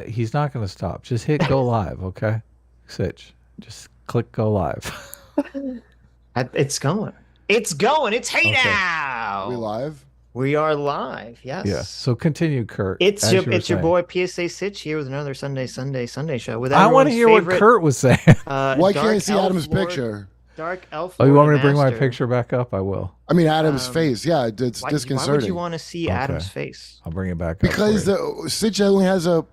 He's not gonna stop. Just hit go live, okay? Sitch. Just click go live. It's going. It's going. It's hey Okay. now. Are we live? We are live. Yes. Yeah. So continue, Kurt. It's your boy PSA Sitch here with another Sunday show. With I want to hear what Kurt was saying. Why can't I see Adam's picture? Dark Elf. Oh, you want me to bring my picture back up? I will. I mean, Adam's face. Yeah, it's disconcerting. Why would you want to see Adam's face? I'll bring it back up. Because the Sitch only doesn't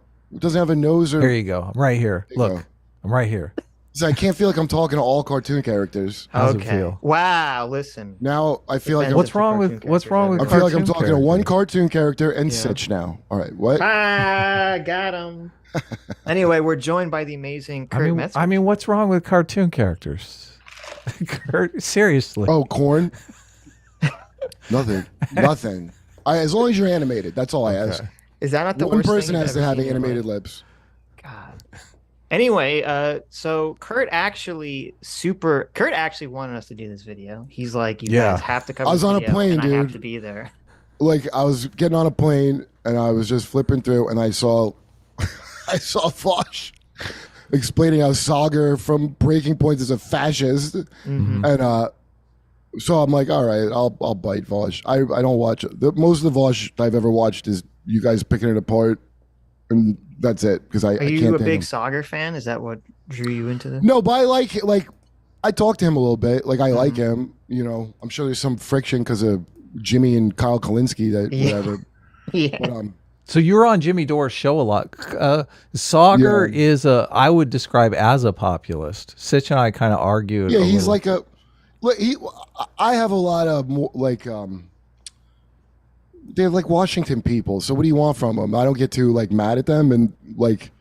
have a nose. Or there you go. I'm right here. Look, I'm right here. So I can't feel like I'm talking to all cartoon characters. How's it feel? Wow. Listen. Now I feel like what's wrong with I feel like I'm talking to one cartoon character and Sitch now. All right, what? Got him. Anyway, we're joined by the amazing Kurt Metzger. I mean, what's wrong with cartoon characters? Kurt, seriously. Oh, corn. Nothing. As long as you're animated, that's all I ask. Is that not the one worst person thing has to have animated lips? God. Anyway, so Kurt actually wanted us to do this video. He's like, you guys have to cover. I was on a plane, dude. I have to be there. Like I was getting on a plane and I was just flipping through and I saw Vaush explaining how Saagar from Breaking Point is a fascist, and so I'm like, all right, I'll bite Vaush. I don't watch most of the Vaush I've ever watched is you guys picking it apart, and that's it. Because I can't. Are you a big Saagar fan? Is that what drew you into this? No, but I like I talked to him a little bit. Like I like him. You know, I'm sure there's some friction because of Jimmy and Kyle Kalinske that whatever. Yeah. But, so you're on Jimmy Dore's show a lot. Saagar is I would describe as a populist. Sitch and I kind of argued. Yeah, he's like I have a lot of they're like Washington people. So what do you want from them? I don't get too like mad at them and like,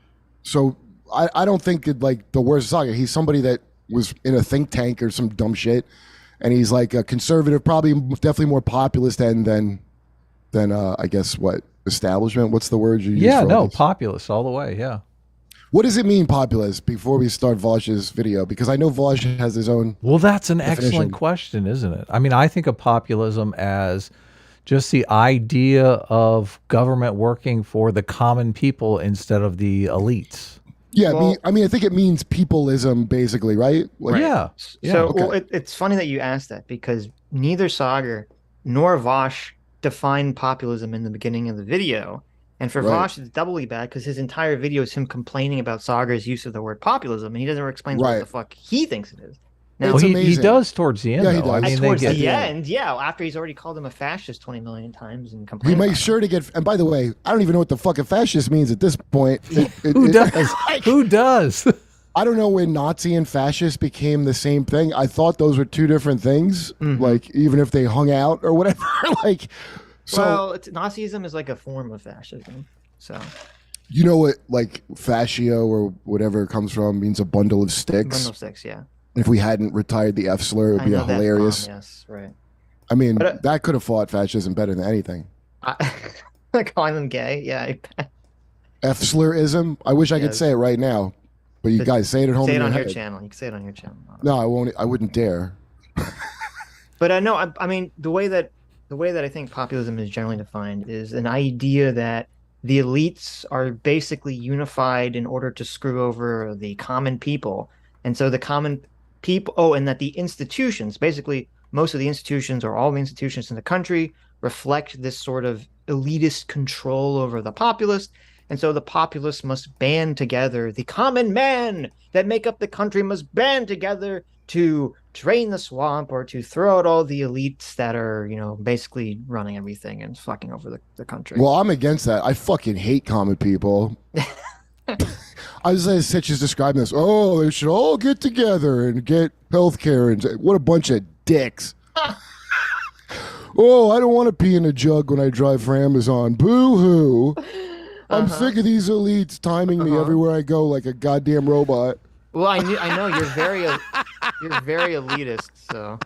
so I don't think like the worst Saagar. He's somebody that was in a think tank or some dumb shit, and he's like a conservative, probably definitely more populist than I guess what. Establishment, what's the word you use? Yeah, no, populist all the way. Yeah. What does it mean, populist? Before we start Vaush's video, because I know Vaush has his own. Well, that's an definition. Excellent question, isn't it? I mean, I think of populism as just the idea of government working for the common people instead of the elites. Yeah, well, I mean, I think it means peopleism, basically, right? Like, yeah. So, okay. Well, it's funny that you asked that because neither Saagar nor Vaush define populism in the beginning of the video, and for Vaush it's doubly bad because his entire video is him complaining about Saagar's use of the word populism, and he doesn't explain what the fuck he thinks it is. Now he does towards the end. Yeah, he does. I mean, towards the end, yeah. After he's already called him a fascist 20 million times and complained. He makes sure to get. And by the way, I don't even know what the fuck a fascist means at this point. Who does? Who does? I don't know when Nazi and fascist became the same thing. I thought those were two different things. Like even if they hung out or whatever. Like, so well, Nazism is like a form of fascism. So you know what, like fascio or whatever it comes from means a bundle of sticks. Bundle of sticks, yeah. If we hadn't retired the F slur, it would be hilarious. Yes, right. I mean, that could have fought fascism better than anything. Calling them gay, yeah. F slur-ism. I wish I could say it right now. But you guys say it at home. Say it on your channel. You can say it on your channel. No, I won't. I wouldn't dare. But no, I mean the way that I think populism is generally defined is an idea that the elites are basically unified in order to screw over the common people, and so the common people. Oh, and that the institutions, basically most of the institutions or all the institutions in the country, reflect this sort of elitist control over the populace. And so the populace must band together. The common man that make up the country must band together to drain the swamp or to throw out all the elites that are, basically running everything and fucking over the country. Well, I'm against that. I fucking hate common people. I was saying, Sitch is describing this. Oh, they should all get together and get health care. And what a bunch of dicks. Oh, I don't want to pee in a jug when I drive for Amazon. Boo-hoo. I'm sick of these elites timing me everywhere I go like a goddamn robot. Well, I know you're very elitist. So,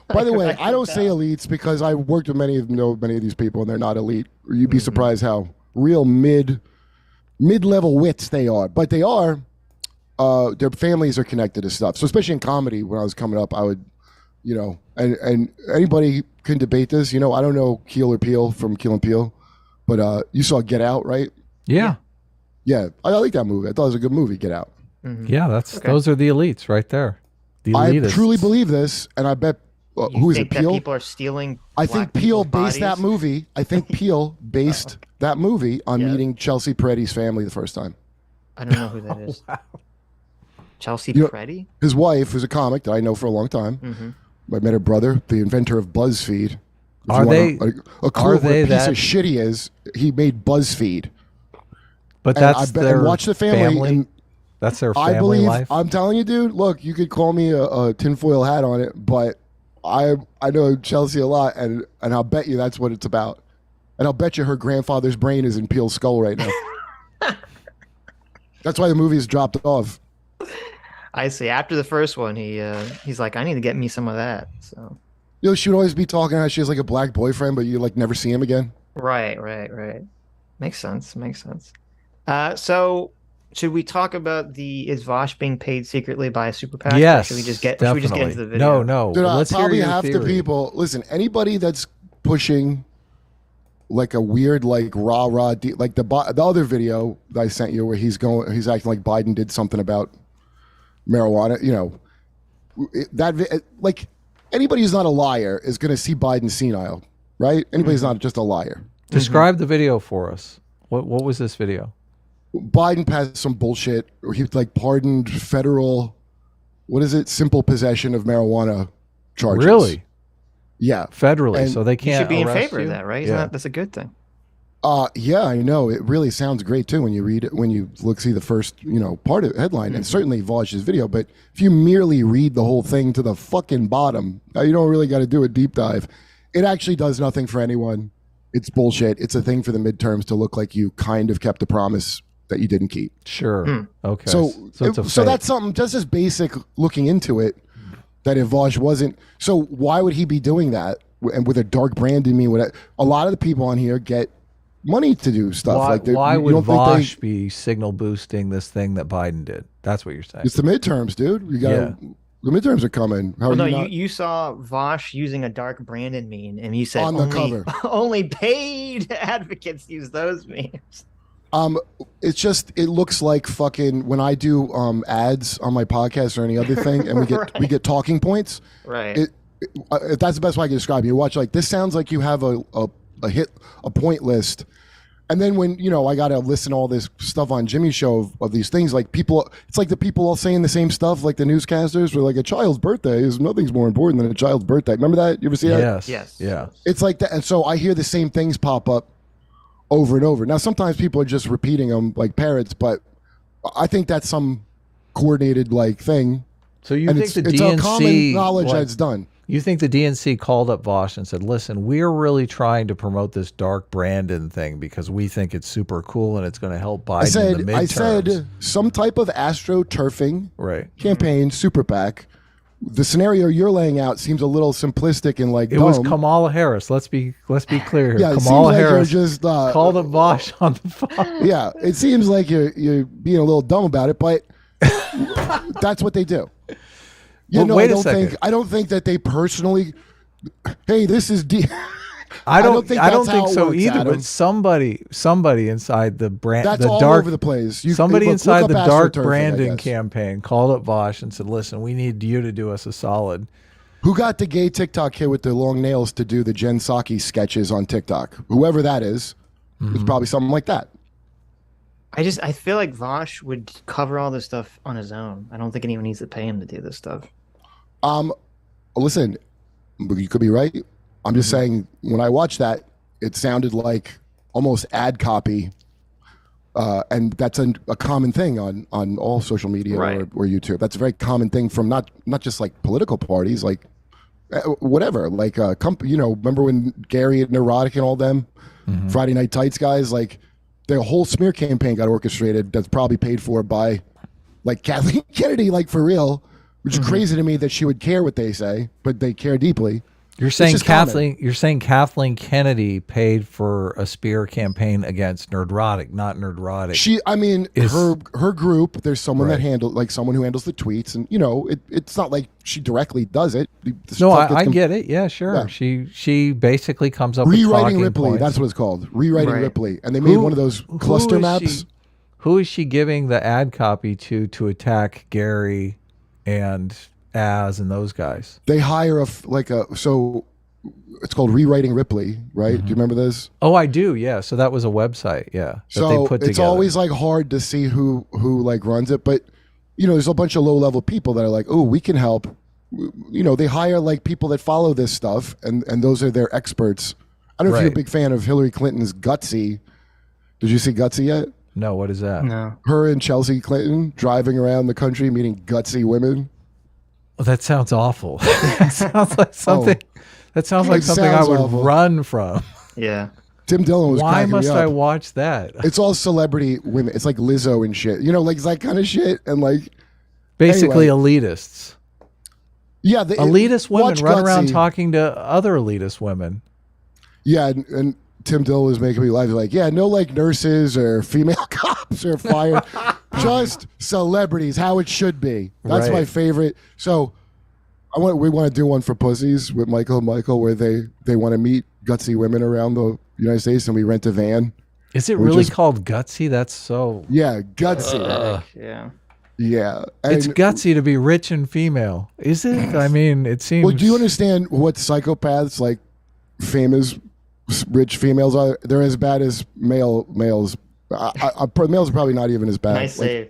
by the way, I don't say elites because I worked with many of these people and they're not elite. You'd be surprised how real mid-level wits they are. But they are. Their families are connected to stuff. So especially in comedy, when I was coming up, I would, and anybody can debate this. I don't know Keel or Peele from Keel and Peele. But you saw Get Out, right? Yeah. Yeah, I like that movie. I thought it was a good movie. Get Out. Yeah, those are the elites right there. The elitists. I truly believe this, and I bet who is it? That Peele. people are stealing. I think Peele based that movie. I think Peele based that movie on meeting Chelsea Peretti's family the first time. I don't know who that is. Wow. Chelsea Peretti? His wife, who's a comic that I know for a long time. I met her brother, the inventor of BuzzFeed. Are they a clue what a piece of shit he is? He made BuzzFeed. But that's their and watch the family. And that's their family I believe. life. I'm telling you, dude. Look, you could call me a tinfoil hat on it, but I know Chelsea a lot, and I'll bet you that's what it's about. And I'll bet you her grandfather's brain is in Peele's skull right now. That's why the movie's dropped off. I see. After the first one, he's like, I need to get me some of that. So. She would always be talking how she has like a black boyfriend, but you like never see him again. Right. Makes sense. So should we talk about is Vaush being paid secretly by a super PAC? Yes. Should we just get into the video? No. Dude, Let's probably hear your half the theory. people. Listen, anybody that's pushing like a weird like rah like the other video that I sent you where he's acting like Biden did something about marijuana. Like anybody who's not a liar is going to see Biden senile, right? Anybody who's not just a liar. Describe the video for us. What was this video? Biden passed some bullshit. He like pardoned federal, simple possession of marijuana charges. Really? Yeah, Federally, and so they can't. You should be in arrest favor you? of that, right? That's a good thing. Yeah, I know. It really sounds great too when you read it, when you see the first, part of the headline, and certainly Vaush's video. But if you merely read the whole thing to the fucking bottom, you don't really got to do a deep dive. It actually does nothing for anyone. It's bullshit. It's a thing for the midterms to look like you kind of kept a promise that you didn't keep. Sure. Okay. So it's a so fake. that's something just as basic looking into it, that if Vaush wasn't, so why would he be doing that? And with a dark brand in me, a lot of the people on here get money to do stuff. Why would Vaush be signal boosting this thing that Biden did? That's what you're saying. It's the midterms, dude. You got the midterms are coming. You saw Vaush using a dark Brandon meme, and you said on the cover. Only paid advocates use those memes. It's just, it looks like fucking when I do ads on my podcast or any other thing, and we get talking points. Right. That's the best way I can describe it. You watch like this sounds like you have a point list. And then when, I got to listen to all this stuff on Jimmy's show of these things, like it's like the people all saying the same stuff, like the newscasters were like, a child's birthday is nothing's more important than a child's birthday. Remember that? You ever see that? Yes. Yeah. It's like that. And so I hear the same things pop up over and over. Now, sometimes people are just repeating them like parrots, but I think that's some coordinated like thing. So you and think the it's DNC a common knowledge that it's done. You think the DNC called up Vaush and said, listen, we're really trying to promote this dark Brandon thing because we think it's super cool and it's going to help Biden in the midterms. I said some type of astroturfing campaign, super PAC. The scenario you're laying out seems a little simplistic and like it dumb. was Kamala Harris. Let's be clear here. Yeah, Kamala Harris you're just called up Vaush on the phone. Yeah, it seems like you're being a little dumb about it, but that's what they do. Wait a second. I don't think that they personally. Hey, this is. I don't think so works, either. Adam. But somebody inside the brand, that's the all dark, over the place. Somebody look inside up the dark AstroTurfing, Brandon campaign called up Vaush and said, "Listen, we need you to do us a solid." Who got the gay TikTok kid with the long nails to do the Jen Psaki sketches on TikTok? Whoever that is, it's probably something like that. I feel like Vaush would cover all this stuff on his own. I don't think anyone needs to pay him to do this stuff. Listen, you could be right. I'm just saying, when I watched that, it sounded like almost ad copy, and that's a common thing on all social media or YouTube. That's a very common thing from not just like political parties, like whatever, like remember when Gary and Neurotic and all them Friday Night Tights guys, like their whole smear campaign got orchestrated. That's probably paid for by like Kathleen Kennedy, like for real. Which is crazy to me that she would care what they say, but they care deeply. You're saying Kathleen Kennedy paid for a spear campaign against Nerdrotic, not Nerdrotic. Her group. There's someone that someone who handles the tweets, and it's not like she directly does it. I get it. Yeah, sure. Yeah. She basically comes up with rewriting talking Ripley. points. That's what it's called. Rewriting Ripley, and they made one of those cluster maps. who is she giving the ad copy to attack Gary and Az and those guys? They hire so it's called Rewriting Ripley, right? Do you remember this? Oh, I do. Yeah. So that was a website. Yeah. That they So put it's together. always like hard to see who like runs it, but there's a bunch of low level people that are like, oh, we can help. They hire like people that follow this stuff, and those are their experts. I don't know if you're a Right. big fan of Hillary Clinton's Gutsy. Did you see Gutsy yet? No, what is that? No. Her and Chelsea Clinton driving around the country meeting gutsy women. Oh, that sounds awful. That sounds like something. That sounds like It something I sounds would awful. run from. Yeah. Tim Dillon was Why cracking me must up. I watch that? It's all celebrity women. It's like Lizzo and shit. Like it's that kind of shit. And like, Basically, anyway. elitists. Yeah, Elitist women watch run around Gutsy. talking to other elitist women. Yeah, and Tim Dillon was making me laugh. He's like, yeah, no like nurses or female cops or fire, just celebrities, how it should be. That's Right. my favorite. So we want to do one for pussies with Michael and Michael where they want to meet gutsy women around the United States, and we rent a van. Is it We're really just- called gutsy? That's so. Yeah, gutsy. Yeah. Yeah. It's And- gutsy to be rich and female. Is it? I mean, it seems. Well, do you understand what psychopaths like famous rich females are? They're as bad as males. Males are probably not even as bad. Nice save.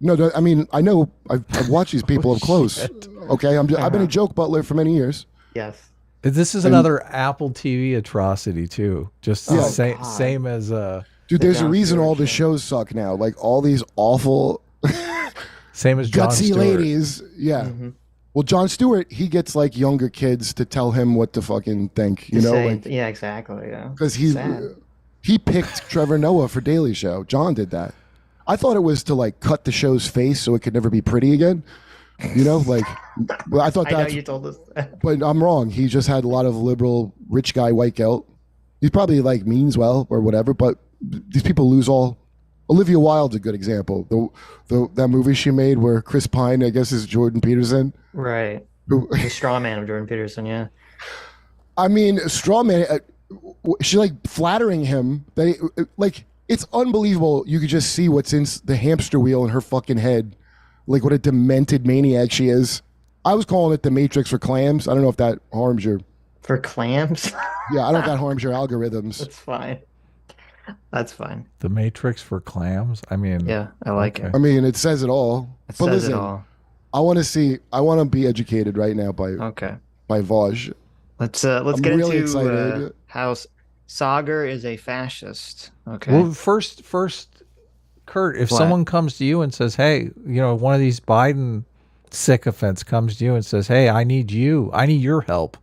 No, I mean I know I've watched these people up close. Okay, I've been a joke butler for many years. Yes. This is another Apple TV atrocity too. Just the Oh, same as Dude, there's a Jon reason Stewart all the show. shows suck now. Like all these awful Jon gutsy Stewart. ladies. Yeah. Well, Jon Stewart, he gets like younger kids to tell him what to fucking think. Yeah, exactly. Yeah. Because Sad. he picked Trevor Noah for Daily Show. John did that. I thought it was to like cut the show's face so it could never be pretty again. Like well, I thought I know that's you told us that. but I'm wrong. He just had a lot of liberal rich guy white guilt. He probably like means well or whatever, but these people lose all. Olivia Wilde's a good example. That movie she made where Chris Pine, I guess, is Jordan Peterson. Right. Who- The straw man of Jordan Peterson, yeah. I mean, Strawman, she's like flattering him. That like it's unbelievable. You could just see what's in the hamster wheel in her fucking head. Like what a demented maniac she is. I was calling it the Matrix for clams. I don't know if that harms your. For clams? Yeah, I don't know if that harms your algorithms. That's fine. That's fine. The Matrix for clams. I mean, Yeah, I like Okay. it. I mean, it says it all. It But says listen, it all. I want to be educated right now by Okay. Vaush. Let's I'm get really into excited. how Saagar is a fascist. Okay. Well, first, Kurt, if What? someone comes to you and says, "Hey, one of these Biden sycophants comes to you and says, "Hey, I need your help.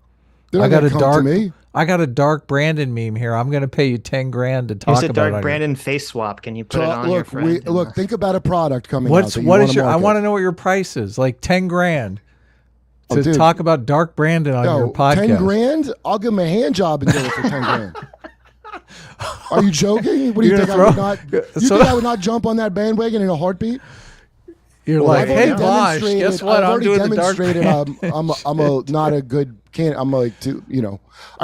They're I not got gonna a come to me. I got a dark Brandon meme here. I'm going to pay you $10,000 to talk Here's a about dark it." Brandon face swap. Can you put it on your Look, friend? look. Think about a product coming out. What that you is wanna your? I market. want to know what your price is. Like $10,000 Oh, to dude. talk about dark Brandon on your No, podcast. 10 grand? I'll give him a hand job and do it for 10 grand. Are you joking? What do you You're think? gonna I would throw- not, you So- think I would not jump on that bandwagon in a heartbeat? You're Well, like, I've "Hey, already Vaush, demonstrated- guess what? I've I'm already doing the dark demonstrated Brandon." I'm a not a good can. I'm like to I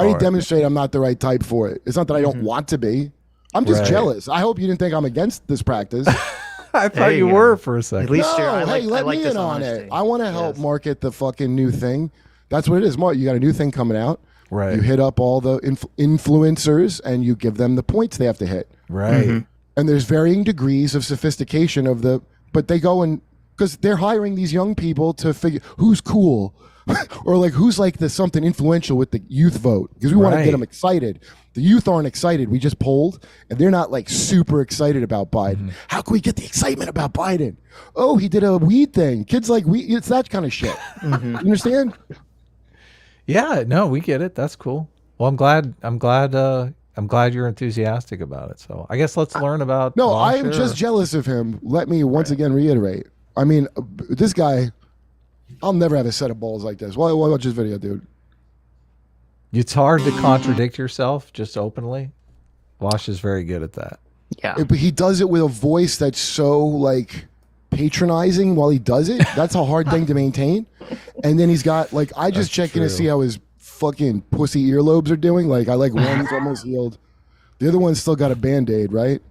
already right. demonstrated I'm not the right type for it. It's not that I don't want to be. I'm just Right. jealous. I hope you didn't think I'm against this practice. I There thought you you go. were for a At second. least No, you're. I hey, like, I let like me this in on honesty. it. I want to help Yes. market the fucking new thing. That's what it is. Mark, you got a new thing coming out. Right. You hit up all the influencers and you give them the points they have to hit. Right. And there's varying degrees of sophistication but they go and because they're hiring these young people to figure who's cool or like who's like the something influential with the youth vote because we want to Right. get them excited. The youth aren't excited. We just polled and they're not like super excited about Biden. How can we get the excitement about Biden? Oh, he did a weed thing. Kids like weed. It's that kind of shit. You understand? Yeah, no, we get it. That's cool. Well, I'm glad you're enthusiastic about it. So I guess let's learn about. No, Vaush I am here. just jealous of him. Let me once again reiterate. I mean, this guy, I'll never have a set of balls like this. Why watch this video, dude? It's hard to contradict yourself just openly. Vaush is very good at that. Yeah. But he does it with a voice that's so like patronizing while he does it. That's a hard thing to maintain. And then he's got like I just That's check in to true. see how his fucking pussy earlobes are doing. Like I like one's almost healed. The other one's still got a band-aid, right?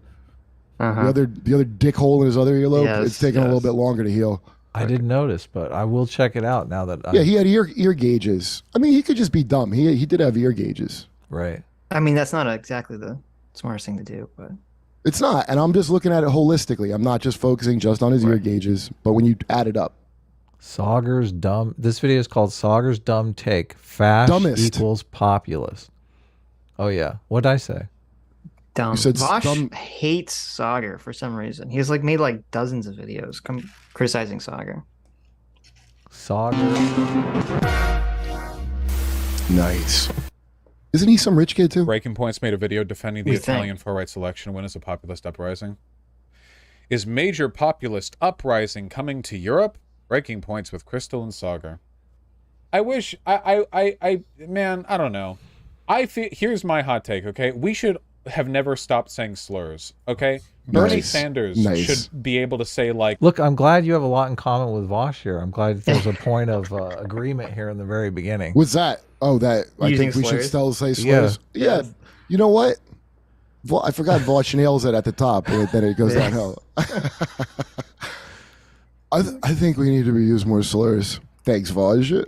Uh-huh. The other dick hole in his other earlobe. Yes, It's taking a little yes. bit longer to heal. I didn't notice, but I will check it out now that Yeah, he had ear gauges. I mean, he could just be dumb. He did have ear gauges. right. I mean, that's not exactly the smartest thing to do, but It's not, and I'm just looking at it holistically. I'm not just focusing just on his ear Right. gauges, but when you add it up, Sauger's dumb. This video is called Sauger's Dumb Take. Fash Dumbest. equals populist. Oh yeah. What'd I say? dumb. You said Vaush dumb- hates Saagar for some reason. He's like made like dozens of videos criticizing Saagar. Sauger. nice. Isn't he some rich kid too? Breaking Point's made a video defending the We think. Italian far-right election win as a populist uprising. Is major populist uprising coming to Europe? Breaking Points with Crystal and Saagar. I wish man, I don't know. I feel here's my hot take, okay? We should have never stopped saying slurs, okay? Bernie Nice. Sanders Nice. should be able to say like Look, I'm glad you have a lot in common with Vaush here. I'm glad there's a point of agreement here in the very beginning. What's that? Oh, that I Using think we should slurs? still say slurs. Yeah. You know what? I forgot Vaush nails it at the top, and then it goes Yeah. downhill. I think we need to use more slurs. Thanks, Vaush.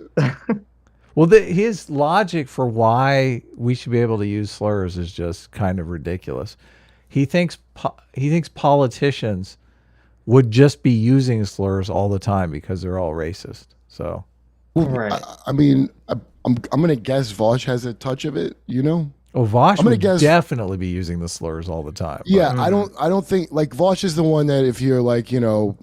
Well, his logic for why we should be able to use slurs is just kind of ridiculous. He thinks politicians would just be using slurs all the time because they're all racist. So, Right. I mean, I'm gonna guess Vaush has a touch of it. You know? Vaush I'm gonna would guess- definitely be using the slurs all the time. but- Yeah, I don't think like Vaush is the one that if you're like a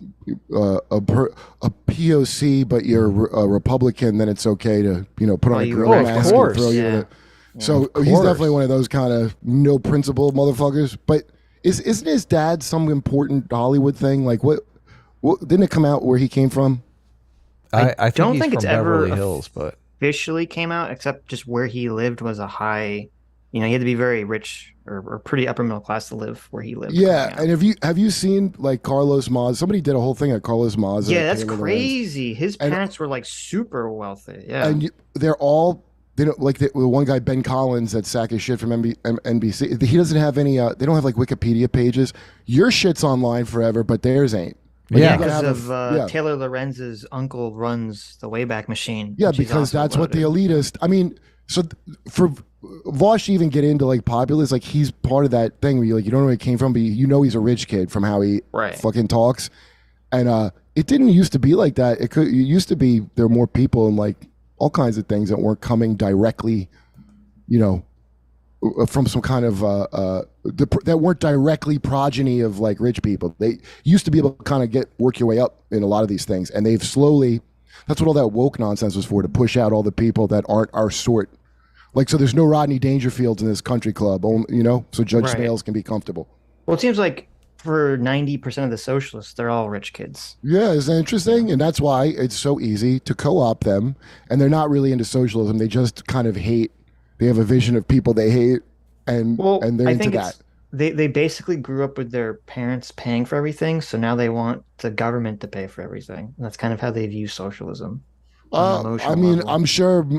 POC but you're a Republican, then it's okay to put on a you grill right. mask Of course. and throw you in Yeah. it. So Of he's course. definitely one of those kind of no principle motherfuckers. But isn't his dad some important Hollywood thing? Like what didn't it come out where he came from? I think don't he's think from it's ever Beverly Hills, but Officially came out, except just where he lived was a high. You had to be very rich or pretty upper middle class to live where he lived. Yeah, coming out. and have you seen like Carlos Maz? Somebody did a whole thing at Carlos Maz. Yeah, that's crazy. His And- parents were like super wealthy. Yeah. And they're all they don't like the one guy Ben Collins that sack his shit from NBC. He doesn't have any. They don't have like Wikipedia pages. Your shit's online forever, but theirs ain't. Like, Yeah. you gotta because have of yeah. Taylor Lorenz's uncle runs the Wayback Machine. Yeah, which is because also that's what the loaded. elitist. I mean, so for Vaush to even get into like populist, like he's part of that thing where you don't know where he came from, but he's a rich kid from how he Right. fucking talks. And it didn't used to be like that. It used to be there were more people and like all kinds of things that weren't coming directly, from some kind of that weren't directly progeny of like rich people. They used to be able to kind of work your way up in a lot of these things, and they've slowly. That's what all that woke nonsense was for, to push out all the people that aren't our sort. Like, so there's no Rodney Dangerfields in this country club, so Judge Right. Smales can be comfortable. Well, it seems like for 90% of the socialists, they're all rich kids. Yeah, isn't that interesting? And that's why it's so easy to co-opt them. And they're not really into socialism. They just kind of hate. They have a vision of people they hate, and they're I into think that. they basically grew up with their parents paying for everything, so now they want the government to pay for everything. And that's kind of how they view socialism. on an emotional I mean, level.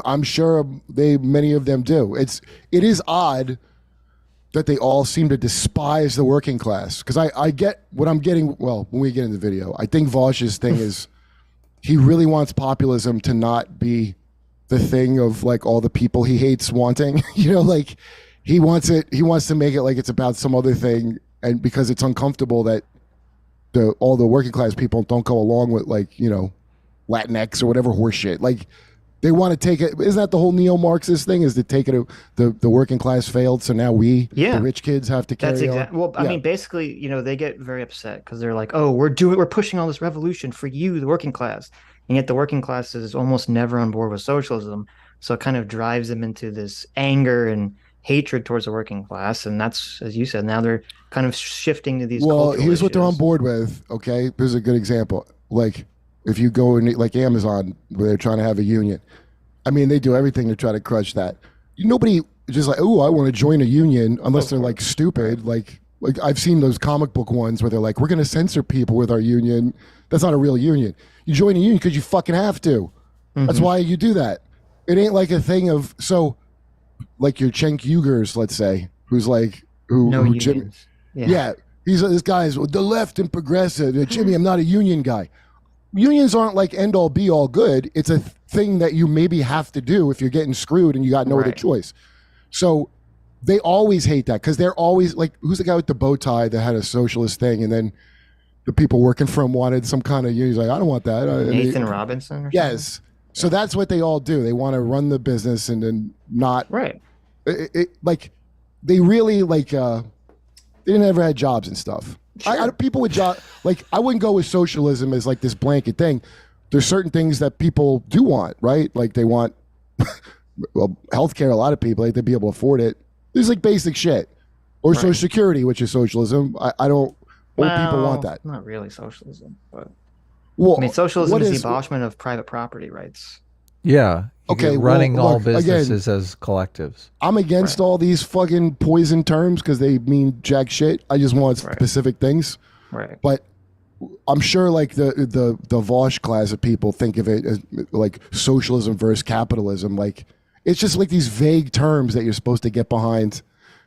I'm sure many of them do. It is odd that they all seem to despise the working class, because I get what I'm getting. Well, when we get in the video, I think Vaush's thing is he really wants populism to not be the thing of like all the people he hates wanting. Like he wants to make it like it's about some other thing, and because it's uncomfortable that all the working class people don't go along with Latinx or whatever horseshit. Like they want to take it. Isn't that the whole neo-Marxist thing? Is to take it? The working class failed, so now the rich kids have to carry That's on. exactly. Well, I mean, basically, they get very upset because they're like, "Oh, we're pushing all this revolution for you, the working class," and yet the working class is almost never on board with socialism. So it kind of drives them into this anger and hatred towards the working class, and that's, as you said, now they're kind of shifting to these. Well, cultural here's what they're on issues. board with. Okay, here's a good example. Like if you go in like Amazon, where they're trying to have a union. I mean, they do everything to try to crush that. Nobody just like, oh, I want to join a union, unless they're like stupid. Like I've seen those comic book ones where they're like, we're going to censor people with our union. That's not a real union. You join a union because you fucking have to. That's why you do that. It ain't like a thing of like your Cenk Uyghurs, let's say, who's like No who Jim, unions. yeah, This guy's the left and progressive. Jimmy, I'm not a union guy. Unions aren't like end all be all good. It's a thing that you maybe have to do if you're getting screwed and you got no other choice. So they always hate that because they're always like, who's the guy with the bow tie that had a socialist thing, and then the people working for him wanted some kind of union. He's like, I don't want that. Nathan Robinson. Or yes. Something? So that's what they all do. They want to run the business and then not like they really like they didn't ever had jobs and stuff. Sure. People with jobs, like I wouldn't go with socialism as like this blanket thing. There's certain things that people do want, right? Like they want, well, healthcare. A lot of people, like, they'd be able to afford it. There's like basic shit, or Social Security, which is socialism. I don't. Old people want that. Not really socialism, but well, I mean, socialism is the abolishment of private property rights. Yeah. Okay, running all look, businesses as collectives. I'm against all these fucking poison terms because they mean jack shit. I just want specific things. Right. But I'm sure like the Vaush class of people think of it as like socialism versus capitalism. Like it's just like these vague terms that you're supposed to get behind.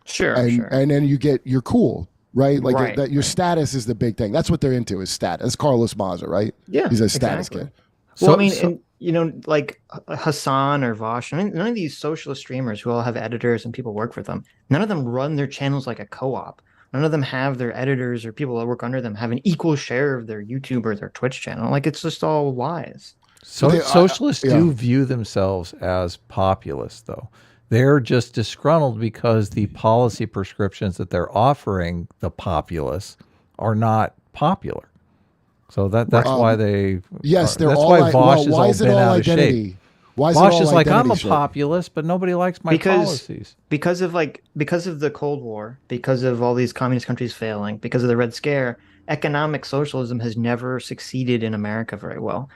Sure. And then you're cool, right? Like that your status is the big thing. That's what they're into is status. That's Carlos Maza, right? Yeah. He's a status kid. Well, I mean, and, you know, like Hassan or Vaush, none of these socialist streamers who all have editors and people work for them, none of them run their channels like a co-op. None of them have their editors or people that work under them have an equal share of their YouTube or their Twitch channel. Like, it's just all lies. So socialists do view themselves as populists, though. They're just disgruntled because the policy prescriptions that they're offering the populace are not popular. So that's why they. Yes, they're that's all. why Vaush is why all is it bent all out identity? of shape. Why is Vaush it is all like, I'm a shit? populist, but nobody likes my policies. Because of the Cold War, because of all these communist countries failing, because of the Red Scare, economic socialism has never succeeded in America very well.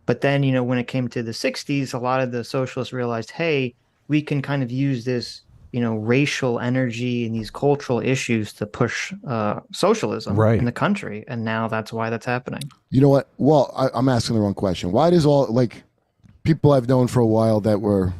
But then, you know, when it came to the 60s, a lot of the socialists realized, hey, we can kind of use this, you know, racial energy and these cultural issues to push socialism in the country. And now that's why that's happening. You know what? Well, I'm asking the wrong question. Why does all, like, people I've known for a while that were,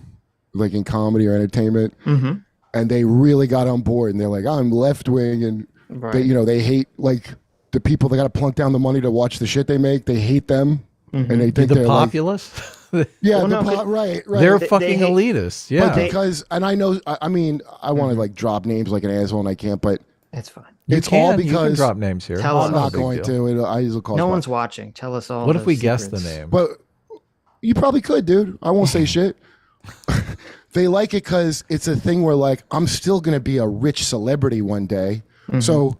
like, in comedy or entertainment, and they really got on board, and they're like, I'm left-wing, and, they, you know, they hate, like, the people that got to plunk down the money to watch the shit they make. They hate them. And they think the they're populists. Yeah, right. They're fucking elitists. Yeah, but because, and I know, I mean, I want to like drop names like an asshole, and I can't, but it's fine. It's all because you can drop names here. Tell us. I'm not going to. I usually call. No one's watching. Tell us all. What if we secrets. guess the name? But you probably could, dude. I won't say shit. They like it because it's a thing where like I'm still gonna be a rich celebrity one day, so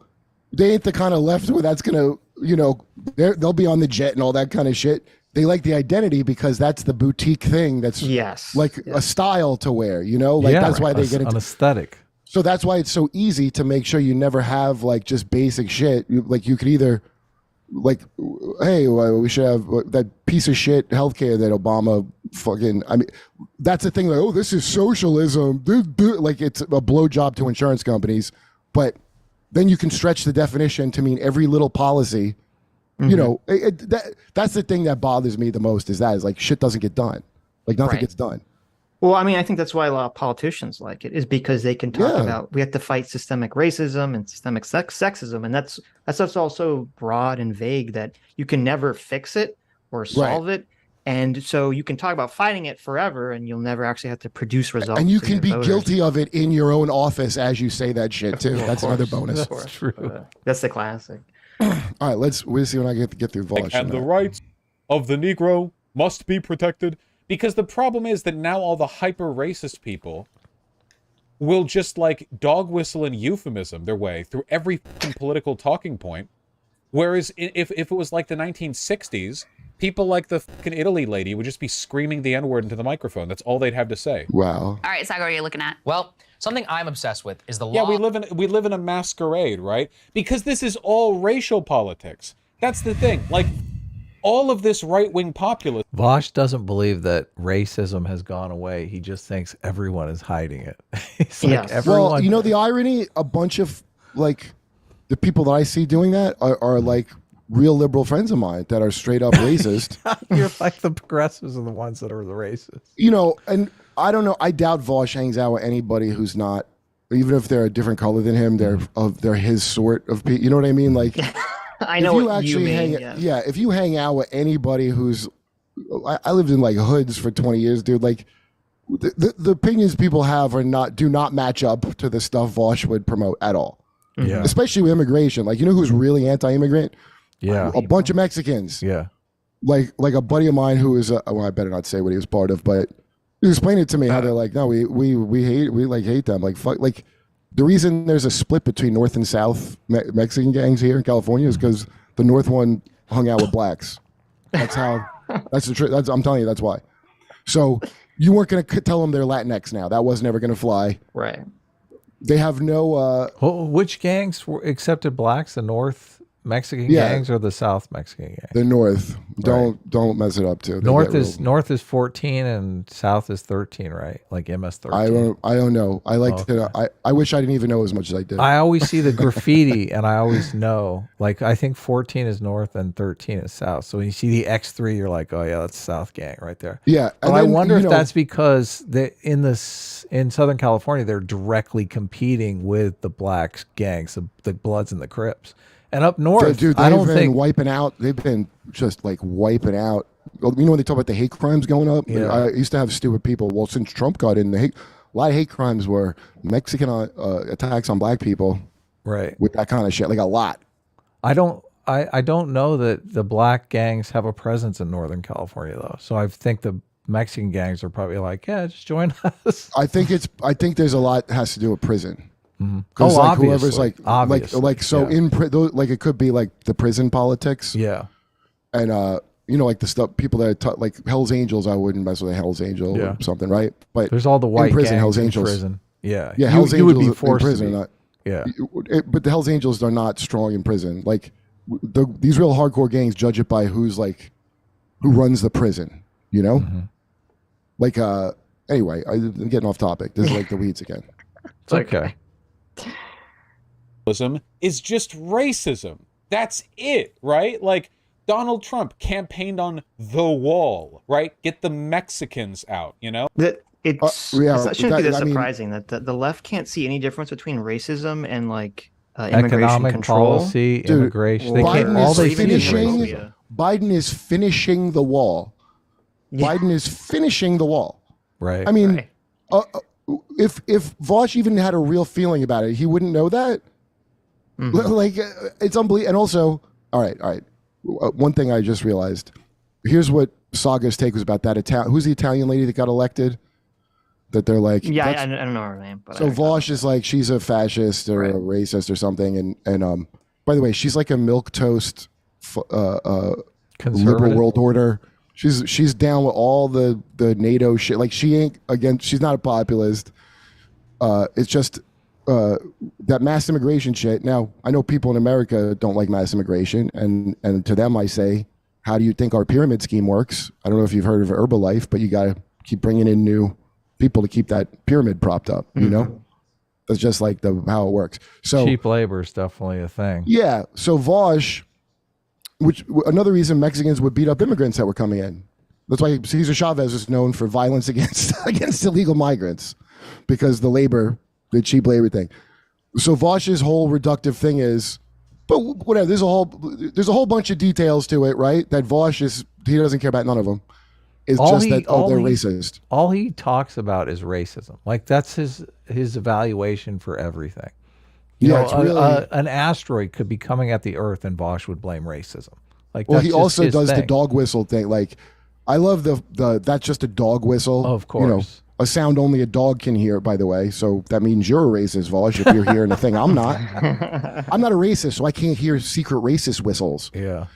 they ain't the kind of left where that's gonna, you know, they'll be on the jet and all that kind of shit. They like the identity because that's the boutique thing. That's like a style to wear, you know, like that's why they get into an aesthetic. So that's why it's so easy to make sure you never have like just basic shit. Like you could either like, hey, well, we should have that piece of shit healthcare that Obama fucking, I mean, that's the thing. Like, oh, this is socialism. Like it's a blowjob to insurance companies, but then you can stretch the definition to mean every little policy. You know, that's the thing that bothers me the most is like shit doesn't get done. Like nothing gets done. Well, I mean, I think that's why a lot of politicians like it is because they can talk about we have to fight systemic racism and systemic sexism. And that's also broad and vague that you can never fix it or solve it. And so you can talk about fighting it forever and you'll never actually have to produce results. And you can be guilty of it in your own office as you say that shit too. That's another bonus. That's true. That's the classic. All right, we'll see when I get through Vaush. And the rights of the Negro must be protected. Because the problem is that now all the hyper-racist people will just, like, dog whistle and euphemism their way through every political talking point. Whereas if it was like the 1960s, people like the fucking Italy lady would just be screaming the N-word into the microphone. That's all they'd have to say. Wow. All right, Saagar, what are you looking at? Well, something I'm obsessed with is the law. Yeah, we live in a masquerade, right? Because this is all racial politics. That's the thing. Like, all of this right-wing populism. Vaush doesn't believe that racism has gone away. He just thinks everyone is hiding it. He's like, everyone. Well, you know the irony? A bunch of like the people that I see doing that are like real liberal friends of mine that are straight up racist. You're like the progressives are the ones that are the racists. You know, and I don't know. I doubt Vaush hangs out with anybody who's not even if they're a different color than him, they're his sort of people. You know what I mean? Like, I know what you mean. yeah, if you hang out with anybody who's, I lived in like hoods for 20 years, dude. Like, the opinions people have do not match up to the stuff Vaush would promote at all. Yeah. Especially with immigration. Like, you know who's really anti-immigrant? Yeah. A bunch of Mexicans. Yeah. Like a buddy of mine who is, well, I better not say what he was part of, but he explained it to me how they're like, no, we hate them. Like, fuck, like the reason there's a split between North and South Mexican gangs here in California is because the North one hung out with blacks. That's how. That's the truth. I'm telling you, that's why. So you weren't going to tell them they're Latinx now. That was never going to fly. Right. They have no. Which gangs accepted blacks? The North Mexican gangs or the South Mexican gangs? The North. Don't mess it up too. North is 14 and South is 13, right? Like MS 13. I don't know. I like to. I wish I didn't even know as much as I did. I always see the graffiti and I always know. Like, I think 14 is North and 13 is South. So when you see the X3, you're like, oh yeah, that's South gang right there. Yeah. But I wonder if that's because in Southern California they're directly competing with the black gangs, the Bloods and the Crips. And up north, dude, I don't been think wiping out. They've been just like wiping out. You know when they talk about the hate crimes going up? Yeah. I used to have stupid people. Well, since Trump got in, a lot of hate crimes were Mexican attacks on black people. Right. With that kind of shit, like a lot. I don't know that the black gangs have a presence in Northern California though. So I think the Mexican gangs are probably like, yeah, just join us. I think there's a lot that has to do with prison. Because whoever's obviously. in like it could be like the prison politics. Yeah. And like the stuff people that like Hell's Angels, I wouldn't mess with a Hell's Angel or something, right? But there's all the white prison, gangs Hell's in Angels. prison. Yeah. Yeah, Hell's you Angels would be forced in prison. to be. Yeah. But the Hell's Angels are not strong in prison. Like these real hardcore gangs judge it by who runs the prison, you know? Mm-hmm. Like anyway, I'm getting off topic. This is like the weeds again. It's okay. Is just racism. That's it, right? Like Donald Trump campaigned on the wall, right? Get the Mexicans out, you know? It shouldn't be that surprising that the left can't see any difference between racism and like immigration economic control. policy, immigration. Biden is finishing the wall. Yeah. Biden is finishing the wall. Right. I mean, if Vaush even had a real feeling about it, he wouldn't know that. Mm-hmm. Like, it's unbelievable. And also, all right. One thing I just realized. Here's what Saagar's take was about that who's the Italian lady that got elected? That they're like, yeah, I don't know her name. But so Vaush is like, she's a fascist or a racist or something. And by the way, she's like a milquetoast liberal world order. She's down with all the NATO shit. Like she's not a populist. It's just that mass immigration shit. Now, I know people in America don't like mass immigration, and to them I say, how do you think our pyramid scheme works? I don't know if you've heard of Herbalife, but you got to keep bringing in new people to keep that pyramid propped up, you know? That's just like how it works. So cheap labor is definitely a thing. Yeah. So Vaush, which another reason Mexicans would beat up immigrants that were coming in. That's why Cesar Chavez is known for violence against illegal migrants, because the cheap labor thing. So Vaush's whole reductive thing is, but whatever. There's a whole bunch of details to it, right? That Vaush he doesn't care about none of them. It's just that they're racist. All he talks about is racism. Like that's his evaluation for everything. You know, it's really an asteroid could be coming at the Earth, and Vaush would blame racism. Like, well, that's he just also his does thing. the dog whistle thing. Like, I love the that's just a dog whistle. Of course. You know, a sound only a dog can hear, by the way. So that means you're a racist, Vaush, if you're hearing the thing. I'm not. I'm not a racist, so I can't hear secret racist whistles. Yeah.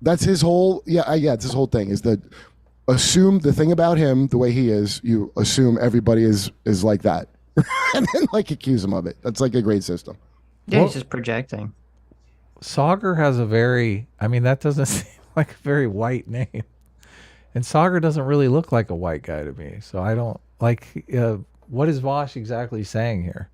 That's his whole it's his whole thing is that assume the thing about him, the way he is, you assume everybody is like that. And then like accuse him of it. That's like a great system. Yeah, he's just projecting. Saagar has that doesn't seem like a very white name. And Saagar doesn't really look like a white guy to me. So I don't what is Vaush exactly saying here?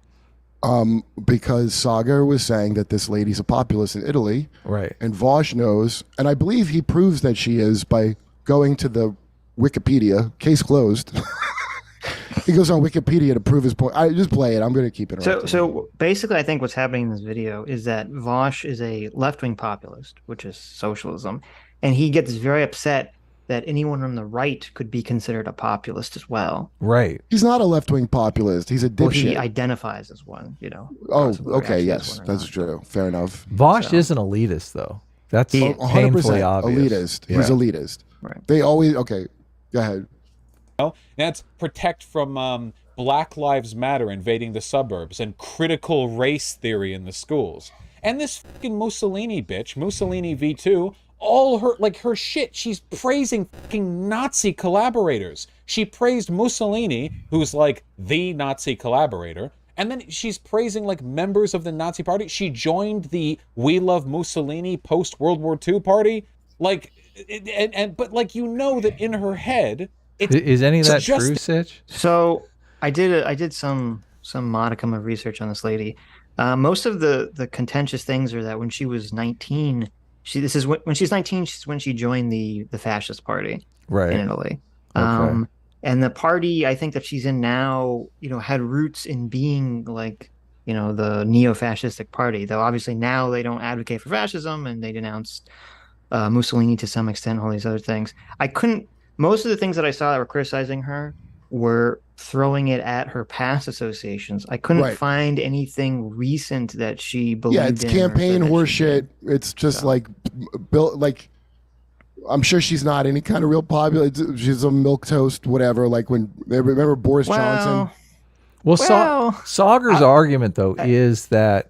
Because Saagar was saying that this lady's a populist in Italy. Right. And Vaush knows, and I believe he proves that she is by going to the Wikipedia, case closed. He goes on Wikipedia to prove his point. I just play it. I'm going to keep it. So basically, I think what's happening in this video is that Vaush is a left-wing populist, which is socialism, and he gets very upset that anyone on the right could be considered a populist as well. Right. He's not a left-wing populist. He's a dipshit. Well, he identifies as one, you know. Oh, possibly okay, actually yes, as one or that's not. true. Fair enough. Vaush So- is an elitist, though. That's He is. painfully obvious. elitist. Yeah. He's elitist. Right. They always okay. Go ahead. That's protect from Black Lives Matter invading the suburbs and critical race theory in the schools. And this fucking Mussolini bitch, Mussolini V2, all her shit, she's praising fucking Nazi collaborators. She praised Mussolini, who's like the Nazi collaborator, and then she's praising like members of the Nazi party. She joined the We Love Mussolini post-World War II party. Like, but like, you know that in her head, Is any of that just- true, Sitch? So I did some modicum of research on this lady. Most of the contentious things are that when she was 19, when she's 19, she's when she joined the fascist party Right. in Italy. Okay. And the party I think that she's in now, you know, had roots in being like, you know, the neo-fascistic party. Though obviously now they don't advocate for fascism and they denounced Mussolini to some extent, all these other things. Most of the things that I saw that were criticizing her were throwing it at her past associations. I couldn't Right. find anything recent that she believed Yeah, it's in. campaign or said that she horseshit. did. It's just So. like built like. I'm sure she's not any kind of real popular. She's a milk toast, whatever. Like when remember Boris Johnson. Well, Well, Sauger's argument though is that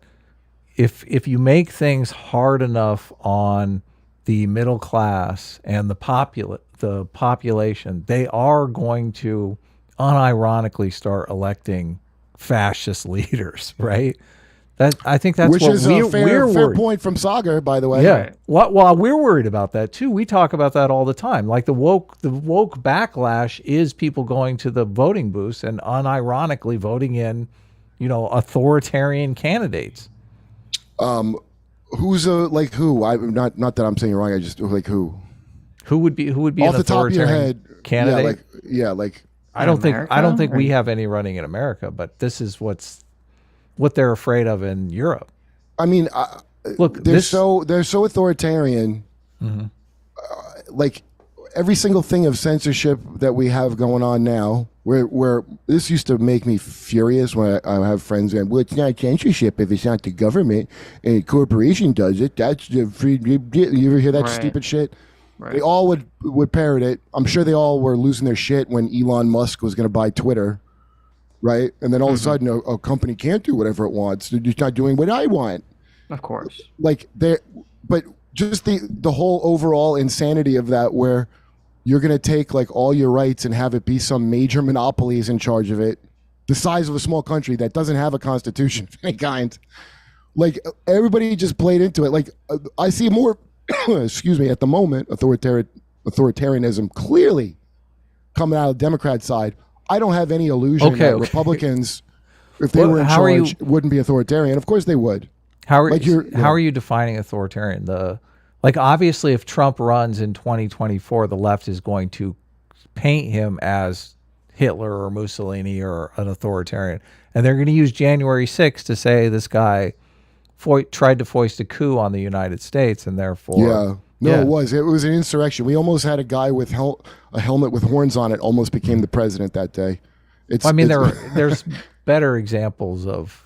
if you make things hard enough on the middle class and the population, they are going to unironically start electing fascist leaders, right? I think that's Which what is we're a fair worried. point from Saagar, by the way. Yeah. Right. Well, we're worried about that too. We talk about that all the time. Like the woke backlash is people going to the voting booths and unironically voting in, you know, authoritarian candidates. Who's like who? I not that I'm saying you're wrong. I just like who Who would be off an the top of your authoritarian head. candidate? Yeah, like I don't America? think we Or- have any running in America, but this is what they're afraid of in Europe. I mean, Look, they're this- so authoritarian. Like every single thing of censorship that we have going on now, where this used to make me furious when I have friends going, well, it's not censorship if it's not the government and a corporation does it. That's the free. You ever hear that Right. stupid shit? Right. They all would parrot it. I'm sure they all were losing their shit when Elon Musk was going to buy Twitter, right? And then all of a sudden, a company can't do whatever it wants. They're just not doing what I want. Of course. Like but just the whole overall insanity of that, where you're going to take like all your rights and have it be some major monopoly is in charge of it, the size of a small country that doesn't have a constitution of any kind. Like everybody just played into it. Like I see more, excuse me, at the moment, authoritarianism clearly coming out of the Democrat side. I don't have any illusion Okay, that okay. Republicans, if they Well, were in how are you- charge, wouldn't be authoritarian. Of course they would. How are Like how are you defining authoritarian? Like obviously, if Trump runs in 2024, the left is going to paint him as Hitler or Mussolini or an authoritarian, and they're going to use January 6th to say this guy tried to foist a coup on the United States, and therefore, Yeah. No, it was an insurrection. We almost had a guy with a helmet with horns on it almost became the president that day. I mean, there's better examples of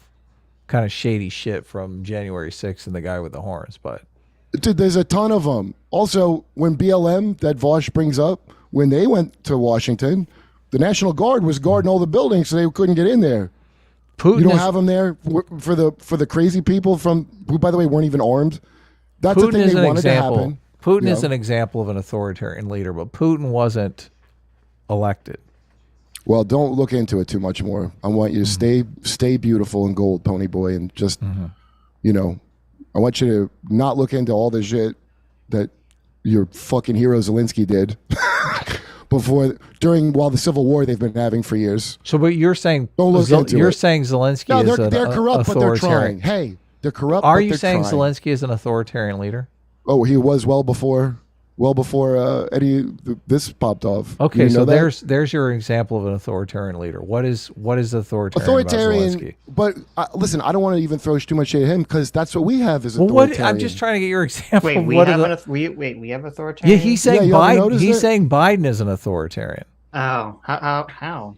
kind of shady shit from January 6th than the guy with the horns, but Dude, there's a ton of them. Also, when BLM, that Vaush brings up, when they went to Washington, the National Guard was guarding all the buildings so they couldn't get in there. Putin You don't is, have them there for the crazy people who, by the way, weren't even armed. That's the Putin thing is they an wanted example. to happen. Putin you is know? an example of an authoritarian leader, but Putin wasn't elected. Well, don't look into it too much more. I want you to stay beautiful and gold, Pony Boy, and just, you know, I want you to not look into all the shit that your fucking hero Zelensky did while the Civil War they've been having for years. So, but you're saying Don't look into you're it. saying Zelensky No, is they're corrupt, but they're authoritarian. trying. Hey, they're corrupt. Are but you they're saying trying. Zelensky is an authoritarian leader? Oh, he was well before. well before this popped off. You Okay, didn't so know that? there's your example of an authoritarian leader. What is authoritarian? About Authoritarian. Zelensky? But listen, I don't want to even throw too much shade at him because that's what we have as Well, authoritarian. I'm just trying to get your example. Wait, of we what have is we have authoritarian. yeah, he's saying you haven't Biden. noticed He's it? saying Biden is an authoritarian. Oh, how?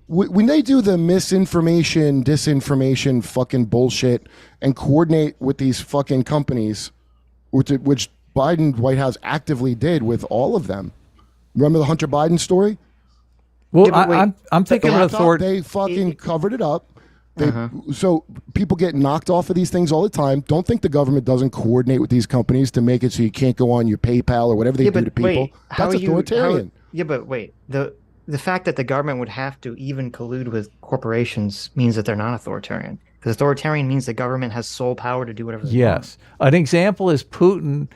When they do the misinformation, disinformation, fucking bullshit, and coordinate with these fucking companies, which Biden White House actively did with all of them. Remember the Hunter Biden story? Well, Yeah, but wait. I'm thinking The of laptop, authority. they fucking covered it up. So people get knocked off of these things all the time. Don't think the government doesn't coordinate with these companies to make it so you can't go on your PayPal or whatever they do to people. That's authoritarian. Yeah, but wait. The fact that the government would have to even collude with corporations means that they're not authoritarian. Because authoritarian means the government has sole power to do whatever they want. Yes, an example is Putin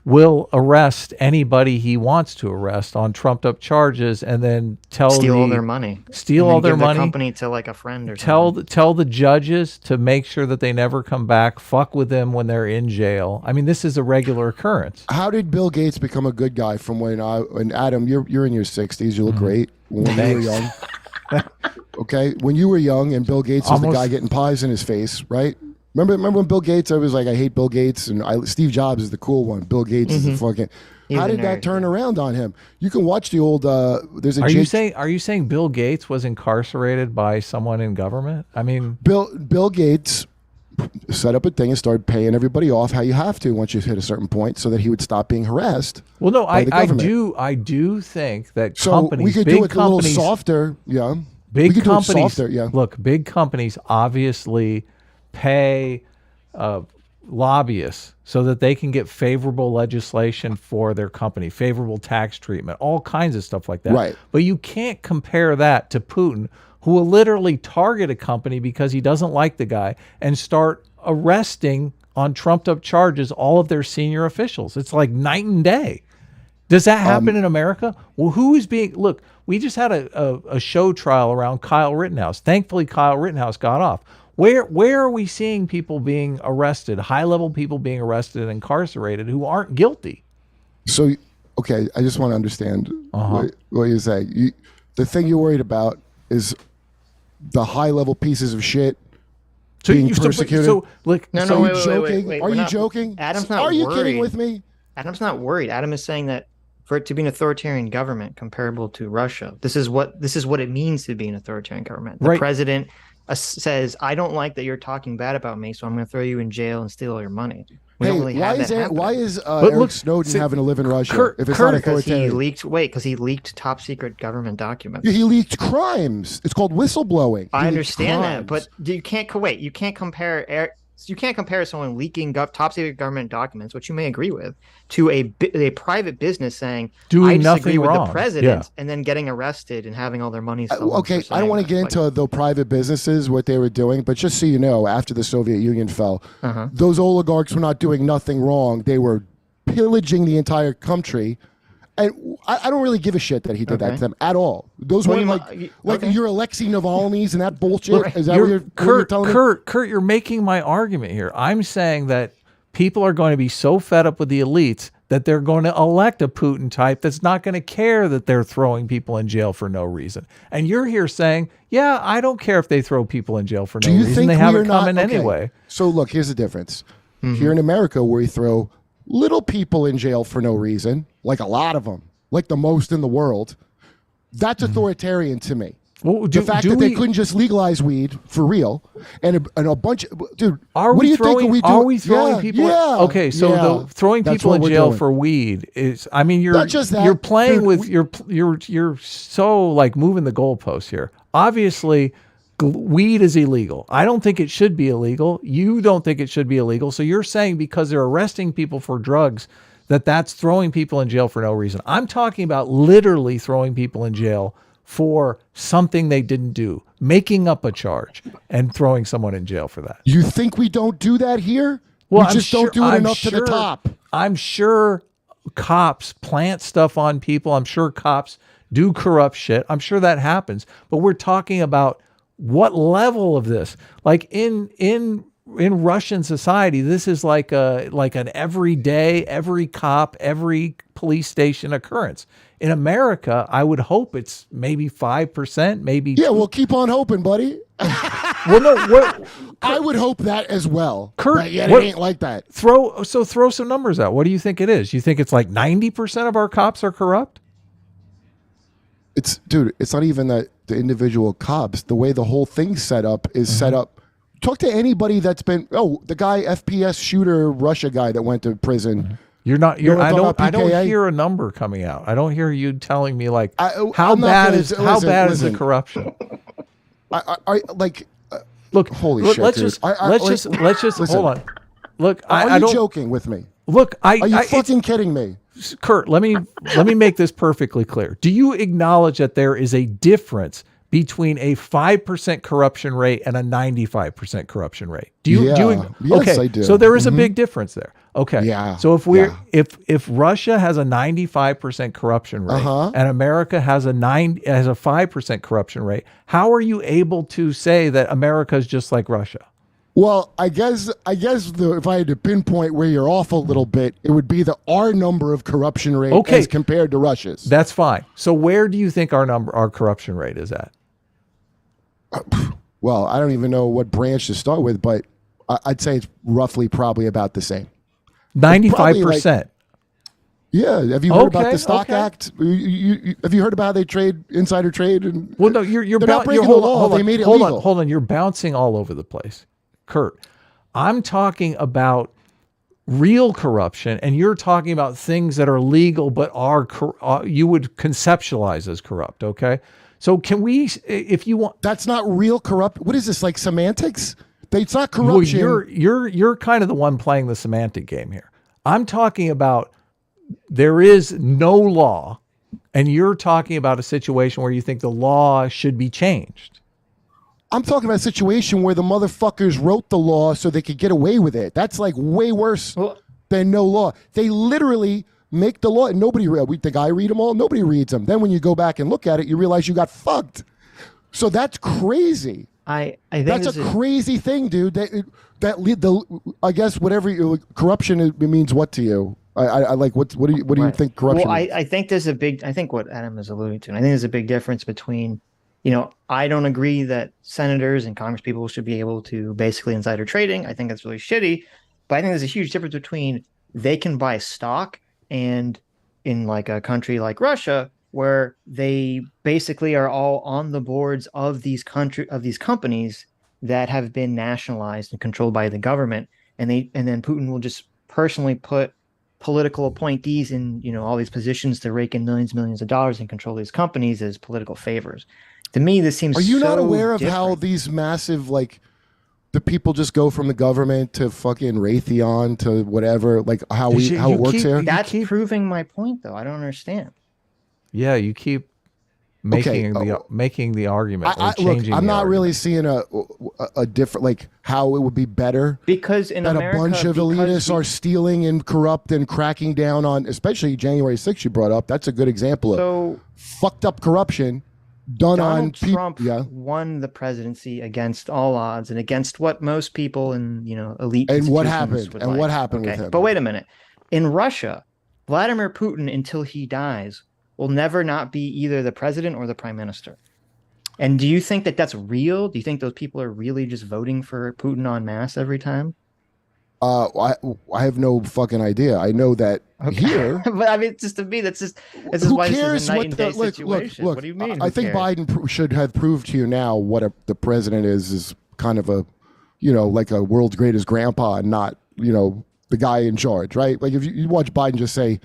will arrest anybody he wants to arrest on trumped up charges, and then Steal all their money. Steal And then all their give money. the company to like a friend or something. Tell the judges to make sure that they never come back. Fuck with them when they're in jail. I mean, this is a regular occurrence. How did Bill Gates become a good guy from when Adam, you're in your 60s, you look great. When you were young. Okay, when you were young and Bill Gates was the guy getting pies in his face, right? Remember when Bill Gates, I was like, I hate Bill Gates, and Steve Jobs is the cool one. Bill Gates is the fucking. How did that turn around on him? You can watch the old. There's a. Are you saying Bill Gates was incarcerated by someone in government? I mean, Bill Gates set up a thing and started paying everybody off how you have to once you hit a certain point, so that he would stop being harassed. well, no, by the I government. do think that So companies, we could big do it a little companies, softer, yeah. big we could companies. do it softer, yeah. Look, big companies obviously pay lobbyists so that they can get favorable legislation for their company, favorable tax treatment, all kinds of stuff like that. Right. But you can't compare that to Putin, who will literally target a company because he doesn't like the guy and start arresting on trumped up charges all of their senior officials. It's like night and day. Does that happen in America? Well, who is being... Look, we just had a show trial around Kyle Rittenhouse. Thankfully, Kyle Rittenhouse got off. Where are we seeing people being arrested, high-level people being arrested and incarcerated who aren't guilty? So, okay, I just want to understand what you say. The thing you're worried about is the high-level pieces of shit being persecuted. Look, No, so no, Are you joking? wait, Are we're you not- joking? Adam's not Are you worried. kidding with me? Adam's not worried. Adam is saying that for it to be an authoritarian government comparable to Russia, this is what it means to be an authoritarian government. The Right. president says, "I don't like that you're talking bad about me, so I'm going to throw you in jail and steal all your money." We don't really have that happening. why is But Eric look, Snowden see, having to live in Russia Kurt- if it's Kurt- not Because authoritarian? he leaked top secret government documents. He leaked crimes. It's called whistleblowing. I He leaked understand that, crimes. but you can't wait. You can't compare. You can't compare someone leaking top secret government documents, which you may agree with, to a private business saying, Doing "I disagree nothing with wrong." the president," Yeah. and then getting arrested and having all their money stolen. Okay, for I don't saying want to that. get into the private businesses, what they were doing, but just so you know, after the Soviet Union fell, those oligarchs were not doing nothing wrong. They were pillaging the entire country. And I don't really give a shit that he did that Okay. to them at all. Those Well, weren't like okay. your Alexei Navalny's and that bullshit. Look, Is that what you're telling me? Kurt, you're making my argument here. I'm saying that people are going to be so fed up with the elites that they're going to elect a Putin type that's not going to care that they're throwing people in jail for no reason. And you're here saying, yeah, I don't care if they throw people in jail for no Do you reason. think They have we it are not coming okay. anyway. So look, here's the difference. Here in America, where we throw little people in jail for no reason, like a lot of them, like the most in the world, that's authoritarian to me. Well, The fact that they couldn't just legalize weed for real, and a bunch of dude. Are what we do you throwing? think we do? Are we throwing Yeah, people? Yeah, Okay, so yeah. the throwing That's people what in we're jail doing. for weed is. I mean, you're Not just that, you're playing dude, with you're so like moving the goalposts here. Obviously, weed is illegal. I don't think it should be illegal. You don't think it should be illegal. So you're saying because they're arresting people for drugs, that's throwing people in jail for no reason. I'm talking about literally throwing people in jail for something they didn't do, making up a charge and throwing someone in jail for that. You think we don't do that here? Well, we just don't do it enough to the top. I'm sure cops plant stuff on people. I'm sure cops do corrupt shit. I'm sure that happens. But we're talking about what level of this? Like in in Russian society, this is like an everyday, every cop, every police station occurrence. In America, I would hope it's maybe 5%, maybe. Yeah, well, keep on hoping, buddy. Well, no, I would hope that as well. Kurt, but yet it ain't like that. throw some numbers out. What do you think it is? You think it's like 90% of our cops are corrupt? It's not even that the individual cops. The way the whole thing's set up is set up. Talk to anybody that's been the guy FPS shooter Russia guy that went to prison. You're not. You know what I'm talking I about, don't PKA? hear a number coming out. I don't hear you telling me like how I'm not bad gonna- is how listen, bad is the listen. corruption. I like. Look, Holy look, shit, let's dude. just I- let's like- just let's just listen. hold on. Look, Are I you don't joking with me? look. Are you it's- fucking kidding me? Kurt, let me make this perfectly clear. Do you acknowledge that there is a difference between a 5% corruption rate and a 95% corruption rate? Do you? Yeah. Yes, okay, I do. so there is a big difference there. Okay. Yeah. So if Russia has a 95% corruption rate and America has a 5% corruption rate, how are you able to say that America is just like Russia? Well, I guess if I had to pinpoint where you're off a little bit, it would be our number of corruption rate as compared to Russia's. That's fine. So where do you think our corruption rate is at? Well, I don't even know what branch to start with, but I'd say it's roughly probably about the same. 95%. Yeah. Have you heard about Okay, the Stock okay. Act? Have you heard about how they trade insider trade? And Well, no, you're they're not breaking the law. They made it legal. Hold on. You're bouncing all over the place, Kurt. I'm talking about real corruption, and you're talking about things that are legal but you would conceptualize as corrupt. Okay, so can we, if you want, That's not real corrupt. What is this, like semantics? It's not well, corruption. you're kind of the one playing the semantic game here. I'm talking about there is no law, and you're talking about a situation where you think the law should be changed. I'm talking about a situation where the motherfuckers wrote the law so they could get away with it. That's like way worse than no law. They literally make the law and nobody think I read them all. Nobody reads them. Then when you go back and look at it, you realize you got fucked. So that's crazy. I think That's a crazy thing, dude. I guess whatever corruption it means what to you. I like what do you think corruption? Well, means? I think there's a big. I think what Adam is alluding to. And I think there's a big difference between, I don't agree that senators and Congress people should be able to basically insider trading. I think that's really shitty. But I think there's a huge difference between they can buy stock and in like a country like Russia, where they basically are all on the boards of these companies that have been nationalized and controlled by the government, and then Putin will just personally put political appointees in all these positions to rake in millions of dollars and control these companies as political favors. To me, this seems. Are you not so aware of different. how these massive the people just go from the government to fucking Raytheon to whatever, how it works here? That's proving my point, though. I don't understand. Yeah, you keep making the argument. Or changing I'm the not argument. really seeing a different how it would be better Because in that America, a bunch of elitists are stealing and corrupt and cracking down on, especially January 6th you brought up. That's a good example of fucked up corruption done on Donald people. Trump won the presidency against all odds and against what most people in elite And what institutions happened? would And like. what happened with him? But wait a minute. In Russia, Vladimir Putin, until he dies, will never not be either the president or the prime minister. And do you think that that's real? Do you think those people are really just voting for Putin en masse every time? I have no fucking idea. I know that here. But I mean, just to me, this is Who why cares this is a night what and the day look? situation. Look, What do you mean? I Who think cares? Biden should have proved to you now what the president is kind of a, like a world's greatest grandpa, and not the guy in charge, right? Like if you watch Biden just say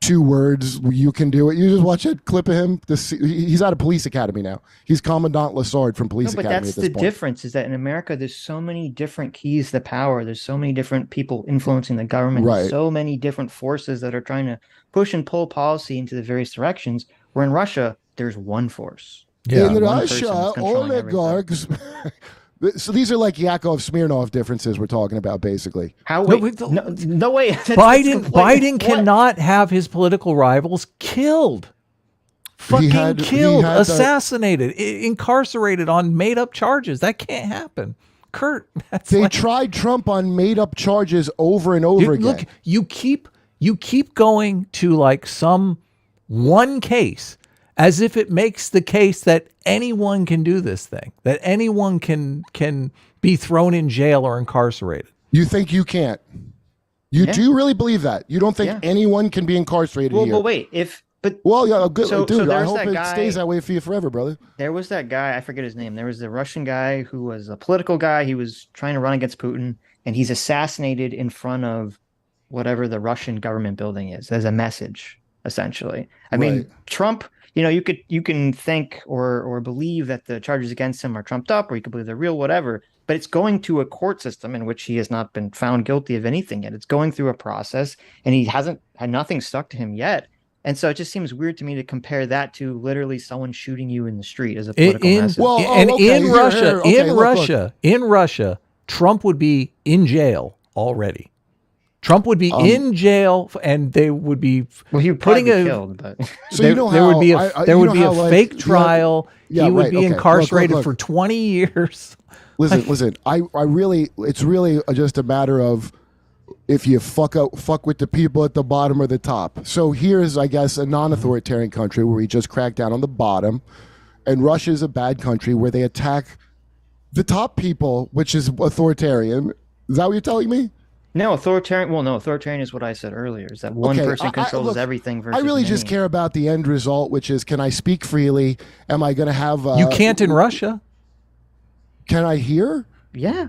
2 words, you can do it. You just watch a clip of him. He's out of police academy now. He's Commandant Lassard from police But academy that's at this the point. difference, is that in America, there's so many different keys to power. There's so many different people influencing the government. Right. There's so many different forces that are trying to push and pull policy into the various directions. Where in Russia, there's one force. Yeah. In one Russia, person's controlling oligarchs. So these are like Yakov Smirnov differences we're talking about, basically. How? No, Wait, but no way. That's Biden completely- what? cannot have his political rivals killed. Fucking killed, had assassinated, incarcerated on made up charges. That can't happen. Kurt, that's They like, tried Trump on made-up charges over and over again. look, you keep going to like some one case as if it makes the case that anyone can do this thing, that anyone can be thrown in jail or incarcerated. You think you can't? You do really believe that? You don't think anyone can be incarcerated here? Well, wait. Well, yeah, good, So dude. I there's hope that it guy- stays that way for you forever, brother. There was that guy, I forget his name. There was the Russian guy who was a political guy. He was trying to run against Putin, and he's assassinated in front of whatever the Russian government building is as a message, essentially. I mean, Trump, you can think or believe that the charges against him are trumped up, or you could believe they're real, whatever. But it's going to a court system in which he has not been found guilty of anything yet. It's going through a process, and he hasn't had nothing stuck to him yet. And so it just seems weird to me to compare that to literally someone shooting you in the street as a political message. In Russia, Trump would be in jail already. Trump would be in jail, and they would be he would probably be killed. But So there, you know there how would be a you know be how, a like, fake you trial. Yeah, he would right, be okay. incarcerated Look. for 20 years. Listen. I really, it's really just a matter of if you fuck with the people at the bottom or the top. So here's, I guess, a non-authoritarian country where we just crack down on the bottom, and Russia's a bad country where they attack the top people, which is authoritarian. Is that what you're telling me? no, authoritarian. Well, no, authoritarian is what I said earlier. Is that one Okay, person controls look, everything versus I really just many. care about the end result, which is, can I speak freely? Am I going to have? You can't in Russia. Can I hear? Yeah,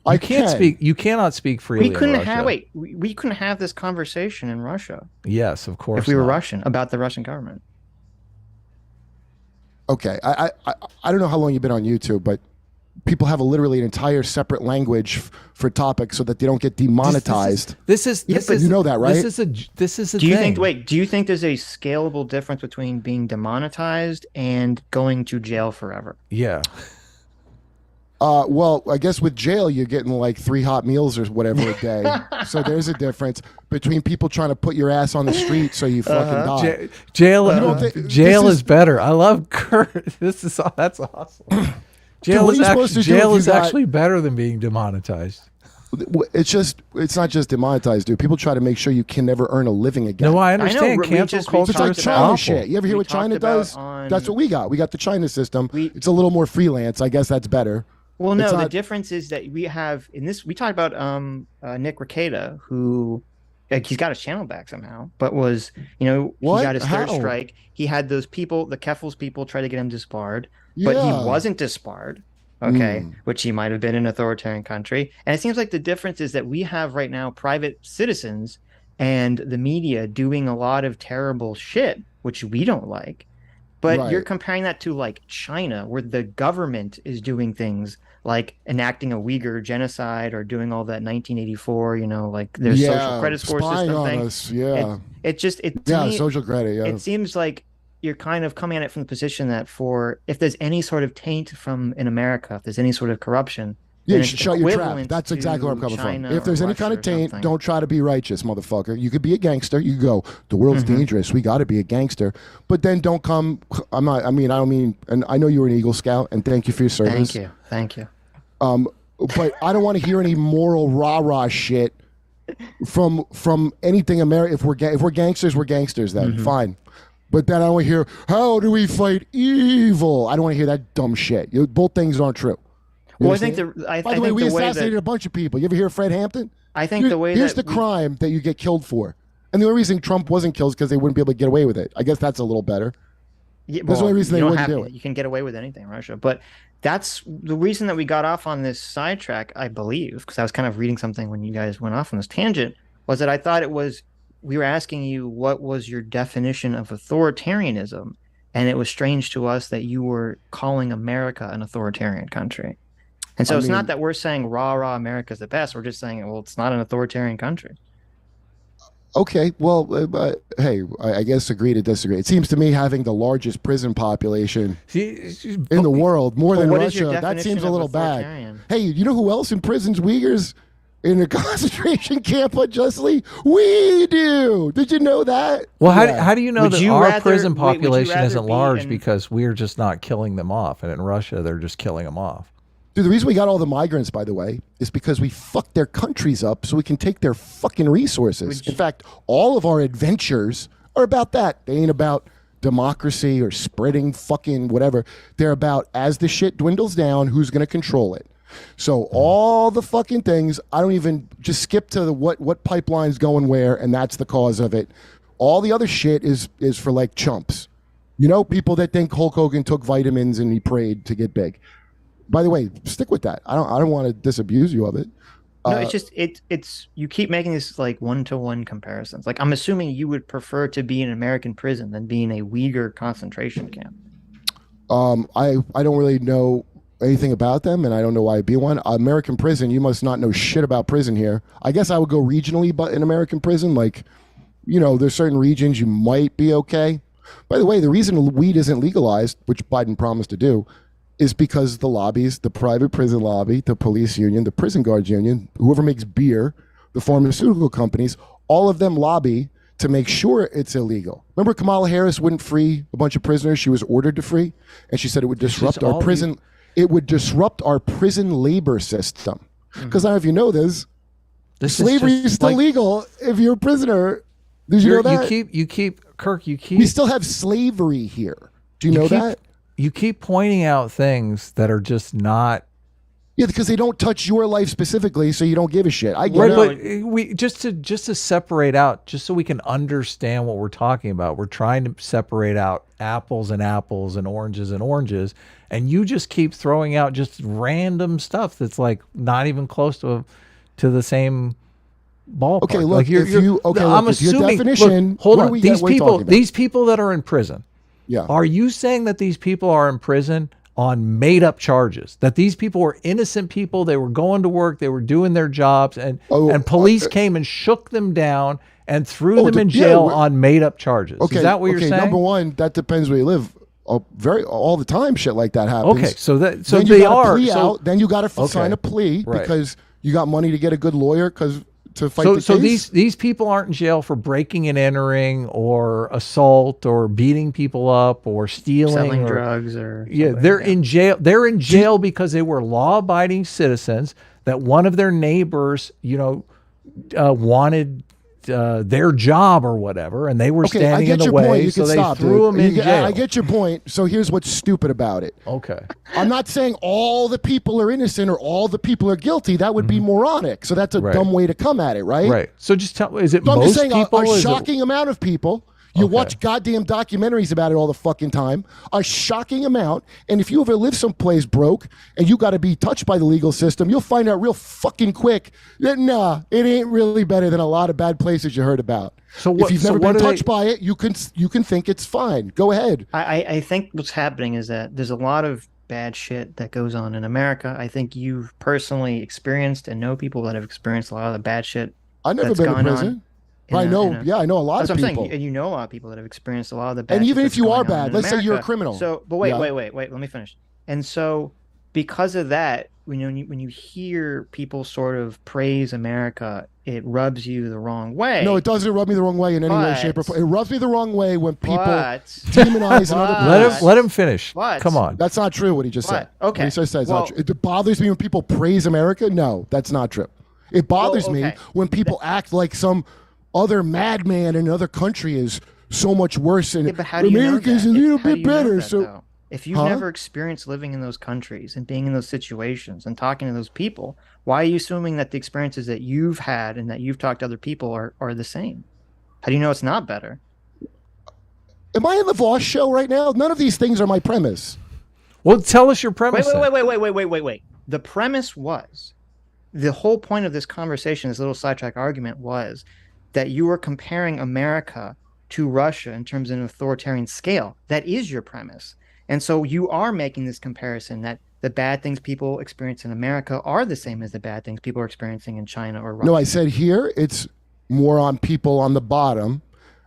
I You can't can. speak. You cannot speak freely. we couldn't in Russia. have. Wait, we couldn't have this conversation in Russia Yes, of course. if we were not. Russian about the Russian government. Okay, I don't know how long you've been on YouTube, but people have literally an entire separate language for topics so that they don't get demonetized. This is but you know that, right? This is a Do you thing. think? Wait, do you think there's a scalable difference between being demonetized and going to jail forever? Yeah. Well, I guess with jail, you're getting like 3 hot meals or whatever a day. So there's a difference between people trying to put your ass on the street so you fucking die. Jail this is better. I love Kurt. That's awesome. Jail what is are you supposed to do jail if you is got- actually better than being demonetized. It's not just demonetized, dude. People try to make sure you can never earn a living again. No, I I know, understand. we Cancel just- we culture It's like is China awful. shit. You ever hear We what China talked about does? on- That's what we got. We got the China system. We- It's a little more freelance. I guess that's better. Well, no, It's the not- difference is that we have in this. We talked about Nick Rekieta, who he's got his channel back somehow, but was What? he got his third How? strike. He had those people, the Keffels people, try to get him disbarred, but he Yeah. wasn't disbarred. Okay, which he might have been in an authoritarian country. And it seems like the difference is that we have right now private citizens and the media doing a lot of terrible shit, which we don't like. But Right. you're comparing that to like China, where the government is doing things like enacting a Uyghur genocide or doing all that 1984, like their social credit score spying system on thing. us. Yeah, To me, social credit. Yeah, it seems like you're kind of coming at it from the position that if there's any sort of taint from in America, if there's any sort of corruption, yeah. then You it's should shut your trap. equivalent That's exactly where I'm to coming China from. If there's or any kind of Russia or taint, something. don't try to be righteous, motherfucker. You could be a gangster. You go, the world's dangerous. We got to be a gangster. But then don't come. I'm not. I don't mean. And I know you were an Eagle Scout, and thank you for your service. Thank you. But I don't want to hear any moral rah-rah shit from anything America. If we're gangsters, we're gangsters. Then fine. But then I don't want to hear, how do we fight evil? I don't want to hear that dumb shit. Both things aren't true. You Well, I think understand? I By the way, think we the way assassinated that a bunch of people. You ever hear of Fred Hampton? I think the way Here's that the crime that you get killed for. And the only reason Trump wasn't killed is because they wouldn't be able to get away with it. I guess that's a little better. Yeah, That's the only reason you they don't wouldn't have do to. it. You can get away with anything in Russia, but that's the reason that we got off on this sidetrack, I believe, because I was kind of reading something when you guys went off on this tangent, was that I thought we were asking you what was your definition of authoritarianism, and it was strange to us that you were calling America an authoritarian country. And so it's not that we're saying rah America's the best. We're just saying, well, it's not an authoritarian country. Okay, well, hey, I guess agree to disagree. It seems to me having the largest prison population in the world, more than what is your Russia, that definition seems a of little bad. authoritarian? Hey, you know who else in prisons? Uyghurs in a concentration camp unjustly? We do. Did you know that? Well, Yeah. how do you know Would that you our rather- prison wait, would you population rather isn't be large in- because we're just not killing them off, and in Russia they're just killing them off? Dude, the reason we got all the migrants, by the way, is because we fucked their countries up so we can take their fucking resources. In fact, all of our adventures are about that. They ain't about democracy or spreading fucking whatever. They're about, as the shit dwindles down, who's going to control it. So all the fucking things, I don't even, just skip to the what pipeline's going where, and that's the cause of it. All the other shit is for like chumps. You know, people that think Hulk Hogan took vitamins and he prayed to get big. By the way, stick with that. I don't want to disabuse you of it. No, it's just it's you keep making this like one-to-one comparisons. Like, I'm assuming you would prefer to be in an American prison than be in a Uyghur concentration camp. I don't really know anything about them, and I don't know why I'd be one. American prison, you must not know shit about prison here. I guess I would go regionally, but in American prison, like, you know, there's certain regions you might be okay. By the way, the reason weed isn't legalized, which Biden promised to do, is because the lobbies, the private prison lobby, the police union, the prison guards union, whoever makes beer, the pharmaceutical companies, all of them lobby to make sure it's illegal. Remember Kamala Harris wouldn't free a bunch of prisoners she was ordered to free? And she said it would disrupt our prison. It would disrupt our prison labor system. Because I don't know if you know this slavery is still legal if you're a prisoner. Did you know that? Kirk, we still have slavery here. Do you know that? You keep pointing out things that are just not. Yeah, because they don't touch your life specifically, so you don't give a shit. I get right, it. But we just to separate out, just so we can understand what we're talking about. We're trying to separate out apples and apples and oranges, and you just keep throwing out just random stuff that's like not even close to the same ballpark. Okay, look, like I'm assuming. Your definition. Look, hold on, these people that are in prison. Yeah. Are you saying that these people are in prison on made up charges? That these people were innocent people, they were going to work, they were doing their jobs, and police came and shook them down and threw them in jail on made up charges? Okay, is that what you're saying? Number one, that depends where you live. All the time shit like that happens. Okay, so then they are. Then you got to sign a plea because you got money to get a good lawyer to fight the case. So these people aren't in jail for breaking and entering or assault or beating people up or stealing, selling drugs or they're in jail. They're in jail because they were law-abiding citizens that one of their neighbors, wanted their job or whatever, and they were standing in the way, so they threw them in jail. I get your point. So here's what's stupid about it. Okay. I'm not saying all the people are innocent or all the people are guilty. That would be moronic. So that's a dumb way to come at it, right? Right. So just tell, is it so most I'm just saying people? A shocking amount of people. You watch goddamn documentaries about it all the fucking time. A shocking amount. And if you ever live someplace broke and you got to be touched by the legal system, you'll find out real fucking quick that it ain't really better than a lot of bad places you heard about. So if you've never been touched by it, you can think it's fine. Go ahead. I think what's happening is that there's a lot of bad shit that goes on in America. I think you've personally experienced and know people that have experienced a lot of the bad shit. I've never been in prison. I know a lot of people. That's what I'm saying. And you know a lot of people that have experienced a lot of the bad. And even if you are bad, let's say you're a criminal. So, but wait, let me finish. And so, because of that, when you hear people sort of praise America, it rubs you the wrong way. No, it doesn't rub me the wrong way in any way, shape, or form. It rubs me the wrong way when people demonize another. Let him finish. Come on. That's not true. What he just said. Okay. What he said is not true. It bothers me when people praise America. No, that's not true. It bothers me when people act like some other madman in another country is so much worse, and America is a little bit better. So, if you've never experienced living in those countries and being in those situations and talking to those people, why are you assuming that the experiences that you've had and that you've talked to other people are the same? How do you know it's not better? Am I in the Vaush show right now? None of these things are my premise. Well, tell us your premise. Wait. The premise was, the whole point of this conversation, this little sidetrack argument, was that you were comparing America to Russia in terms of an authoritarian scale. That is your premise. And so you are making this comparison that the bad things people experience in America are the same as the bad things people are experiencing in China or Russia. No, I said here it's more on people on the bottom.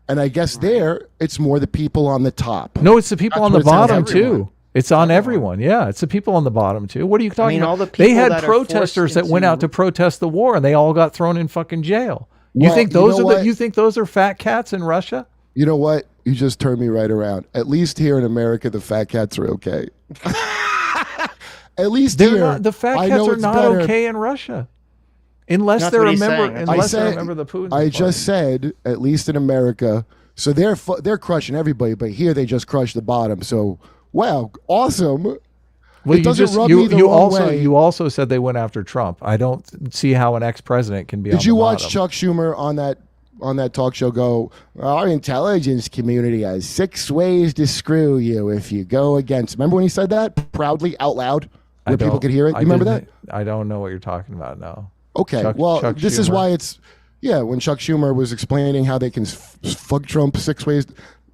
And I guess there it's more the people on the top. No, it's the people on the bottom too. It's on everyone. Yeah, it's the people on the bottom too. What are you talking about? All the people they had protesters that went out to protest the war, and they all got thrown in fucking jail. You think those are fat cats in Russia? You know what? You just turned me right around. At least here in America, the fat cats are okay. At least They're here, not, the fat I cats know are it's not better. okay in Russia. Unless That's they're what a he's member, saying. That's what unless he's they're a saying. member of the Putin. I party. just said, at least in America, so they're crushing everybody, but here they just crush the bottom. So wow, awesome. Well, It doesn't rub you, me the you wrong also way. you also said they went after Trump. I don't see how an ex-president can be. Did on you the watch bottom. Chuck Schumer on that talk show go, our intelligence community has 6 ways to screw you if you go against? Remember when he said that proudly out loud where people could hear it? You remember that? I don't know what you're talking about now. Okay, Chuck this is Schumer. why it's, when Chuck Schumer was explaining how they can fuck Trump 6 ways,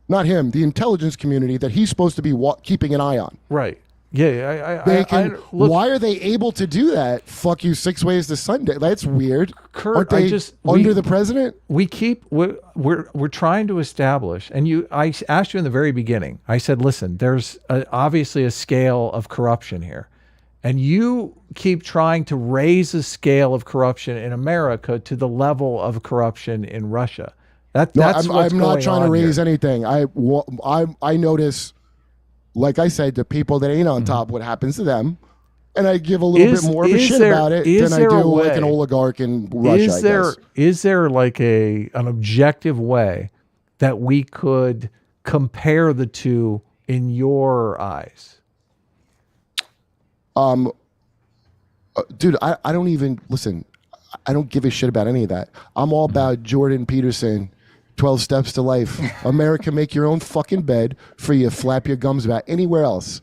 not him, the intelligence community that he's supposed to be keeping an eye on. Right. Yeah, They can. look, Why are they able to do that? Fuck you 6 ways to Sunday. That's weird. Kurt, Aren't they under the president? we're trying to establish, and I asked you in the very beginning. I said, listen, there's obviously a scale of corruption here, and you keep trying to raise the scale of corruption in America to the level of corruption in Russia. That's what's I'm not going trying to on raise here. anything. I notice, like I said, to people that ain't on top, what happens to them, and I give a little bit more of a shit about it than I do like an oligarch in Russia. Is there like an objective way that we could compare the two in your eyes? Dude, I don't even listen. I don't give a shit about any of that. I'm all about Jordan Peterson. 12 steps to life. America, make your own fucking bed for you flap your gums about anywhere else.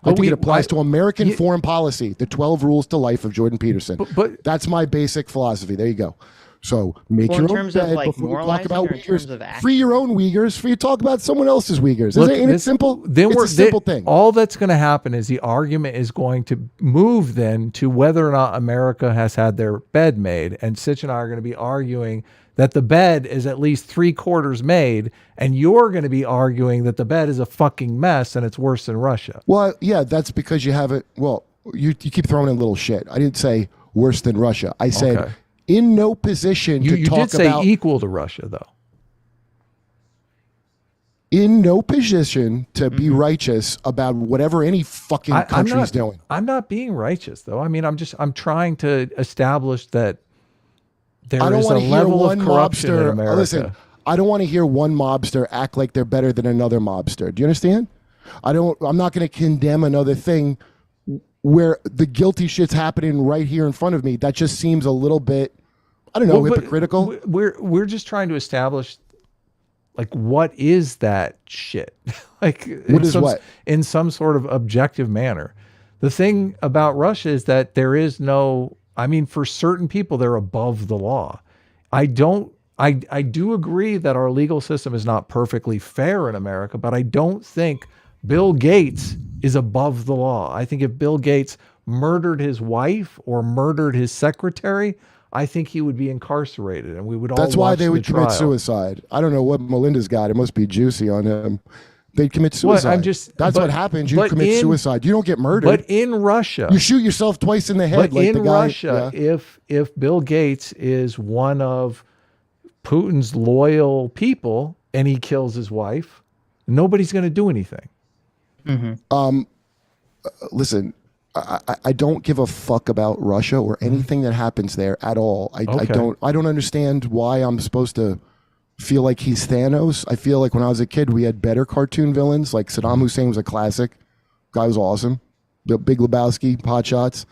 I think it applies to American foreign policy, the 12 rules to life of Jordan Peterson. But that's my basic philosophy. There you go. So make your own bed before you talk about Uyghurs. Free your own Uyghurs before you talk about someone else's Uyghurs. Ain't it simple? It's a simple thing. All that's going to happen is the argument is going to move then to whether or not America has had their bed made. And Sitch and I are going to be arguing that the bed is at least 3/4 made, and you're going to be arguing that the bed is a fucking mess and it's worse than Russia. Well, yeah, that's because you have it. Well, you keep throwing in little shit. I didn't say worse than Russia. I said in no position to talk about. You did say equal to Russia, though. In no position to be righteous about whatever any fucking country's doing. I'm not being righteous, though. I mean, I'm trying to establish that there is a level of corruption in America. Listen, I don't want to hear one mobster act like they're better than another mobster. Do you understand? I'm not going to condemn another thing where the guilty shit's happening right here in front of me. That just seems a little bit, I don't know, hypocritical. We're just trying to establish, like, what is that shit? Like, in some sort of objective manner. The thing about Russia is that there is no. I mean, for certain people, they're above the law. I do agree that our legal system is not perfectly fair in America, but I don't think Bill Gates is above the law. I think if Bill Gates murdered his wife or murdered his secretary, I think he would be incarcerated, and we would all. That's why they would commit trial. Suicide. I don't know what Melinda's got. It must be juicy on him. They'd commit suicide. That's what happens. You commit suicide. You don't get murdered. But in Russia, you shoot yourself twice in the head. But like in Russia, if Bill Gates is one of Putin's loyal people and he kills his wife, nobody's going to do anything. Mm-hmm. Listen, I don't give a fuck about Russia or anything that happens there at all. I don't understand why I'm supposed to feel like he's Thanos. I feel like when I was a kid, we had better cartoon villains. Like Saddam Hussein was a classic. Guy was awesome. The Big Lebowski, Hot Shots.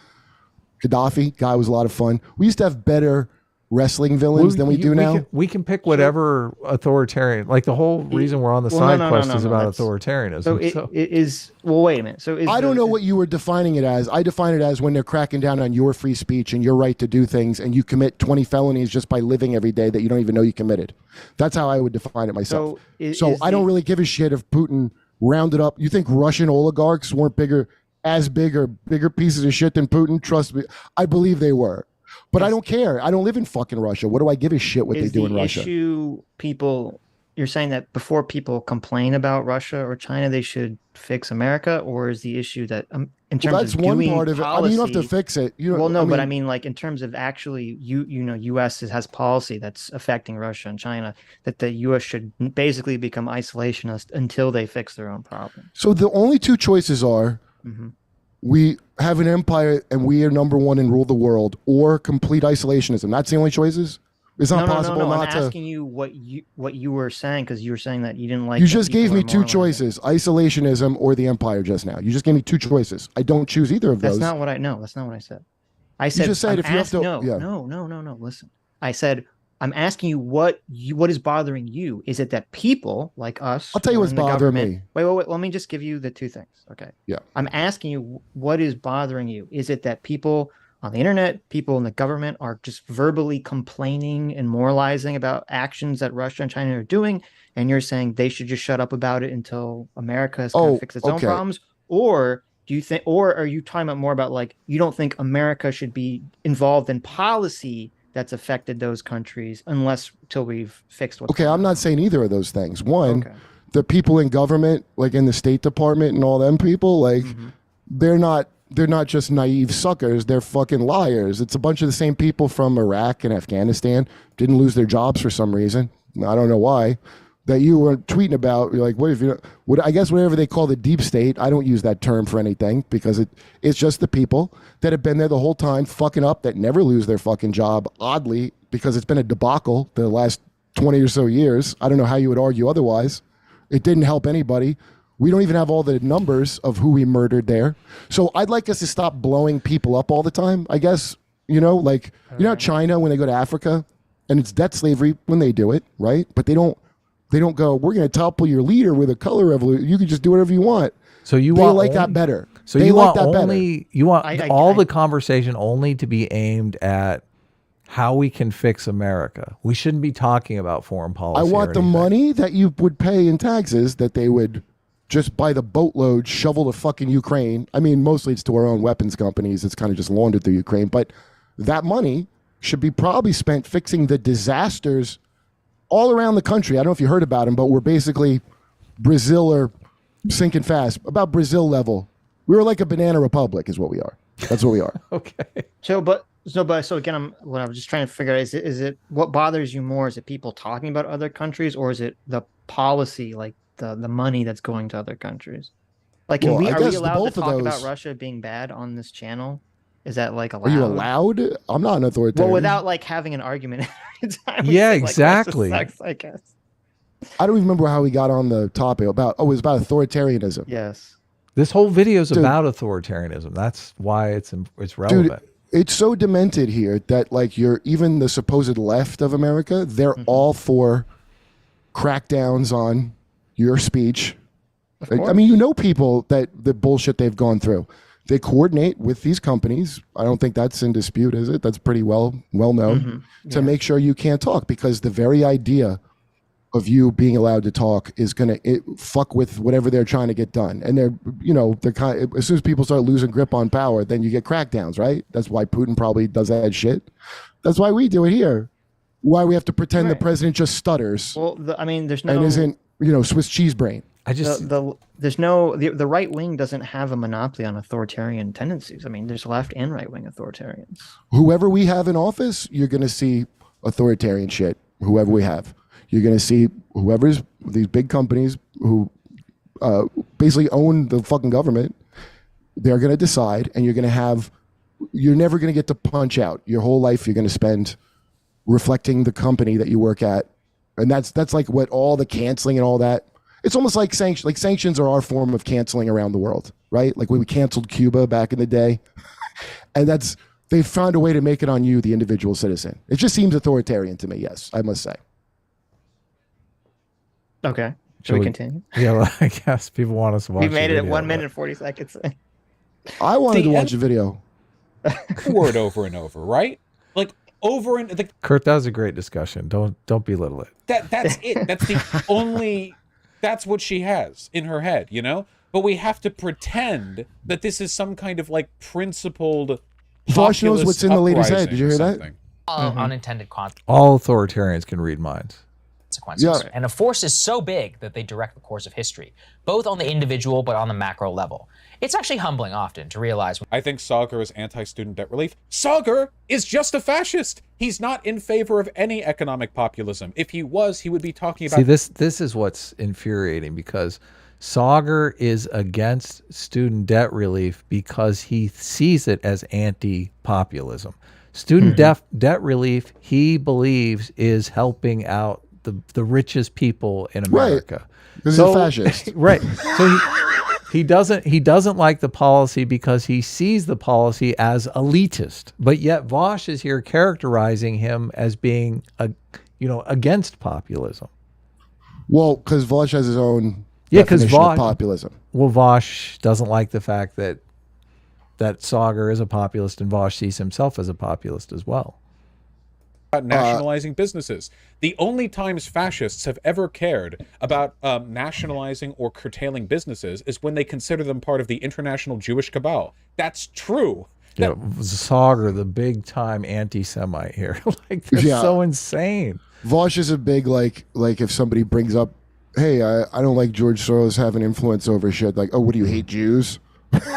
Gaddafi, guy was a lot of fun. We used to have better wrestling villains than we do now. We can pick whatever authoritarian. Like the whole reason we're on the side quest is about authoritarianism. So it is. Well, wait a minute. So I don't know what you were defining it as. I define it as when they're cracking down on your free speech and your right to do things, and you commit 20 felonies just by living every day that you don't even know you committed. That's how I would define it myself. So I don't really give a shit if Putin rounded up. You think Russian oligarchs weren't bigger pieces of shit than Putin? Trust me, I believe they were. But I don't care. I don't live in fucking Russia. What do I give a shit what they do in Russia? You're saying that before people complain about Russia or China, they should fix America, or is the issue that in terms that's of one doing part of it. policy, I mean, you don't have to fix it. But I mean, like in terms of actually, U.S. has policy that's affecting Russia and China, that the U.S. should basically become isolationist until they fix their own problem. So the only two choices are we have an empire and we are number one and rule the world, or complete isolationism. That's the only choices. It's not possible no. not I'm to. asking you what you were saying, because you were saying that you didn't like. You that just people gave me are two moralizing. choices: isolationism or the empire. Just now, you just gave me two choices. I don't choose either of those. That's not what I know. That's not what I said. I said just said I'm if you have to- no, yeah. no. Listen, I said I'm asking you what is bothering you. Is it that people like us? I'll tell you or what's in the bothering government- me. Wait. Let me just give you the two things. Okay. Yeah. I'm asking you what is bothering you. Is it that people on the internet, people in the government are just verbally complaining and moralizing about actions that Russia and China are doing, and you're saying they should just shut up about it until America has kind of fixed its own okay. problems? Or do you think, or are you talking about more about like you don't think America should be involved in policy that's affected those countries unless till we've fixed what's Okay, going I'm on? not saying either of those things. One, Okay. the people in government, like in the State Department and all them people, like they're not just naive suckers. They're fucking liars. It's a bunch of the same people from Iraq and Afghanistan didn't lose their jobs for some reason. I don't know why. That you were tweeting about. You're like, what if you? What I guess whatever they call the deep state. I don't use that term for anything because it's just the people that have been there the whole time, fucking up, that never lose their fucking job. Oddly, because it's been a debacle the last 20 or so years. I don't know how you would argue otherwise. It didn't help anybody. We don't even have all the numbers of who we murdered there. So I'd like us to stop blowing people up all the time. I guess, like, China when they go to Africa, and it's debt slavery when they do it, right? But they don't go, we're going to topple your leader with a color revolution. You can just do whatever you want. So you they want like that better. So they you like want that only better. you want I- the conversation only to be aimed at how we can fix America. We shouldn't be talking about foreign policy. I want or the anything. money that you would pay in taxes that they would just by the boatload shovel to fucking Ukraine. I mean, mostly it's to our own weapons companies. It's kind of just laundered through Ukraine. But that money should be probably spent fixing the disasters all around the country. I don't know if you heard about them, but we're basically Brazil or sinking fast. About Brazil level. We were like a banana republic is what we are. That's what we are. Okay. So again, what I'm just trying to figure out is it what bothers you more? Is it people talking about other countries, or is it the policy, like the money that's going to other countries? Like, Well, I are we guess allowed both to of talk those- about Russia being bad on this channel? Is that like allowed? Are you allowed? I'm not an authoritarian. Well, without like having an argument every time. we Yeah, say, like, Russia exactly. sucks, I guess. I don't even remember how we got on the topic about. Oh, it was about authoritarianism. Yes. This whole video is Dude. about authoritarianism. That's why it's relevant. Dude, it's so demented here that like even the supposed left of America, they're all for crackdowns on your speech. I mean, people that the bullshit they've gone through. They coordinate with these companies. I don't think that's in dispute, is it? That's pretty well known to make sure you can't talk, because the very idea of you being allowed to talk is going to fuck with whatever they're trying to get done. And they're kind of, as soon as people start losing grip on power, then you get crackdowns, right? That's why Putin probably does that shit. That's why we do it here. Why we have to pretend the Right. president just stutters Well, there's no and isn't, Swiss cheese brain. I just the right wing doesn't have a monopoly on authoritarian tendencies. I mean, there's left and right wing authoritarians. Whoever we have in office, you're going to see authoritarian shit. Whoever we have, you're going to see whoever's these big companies who basically own the fucking government. They're going to decide, and you're never going to get to punch out. Your whole life you're going to spend reflecting the company that you work at, and that's like what all the canceling and all that. It's almost like sanctions. Like sanctions are our form of canceling around the world, right? Like when we canceled Cuba back in the day, and they've found a way to make it on you, the individual citizen. It just seems authoritarian to me. Yes, I must say. Okay. Should Shall we we- continue? yeah, well, I guess people want us to watch. We made the it at video, 1 but- minute and 40 seconds. I wanted to The watch a video. Word over and over, right? Like over and like Kurt, that was a great discussion. Don't belittle it. that's it. That's the only. That's what she has in her head, But we have to pretend that this is some kind of like principled. Vaush knows what's in the lady's head. uprising Did you or hear that? something. Unintended All authoritarians can read minds. consequences. Yeah. And a force is so big that they direct the course of history, both on the individual but on the macro level. It's actually humbling often to realize I think Saagar is anti-student debt relief. Saagar is just a fascist. He's not in favor of any economic populism. If he was, he would be talking about. See, this is what's infuriating, because Saagar is against student debt relief because he sees it as anti-populism. Student debt relief, he believes, is helping out the richest people in America. Because he's a fascist. Right. So he doesn't like the policy because he sees the policy as elitist. But yet Vaush is here characterizing him as being against populism. Well, because Vaush has his own because definition of populism. Well, Vaush doesn't like the fact that Saagar is a populist and Vaush sees himself as a populist as well. About nationalizing businesses. The only times fascists have ever cared about nationalizing or curtailing businesses is when they consider them part of the international Jewish cabal. That's true. Yeah, Saagar, the big time anti-Semite here. Like, that's so insane. Vaush is a big like if somebody brings up, hey, I don't like George Soros having influence over shit. Like, oh, what do you hate Jews?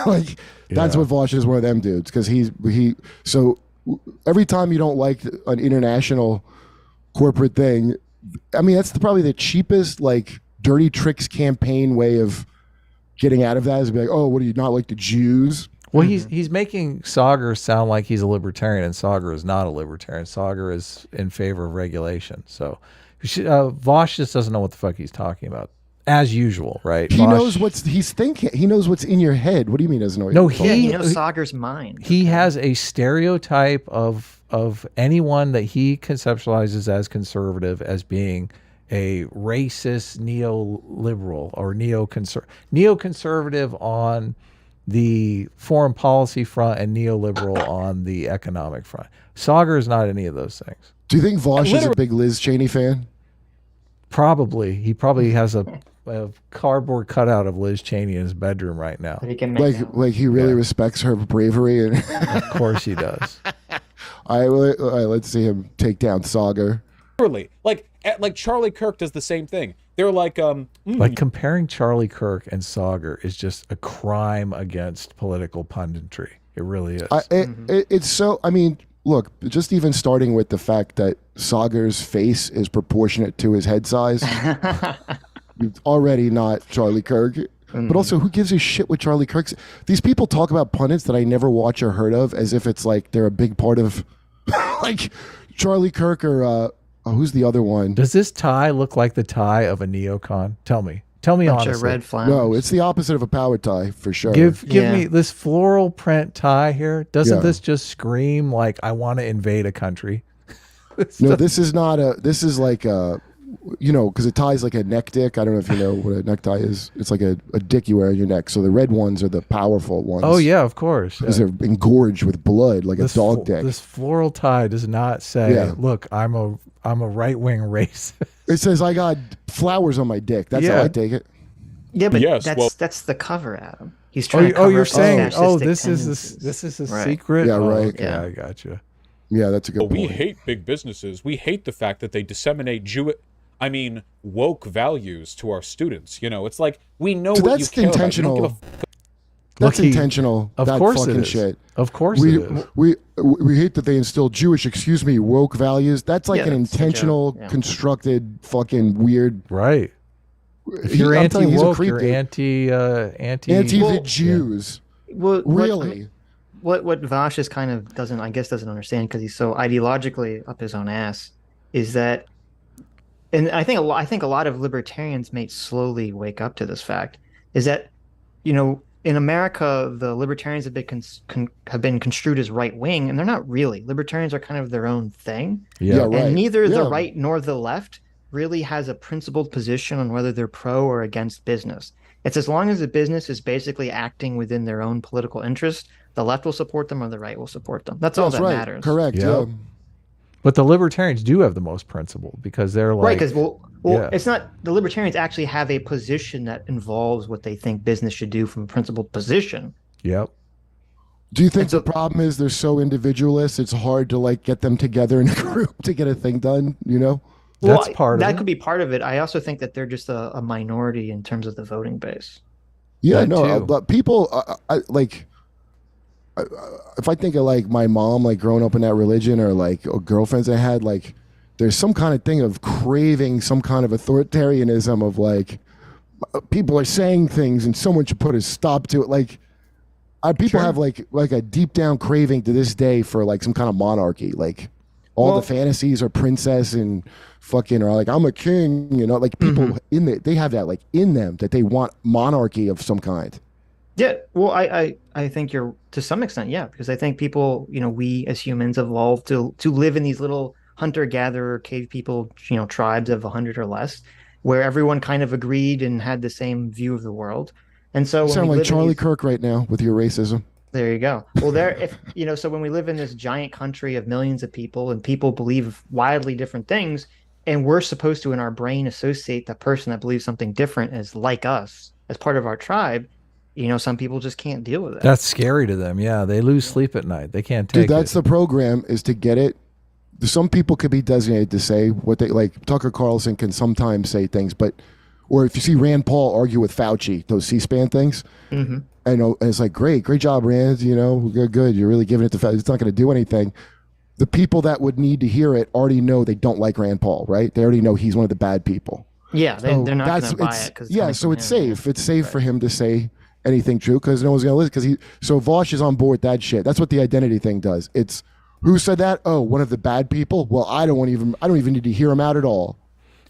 Like, that's what Vaush is, one of them dudes, because so every time you don't like an international corporate thing, I mean, that's probably the cheapest, like, dirty tricks campaign way of getting out of that, is to be like, oh, what do you not like the Jews? Well, he's making Saagar sound like he's a libertarian, and Saagar is not a libertarian. Saagar is in favor of regulation. So Vaush just doesn't know what the fuck he's talking about, as usual, right? He knows he's thinking. He knows what's in your head. What do you mean doesn't know? He knows Saagar's mind. He has a stereotype of anyone that he conceptualizes as conservative as being a racist neoliberal or neoconservative on the foreign policy front and neoliberal on the economic front. Saagar is not any of those things. Do you think Vaush is a big Liz Cheney fan? Probably. He probably has a cardboard cutout of Liz Cheney in his bedroom right now. Like he really respects her bravery. And of course he does. All right, let's see him take down Saagar. Like Charlie Kirk does the same thing. They're like comparing Charlie Kirk and Saagar is just a crime against political punditry. It really is. It's so. I mean, look, just even starting with the fact that Saagar's face is proportionate to his head size, you're already not Charlie Kirk. But also, who gives a shit what Charlie Kirk's? These people talk about pundits that I never watch or heard of as if it's like they're a big part of, like Charlie Kirk or. Who's the other one? Does this tie look like the tie of a neocon? Tell me honestly. Red flowers. No, it's the opposite of a power tie for sure. Give me this floral print tie here. Doesn't this just scream like I want to invade a country? No, this is not a. This is like a, because it ties like a neck dick. I don't know if you know what a necktie is. It's like a dick you wear on your neck. So the red ones are the powerful ones. Oh yeah, of course. Because they're engorged with blood, like a dog dick. This floral tie does not say, "Look, I'm a right-wing racist." It says I got flowers on my dick. That's how I take it. Yeah, but that's the cover, Adam. He's trying to cover. Oh, you're saying, this tendencies. is a secret. Yeah, right. Okay, I got you. Yeah, that's a good point. We hate big businesses. We hate the fact that they disseminate woke values to our students. It's like we know what you care intentional. About. That's intentional. Of course it is. Shit. Of course it is. We hate that they instill Jewish, woke values. That's like an intentional, constructed, fucking weird. Right. If you're anti-woke, you're anti the Jews. Well, really. What Vaush is kind of doesn't understand, because he's so ideologically up his own ass, is that, and I think a lot of libertarians may slowly wake up to this fact, is that, in America, the libertarians have been construed as right wing, and they're not really. Libertarians are kind of their own thing. Yeah, right. And neither the right nor the left really has a principled position on whether they're pro or against business. It's as long as the business is basically acting within their own political interest, the left will support them or the right will support them. That's all that matters. Correct. Yeah. But the libertarians do have the most principle, because they're like... Right, because, it's not... The libertarians actually have a position that involves what they think business should do from a principled position. Yep. Do you think the problem is they're so individualist, it's hard to, get them together in a group to get a thing done, That's part of it. That could be part of it. I also think that they're just a minority in terms of the voting base. Yeah, but people, if I think of my mom, growing up in that religion, or girlfriends I had, there's some kind of thing of craving some kind of authoritarianism of people are saying things and someone should put a stop to it. Like, people have like a deep down craving to this day for like some kind of monarchy. Like all the fantasies are princess and fucking are like, I'm a king, you know, like people they have that like in them that they want monarchy of some kind. Yeah, well, I think you're to some extent, yeah, because I think people, you know, we as humans evolved to live in these little hunter-gatherer cave people, you know, tribes of 100 or less, where everyone kind of agreed and had the same view of the world. And so You sound like Charlie Kirk right now with your racism. there you go. Well, if you know, so when we live in this giant country of millions of people and people believe wildly different things, and we're supposed to in our brain associate the person that believes something different as like us, as part of our tribe, you know, some people just can't deal with it. That's scary to them. Yeah, they lose sleep at night. They can't take Dude, that's it. the program, is to get it. Some people could be designated to say what they like. Tucker Carlson can sometimes say things, but or if you see Rand Paul argue with Fauci, those C-SPAN things, and it's like, great job, Rand. You know, good. You're really giving it to Fauci. It's not going to do anything. The people that would need to hear it already know they don't like Rand Paul, right? They already know he's one of the bad people. Yeah, they're not going to buy it. So it's safe. It's safe for him to say anything true because no one's going to listen. So Vaush is on board with that shit. That's what the identity thing does. It's who said that? Oh, one of the bad people. Well, I don't even need to hear him out at all.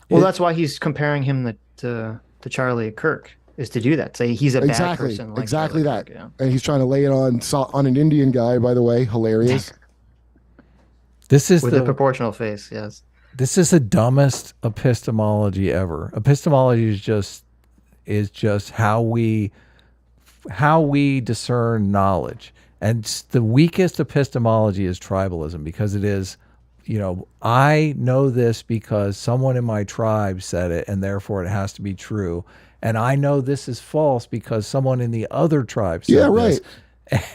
Well, that's why he's comparing him to Charlie Kirk, is to do that. Say he's a bad person. Like exactly Charlie that. Kirk, yeah. And he's trying to lay it on an Indian guy. By the way, hilarious. This is with a proportional face. Yes. This is the dumbest epistemology ever. Epistemology is just how we discern knowledge. And the weakest epistemology is tribalism, because it is, you know, I know this because someone in my tribe said it, and therefore it has to be true. And I know this is false because someone in the other tribe said this.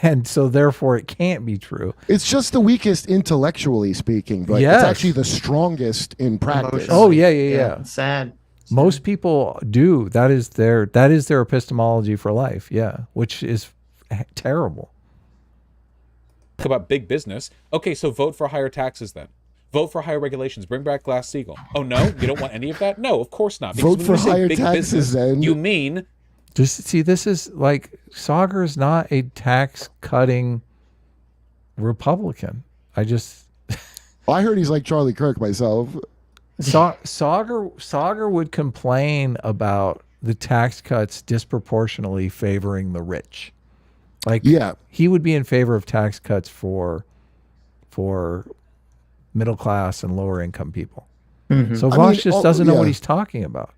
And so therefore it can't be true. It's just the weakest intellectually speaking, but it's actually the strongest in practice. Oh, yeah. It's sad. Most people do. That is their epistemology for life. Yeah, which is terrible. About big business. Okay, so vote for higher taxes then. Vote for higher regulations. Bring back Glass-Steagall. Oh no, you don't want any of that? No, of course not. Vote for higher taxes then. You mean this is like Saagar is not a tax cutting Republican. I heard he's like Charlie Kirk myself. Saagar would complain about the tax cuts disproportionately favoring the rich. Like, he would be in favor of tax cuts for middle class and lower income people. So Vaush just doesn't know what he's talking about.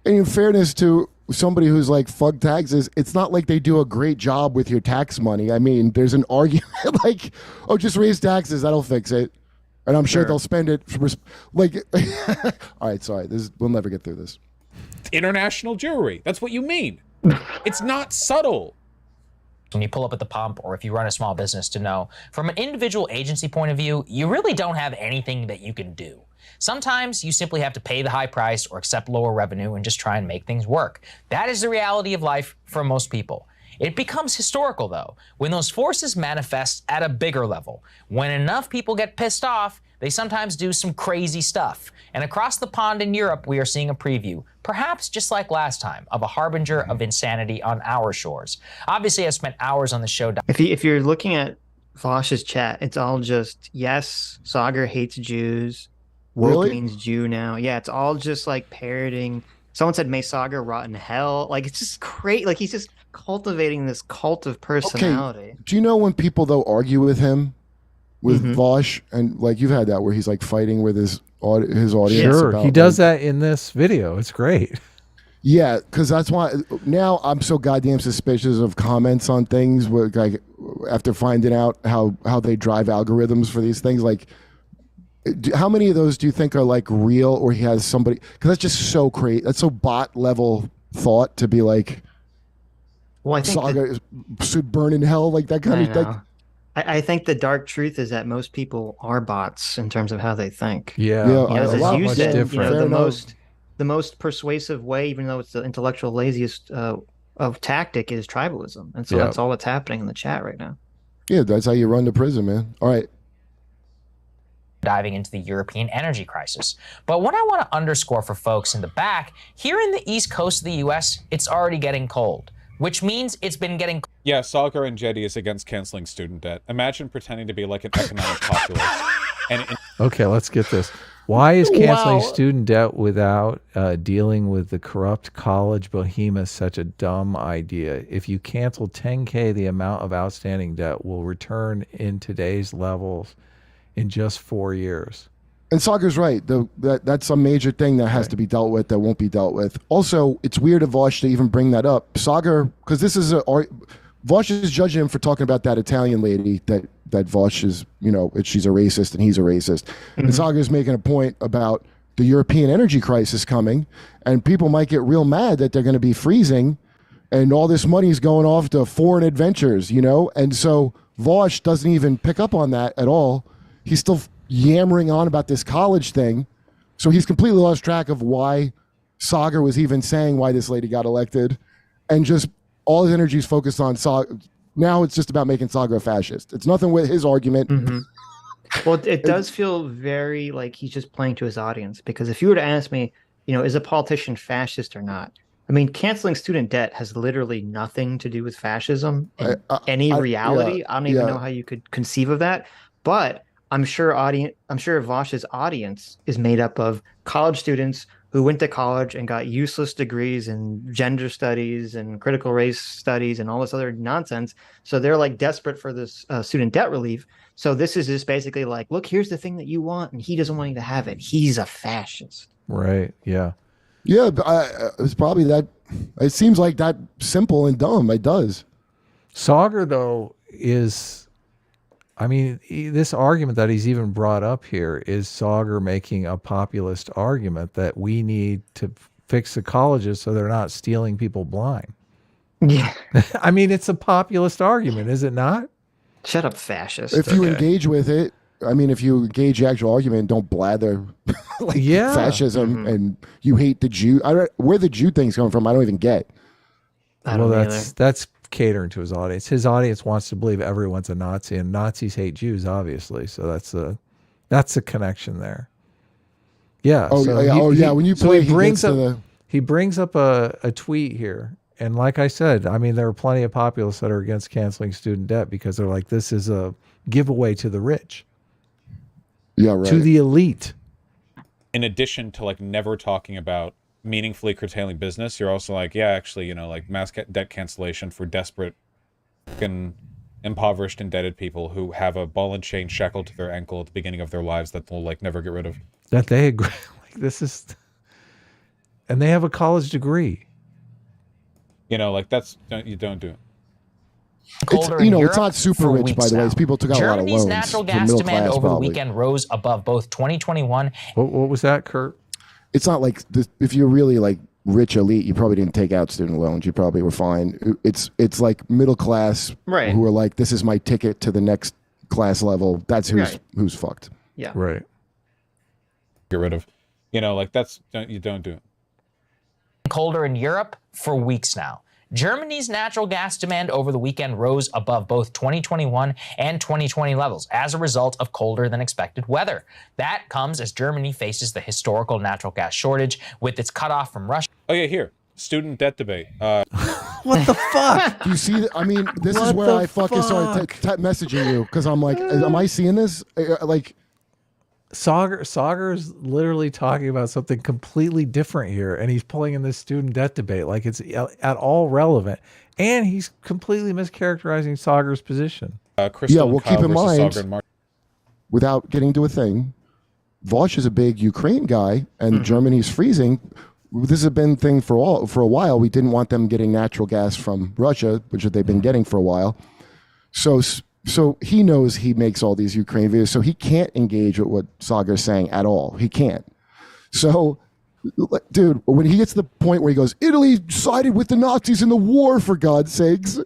And in fairness to somebody who's like, fuck taxes, it's not like they do a great job with your tax money. I mean, there's an argument like, oh, just raise taxes, that'll fix it. And I'm sure they'll spend it for, like, all right, sorry, we'll never get through this. International jewelry. That's what you mean. It's not subtle. When you pull up at the pump, or if you run a small business, to know from an individual agency point of view, you really don't have anything that you can do. Sometimes you simply have to pay the high price or accept lower revenue and just try and make things work. That is the reality of life for most people. It becomes historical, though, when those forces manifest at a bigger level. When enough people get pissed off, they sometimes do some crazy stuff. And across the pond in Europe, we are seeing a preview, perhaps just like last time, of a harbinger of insanity on our shores. Obviously, I've spent hours on the show. If you're looking at Vaush's chat, it's all just, yes, Saagar hates Jews. Woke means Jew now. Yeah, it's all just like parroting. Someone said, may Saagar rot in hell. Like, it's just great. Like, he's just cultivating this cult of personality. Okay. Do you know when people, though, argue with him, with Vaush, and like you've had that where he's like fighting with his audience? Sure, he does that in this video. It's great. Yeah, because that's why now I'm so goddamn suspicious of comments on things. Where, like, after finding out how they drive algorithms for these things, like, how many of those do you think are like real, or he has somebody? Because that's just so crazy. That's so bot level thought to be like, well, I think Saagar should burn in hell, like that kind of thing. I think the dark truth is that most people are bots in terms of how they think. Yeah, as you said, different. The most persuasive way, even though it's the intellectual laziest of tactic, is tribalism, and so that's all that's happening in the chat right now. Yeah, that's how you run the prison, man. All right. diving into the European energy crisis. But what I want to underscore for folks in the back, here in the East Coast of the US, it's already getting cold, which means it's been getting. Yeah, Saagar Enjeti is against canceling student debt. Imagine pretending to be like an economic populist. Okay, let's get this. Why is canceling student debt without dealing with the corrupt college behemoth such a dumb idea? If you cancel 10K, the amount of outstanding debt will return in today's levels in just 4 years. And Saagar's right. That's a major thing that has to be dealt with that won't be dealt with. Also, it's weird of Vaush to even bring that up. Saagar, because this is Vaush is judging him for talking about that Italian lady that Vaush is, she's a racist and he's a racist. Mm-hmm. And Saagar's making a point about the European energy crisis coming, and people might get real mad that they're going to be freezing and all this money's going off to foreign adventures, And so Vaush doesn't even pick up on that at all. He's still yammering on about this college thing. So he's completely lost track of why Saagar was even saying why this lady got elected, and just all his energy is focused on Saagar. Now it's just about making Saagar a fascist. It's nothing with his argument. Mm-hmm. Well, it does feel very like he's just playing to his audience, because if you were to ask me, is a politician fascist or not? I mean, canceling student debt has literally nothing to do with fascism in any reality. I don't even know how you could conceive of that. But I'm sure Vaush's audience is made up of college students who went to college and got useless degrees in gender studies and critical race studies and all this other nonsense. So they're like desperate for this student debt relief. So this is just basically like, look, here's the thing that you want, and he doesn't want you to have it. He's a fascist. Right. Yeah. Yeah. It's probably that. It seems like that simple and dumb. It does. Saagar, though, is... this argument that he's even brought up here is Saagar making a populist argument that we need to fix the colleges so they're not stealing people blind. Yeah. It's a populist argument, is it not? Shut up, fascist. If you engage with it, if you engage the actual argument, don't blather fascism and you hate the Jew. Where the Jew thing's coming from, I don't even get. That's catering to his audience. His audience wants to believe everyone's a Nazi, and Nazis hate Jews, obviously. So that's a connection there. Yeah. When you play, he brings up a tweet here, and like I said, there are plenty of populists that are against canceling student debt because they're like, this is a giveaway to the rich. Yeah, right. To the elite. In addition to never talking about meaningfully curtailing business, you're also like, mass debt cancellation for desperate, fucking impoverished, indebted people who have a ball and chain shackled to their ankle at the beginning of their lives that they'll never get rid of. That they agree. And they have a college degree. You don't do it. It's not super rich, by the way. People took out a lot of loans. Germany's natural gas demand over the weekend rose above both 2021. What was that, Kurt? It's not like this, if you're really rich elite, you probably didn't take out student loans. You probably were fine. It's like middle class, right, who are like, this is my ticket to the next class level. That's who's fucked. Yeah. Right. Get rid of. You don't do it. Colder in Europe for weeks now. Germany's natural gas demand over the weekend rose above both 2021 and 2020 levels as a result of colder than expected weather. That comes as Germany faces the historical natural gas shortage with its cutoff from Russia. Oh yeah, here. Student debt debate. What the fuck? Do you see that? This is where I fucking started messaging you, because I'm like, am I seeing this? Saagar's literally talking about something completely different here, and he's pulling in this student debt debate like it's at all relevant, and he's completely mischaracterizing Saagar's position. Keep in mind, without getting to a thing, Vaush is a big Ukraine guy, and Germany's freezing. This has been a thing for a while. We didn't want them getting natural gas from Russia, which they've been getting for a while. So he knows he makes all these Ukraine videos, so he can't engage with what Saagar's saying at all. He can't. So, dude, when he gets to the point where he goes, Italy sided with the Nazis in the war, for God's sakes,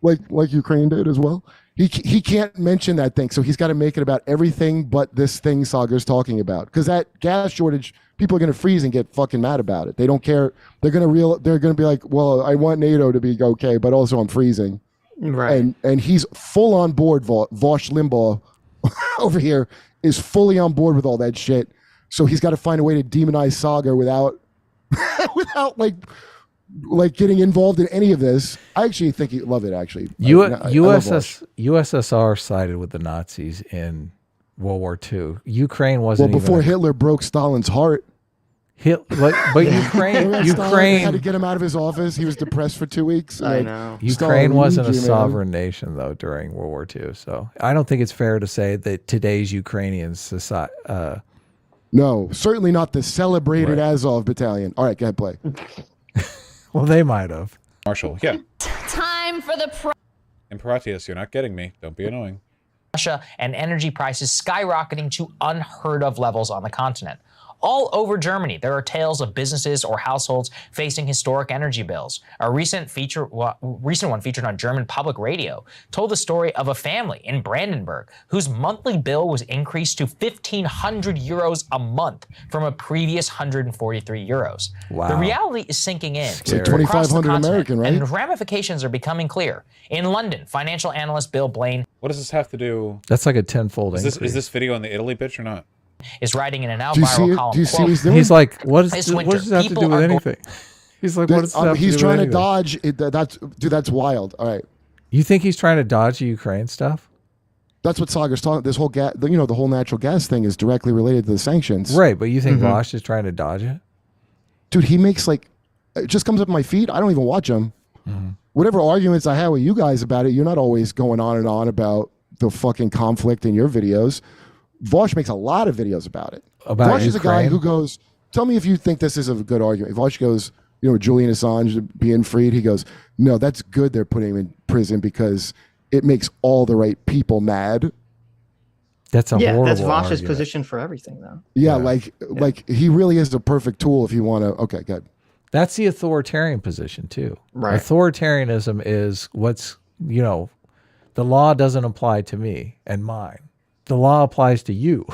like Ukraine did as well, he can't mention that thing. So he's got to make it about everything but this thing Saagar's talking about. Because that gas shortage, people are going to freeze and get fucking mad about it. They don't care. They're going to be like, well, I want NATO to be okay, but also I'm freezing. Right. And he's full on board Vaush Limbaugh over here is fully on board with all that shit. So he's got to find a way to demonize Saagar without without like getting involved in any of this. I actually think he'd love it. Actually, I love Vaush. USSR sided with the Nazis in World War II. Ukraine wasn't before even Hitler broke Stalin's heart. but Ukraine had to get him out of his office. He was depressed for 2 weeks. I know. Ukraine wasn't a man. sovereign nation though during World War II. So I don't think it's fair to say that today's Ukrainian society. No, certainly not the celebrated Azov battalion. All right, go ahead, play. Well, they might have. Marshall, yeah. Time for the Imperatius, you're not getting me. Don't be annoying. Russia and energy prices skyrocketing to unheard of levels on the continent. All over Germany, there are tales of businesses or households facing historic energy bills. A recent one featured on German public radio told the story of a family in Brandenburg whose monthly bill was increased to 1,500 euros a month from a previous 143 euros. Wow. The reality is sinking in. It's like across the 2,500 continent, American, right? And ramifications are becoming clear. In London, financial analyst Bill Blaine What does this have to do? That's like a tenfold increase. Is this video on the Italy bitch or not? is writing in a now Do you see viral it? column. Do you see quote, what he's doing? He's like, what This does winter, this have to people do with are anything? He's like, what does this have to he's do trying with to anything? dodge it. That's wild. All right. You think he's trying to dodge the Ukraine stuff? That's what Saagar's talking. This whole the whole natural gas thing is directly related to the sanctions. Right, but you think Vaush is trying to dodge it? Dude, he makes it just comes up my feed. I don't even watch him. Whatever arguments I had with you guys about it, you're not always going on and on about the fucking conflict in your videos. Vaush makes a lot of videos about it. About Vaush is a guy Ukraine? who goes, tell me if you think this is a good argument. Vaush goes, Julian Assange being freed. He goes, no, that's good they're putting him in prison because it makes all the right people mad. That's a horrible that's Vaush's argument. position for everything, though. Yeah, like he really is the perfect tool if you want to. Okay, good. That's the authoritarian position too. Right. Authoritarianism is the law doesn't apply to me and mine. The law applies to you.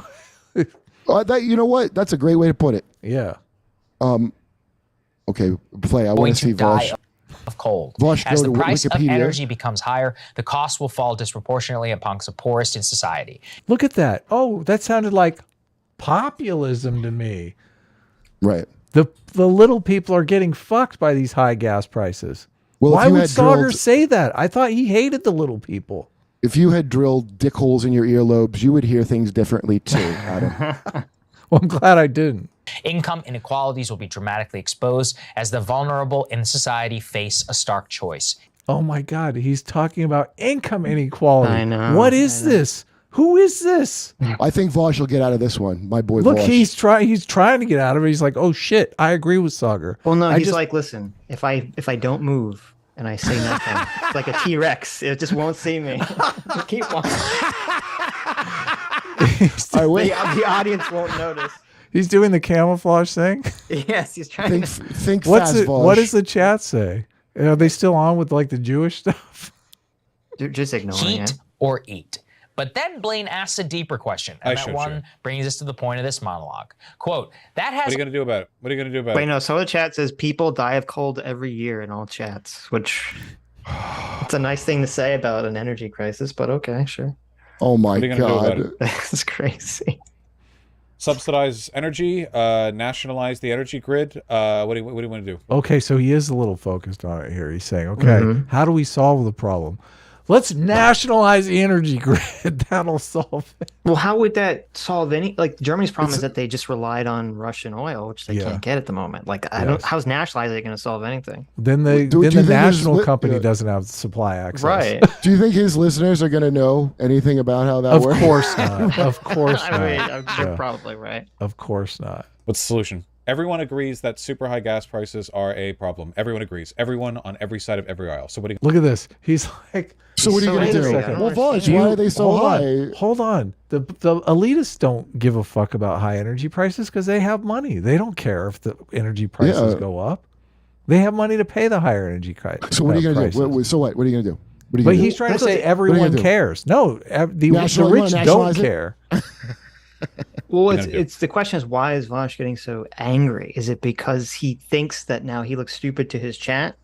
You know what? That's a great way to put it. Yeah. Okay, play. I want going to see to die Vaush. of cold. Vaush, As go the to price of Wikipedia. energy becomes higher, the cost will fall disproportionately amongst the poorest in society. Look at that. Oh, that sounded like populism to me. Right. The little people are getting fucked by these high gas prices. Well, Why if you would had Saagar drilled, say that? I thought he hated the little people. if you had drilled dick holes in your earlobes, you would hear things differently too, Adam. Well, I'm glad I didn't. Income inequalities will be dramatically exposed as the vulnerable in society face a stark choice. Oh my God, he's talking about income inequality. I know, What is this? Who is this? I think Vaush will get out of this one. My boy Look, Vaush. he's trying to get out of it. He's like, oh shit, I agree with Saagar. Well, no, I he's just- like, listen, if I don't move and I say nothing, it's like a T-Rex. It just won't see me. Keep walking. All right, wait. The audience won't notice. He's doing the camouflage thing. Yes, he's trying Think What's fast, it? Vaush. What does the chat say? Are they still on with like the Jewish stuff? to just ignore Heat it. or eat. But then Blaine asks a deeper question, and that one sure. brings us to the point of this monologue. Quote, that What has are you going to do about it? What are you going to do about Wait, it? no. So the chat says people die of cold every year in all chats, which it's a nice thing to say about an energy crisis, but okay, sure. Oh my What are you gonna do about God. it? That's crazy. Subsidize energy, nationalize the energy grid. What do you want to do? Okay, so he is a little focused on it here. He's saying, okay, how do we solve the problem? Let's nationalize the energy grid. That'll solve it. Well, how would that solve any? Like Germany's problem is that they just relied on Russian oil, which they can't get at the moment. Like I don't. How's nationalizing going to solve anything? Then Do you the think his national company yeah. doesn't have supply access. Right. Do you think his listeners are going to know anything about how that Of works? course not. Of course I not. mean, you're Yeah. probably right. Of course not. What's the solution? Everyone agrees that super high gas prices are a problem. Everyone agrees. Everyone on every side of every aisle. So what do you? Look at this. He's like, So what are you So going to angry. do? I don't Well, Vaush, understand. why are they so hold high? On, hold on. The elitists don't give a fuck about high energy prices because they have money. They don't care if the energy prices Yeah. go up. They have money to pay the higher energy prices. So what are you going to do? So what? What are you going to do? What are you But gonna he's do? trying to That's what say they- what are you everyone gonna do? cares. No, the National- you rich wanna don't nationalize it? care. Well, gonna do? it's the question is why is Vaush getting so angry? Is it because he thinks that now he looks stupid to his chat?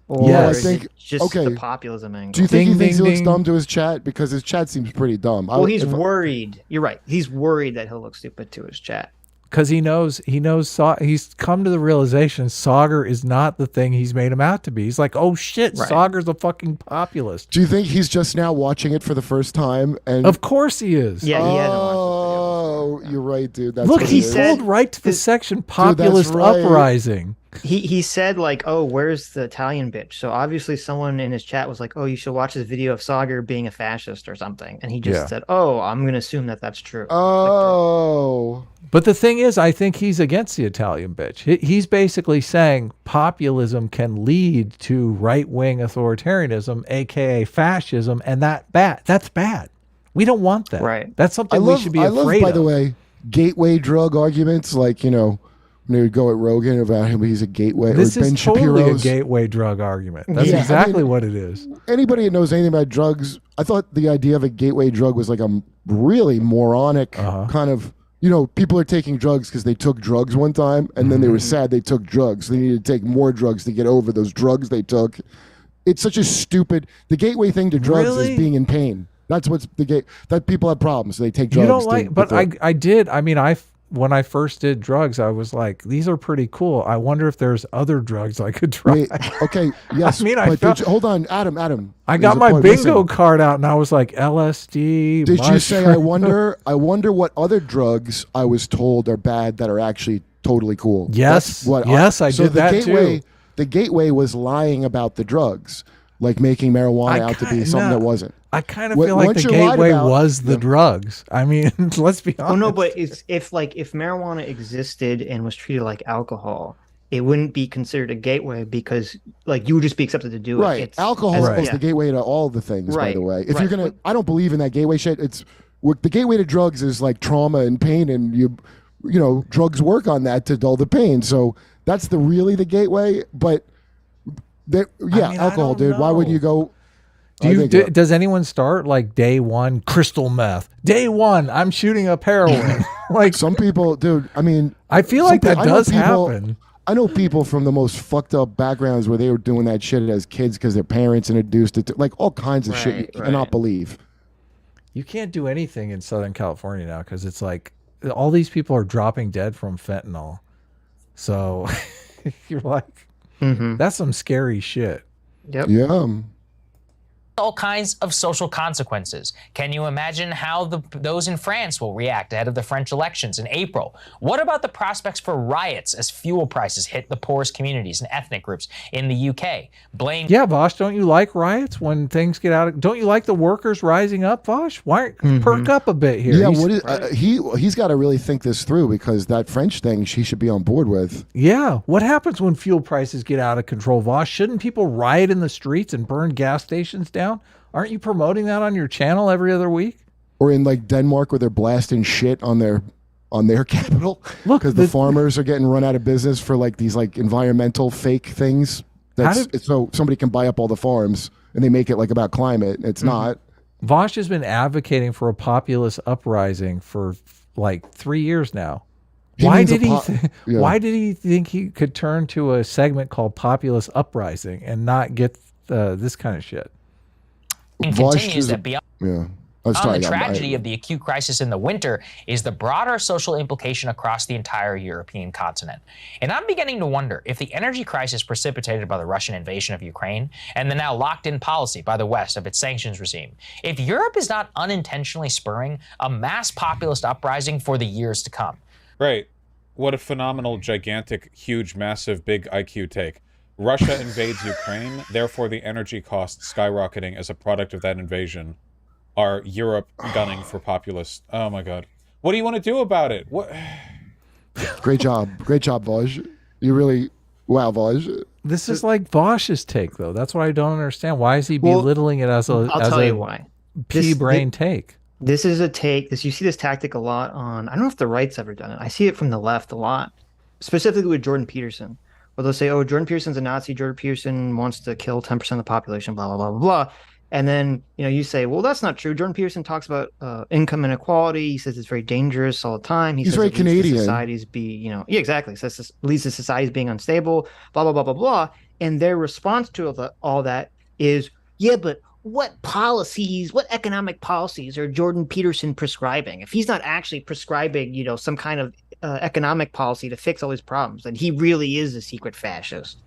Or Yes. is I think- it just okay. the populism angle? Do you think Ding, he thinks ding, he looks ding. dumb to his chat? Because his chat seems pretty dumb. Well, he's If- worried. You're right. He's worried that he'll look stupid to his chat. Because he knows he's come to the realization Saagar is not the thing he's made him out to be. He's like, oh shit, Right. Saagar's a fucking populist. Do you think he's just now watching it for the first time? And Of course he is. Yeah, he hasn't watched Oh, you're right, dude. That's Look, what he it is. pulled right to the section populist right. uprising. He said like, oh, where's the Italian bitch? So obviously someone in his chat was like, oh, you should watch this video of Saagar being a fascist or something, and he just Yeah. said, oh, I'm gonna assume that that's true. Oh, But the thing is, I think he's against the Italian bitch. He's basically saying populism can lead to right-wing authoritarianism, aka fascism, and that's bad. We don't want that. Right. That's something we should be I love, afraid by of. the way, gateway drug arguments. Like, you know, when they would go at Rogan about him, he's a gateway. This or Ben is totally Shapiro's. a gateway drug argument. That's Yeah, I exactly mean- what it is. Anybody that knows anything about drugs, I thought the idea of a gateway drug was like a really moronic kind of, you know, people are taking drugs because they took drugs one time and then they were sad they took drugs. So they needed to take more drugs to get over those drugs they took. It's such a stupid, the gateway thing to drugs Really? is being in pain. That's what's the gate, that people have problems. So they take drugs. You don't to like, get but through. I did. I mean, when I first did drugs, I was like, these are pretty cool. I wonder if there's other drugs I could try. Wait, okay, yes. I mean, I but felt- hold on, Adam. I there's got a my point bingo missing. card out and I was like, LSD. Did you say mushroom. I wonder what other drugs I was told are bad that are actually totally cool. Yes. That's what Yes, I so did the that gateway, too. The gateway was lying about the drugs, like making marijuana out to be something that wasn't. I kind of What- feel like once the you're lied gateway about- was the drugs. I mean, let's be honest. Oh no, but if marijuana existed and was treated like alcohol, it wouldn't be considered a gateway because like you would just be accepted to do it. Right. It's, Alcohol Right. is yeah. the gateway to all the things, by Right, the way. If right. you're gonna, I don't believe in that gateway shit. It's the gateway to drugs is like trauma and pain, and you know, drugs work on that to dull the pain. So that's really the gateway. But yeah, mean, I alcohol, don't dude. Why would know. you go? Do I you, think, does anyone start like day one crystal meth? Day one, I'm shooting up heroin. Like some people, dude. I mean, I feel some like that I know does people- happen. I know people from the most fucked up backgrounds where they were doing that shit as kids because their parents introduced it to, like all kinds of shit you Right, cannot right. believe. You can't do anything in Southern California now because it's like all these people are dropping dead from fentanyl. So you're like, Mhm. that's some scary shit. Yep. Yeah. All kinds of social consequences. Can you imagine how those in France will react ahead of the French elections in April? What about the prospects for riots as fuel prices hit the poorest communities and ethnic groups in the UK? Blame Yeah, Vaush, don't you like riots when things get out of, don't you like the workers rising up, Vaush? Why perk up a bit here? Yeah, He's- what is he's got to really think this through because that French thing she should be on board with. Yeah, what happens when fuel prices get out of control, Vaush? Shouldn't people riot in the streets and burn gas stations down? Aren't you promoting that on your channel every other week? Or in like Denmark where they're blasting shit on their capital Look, because the farmers are getting run out of business for like these like environmental fake things. So somebody can buy up all the farms and they make it like about climate. It's not. Vaush has been advocating for a populist uprising for like 3 years now. He Why means a did he? po- yeah. Why did he think he could turn to a segment called populist uprising and not get this kind of shit? and Vaush continues is- that beyond Yeah. Oh, On sorry, the I- tragedy of the acute crisis in the winter is the broader social implication across the entire European continent. And I'm beginning to wonder if the energy crisis precipitated by the Russian invasion of Ukraine and the now locked-in policy by the West of its sanctions regime, if Europe is not unintentionally spurring a mass populist uprising for the years to come. Right. What a phenomenal, gigantic, huge, massive, big IQ take. Russia invades Ukraine, therefore the energy costs skyrocketing as a product of that invasion are Europe gunning for populist. Oh my god. What do you want to do about it? What? Great job, Vaush. You really, wow, Vaush. This is like Vaush's take, though. That's what I don't understand. Why is he Well, belittling it as a I'll tell you why. pea brain take? This is a take. You see this tactic a lot on. I don't know if the right's ever done it. I see it from the left a lot, specifically with Jordan Peterson, where they'll say, "Oh, Jordan Peterson's a Nazi. Jordan Peterson wants to kill 10% of the population." Blah blah blah blah blah. And then, you say, well, that's not true. Jordan Peterson talks about income inequality. He says it's very dangerous all the time. He He's says very it leads to Canadian. societies yeah, exactly. Says this leads to societies being unstable, blah, blah, blah, blah, blah. And their response to all that is, yeah, but what economic policies are Jordan Peterson prescribing? If he's not actually prescribing, some kind of economic policy to fix all these problems, then he really is a secret fascist.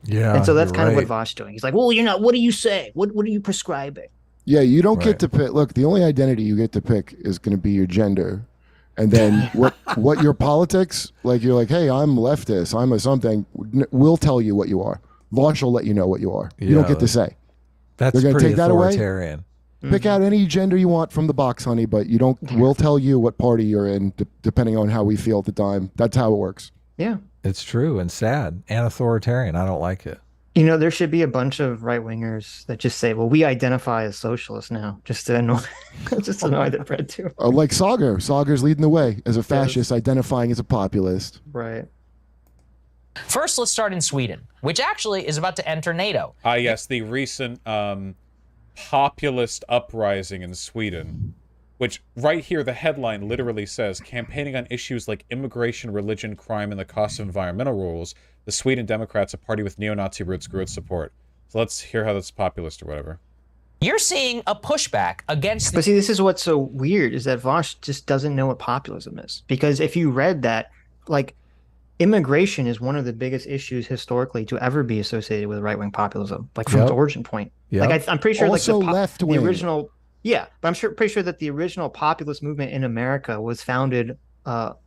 Yeah. And so that's kind of what right. Vaush doing. He's like, well, you're not. What do you say? What are you prescribing? Yeah, you don't Right. get to pick. Look, the only identity you get to pick is going to be your gender, and then what your politics. Like you're like, hey, I'm leftist. I'm a something. We'll tell you what you are. Vaush will let you know what you are. You don't get to say. That's They're gonna pretty take that away? authoritarian. Pick out any gender you want from the box, honey, but you don't. We'll tell you what party you're in, depending on how we feel at the time. That's how it works. Yeah. It's true and sad and authoritarian. I don't like it. There should be a bunch of right wingers that just say, well, we identify as socialists now, just to annoy, just to annoy the bread too. Like Saagar. Saagar's leading the way as a fascist, identifying as a populist. Right. First, let's start in Sweden, which actually is about to enter NATO. Yes, the recent populist uprising in Sweden, which right here, the headline literally says, campaigning on issues like immigration, religion, crime, and the cost of environmental rules, the Sweden Democrats, a party with neo-Nazi roots, grew its support. So let's hear how that's populist or whatever. You're seeing a pushback against But see, this is what's so weird is that Vaush just doesn't know what populism is. Because if you read that, like, immigration is one of the biggest issues historically to ever be associated with right-wing populism, like from its origin point. Yep. Like I'm pretty sure, Also like the left-wing. original, yeah, but I'm pretty sure that the original populist movement in America was founded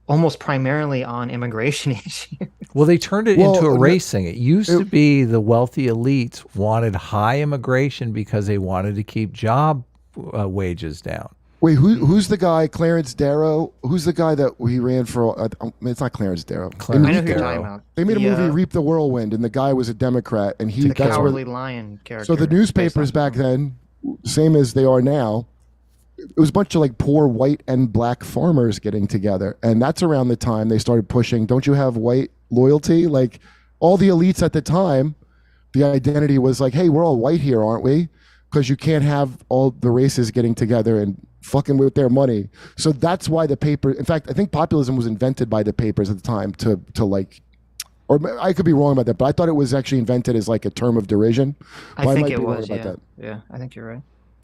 almost primarily on immigration issues. Well, they turned it into a race thing. It used to be the wealthy elites wanted high immigration because they wanted to keep job wages down. Wait, who's the guy? Clarence Darrow? Who's the guy that he ran for? It's not Clarence Darrow. I know who you're talking about. They made a movie, Reap the Whirlwind, and the guy was a Democrat, and the Cowardly Lion character. So the newspapers back then, same as they are now, it was a bunch of like poor white and black farmers getting together, and that's around the time they started pushing. Don't you have white loyalty? Like all the elites at the time, the identity was like, hey, we're all white here, aren't we? Because you can't have all the races getting together and fucking with their money. So that's why the paper, in fact, I think populism was invented by the papers at the time to like, or I could be wrong about that, but I thought it was actually invented as like a term of derision. I think it was, yeah, I think you're right.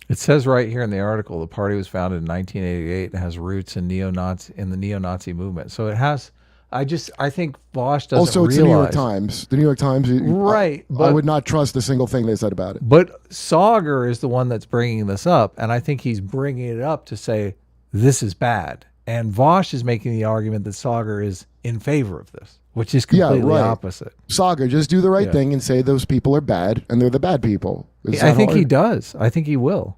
It says right here in the article, the party was founded in 1988 and has roots in the neo-Nazi movement. So it has. I think Vaush doesn't also, it's realize. the New York Times. The New York Times, right? I would not trust a single thing they said about it. But Saagar is the one that's bringing this up, and I think he's bringing it up to say this is bad. And Vaush is making the argument that Saagar is in favor of this, which is completely opposite. Saagar, just do the right thing and say those people are bad, and they're the bad people. I think he does. I think he will.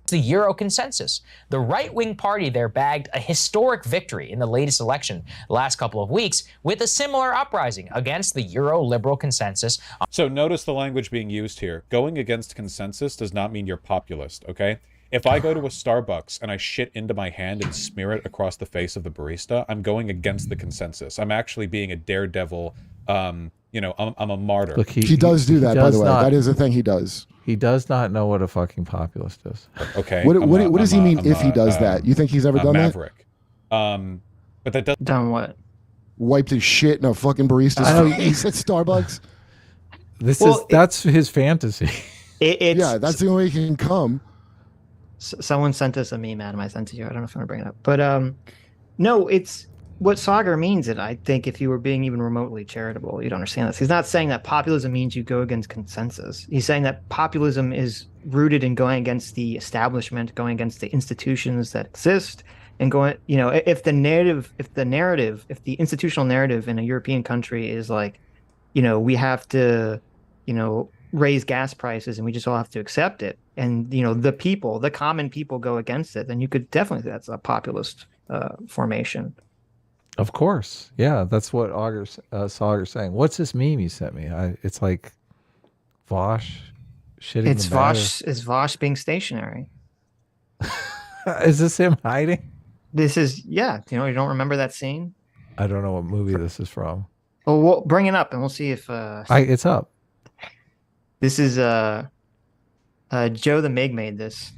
The Euro consensus. The right-wing party there bagged a historic victory in the latest election the last couple of weeks with a similar uprising against the Euro liberal consensus. So notice the language being used here. Going against consensus does not mean you're populist, okay? If I go to a Starbucks and I shit into my hand and smear it across the face of the barista, I'm going against the consensus. I'm actually being a daredevil. I'm a martyr. Look, he does do that, by the way. That is a thing he does. He does not know what a fucking populist is. Okay. What does he mean if he does that? You think he's ever done maverick. But that does. Done what? Wiped his shit in a fucking barista's face at Starbucks. That's his fantasy. Yeah, that's the only way he can come. Someone sent us a meme, Adam. I sent it to you. I don't know if I want to bring it up, but no, it's what Saagar means. It, I think, if you were being even remotely charitable, you'd understand this. He's not saying that populism means you go against consensus. He's saying that populism is rooted in going against the establishment, going against the institutions that exist, and going. If the institutional narrative in a European country is like, we have to, raise gas prices and we just all have to accept it, and the common people go against it, then you could definitely say that's a populist formation. Of course. Yeah, that's what Saagar's saying. What's this meme you sent me? It's like Vaush shitting It's the bed. It's Vaush being stationary. Is this him hiding? This is, you don't remember that scene? I don't know what movie this is from. Well, we'll bring it up and we'll see if... It's up. This is... Joe the Mig made this.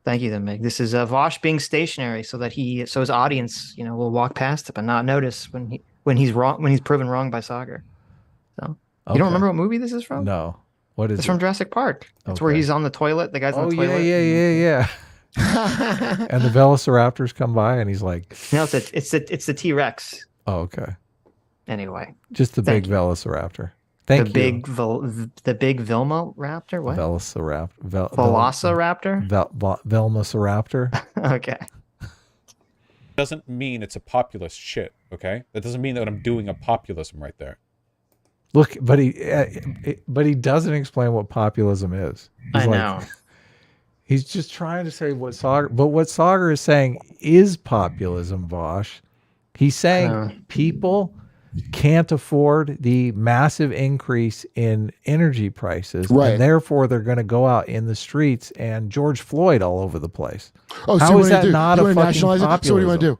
Thank you, the Mig. This is Vaush being stationary so his audience, will walk past it but not notice when he's wrong, when he's proven wrong by Saagar. So you don't remember what movie this is from? No. What is It's it? from Jurassic Park. It's where he's on the toilet. The guy's on the toilet. Yeah. And the Velociraptors come by, and he's like, No, it's the T-Rex. "Oh, okay." Anyway, Just the big you. Velociraptor. Thank you. The big Vilma Raptor. What? Velociraptor. Velociraptor. Velociraptor. Okay. Doesn't mean it's a populist shit, okay? That doesn't mean that I'm doing a populism right there. Look, but he doesn't explain what populism is. I know. He's just trying to say what Saagar is saying is populism, Vaush. He's saying people can't afford the massive increase in energy prices, and therefore they're going to go out in the streets and George Floyd all over the place. Oh, how so is that not a fucking populism? So what do you want to do?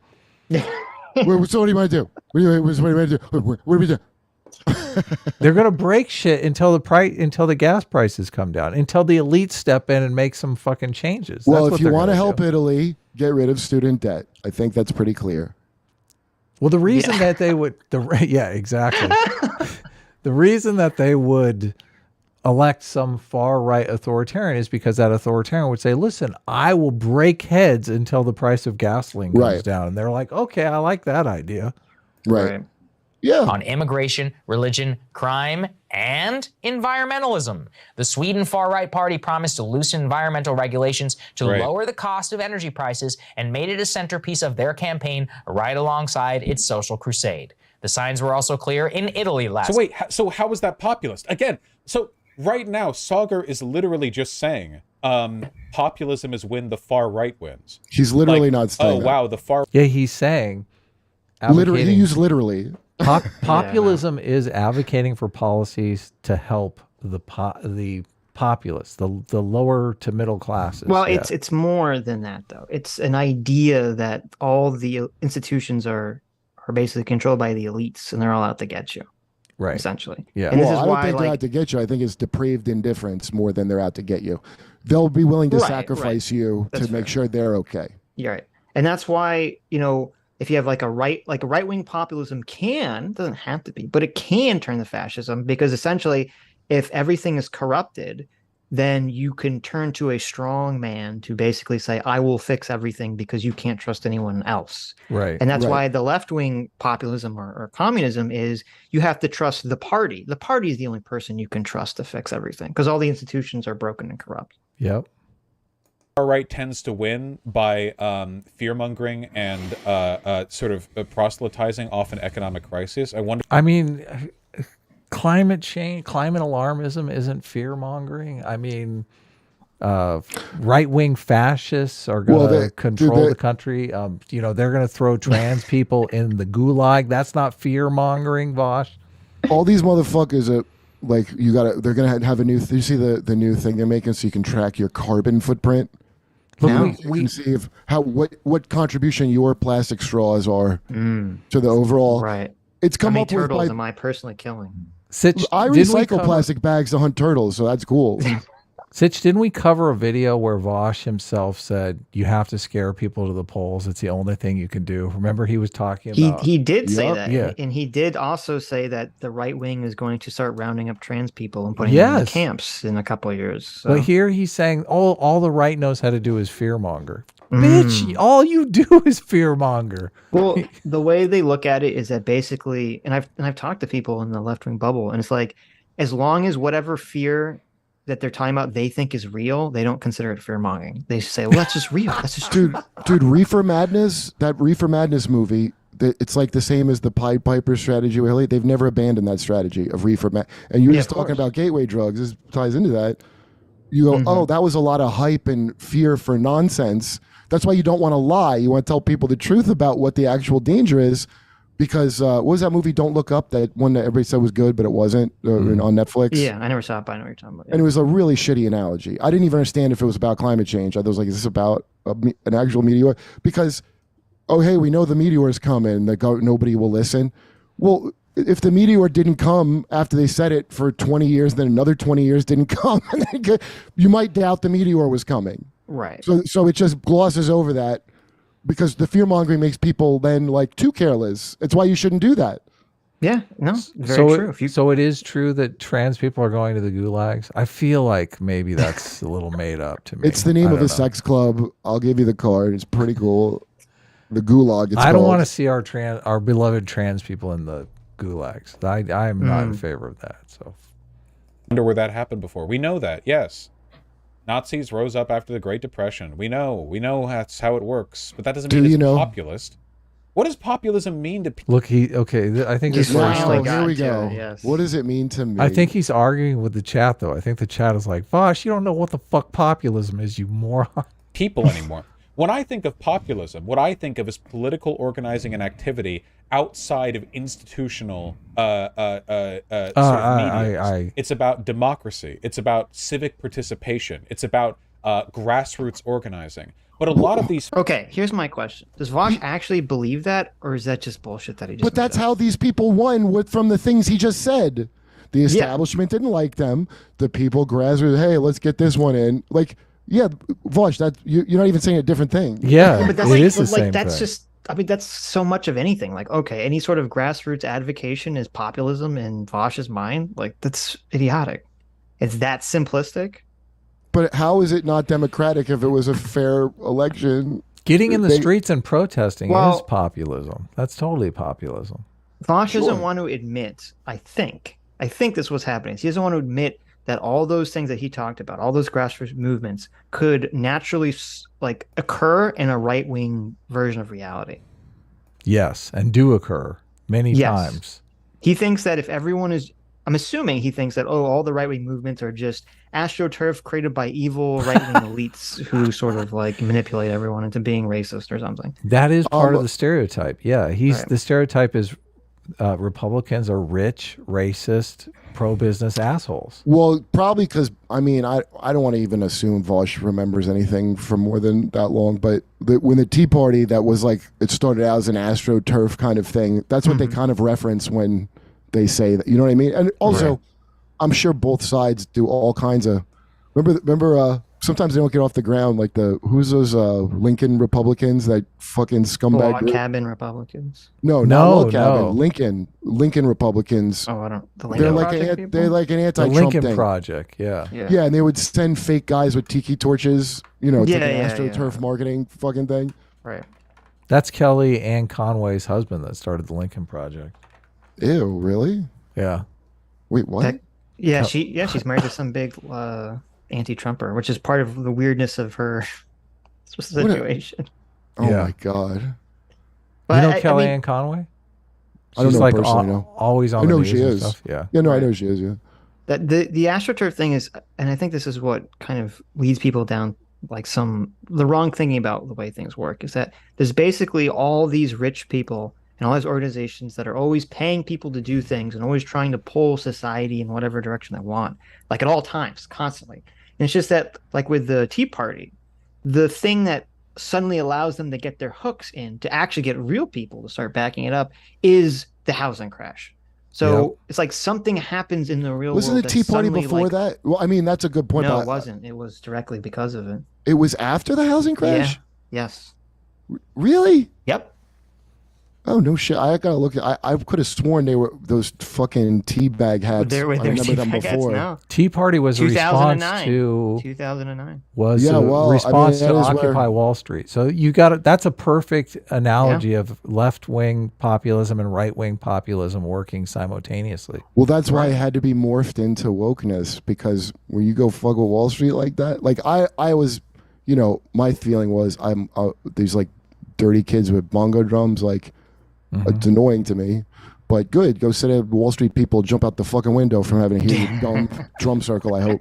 So what do you want to do? What do you want to do? What do we do? They're going to break shit until the gas prices come down, until the elites step in and make some fucking changes. Well, if you want to help Italy get rid of student debt, I think that's pretty clear. Well, the reason that they would, exactly. The reason that they would elect some far right authoritarian is because that authoritarian would say, "Listen, I will break heads until the price of gasoline goes down," and they're like, "Okay, I like that idea." Right. Yeah. On immigration, religion, crime, and environmentalism. The Sweden far-right party promised to loosen environmental regulations to lower the cost of energy prices and made it a centerpiece of their campaign right alongside its social crusade. The signs were also clear in Italy last. So wait, so how is that populist? Again, so right now, Saagar is literally just saying populism is when the far right wins. He's literally not saying that. Wow, the far... Yeah, he's saying... Literally, he used literally. Populism is advocating for policies to help the populace, the lower to middle classes. Well, it's more than that, though. It's an idea that all the institutions are basically controlled by the elites, and they're all out to get you, right? Essentially, yeah. And I don't think they're out to get you. I think it's depraved indifference more than they're out to get you. They'll be willing to sacrifice you to make sure they're okay. You're right, and that's why if you have like a right-wing populism doesn't have to be, but it can turn to fascism, because essentially if everything is corrupted, then you can turn to a strong man to basically say, I will fix everything because you can't trust anyone else. Right. And that's why the left-wing populism or communism is you have to trust the party. The party is the only person you can trust to fix everything because all the institutions are broken and corrupt. Yep. Far right tends to win by fear-mongering and sort of proselytizing off an economic crisis. I mean, climate change, climate alarmism isn't fear-mongering. I mean, right-wing fascists are going to control the country. They're going to throw trans people in the gulag. That's not fear-mongering, Vaush. All these motherfuckers are like, they're going to have a new, you see the new thing they're making so you can track your carbon footprint? Look, we can see what contribution your plastic straws are to the overall. Right. It's come up turtles with am I personally killing? Sitch, I recycle plastic bags to hunt turtles, so that's cool. Sitch, didn't we cover a video where Vaush himself said you have to scare people to the polls? It's the only thing you can do. Remember, he was talking about. He did say that, yeah. And he did also say that the right wing is going to start rounding up trans people and putting them in camps in a couple of years. So. But here he's saying all the right knows how to do is fearmonger. Bitch, all you do is fearmonger. Well, the way they look at it is that basically, and I've talked to people in the left wing bubble, and it's like, as long as whatever fear that they're talking about they think is real, they don't consider it fear mongering. They say, well, that's just real. That's just dude, Reefer Madness, that Reefer Madness movie, it's like the same as the Pied Piper strategy. They've never abandoned that strategy of Reefer Madness. And you were just talking about gateway drugs. This ties into that. You go, oh, that was a lot of hype and fear for nonsense. That's why you don't want to lie. You want to tell people the truth about what the actual danger is. Because what was that movie, Don't Look Up, that one that everybody said was good, but it wasn't, on Netflix? Yeah, I never saw it, but I know what you're talking about. Yeah. And it was a really shitty analogy. I didn't even understand if it was about climate change. I was like, is this about an actual meteor? Because, oh, hey, we know the meteor is coming, nobody will listen. Well, if the meteor didn't come after they said it for 20 years, then another 20 years didn't come, you might doubt the meteor was coming. Right. So it just glosses over that because the fear mongering makes people then like too careless. It's why you shouldn't do that. Yeah, no, very true. So it is true that trans people are going to the gulags. I feel like maybe that's a little made up to me. It's the name I of don't a know. sex club. I'll give you the card. It's pretty cool. The gulag. It's I don't called. want to see our beloved trans people in the gulags. I am not in favor of that. So Wonder where that happened before. We know that, yes. Nazis rose up after the Great Depression. We know that's how it works, but that doesn't mean it's populist. What does populism mean to people? look, I think He's this is where he's finally like, got Here we to go. it, yes. What does it mean to me? I think he's arguing with the chat though. I think the chat is like, Vaush, you don't know what the fuck populism is, you moron. People anymore. When I think of populism, what I think of is political organizing and activity outside of institutional sort of mediums. It's about democracy. It's about civic participation. It's about grassroots organizing. But a lot of these... Okay, here's my question. Does Vaush actually believe that, or is that just bullshit that he just But that's how these people won from the things he just said. The establishment didn't like them. The people grassroots, hey, let's get this one in. Like, yeah, Vaush, you're not even saying a different thing. Yeah, but that's it is the same that's thing. just, I mean, that's so much of anything. Like, okay, any sort of grassroots advocation is populism in Vaush's mind. Like, that's idiotic. It's that simplistic. But how is it not democratic if it was a fair election? Getting in the streets and protesting is populism. That's totally populism. Vaush doesn't want to admit, I think this is what's happening. He doesn't want to admit that all those things that he talked about, all those grassroots movements, could naturally like occur in a right-wing version of reality. Yes, and do occur many times. He thinks that if everyone is, I'm assuming he thinks that, all the right-wing movements are just astroturf created by evil right-wing elites who sort of like manipulate everyone into being racist or something. That is part of the stereotype. Yeah, the stereotype is Republicans are rich, racist, pro-business assholes. Well, probably because, I mean, I don't want to even assume Vaush remembers anything from more than that long, but when the Tea Party, that was like, it started out as an astroturf kind of thing, that's what they kind of reference when they say that, you know what I mean? And also, I'm sure both sides do all kinds of, remember sometimes they don't get off the ground, like who's those Lincoln Republicans, that fucking scumbag Log cabin Republicans. No, not Log Cabin. Lincoln Republicans. Oh, I don't. The Lincoln Project they're like an anti-Trump The Lincoln thing. Project, yeah, and they would send fake guys with tiki torches, you know, to the AstroTurf marketing fucking thing. Right. That's Kelly Ann Conway's husband that started the Lincoln Project. Ew, really? Yeah. Wait, what? She's married to some big anti-Trumper, which is part of the weirdness of her situation. Oh my god! But you know Kelly Ann Conway? I don't know like personally. No, always on. I know the she news and is. Stuff. Yeah. Yeah, no, I know she is. Yeah. That the AstroTurf thing is, and I think this is what kind of leads people down like the wrong thinking about the way things work, is that there's basically all these rich people and all these organizations that are always paying people to do things and always trying to pull society in whatever direction they want, like at all times, constantly. And it's just that, like with the Tea Party, the thing that suddenly allows them to get their hooks in to actually get real people to start backing it up is the housing crash. So it's like something happens in the real world. Wasn't the Tea Party before that? Well, I mean, that's a good point. No, it wasn't. It was directly because of it. It was after the housing crash? Yeah. Yes. Really? Yep. Oh, no shit. I gotta look. I could have sworn they were those fucking teabag hats. I remember them before. No. Tea Party was a response to 2009. Was a response to Occupy Wall Street. So you got it. That's a perfect analogy of left-wing populism and right-wing populism working simultaneously. Well, that's why it had to be morphed into wokeness, because when you go fuck with Wall Street like that, like I was, you know, my feeling was these like dirty kids with bongo drums, like. It's annoying to me, but good. Go sit at Wall Street people, jump out the fucking window from having to hear your dumb drum circle, I hope.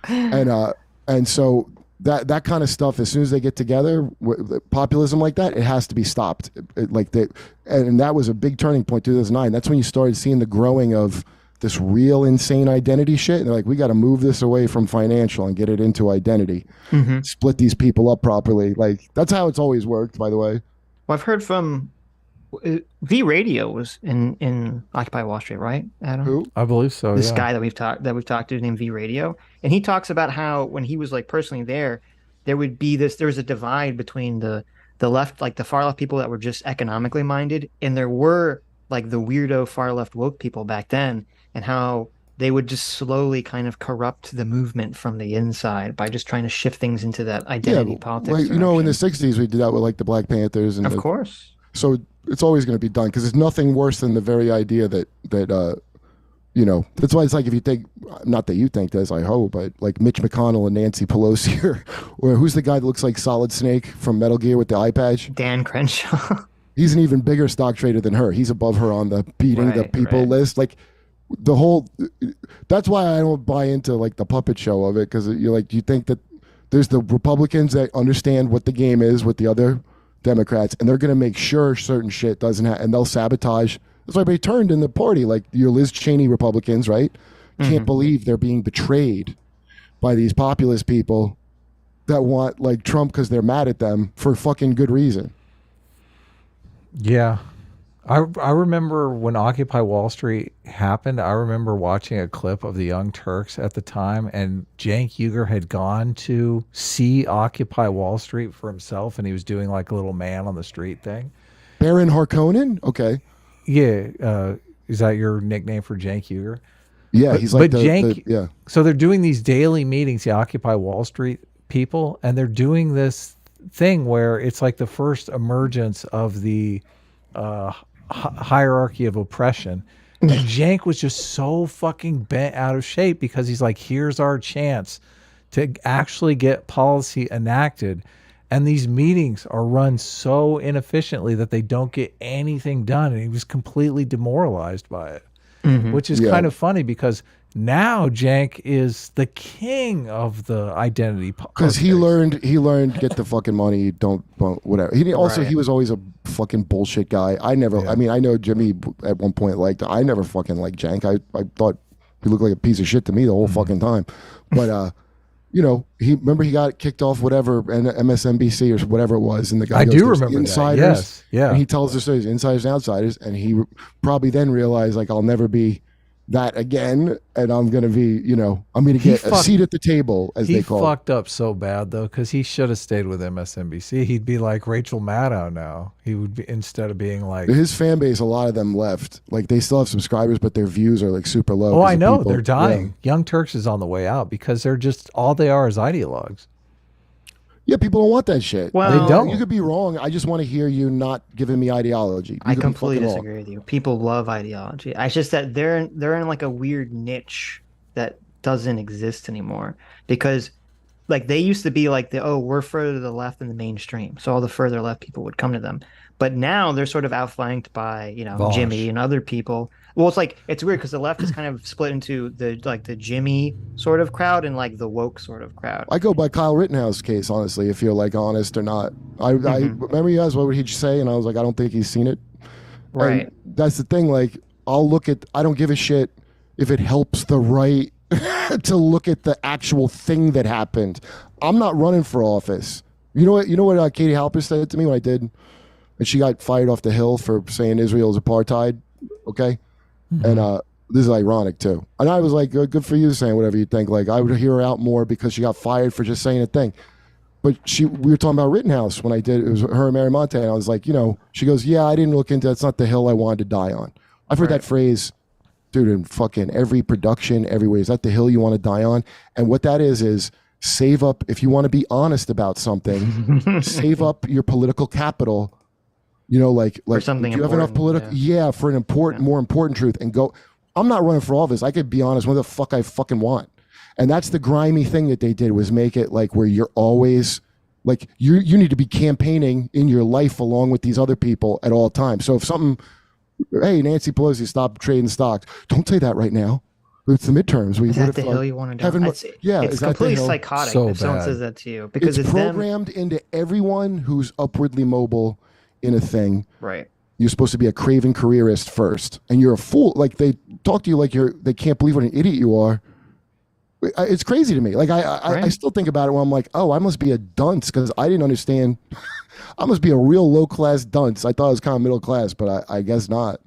And so that kind of stuff, as soon as they get together, populism like that, it has to be stopped. And that was a big turning point, 2009. That's when you started seeing the growing of this real insane identity shit. And they're like, we got to move this away from financial and get it into identity. Split these people up properly. Like, that's how it's always worked, by the way. Well, I've heard from V Radio was in Occupy Wall Street, right, Adam? Who? I believe so. This Yeah. guy that we've talked to named V Radio, and he talks about how when he was like personally there, there was a divide between the left, like the far left people that were just economically minded, and there were like the weirdo far left woke people back then, and how they would just slowly kind of corrupt the movement from the inside by just trying to shift things into that identity politics. Like, in the direction. 60s, we did that with like the Black Panthers. And Of course. So it's always going to be done because there's nothing worse than the very idea that that's why it's like if you think, not that you think this, I hope, but like Mitch McConnell and Nancy Pelosi or who's the guy that looks like Solid Snake from Metal Gear with the eye patch? Dan Crenshaw. He's an even bigger stock trader than her. He's above her on the beating the people list. Like the whole, that's why I don't buy into like the puppet show of it, because you're like, you think that there's the Republicans that understand what the game is with the other Democrats, and they're going to make sure certain shit doesn't happen, and they'll sabotage. That's why they turned in the party, like your Liz Cheney Republicans, right? Can't believe they're being betrayed by these populist people that want like Trump because they're mad at them for fucking good reason. Yeah. I remember when Occupy Wall Street happened, I remember watching a clip of the Young Turks at the time, and Cenk Uygur had gone to see Occupy Wall Street for himself, and he was doing like a little man on the street thing. Baron Harkonnen? Okay. Yeah. Is that your nickname for Cenk Uygur? Yeah, he's like yeah. So they're doing these daily meetings, the Occupy Wall Street people, and they're doing this thing where it's like the first emergence of the hierarchy of oppression. And Cenk was just so fucking bent out of shape because he's like, here's our chance to actually get policy enacted. And these meetings are run so inefficiently that they don't get anything done. And he was completely demoralized by it, which is kind of funny because now Cenk is the king of the identity because he learned get the fucking money, don't whatever. He was always a fucking bullshit guy. I mean, I know Jimmy at one point liked. I never fucking liked Cenk. I thought he looked like a piece of shit to me the whole fucking time. But he got kicked off whatever and MSNBC or whatever it was, and the guy I goes, do remember insiders. That. Yes, yeah. And he tells the stories, insiders and outsiders, and he probably then realized like I'll never be that again, and I'm gonna be, I'm gonna get a seat at the table, as they call it. He fucked up so bad though, because he should have stayed with MSNBC. He'd be like Rachel Maddow now. He would be, instead of being like his fan base. A lot of them left. Like they still have subscribers, but their views are like super low. Oh, I know they're dying. Yeah. Young Turks is on the way out because they're just all they are is ideologues. Yeah, people don't want that shit. Well, they don't. You could be wrong. I just want to hear you not giving me ideology. I completely disagree with you. People love ideology. It's just that they're in like a weird niche that doesn't exist anymore, because like they used to be like we're further to the left than the mainstream, so all the further left people would come to them. But now they're sort of outflanked by Vaush. Jimmy and other people. Well, it's weird because the left is kind of split into the Jimmy sort of crowd and like the woke sort of crowd. I go by Kyle Rittenhouse case, honestly, if you're like honest or not. I remember you guys, what would he say? And I was like, I don't think he's seen it. Right. And that's the thing. Like, I don't give a shit if it helps the right to look at the actual thing that happened. I'm not running for office. You know what Katie Halper said to me when I did, and she got fired off the Hill for saying Israel is apartheid. Okay. And this is ironic too. And I was like, good for you saying whatever you think. Like I would hear her out more because she got fired for just saying a thing. But we were talking about Rittenhouse when I did. It was her and Mary Monte, and I was like, she goes, yeah, I didn't look into it. It's not the hill I wanted to die on. I've heard that phrase, dude, in fucking every production, everywhere. Is that the hill you want to die on? And what that is save up, if you want to be honest about something, save up your political capital. Like for something do you have enough political? Yeah, for an more important truth, and go. I'm not running for office. I could be honest. What the fuck I fucking want, and that's the grimy thing that they did was make it like where you're always like you need to be campaigning in your life along with these other people at all times. So if something, hey Nancy Pelosi, stop trading stocks. Don't say that right now. It's the midterms. Is that the hill you want to do? It's completely psychotic if someone says that to you, because it's programmed into everyone who's upwardly mobile in a thing. Right. You're supposed to be a craven careerist first, and you're a fool. Like they talk to you like they can't believe what an idiot you are, It's crazy to me. Like I Right. still think about it when I'm like, oh, I must be a dunce because I didn't understand. I must be a real low class dunce. I thought I was kind of middle class, but I guess not.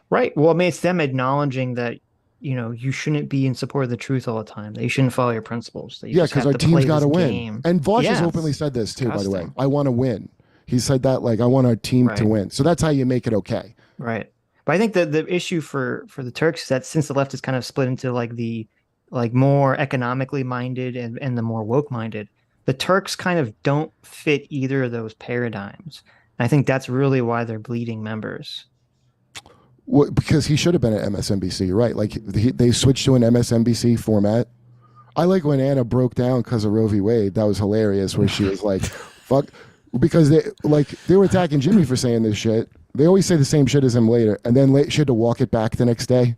Right. Well, I mean, it's them acknowledging that, you shouldn't be in support of the truth all the time. That you shouldn't follow your principles. That you Yeah, just because have our to team's play got this to win. game. And Vaush has Yeah, openly said this too, by the way. disgusting. I want to win. He said that like I want our team to Right. win. So that's how you make it okay. Right. But I think that the issue for the Turks is that since the left is kind of split into like the more economically minded and the more woke minded, the Turks kind of don't fit either of those paradigms. And I think that's really why they're bleeding members. Well, because he should have been at MSNBC, right? Like they switched to an MSNBC format. I like when Anna broke down because of Roe v. Wade. That was hilarious. Where she was like, "Fuck," because they were attacking Jimmy for saying this shit. They always say the same shit as him later, and then she had to walk it back the next day.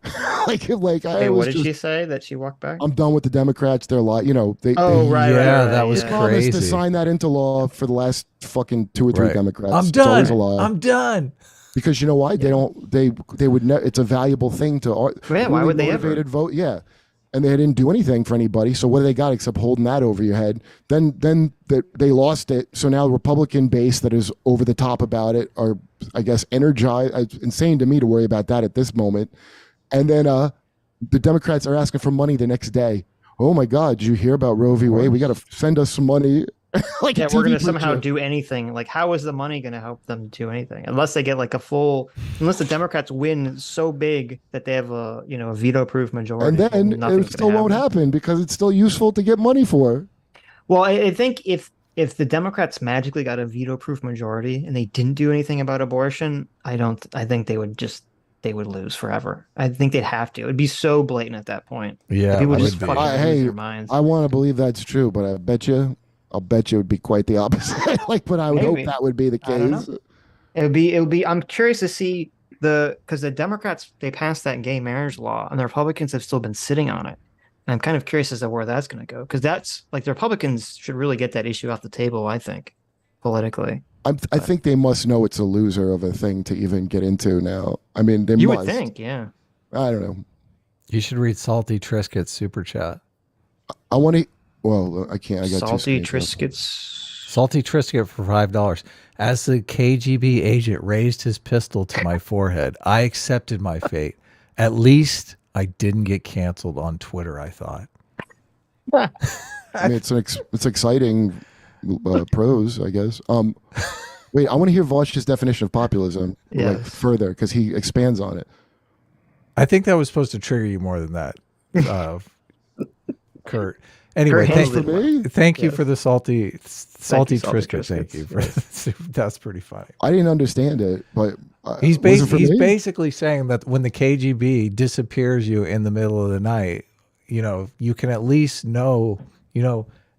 like I Hey, was what did just, she say that she walked back? I'm done with the Democrats. They're like, they Oh, right, Yeah, right, that was they promised to crazy. sign that into law for the last fucking 2 or 3 Right. Democrats. I'm It's always done. a lie. I'm done. Because you know why? They would it's a valuable thing to Yeah, why would they ever? motivated vote. Yeah. And they didn't do anything for anybody. So what do they got except holding that over your head? Then they lost it. So now the Republican base that is over the top about it are, I guess, energized. It's insane to me to worry about that at this moment. And then the Democrats are asking for money the next day. Oh my God, did you hear about Roe v. Wade? We got to send us some money. like Yeah, a we're TV going to somehow preacher. do anything. Like, how is the money going to help them do anything? Unless they get like unless the Democrats win so big that they have a veto-proof majority. And then nothing's it still gonna won't happen because it's still useful to get money for. Well, I think if the Democrats magically got a veto-proof majority and they didn't do anything about abortion, I think they would lose forever. I think they'd have to. It'd be so blatant at that point. Yeah, People it just would be. fucking lose their minds. I want to believe that's true, but I'll bet you it would be quite the opposite. But I would Maybe. hope that would be the I don't case. know. It would be. I'm curious to see because the Democrats, they passed that gay marriage law and the Republicans have still been sitting on it. And I'm kind of curious as to where that's going to go because that's like the Republicans should really get that issue off the table. I think politically. I think they must know it's a loser of a thing to even get into now. I mean, they You must. would think, yeah. I don't know. You should read Salty Triscuit's super chat. I want to. Well, I can't. I got Salty two screens up. Triscuits. Salty Triscuit for $5. As the KGB agent raised his pistol to my forehead, I accepted my fate. At least I didn't get canceled on Twitter, I thought. I mean, it's exciting prose, I guess. Wait, I want to hear Vaush's definition of populism Yes. further because he expands on it. I think that was supposed to trigger you more than that, Kurt. Anyway, Kurt Thanks handled for it me. thank you Yes. for the salty Salty Triscuit. Thank you. Triscuits, That's pretty funny. I didn't understand it, but He's was it for me? basically saying that when the KGB disappears you in the middle of the night, you can at least know,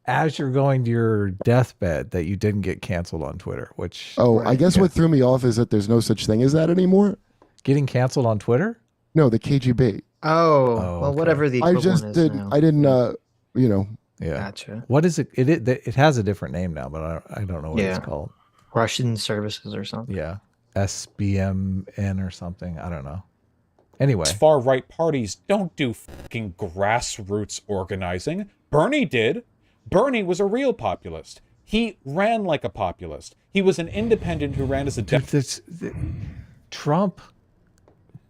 as you're going to your deathbed that you didn't get canceled on Twitter, which I guess what threw me off is that there's no such thing as that anymore. getting canceled on Twitter? No, the KGB. Oh, Oh, well, okay. whatever the I equivalent just is did. now. I didn't. Yeah. Gotcha. What is it? It has a different name now, but I don't know what Yeah. it's called. Russian services or something. Yeah. SBMN or something. I don't know. Anyway. Far right parties don't do fucking grassroots organizing. Bernie did. Bernie was a real populist. He ran like a populist. He was an independent who ran as a Trump,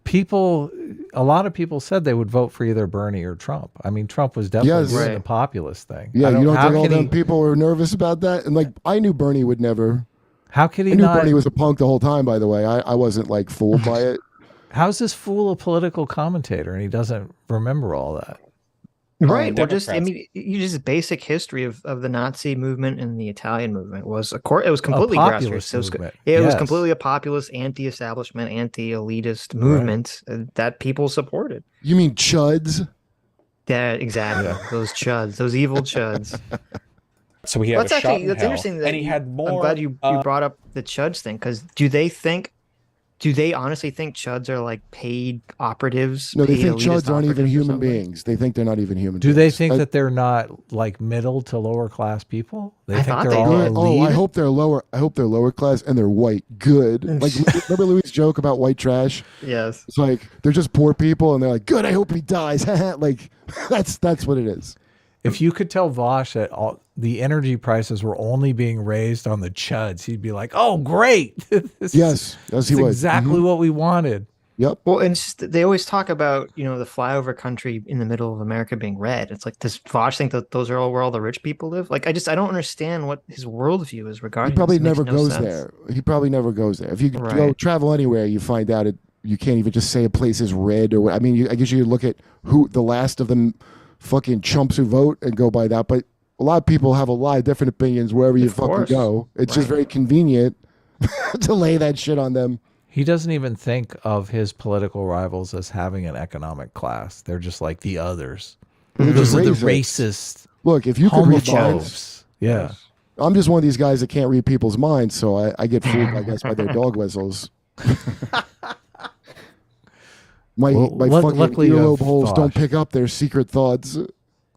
a lot of people said they would vote for either Bernie or Trump. I mean, Trump was definitely Yes. doing Right. the populist thing. Yeah, you don't how think all can them he- people were nervous about that? And I knew Bernie would never. How could I he knew not? Bernie was a punk the whole time. By the way, I wasn't fooled by it. How's this fool a political commentator and he doesn't remember all that? Right. Well, just I Democrats. mean, you just basic history of the Nazi movement and the Italian movement was it was completely populist grassroots. movement. It was Yes. completely a populist, anti-establishment, anti-elitist movement that people supported. You mean chuds? Yeah, exactly. Those chuds, those evil chuds. So he had That's a shot actually in that's hell, interesting. That and he had more. I'm glad you brought up the chuds thing because do they think do they honestly think chuds are like paid operatives? No, they paid think elitist chuds aren't even operatives or human something? beings. They think they're not even human Do beings. they think that they're not like middle to lower class people? They I think thought they're they all did. Oh, I elite? hope they're lower. I hope they're lower class and they're white. Good. Like, remember Louis' joke about white trash? Yes. It's like they're just poor people, and they're like, "Good. I hope he dies." Like, that's what it is. If you could tell Vaush that all the energy prices were only being raised on the chuds, he'd be like, "Oh, great! This Yes, is he would. exactly what we wanted." Yep. Well, and it's just, they always talk about, the flyover country in the middle of America being red. It's like, does Vosh think that those are all where all the rich people live? Like, I don't understand what his worldview is He regarding probably this. It makes never no goes sense. there. He probably never goes there. If you go Right. travel anywhere, you find out you can't even just say a place is red or what. I mean, I guess you look at who the last of them fucking chumps who vote and go by that. But a lot of people have a lot of different opinions wherever you Of fucking course. go. It's just Right. very convenient to lay that shit on them. He doesn't even think of his political rivals as having an economic class. They're just like the others. They're Those just are the racists. racist Look, if you could read minds, homophobes. Yeah. I'm just one of these guys that can't read people's minds, so I get fooled, I guess, by their dog whistles. My fucking luckily you have earlobe holes don't Vosh. pick up their secret thoughts.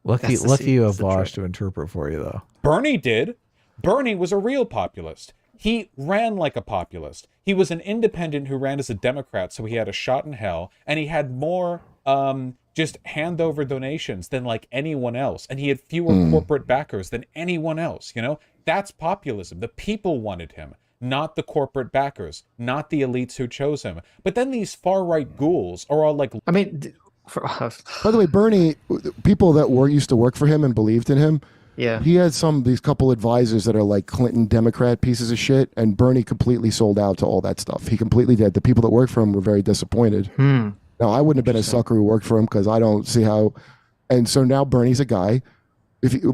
Lucky That's you have the Vaush trick. to interpret for you, though. Bernie did. Bernie was a real populist. He ran like a populist. He was an independent who ran as a Democrat, so he had a shot in hell, and he had more just hand over donations than like anyone else, and he had fewer corporate backers than anyone else. That's populism. The people wanted him, not the corporate backers, not the elites who chose him. But then these far right ghouls are all like, I mean, By the way, Bernie, people that used to work for him and believed in him, yeah. he had these couple advisors that are like Clinton Democrat pieces of shit, and Bernie completely sold out to all that stuff. He completely did. The people that worked for him were very disappointed. Now, I wouldn't have been a sucker who worked for him because I don't see how. And so now Bernie's a guy. If you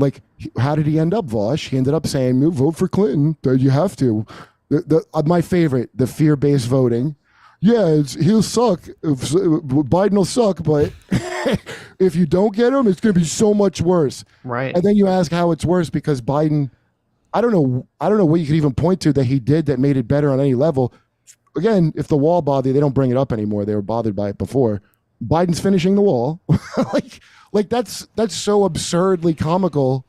how did he end up, Vosh? He ended up saying, "Vote for Clinton. You have to." My favorite, the fear-based voting. Yeah, he'll suck. Biden will suck, but if you don't get him, it's going to be so much worse. Right. And then you ask how it's worse because Biden, I don't know what you could even point to that he did that made it better on any level. Again, if the wall bothered you, they don't bring it up anymore. They were bothered by it before. Biden's finishing the wall. like that's so absurdly comical.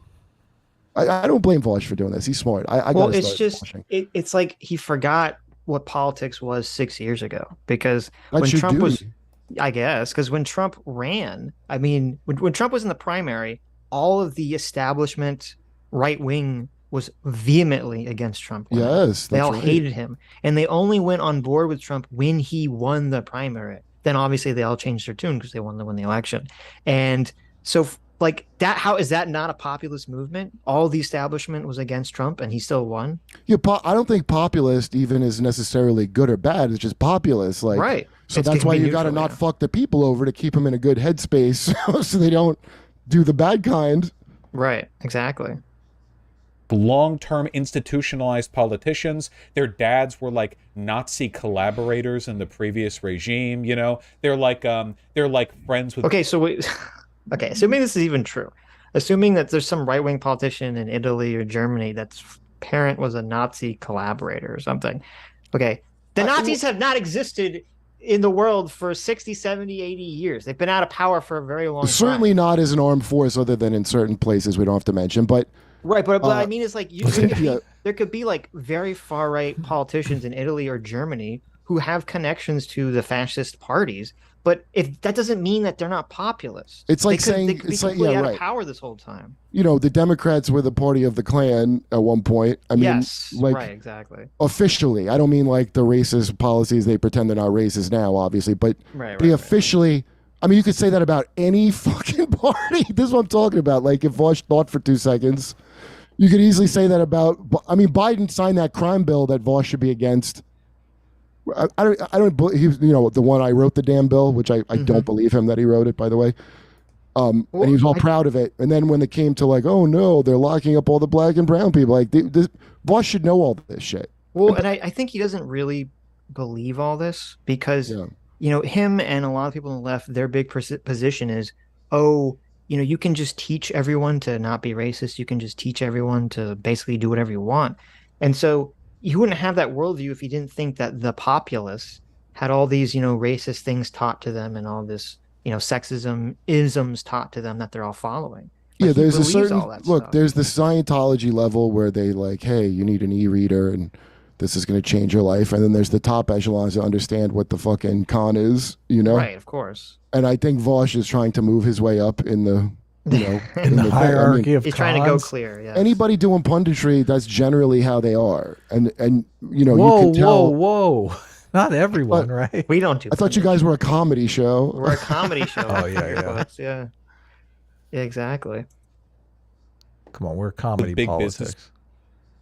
I don't blame Vaush for doing this. He's smart. Well, it's just it's like he forgot what politics was 6 years ago, because when Trump was, I guess, because when Trump ran, I mean, when Trump was in the primary, all of the establishment right wing was vehemently against Trump. Yes, they all right. hated him, and they only went on board with Trump when he won the primary. Then obviously they all changed their tune because they won the election, and so like that. How is that not a populist movement? All the establishment was against Trump, and he still won. Yeah, I don't think populist even is necessarily good or bad. It's just populist, like right. So It's that's why you got to neutral, not fuck the people over to keep them in a good headspace, so they don't do the bad kind. Right. Exactly. long-term institutionalized politicians. Their dads were like Nazi collaborators in the previous regime. They're like friends with. Okay, so okay, assuming this is even true, assuming that there's some right-wing politician in Italy or Germany that's parent was a Nazi collaborator or something. Okay, the Nazis have not existed in the world for 60, 70, 80 years. They've been out of power for a very long time. Certainly not as an armed force, other than in certain places we don't have to mention. But right, but I mean, it's like there could be like very far right politicians in Italy or Germany who have connections to the fascist parties. But if that doesn't mean that they're not populist. It's like they could be completely out of power this whole time. The Democrats were the party of the Klan at one point. I mean, yes, right, exactly. Officially, I don't mean like the racist policies they pretend they're not racist now, obviously, but they officially. I mean, you could say that about any fucking party. This is what I'm talking about. Like, if Vaush thought for 2 seconds, you could easily say that about. I mean, Biden signed that crime bill that Vaush should be against. I don't believe the one I wrote the damn bill, which I don't believe him that he wrote it, by the way. And he was all proud of it. And then when it came to like, oh no, they're locking up all the black and brown people, like Vaush should know all this shit. Well, and I think he doesn't really believe all this because him and a lot of people on the left, their big position is, you can just teach everyone to not be racist. You can just teach everyone to basically do whatever you want. And so you wouldn't have that worldview if you didn't think that the populace had all these, racist things taught to them and all this, sexism isms taught to them that they're all following. But Yeah, he there's a believes certain all that look. stuff. There's the Scientology level where they like, hey, you need an e-reader, and this is going to change your life. And then there's the top echelons that understand what the fucking con is, Right, of course. And I think Vaush is trying to move his way up in the, in the hierarchy of He's trying to go cons. clear. Yes. anybody doing punditry, that's generally how they are. And you Whoa, can tell. whoa. Not everyone, right? We don't do. I thought you guys were a comedy show. We're a comedy show. Oh, yeah. Yeah. Exactly. Come on, we're comedy big politics. business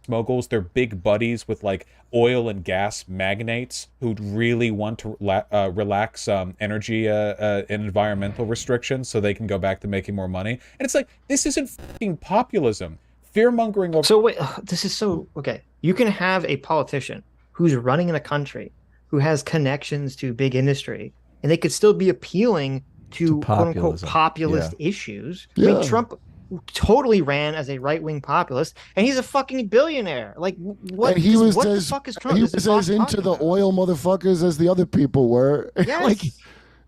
moguls. They're big buddies with like oil and gas magnates who really want to relax energy and environmental restrictions so they can go back to making more money. And it's like, this isn't fucking populism. Fear-mongering over... So wait, this is so okay. You can have a politician who's running in a country who has connections to big industry, and they could still be appealing to quote unquote populism. populist issues. I Yeah. mean, Trump totally ran as a right-wing populist, and he's a fucking billionaire. Like, what? And he was what as the fuck is Trump? he Is was this as into talking the about? oil motherfuckers as the other people were. Yes. Like,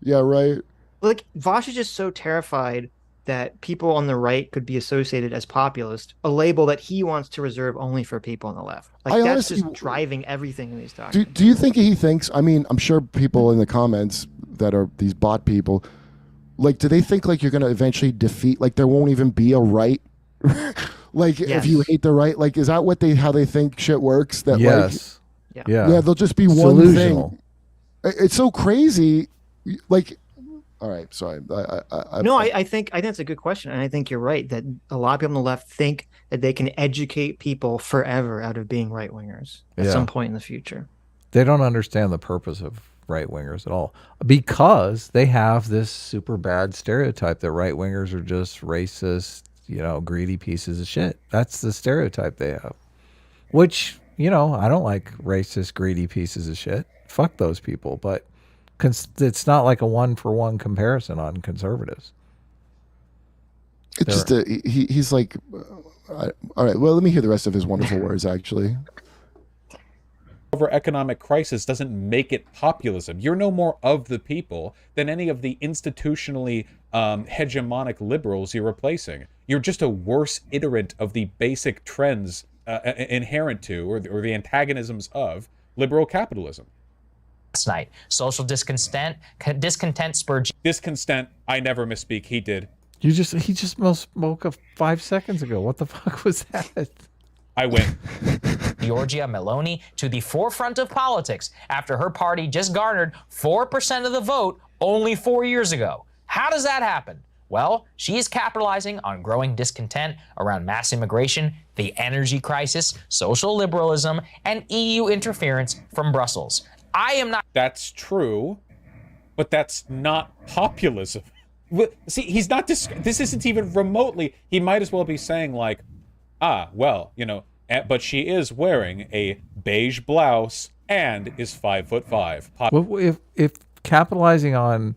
yeah, right. Like Vaush is just so terrified that people on the right could be associated as populist, a label that he wants to reserve only for people on the left. Like I that's honestly- just driving everything in these Do documents. you think he thinks? I mean, I'm sure people in the comments that are these bot people, like, do they think like you're going to eventually defeat? Like, there won't even be a right. Like, if you Yes. hate the right, like, is that what how they think shit works? That Yes. Like, Yeah. yeah, they'll just be It's one delusional. thing. It's so crazy. Like, all right, sorry. I think that's a good question, and I think you're right that a lot of people on the left think that they can educate people forever out of being right wingers at Yeah. some point in the future. They don't understand the purpose of right wingers at all because they have this super bad stereotype that right wingers are just racist, greedy pieces of shit. That's the stereotype they have, which, I don't like racist, greedy pieces of shit. Fuck those people. But it's not like a 1-for-1 comparison on conservatives. It's just he's like, all right. Well, let me hear the rest of his wonderful words. Actually, over economic crisis doesn't make it populism. You're no more of the people than any of the institutionally hegemonic liberals you're replacing. You're just a worse iterant of the basic trends inherent to, or the antagonisms of, liberal capitalism. Last night, social discontent spurred Discontent, I never misspeak, he did. He just spoke 5 seconds ago. What the fuck was that? I win. Giorgia Meloni to the forefront of politics after her party just garnered 4% of the vote only 4 years ago. How does that happen? Well, she is capitalizing on growing discontent around mass immigration, the energy crisis, social liberalism, and EU interference from Brussels. I am not. That's true, but that's not populism. See, he's not. This isn't even remotely. He might as well be saying like, well, but she is wearing a beige blouse and is 5'5". Well, if capitalizing on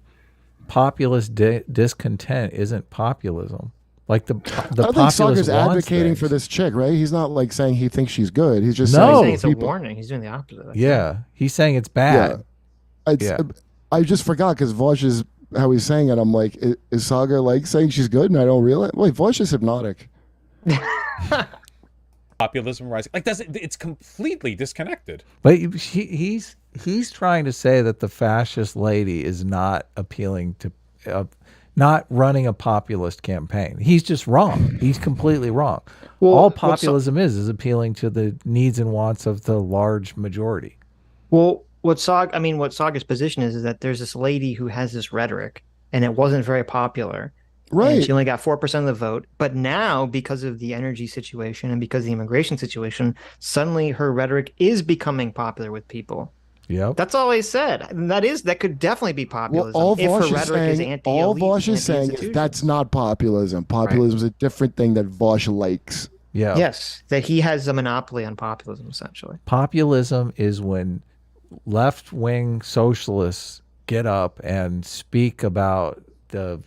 populist discontent isn't populism, like the I don't think populace Saagar's wants advocating things. for this chick, right? He's not like saying he thinks she's good. He's just No. He's saying saying it's a people. warning. He's doing the opposite. I think. Yeah, he's saying it's bad. Yeah. I just forgot because Vaush is how he's saying it. I'm like, is Saagar like saying she's good, and I don't realize? Wait, Vaush is hypnotic. Populism rising. Like, it's completely disconnected. But he's trying to say that the fascist lady is not appealing to, not running a populist campaign. He's just wrong. He's completely wrong. Well, All what's- populism is appealing to the needs and wants of the large majority. Well, what Saagar's position is that there's this lady who has this rhetoric, and it wasn't very popular. Right. And she only got 4% of the vote. But now, because of the energy situation and because of the immigration situation, suddenly her rhetoric is becoming popular with people. Yep. That's all I said. And that could definitely be Well, populism all if her Vaush is rhetoric is saying, anti-elite. all Vaush is saying is anti-institutions. that's not populism. Populism is a different thing that Vaush likes. Yeah. Yes, that he has a monopoly on populism, essentially. Populism is when left-wing socialists get up and speak about the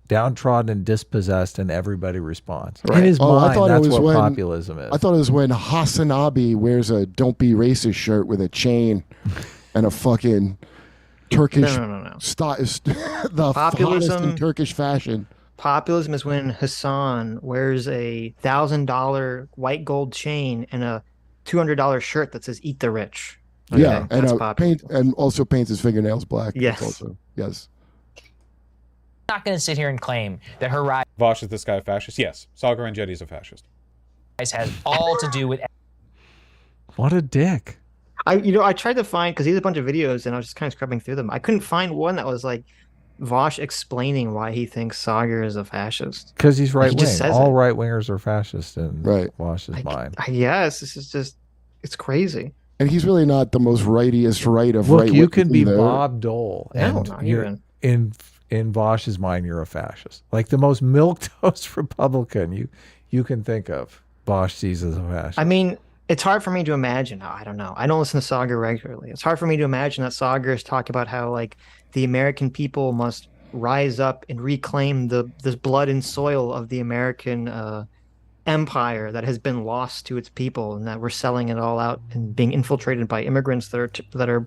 downtrodden and dispossessed, and everybody responds. In his Oh, I mind, thought it that's was what when- populism is. I thought it was when Hasanabi wears a "Don't Be Racist" shirt with a chain and a fucking Turkish No. the Populism- hottest in Turkish fashion. Populism is when Hassan wears a $1,000 white gold chain and a $200 shirt that says "Eat the Rich." Okay, Yeah, and that's populism. and also paints his fingernails black. Yes. That's also, yes. Not going to sit here and claim that her rise Vaush, is this guy a fascist? Yes. Saagar Enjeti is a fascist. has all to do with What a dick. I tried to find, because he has a bunch of videos and I was just kind of scrubbing through them. I couldn't find one that was like Vaush explaining why he thinks Saagar is a fascist. Because he's right He wing. just says All it. right wingers are fascist in Vaush's mind. I guess this is just, it's crazy. And he's really not the most rightiest right of Look, right. you can be either. Bob Dole, No, and not you're even. in Vaush's mind, you're a fascist. Like the most milquetoast Republican you can think of. Vaush sees as a fascist. I mean, it's hard for me to imagine. I don't know. I don't listen to Saagar regularly. It's hard for me to imagine that Saagar is talking about how like the American people must rise up and reclaim this blood and soil of the American empire that has been lost to its people, and that we're selling it all out and being infiltrated by immigrants that are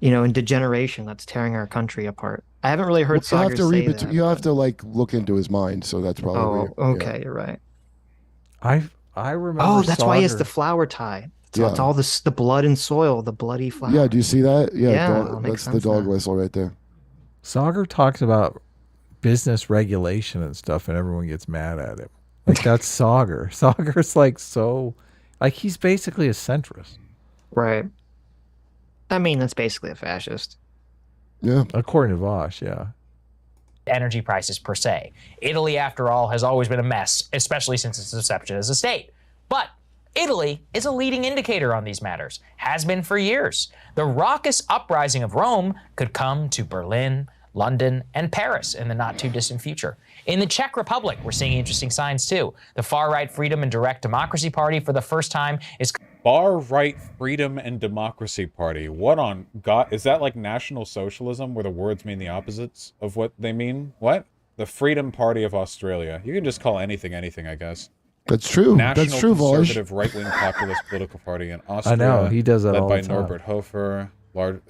in degeneration, that's tearing our country apart. I haven't really heard You have Saagar to say read that. you have to like look into his mind, so that's probably. Oh, okay, you're right. I remember. Oh, that's why he has Saagar- the flower tie. It's Yeah. all the blood and soil, the bloody flower. Yeah, do you see that? Yeah, Yeah, dog- it'll make that's the sense dog now. whistle right there. Saagar talks about business regulation and stuff, and everyone gets mad at him. Like that's Saagar. Saagar's like he's basically a centrist, Right. I mean, that's basically a fascist. Yeah, according to Vaush. Yeah. energy prices per se. Italy, after all, has always been a mess, especially since its inception as a state. But Italy is a leading indicator on these matters, has been for years. The raucous uprising of Rome could come to Berlin, London, and Paris in the not too distant future. In the Czech Republic, we're seeing interesting signs too. The far-right Freedom and Direct Democracy Party, for the first time, is Far-right Freedom and Democracy Party. What on God? Is that like National Socialism, where the words mean the opposites of what they mean? What? The Freedom Party of Australia. You can just call anything, I guess. that's true. National That's true, Vaush. Conservative Right-wing populist political party in Austria. I know, he does that led all by the time. Norbert Hofer.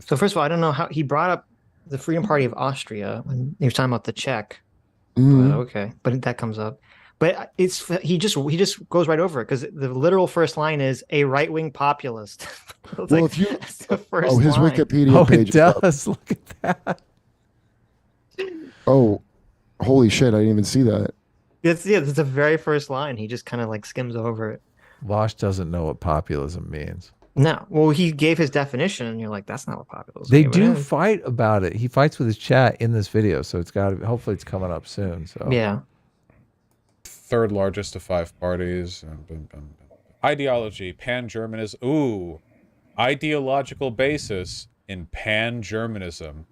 So first of all, I don't know how he brought up the Freedom Party of Austria when he was talking about the Czech. Mhm. But okay, but that comes up. But he just goes right over it, because the literal first line is a right-wing populist. It's Well, like, if you that's the first his line. Wikipedia Oh, page. it does. Look at that. Oh, holy shit! I didn't even see that. It's the very first line. He just kind of like skims over it. Vaush doesn't know what populism means. No, well, he gave his definition, and you're like, that's not what populism. They even do is. fight about it. He fights with his chat in this video, so it's got to. Hopefully, it's coming up soon. So Yeah. Third largest of 5 parties. Ideology, pan-Germanism. Ooh, ideological basis in pan-Germanism.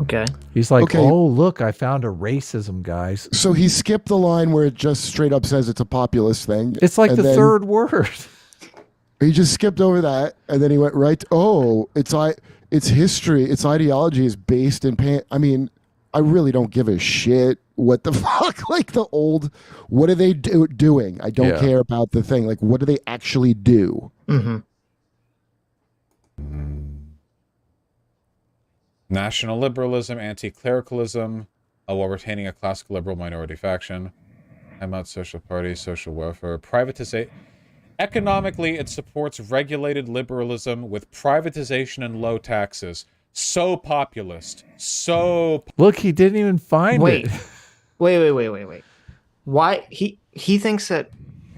Okay. he's like, Okay. "Oh, look, I found a racism, guys." So he skipped the line where it just straight up says it's a populist thing. It's like and the then third word. He just skipped over that, and then he went right. It's history. Its ideology is based in pan. I mean, I really don't give a shit what the fuck. Like the old, what are they doing? I don't Yeah. care about the thing. Like, what do they actually do? Mm-hmm. National liberalism, anti-clericalism, while retaining a classical liberal minority faction. I'm out social party, social welfare, privatization. Economically, it supports regulated liberalism with privatization and low taxes. So populist. So Look, he didn't even find Wait. it. Wait. Why he thinks that?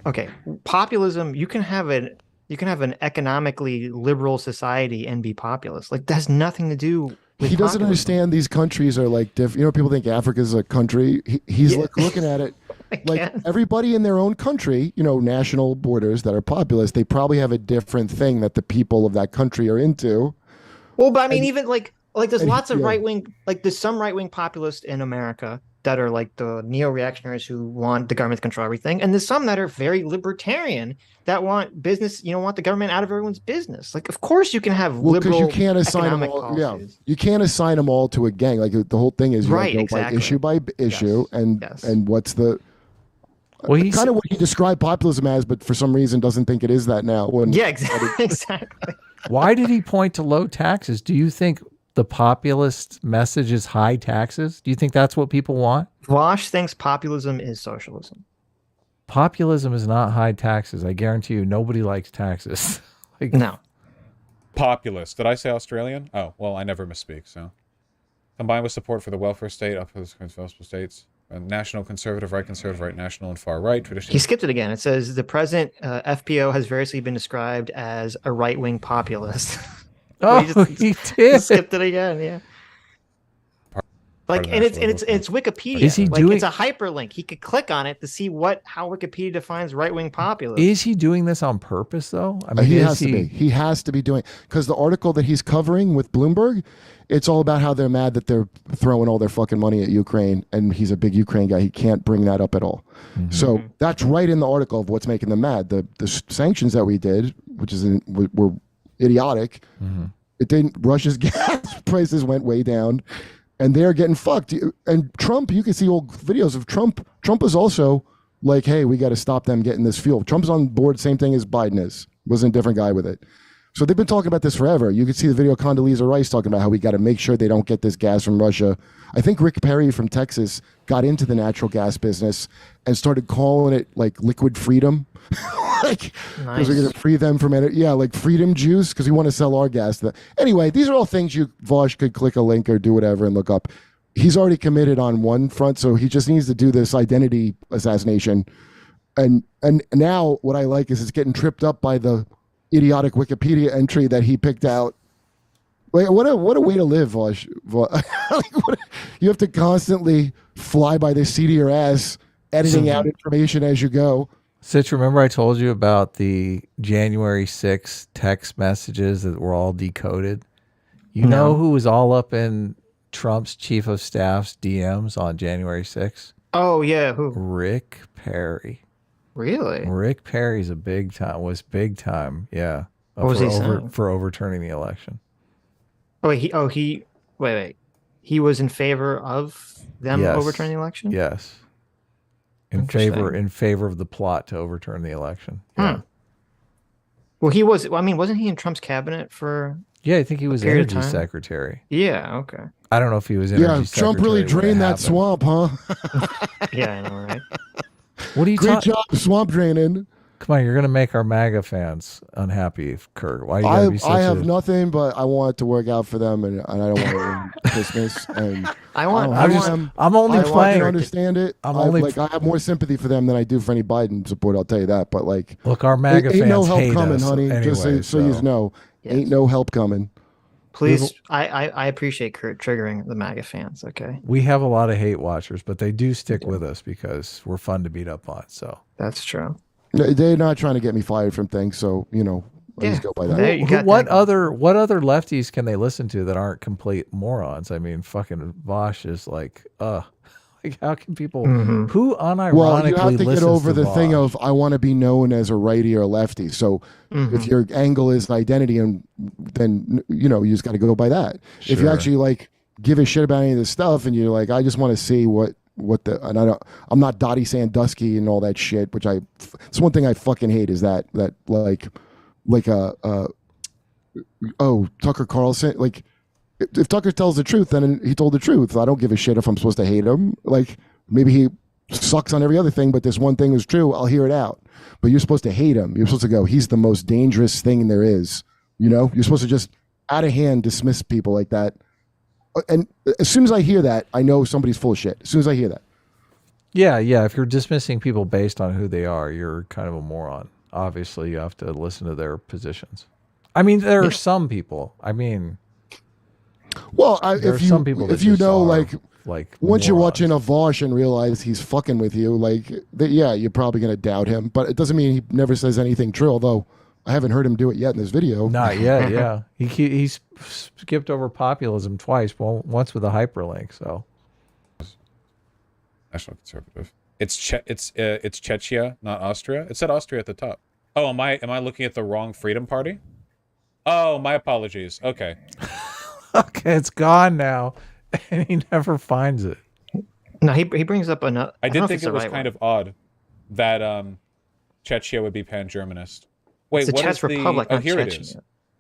Okay, populism. You can have an economically liberal society and be populist. Like that has nothing to do with He doesn't populism. understand these countries are like different. You know, people think Africa is a country. He's Yeah. like looking at it like can't. everybody in their own country, you know, national borders that are populist, they probably have a different thing that the people of that country are into. Well, but I mean, even like there's and lots of yeah. right wing, like there's some right wing populists in America that are like the neo reactionaries who want the government to control everything, and there's some that are very libertarian that want business, want the government out of everyone's business. Like, of course, you can have Well, because liberal you can't assign them economic all. Yeah, policies. you can't assign them all to a gang. Like the whole thing is you Right, go exactly. by issue, and Yes. and what's the Well, he's kind of what he described populism as, but for some reason doesn't think it is that now. When Yeah, exactly. Why did he point to low taxes? Do you think the populist message is high taxes? Do you think that's what people want? Vaush thinks populism is socialism. Populism is not high taxes. I guarantee you, nobody likes taxes. Like, No. Populist. Did I say Australian? Oh, well, I never misspeak, so. Combined with support for the welfare state, welfare states, national conservative right, national and far right. Traditionally, He skipped it again. It says the present FPO has variously been described as a right-wing populist. oh, he did. Skipped it again. Yeah. part Like, of and it's national it's Wikipedia. Is he like doing- it's a hyperlink. He could click on it to see how Wikipedia defines right-wing populist. Is he doing this on purpose, though? I mean, He is has to be. He has to be doing, because the article that he's covering with Bloomberg, it's all about how they're mad that they're throwing all their fucking money at Ukraine, and he's a big Ukraine guy. He can't bring that up at all. So that's right in the article of what's making them mad. The sanctions that we did, which were idiotic. It didn't. Russia's gas prices went way down, and they're getting fucked. And Trump, you can see old videos of Trump. Trump is also like, hey, we got to stop them getting this fuel. Trump's on board, same thing as Biden is. Wasn't a different guy with it. So they've been talking about this forever. You can see the video of Condoleezza Rice talking about how we got to make sure they don't get this gas from Russia. I think Rick Perry from Texas got into the natural gas business and started calling it like liquid freedom. Like, because we're going to free them from it. Yeah, like freedom juice, because we want to sell our gas. Anyway, these are all things Vaush could click a link or do whatever and look up. He's already committed on one front, so he just needs to do this identity assassination. And now what I like is it's getting tripped up by the idiotic Wikipedia entry that he picked out. Like, what a way to live, Vaush. Like, you have to constantly fly by the seat of your ass, editing out information as you go. Sitch, remember I told you about the January 6th text messages that were all decoded? You know who was all up in Trump's chief of staff's DMs on January 6th? Oh, yeah. Who? Rick Perry. Really? Rick Perry's big time, yeah. What was he saying? For overturning the election. Wait. He was in favor of them Yes. overturning the election? Yes. In Interesting. favor of the plot to overturn the election. Yeah. Well, he was. I mean, wasn't he in Trump's cabinet for? Yeah, I think he was period of energy time? secretary. Yeah. Okay. I don't know if he was energy secretary. Trump really when it drained that happened. swamp, huh? Yeah, I know, right? What are you Great talking? job, swamp draining. Come on, you're gonna make our MAGA fans unhappy, Kurt. Why you gotta be such I have a... nothing, but I want it to work out for them, and I don't want to ruin Christmas. And I want. I I just- want. I'm only I playing. can understand it. I'm I only- have more sympathy for them than I do for any Biden support. I'll tell you that. But like, Look, our MAGA ain't fans no help hate coming, us honey. anyway, Just so you know, Yes. ain't no help coming. Please, I appreciate Kurt triggering the MAGA fans. Okay, We have a lot of hate watchers, but they do stick with us because we're fun to beat up on. So that's true. They're not trying to get me fired from things, so I just go by that. There you got what that. other lefties can they listen to that aren't complete morons? I mean, fucking Vaush is like how can people who unironically Well, you have to get listens over to the thing Vaush? of I want to be known as a righty or a lefty. So if your angle is identity, and then you just got to go by that. If you Sure. actually like give a shit about any of this stuff, and you're like, I just want to see what the I'm not Dottie Sandusky and all that shit. Which it's one thing I fucking hate is that Tucker Carlson, like. If Tucker tells the truth, then he told the truth. I don't give a shit if I'm supposed to hate him. Like, maybe he sucks on every other thing, but this one thing was true. I'll hear it out. But you're supposed to hate him. You're supposed to go, he's the most dangerous thing there is. You're supposed to just out of hand dismiss people like that. And as soon as I hear that, I know somebody's full of shit. As soon as I hear that. Yeah. If you're dismissing people based on who they are, you're kind of a moron. Obviously, you have to listen to their positions. I mean, there are some people. I mean, well, there are if some people that if you just know, are, like once you're morons. watching a Vaush and realize he's fucking with you, you're probably going to doubt him. But it doesn't mean he never says anything true, although I haven't heard him do it yet in this video. Not yet, yeah. He's skipped over populism twice, once with a hyperlink. So National Conservative. It's Czechia, not Austria. It said Austria at the top. Oh, am I looking at the wrong Freedom Party? Oh, my apologies. Okay. okay, it's gone now, and he never finds it. No, he brings up another. I did think it was kind of odd that Czechia would be pan-Germanist. Wait, It's the what Czech is the? Republic, Oh, not here it Chechnya. is.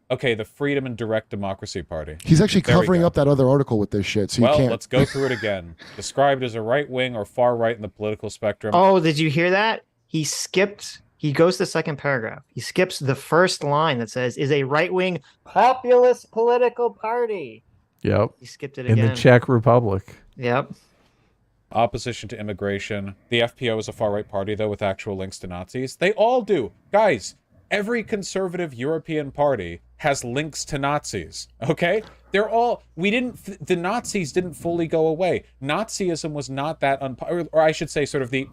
Okay, the Freedom and Direct Democracy Party. He's actually There we covering go. up that other article with this shit, so you Well, can't. let's go through it again. Described as a right-wing or far-right in the political spectrum. Oh, did you hear that? He goes to the second paragraph. He skips the first line that says, is a right-wing populist political party. Yep. He skipped it In again. the Czech Republic. Yep. Opposition to immigration. The FPO is a far-right party, though, with actual links to Nazis. They all do. Guys, every conservative European party has links to Nazis, okay? They're all... the Nazis didn't fully go away. Nazism was not that... or I should say sort of the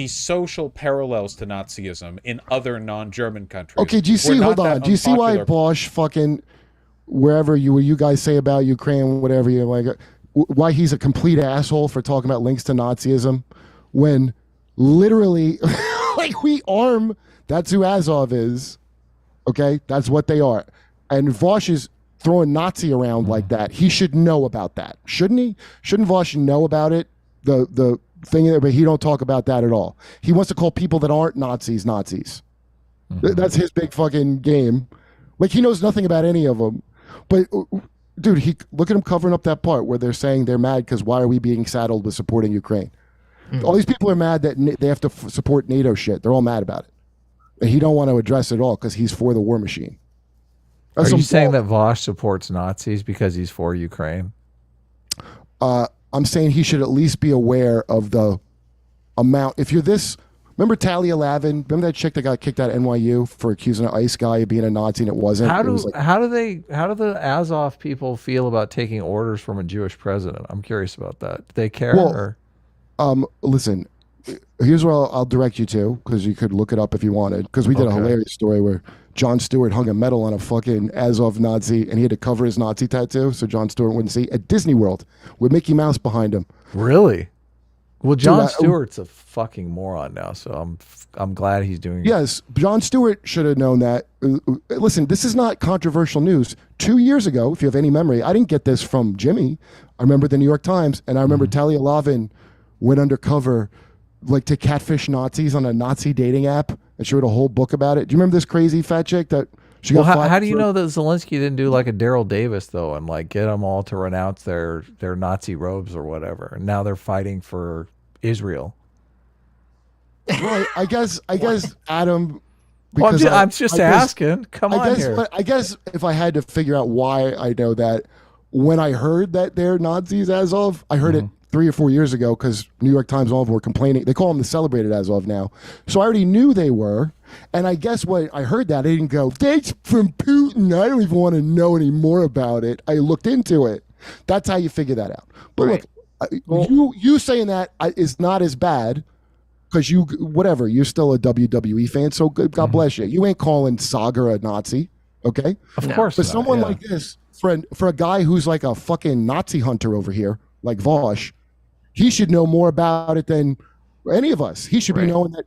social parallels to Nazism in other non-German countries. Okay, do you see? Hold on. Do you see why Vaush fucking wherever you guys say about Ukraine, whatever you like, why he's a complete asshole for talking about links to Nazism, when literally, like, we arm. That's who Azov is. Okay, that's what they are, and Vaush is throwing Nazi around like that. He should know about that, shouldn't he? Shouldn't Vaush know about it? The thing, but he don't talk about that at all. He wants to call people that aren't Nazis Nazis. That's his big fucking game. Like, he knows nothing about any of them. But dude, look at him covering up that part where they're saying they're mad because why are we being saddled with supporting Ukraine? All these people are mad that they have to support NATO shit. They're all mad about it, and he don't want to address it all because he's for the war machine. Are you saying that Vaush supports Nazis because he's for Ukraine? I'm saying he should at least be aware of the amount. If you're this, remember Talia Lavin? Remember that chick that got kicked out of NYU for accusing an ICE guy of being a Nazi and it wasn't? How do the Azov people feel about taking orders from a Jewish president? I'm curious about that. Do they care? Well, listen, here's where I'll direct you to, because you could look it up if you wanted, because we did a hilarious story where Jon Stewart hung a medal on a fucking Azov Nazi and he had to cover his Nazi tattoo so Jon Stewart wouldn't see at Disney World with Mickey Mouse behind him. Really? Well, Jon Stewart's a fucking moron now, so I'm glad he's doing it. Yes, Jon Stewart should have known that. Listen, this is not controversial news. 2 years ago, if you have any memory, I didn't get this from Jimmy. I remember the New York Times, and I remember Talia Lavin went undercover, like, to catfish Nazis on a Nazi dating app, and she wrote a whole book about it. Do you remember this crazy fat chick that she got fired? How do you know that Zelensky didn't do like a Daryl Davis though, and like get them all to renounce their Nazi robes or whatever? And now they're fighting for Israel. Well, I guess Adam. Well, I'm just asking. Come on here. I guess if I had to figure out why I know that, when I heard that they're Nazis as of, I heard it 3 or 4 years ago because New York Times all of them were complaining. They call them the celebrated as of now. So I already knew they were. And I guess when I heard that, I didn't go, thanks from Putin. I don't even want to know any more about it. I looked into it. That's how you figure that out. But look, you saying that is not as bad because you're still a WWE fan. So God bless you. You ain't calling Saagar a Nazi. Okay. Of course. But someone like this, for a guy who's like a fucking Nazi hunter over here, like Vaush, he should know more about it than any of us. He should be knowing that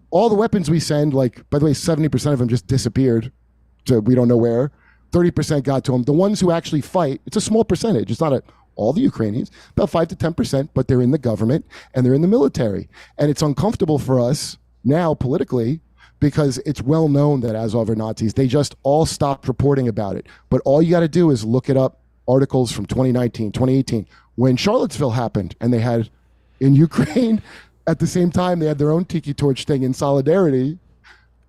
all the weapons we send, like, by the way, 70% of them just disappeared to we don't know where. 30% got to them. The ones who actually fight, it's a small percentage. It's not all the Ukrainians, about 5 to 10%, but they're in the government and they're in the military. And it's uncomfortable for us now politically because it's well known that Azov are Nazis. They just all stopped reporting about it. But all you got to do is look it up, articles from 2019, 2018, when Charlottesville happened and they had in Ukraine at the same time, they had their own tiki torch thing in solidarity.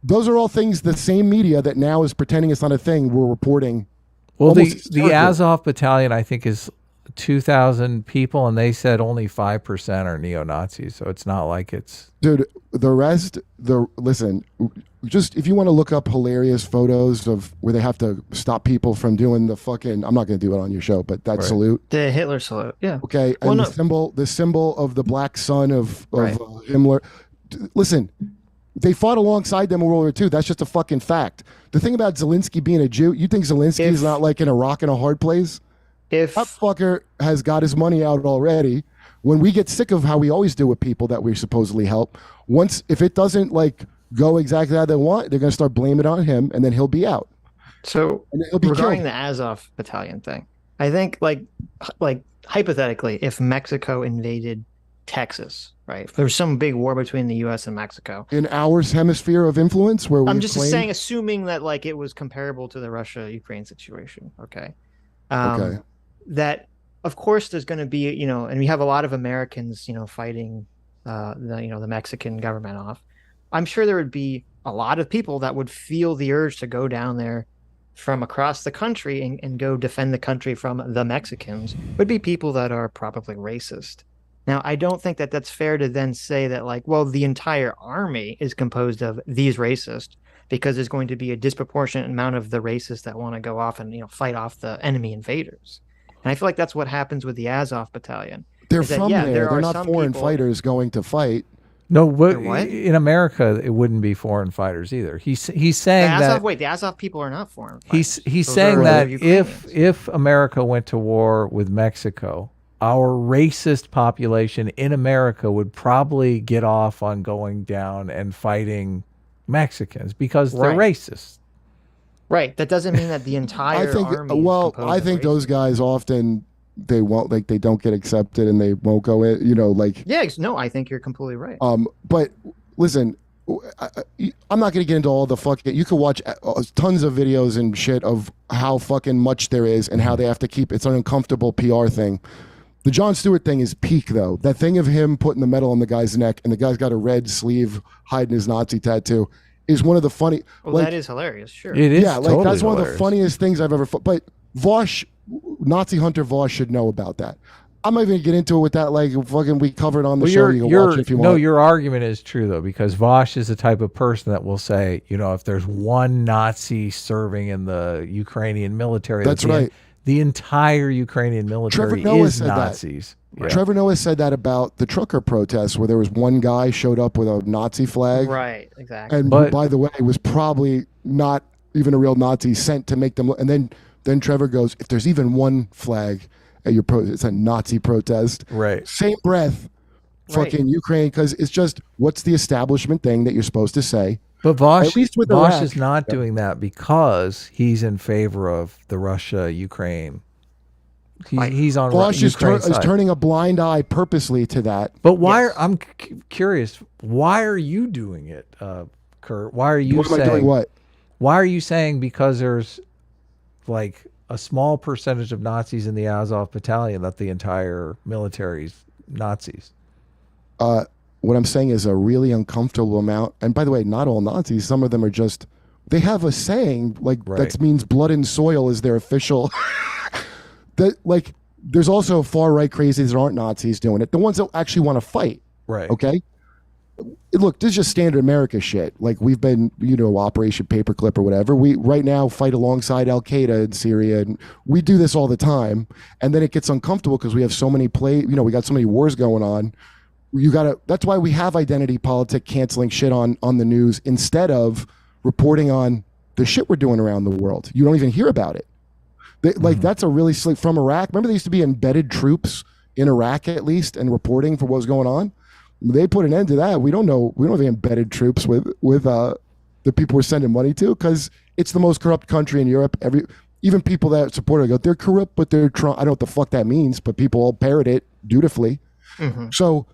Those are all things the same media that now is pretending it's not a thing were reporting. Well, the Azov battalion, I think, is 2,000 people, and they said only 5% are neo-Nazis. So it's not like it's... Dude, the rest, listen, just if you want to look up hilarious photos of where they have to stop people from doing the fucking, I'm not going to do it on your show, but that salute. The Hitler salute, yeah. Okay, and the symbol of the black sun of Himmler. Listen, they fought alongside them in World War II. That's just a fucking fact. The thing about Zelensky being a Jew, you think Zelensky is not like in a rock and a hard place? If that fucker has got his money out already. When we get sick of how we always do with people that we supposedly help, if it doesn't like go exactly how they want, they're going to start blaming it on him, and then he'll be out. So regarding the Azov battalion thing, I think like hypothetically, if Mexico invaded Texas, right? There's some big war between the U.S. and Mexico. In our hemisphere of influence, where I'm we just claimed, saying, assuming that like it was comparable to the Russia-Ukraine situation. Okay. Okay. That of course there's going to be, and we have a lot of Americans, fighting the Mexican government off. I'm sure there would be a lot of people that would feel the urge to go down there from across the country and go defend the country from the Mexicans. Would be people that are probably racist. Now, I don't think that that's fair to then say that, like, well, the entire army is composed of these racists, because there's going to be a disproportionate amount of the racists that want to go off and fight off the enemy invaders. And I feel like that's what happens with the Azov battalion. they're is that, from yeah, there. there They're are not some foreign people- fighters going to fight. No, They're what? in America, it wouldn't be foreign fighters either. He's saying that the Azov people are not foreign he's fighters. he's Those saying are that Ukrainians. if America went to war with Mexico, our racist population in America would probably get off on going down and fighting Mexicans because they're Right. racist. Right. That doesn't mean that the entire I think. army. Is Well, composed I of think racists. those guys often they won't they don't get accepted and they won't go in. Yeah. No, I think you're completely right. But listen, I'm not going to get into all the fucking. You can watch tons of videos and shit of how fucking much there is and how they have to keep. It's an uncomfortable PR thing. The Jon Stewart thing is peak though. That thing of him putting the medal on the guy's neck and the guy's got a red sleeve hiding his Nazi tattoo is one of the funny. Well, like, that is hilarious. Sure. It is yeah, like totally that's one of the hilarious. funniest things I've ever. But Vaush, Nazi Hunter Vaush should know about that. I'm not even gonna get into it with that. Like fucking, we covered on the show. You can watch it if you want. No, your argument is true though, because Vaush is the type of person that will say, if there's one Nazi serving in the Ukrainian military, That's right. The entire Ukrainian military Noah is said that. Nazis. Yeah. Trevor Noah said that about the trucker protests, where there was one guy showed up with a Nazi flag, Right. Exactly. and But- who, by the way, was probably not even a real Nazi, sent to make them. And then Trevor goes, "If there's even one flag at your it's a Nazi protest." Right. Same breath, Right. fucking Ukraine, because it's just what's the establishment thing that you're supposed to say. But Vaush, At least with Vaush Iraq. is not doing that because he's in favor of the Russia-Ukraine. He's on Vaush is Ukraine's side. turning a blind eye purposely to that. But why? Yes. I'm curious. Why are you doing it, Kurt? Why are you What am I doing? saying? What? Why are you saying because there's like a small percentage of Nazis in the Azov battalion that the entire military's Nazis? What I'm saying is a really uncomfortable amount. And by the way, not all Nazis. Some of them are just. They have a saying like Right. that means blood and soil is their official. That like there's also far right crazies that aren't Nazis doing it. The ones that actually want to fight. Right. Okay. Look, this is just standard America shit. Like we've been, Operation Paperclip or whatever. We right now fight alongside Al Qaeda in Syria, and we do this all the time. And then it gets uncomfortable because we have so many we got so many wars going on. That's why we have identity politic canceling shit on the news instead of reporting on the shit we're doing around the world. You don't even hear about it. That's a really slick from Iraq. Remember, there used to be embedded troops in Iraq at least and reporting for what was going on. They put an end to that. We don't know. We don't have embedded troops with the people we're sending money to because it's the most corrupt country in Europe. Even people that support it go, they're corrupt, but they're trying. I don't know what the fuck that means, but people all parrot it dutifully. Mm-hmm. So,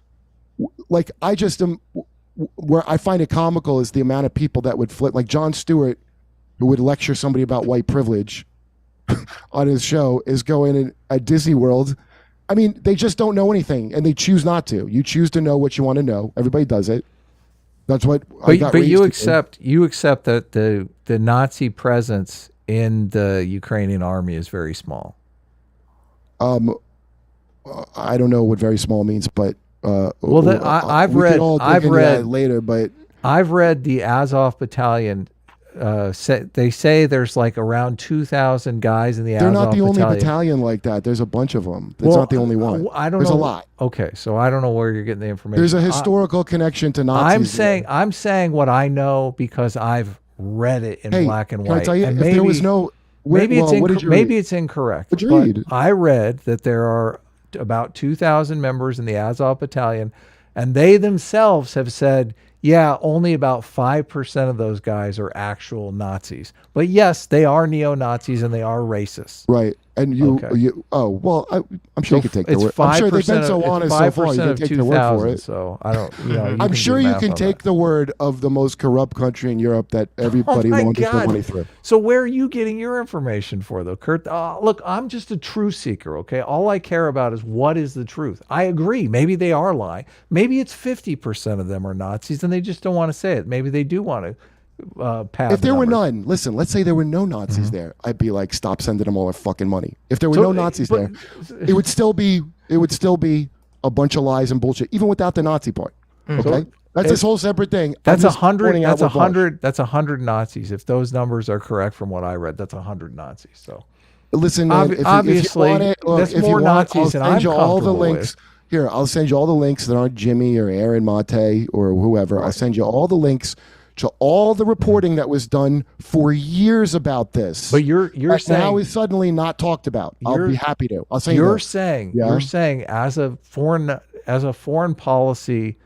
like, I just am. Where I find it comical is the amount of people that would flip, like Jon Stewart, who would lecture somebody about white privilege on his show, is going at Disney World. I mean, they just don't know anything, and they choose not to. You choose to know what you want to know. Everybody does it. That's what. But you accept that the Nazi presence in the Ukrainian army is very small. I don't know what very small means, but I've we read. can all dig I've into read that later, but I've read the Azov battalion. They say there's like around 2,000 guys in the they're Azov not the only battalion. battalion like that. There's a bunch of them. It's Well, not the only one. I don't There's know. a lot. Okay, so I don't know where you're getting the information. There's a historical connection to Nazis. I'm saying what I know because I've read it in black and Can white. I tell you, and if there was no, maybe what did you maybe read? it's incorrect. What'd you but read? I read that there are about 2,000 members in the Azov battalion, and they themselves have said, yeah, only about 5% of those guys are actual Nazis. But yes, they are neo-Nazis and they are racist. Right. And you, Okay. I'm sure you could take the It's word. I'm sure they've 5% been so honest so far. You can of take the word for 2000. it. So I don't. You know, I'm sure you can on take that. the word of the most corrupt country in Europe that everybody Oh my launders their God. money through. So where are you getting your information for, though, Kurt? Look, I'm just a truth seeker. Okay, all I care about is what is the truth. I agree. Maybe they are lying. Maybe it's 50% of them are Nazis, and they just don't want to say it. Maybe they do want to. Pad If there were numbers. none, listen, let's say there were no Nazis there, I'd be like, stop sending them all their fucking money. If there were no Nazis there, it would still be a bunch of lies and bullshit, even without the Nazi part. Okay, that's this whole separate thing. That's I'm just 100. pointing out That's what Vaush- 100. That's 100 Nazis. If those numbers are correct from what I read, that's 100 Nazis. So Listen, man, if obviously, you want it, look, that's if more you want, Nazis I'll than send I'm you all the comfortable links. Here, I'll send you all the links that aren't Jimmy or Aaron Mate or whoever. I'll send you all the links to all the reporting that was done for years about this. But you're that saying now is suddenly not talked about. I'll be happy to. I'll say you're this. saying Yeah? you're saying as a foreign policy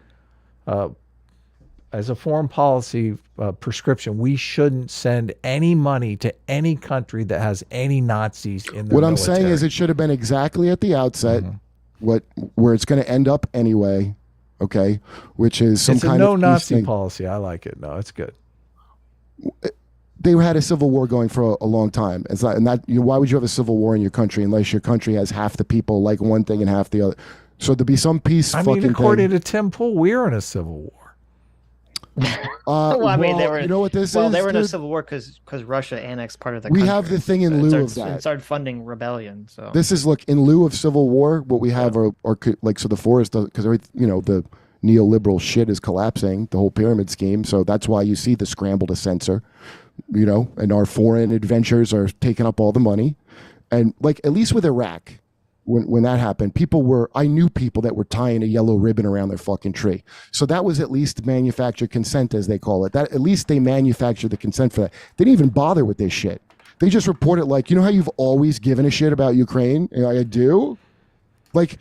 prescription, we shouldn't send any money to any country that has any Nazis in their What I'm military. saying is it should have been exactly at the outset where it's going to end up anyway. Okay, which is some it's a kind no of Nazi thing. policy. I like it. No, it's good. They had a civil war going for a long time. It's not, and that why would you have a civil war in your country unless your country has half the people like one thing and half the other? So to be some peace. I mean, according to Tim Pool, we're in a civil war. Well, I mean, they were. You know what this well, is? they were in a dude? civil war because Russia annexed part of the We country. have the thing in lieu of that. It started funding rebellion. So This is look in lieu of civil war. What we have are like so the forest because the neoliberal shit is collapsing, the whole pyramid scheme. So that's why you see the scramble to censor, and our foreign adventures are taking up all the money. And like at least with Iraq, when that happened, I knew people that were tying a yellow ribbon around their fucking tree. So that was at least manufactured consent, as they call it. That at least they manufactured the consent for that. They didn't even bother with this shit. They just report it like, how you've always given a shit about Ukraine? And I do. Like,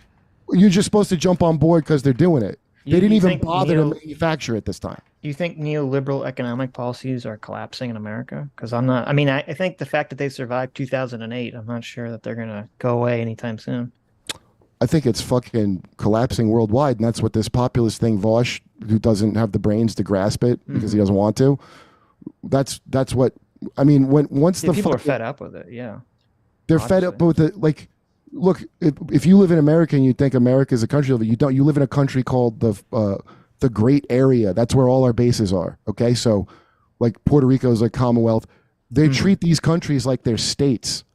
you're just supposed to jump on board because they're doing it. They didn't even bother to manufacture it this time. You think neoliberal economic policies are collapsing in America? Because I'm not. I mean, I think the fact that they survived 2008, I'm not sure that they're gonna go away anytime soon. I think it's fucking collapsing worldwide, and that's what this populist thing, Vaush, who doesn't have the brains to grasp it because he doesn't want to. That's what I mean. Once the people are fed up with it, yeah, they're fed up with it. Like, look, if you live in America and you think America is a country, you don't. You live in a country called the Great Area. That's where all our bases are. Okay, so like Puerto Rico is like Commonwealth. They treat these countries like they're states.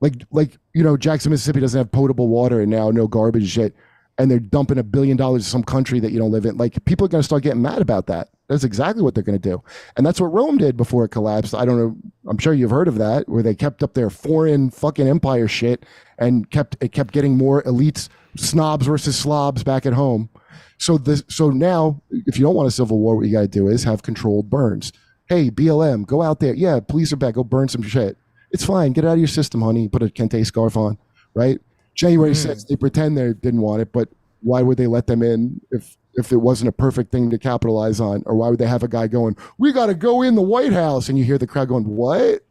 Like Jackson, Mississippi doesn't have potable water and now no garbage shit, and they're dumping $1 billion to some country that you don't live in. Like, people are going to start getting mad about that. That's exactly what they're going to do, and that's what Rome did before it collapsed. I don't know. I'm sure you've heard of that, where they kept up their foreign fucking empire shit and kept getting more elites, snobs versus slobs back at home. So now, if you don't want a civil war, what you got to do is have controlled burns. Hey, BLM, go out there. Yeah, police are back. Go burn some shit. It's fine. Get it out of your system, honey. Put a kente scarf on, right? January 6th, they pretend they didn't want it, but why would they let them in if it wasn't a perfect thing to capitalize on? Or why would they have a guy going, we got to go in the White House? And you hear the crowd going, what?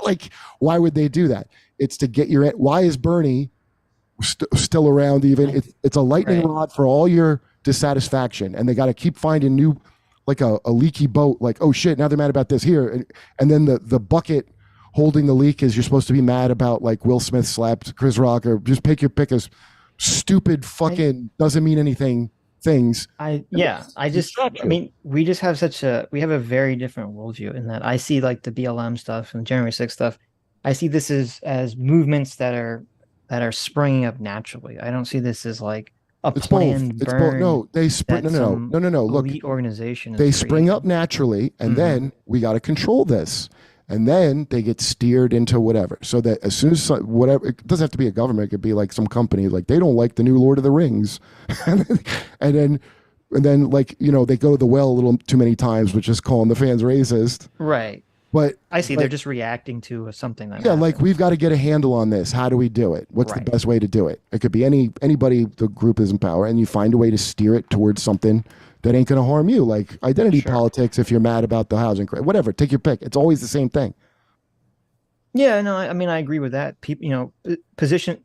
Like, why would they do that? It's to get your... Why is Bernie still around even? It's a lightning rod for all your dissatisfaction. And they got to keep finding new, like a leaky boat. Like, oh shit, now they're mad about this here. And then the bucket holding the leak is you're supposed to be mad about, like, Will Smith slapped Chris Rock, or just pick your pick as stupid fucking doesn't mean anything things. I mean, we just have we have a very different worldview in that I see like the BLM stuff and January 6th stuff. I see this as movements that are springing up naturally. I don't see this as like a planned burn. It's both. No, they spring. No. Look, elite organization. They spring up naturally, and then we got to control this. And then they get steered into whatever. So that as soon as whatever, it doesn't have to be a government. It could be like some company, like they don't like the new Lord of the Rings, and then like they go to the well a little too many times, which is calling the fans racist. Right. But I see they're just reacting to something that. Yeah, happened. Like we've got to get a handle on this. How do we do it? What's the best way to do it? It could be anybody. The group is in power, and you find a way to steer it towards something that ain't going to harm you, like identity politics. If you're mad about the housing, whatever, take your pick. It's always the same thing. Yeah, no, I mean, I agree with that. People,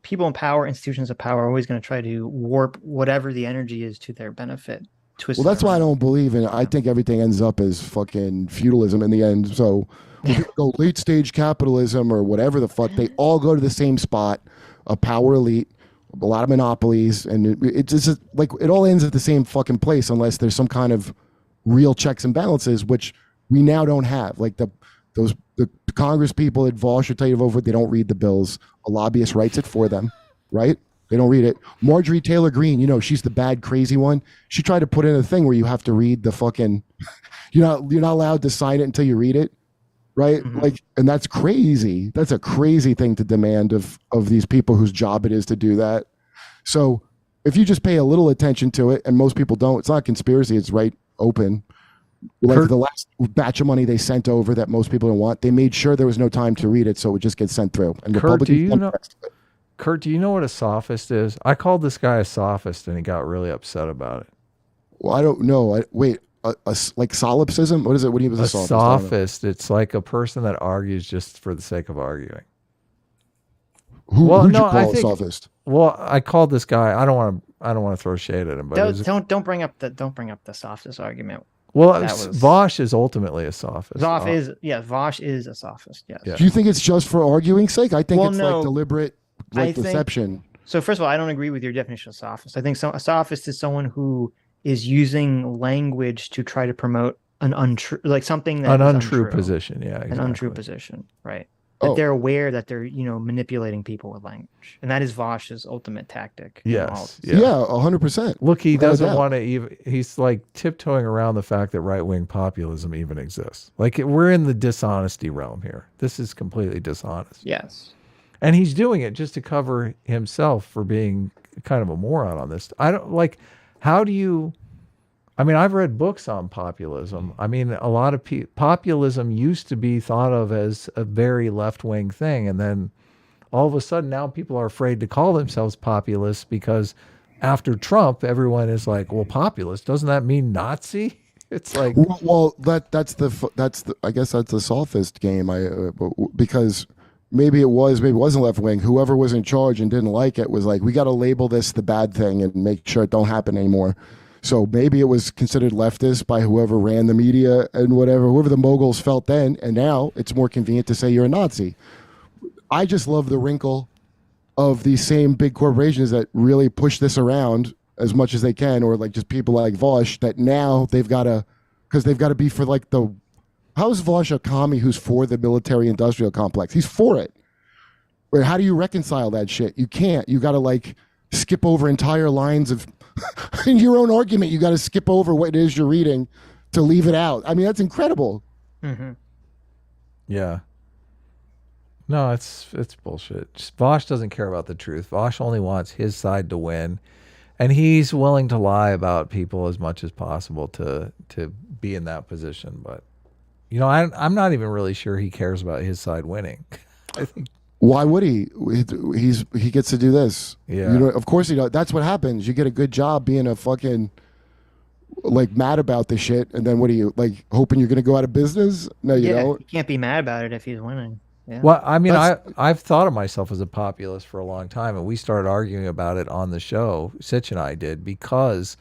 people in power, institutions of power, are always going to try to warp whatever the energy is to their benefit. Twist Well, it that's why I around. don't believe in it. I think everything ends up as fucking feudalism in the end. So when people go late stage capitalism or whatever the fuck, they all go to the same spot, a power elite, a lot of monopolies, and it's just like it all ends at the same fucking place unless there's some kind of real checks and balances, which we now don't have. Like the Congress people at Vaush should tell you to vote for it. They don't read the bills. A lobbyist writes it for them, right? They don't read it. Marjorie Taylor Greene, she's the bad, crazy one. She tried to put in a thing where you have to read the fucking, you're not allowed to sign it until you read it, right? Mhm. Like, and that's crazy. That's a crazy thing to demand of these people whose job it is to do that. So if you just pay a little attention to it, and most people don't, it's not a conspiracy. It's right open. Like Kurt- the last batch of money they sent over that most people don't want, they made sure there was no time to read it, so it would just get sent through. And Kurt, do you don't know? press it. Kurt, do you know what a sophist is? I called this guy a sophist, and he got really upset about it. Well, I don't know. Wait, like solipsism? What is it? What do you mean A a sophist? I don't know. sophist, it's like a person that argues just for the sake of arguing. Who'd you no, I call a think. sophist? Well, I called this guy. I don't want to throw shade at him, but it was, Don't bring up the sophist argument. well, that was- Vaush is ultimately a sophist. Vaush is a sophist. Yes. Yeah. Do you think it's just for arguing's sake? I think Well, it's no. like deliberate, I like think- deception. So first of all, I don't agree with your definition of sophist. I think a sophist is someone who is using language to try to promote an untrue, like something that an is untrue position. Yeah, an untrue exactly. position, right? That Oh. they're aware that they're manipulating people with language, and that is Vaush's ultimate tactic. in all Yes. of this. Yeah, 100%. Look, he Without a doesn't doubt. want to even. He's like tiptoeing around the fact that right wing populism even exists. Like we're in the dishonesty realm here. This is completely dishonest. Yes. And he's doing it just to cover himself for being kind of a moron on this. I don't like, how do you, I mean, I've read books on populism. I mean, a lot of populism used to be thought of as a very left-wing thing. And then all of a sudden now people are afraid to call themselves populists because after Trump, everyone is like, well, populist, doesn't that mean Nazi? It's like, Well, that's the I guess that's the sophist game. Because maybe it wasn't left wing. Whoever was in charge and didn't like it was like, we got to label this the bad thing and make sure it don't happen anymore. So maybe it was considered leftist by whoever ran the media and whoever the moguls felt then. And now it's more convenient to say you're a Nazi. I just love the wrinkle of these same big corporations that really push this around as much as they can, or like just people like Vaush that now they've got to be for like how is Vaush a commie who's for the military industrial complex? He's for it. Wait, how do you reconcile that shit? You can't. You got to like skip over entire lines of in your own argument. You got to skip over what it is you're reading to leave it out. I mean, that's incredible. Mm-hmm. yeah. No, it's bullshit. Vaush doesn't care about the truth. Vaush only wants his side to win. And he's willing to lie about people as much as possible to be in that position. But, I'm not even really sure he cares about his side winning. I think, Why would he? He gets to do this. Yeah. Of course he does. That's what happens. You get a good job being a fucking like mad about the shit, and then what are you like hoping you're gonna go out of business? No, you don't. You can't be mad about it if he's winning. Yeah. well, I mean, That's- I've thought of myself as a populist for a long time, and we started arguing about it on the show, Sitch and I did, because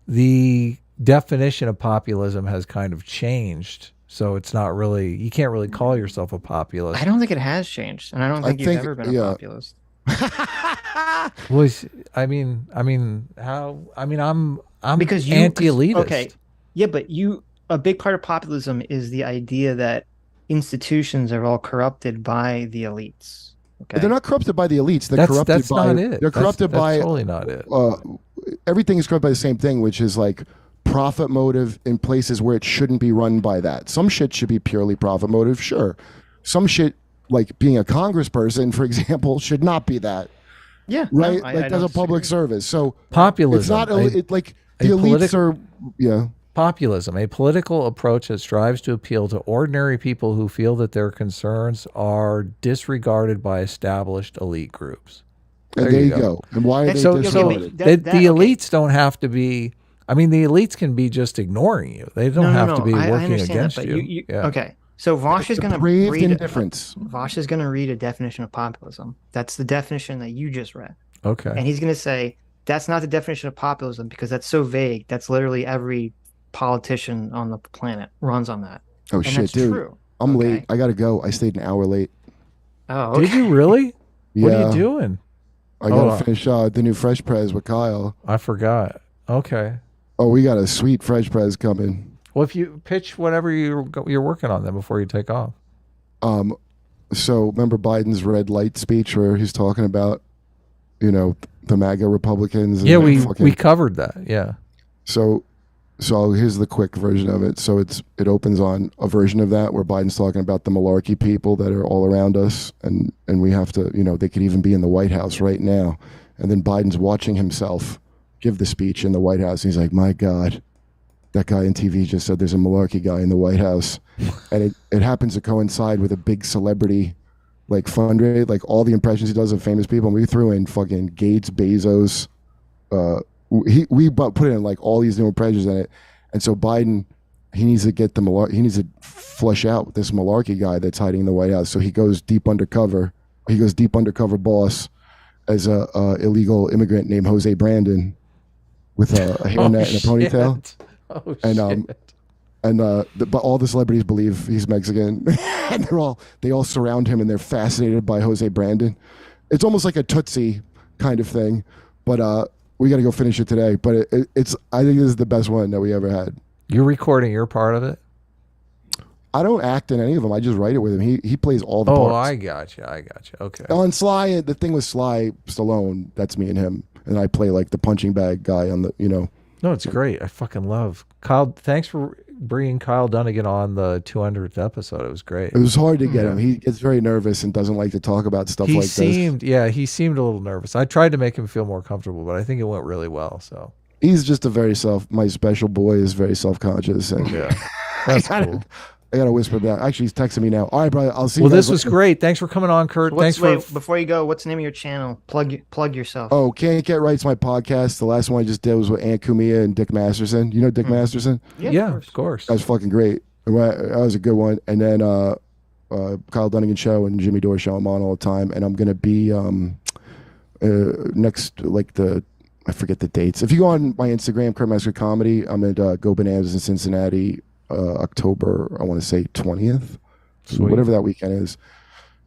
the definition of populism has kind of changed. So it's not really, you can't really call yourself a populist. I don't think it has changed, and I don't think you've think- ever been a yeah. populist. I'm Because you anti-elitist. Okay, yeah, but a big part of populism is the idea that institutions are all corrupted by the elites. Okay, But they're not corrupted by the elites. They're corrupted That's by. not it. They're corrupted that's by. totally not it. Everything is corrupted by the same thing, which is like profit motive in places where it shouldn't be run by that. Some shit should be purely profit motive, sure. Some shit, like being a congressperson, for example, should not be that. yeah, Right? No, I Like as a don't public disagree. service. So Populism. it's not like a the elites politi- are. Yeah. Populism, a political approach that strives to appeal to ordinary people who feel that their concerns are disregarded by established elite groups. And there you go. And why are they So- disregarded? okay, the elites don't have to be. I mean, the elites can be just ignoring you. They don't have to be I working understand against that, you. but Yeah. Okay, So Vaush is going to Depraved read indifference. Vaush is going to read a definition of populism. That's the definition that you just read. Okay. And he's going to say that's not the definition of populism because that's so vague. That's literally every politician on the planet runs on that. Oh And shit, that's dude! true. I'm Okay. late. I gotta go. I stayed an hour late. Oh, okay. Did you really? Yeah, What are you doing? I gotta Oh. finish the new Fresh Prez with Kyle. I forgot. Okay. Oh, we got a sweet Fresh Prez coming. Well, if you pitch whatever you're working on then before you take off. So remember Biden's red light speech where he's talking about, the MAGA Republicans. And Yeah, we fucking- covered that. Yeah. So here's the quick version of it. So it opens on a version of that where Biden's talking about the malarkey people that are all around us, and we have to, they could even be in the White House right now. And then Biden's watching himself give the speech in the White House. He's like, my God, that guy on TV just said there's a malarkey guy in the White House. And it happens to coincide with a big celebrity like fundraiser, like all the impressions he does of famous people. And we threw in fucking Gates, Bezos, we put in like all these new impressions in it, and so Biden, he needs to get he needs to flush out this malarkey guy that's hiding in the White House. So he goes deep undercover. He goes deep undercover boss as a illegal immigrant named Jose Brandon with a hairnet and a ponytail. Oh, And, shit. But all the celebrities believe he's Mexican, and they all surround him and they're fascinated by Jose Brandon. It's almost like a Tootsie kind of thing, but we got to go finish it today. But it's I think this is the best one that we ever had. You're recording your part of it? I don't act in any of them. I just write it with him. He plays all the Oh, parts. I got you. Okay. On Sly, the thing with Sly Stallone, that's me and him, and I play like the punching bag guy on the No, it's great. I fucking love Kyle. Thanks for bringing Kyle Dunnigan on the 200th episode. It was great. It was hard to get him. He gets very nervous and doesn't like to talk about stuff like this. He seemed a little nervous. I tried to make him feel more comfortable, but I think it went really well. So He's just my special boy is very self-conscious. And yeah, that's cool. I got to whisper that. Actually, he's texting me now. All right, brother. I'll see you Well, guys this was later. great. Thanks for coming on, Kurt. Thanks for. Wait, before you go, what's the name of your channel? Plug yourself. Oh, Can't Get Right's my podcast. The last one I just did was with Aunt Kumia and Dick Masterson. You know Dick Masterson? Yeah, of course. That was fucking great. That was a good one. And then Kyle Dunnigan show and Jimmy Dore show. I'm on all the time. And I'm going to be next, I forget the dates. If you go on my Instagram, Kurt Metzger Comedy, I'm at Go Bananas in Cincinnati, October, I want to say 20th. Sweet. Whatever that weekend is.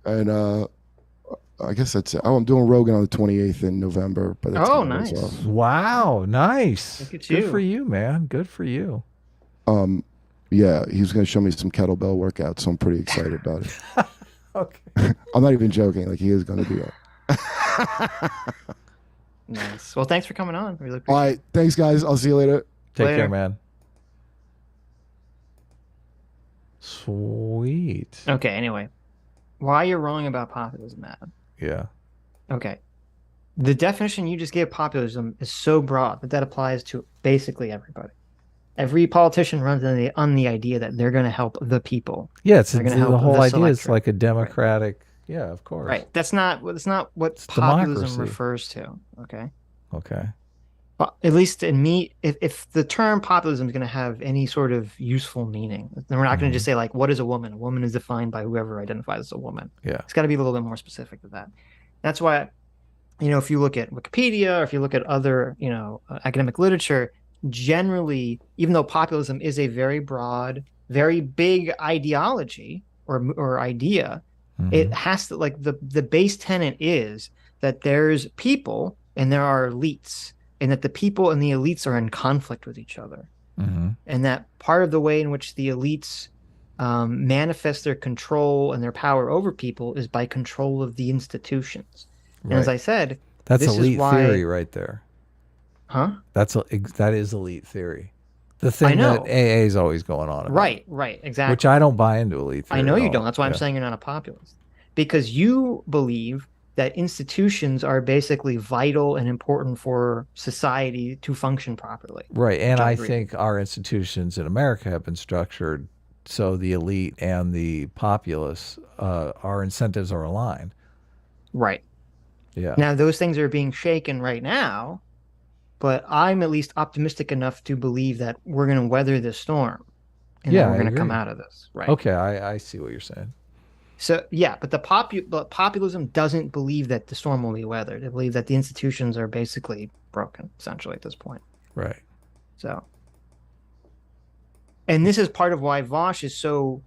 And I guess that's it. Oh, I'm doing Rogan on the 28th in November. But that's Oh, how it goes nice. off. Wow, nice. Look at Good you. for you, man. Good for you. Yeah, he was going to show me some kettlebell workouts, so I'm pretty excited about it. Okay. I'm not even joking. Like, he is going to do it. Nice. Well, thanks for coming on. Really All appreciate right. Thanks, guys. I'll see you later. Take Later. care, man. Sweet. it. Okay, anyway. Why you're wrong about populism, Adam. Yeah. Okay. The definition you just gave of populism is so broad that applies to basically everybody. Every politician runs on the idea that they're going to help the people. Yeah, it's They're gonna the help whole the idea is selectorate. like a democratic. Yeah, of course. Right. That's not what It's populism democracy. refers to. Okay. Okay. But at least in me, if the term populism is going to have any sort of useful meaning, then we're not going to just say like, what is a woman? A woman is defined by whoever identifies as a woman. Yeah. It's got to be a little bit more specific than that. That's why, if you look at Wikipedia or if you look at other, academic literature, generally, even though populism is a very broad, very big ideology or idea, it has to the base tenet is that there's people and there are elites, and that the people and the elites are in conflict with each other. Mm-hmm. And that part of the way in which the elites manifest their control and their power over people is by control of the institutions. And as I said, That's this is elite why- theory right there. huh? That is elite theory. The thing know. that AA is always going on about. Right, exactly. Which I don't buy into elite theory. I know at you all. don't. That's why I'm Yeah. saying you're not a populist. Because you believe that institutions are basically vital and important for society to function properly. Right. And I I agree. think our institutions in America have been structured so the elite and the populace, our incentives are aligned. Right. Yeah. Now, those things are being shaken right now, but I'm at least optimistic enough to believe that we're going to weather this storm. and Yeah, then we're I going to come agree. out of this, right? Okay, I see what you're saying. So yeah, but but populism doesn't believe that the storm will be weathered. They believe that the institutions are basically broken, essentially, at this point. Right. So, and this is part of why Vaush is so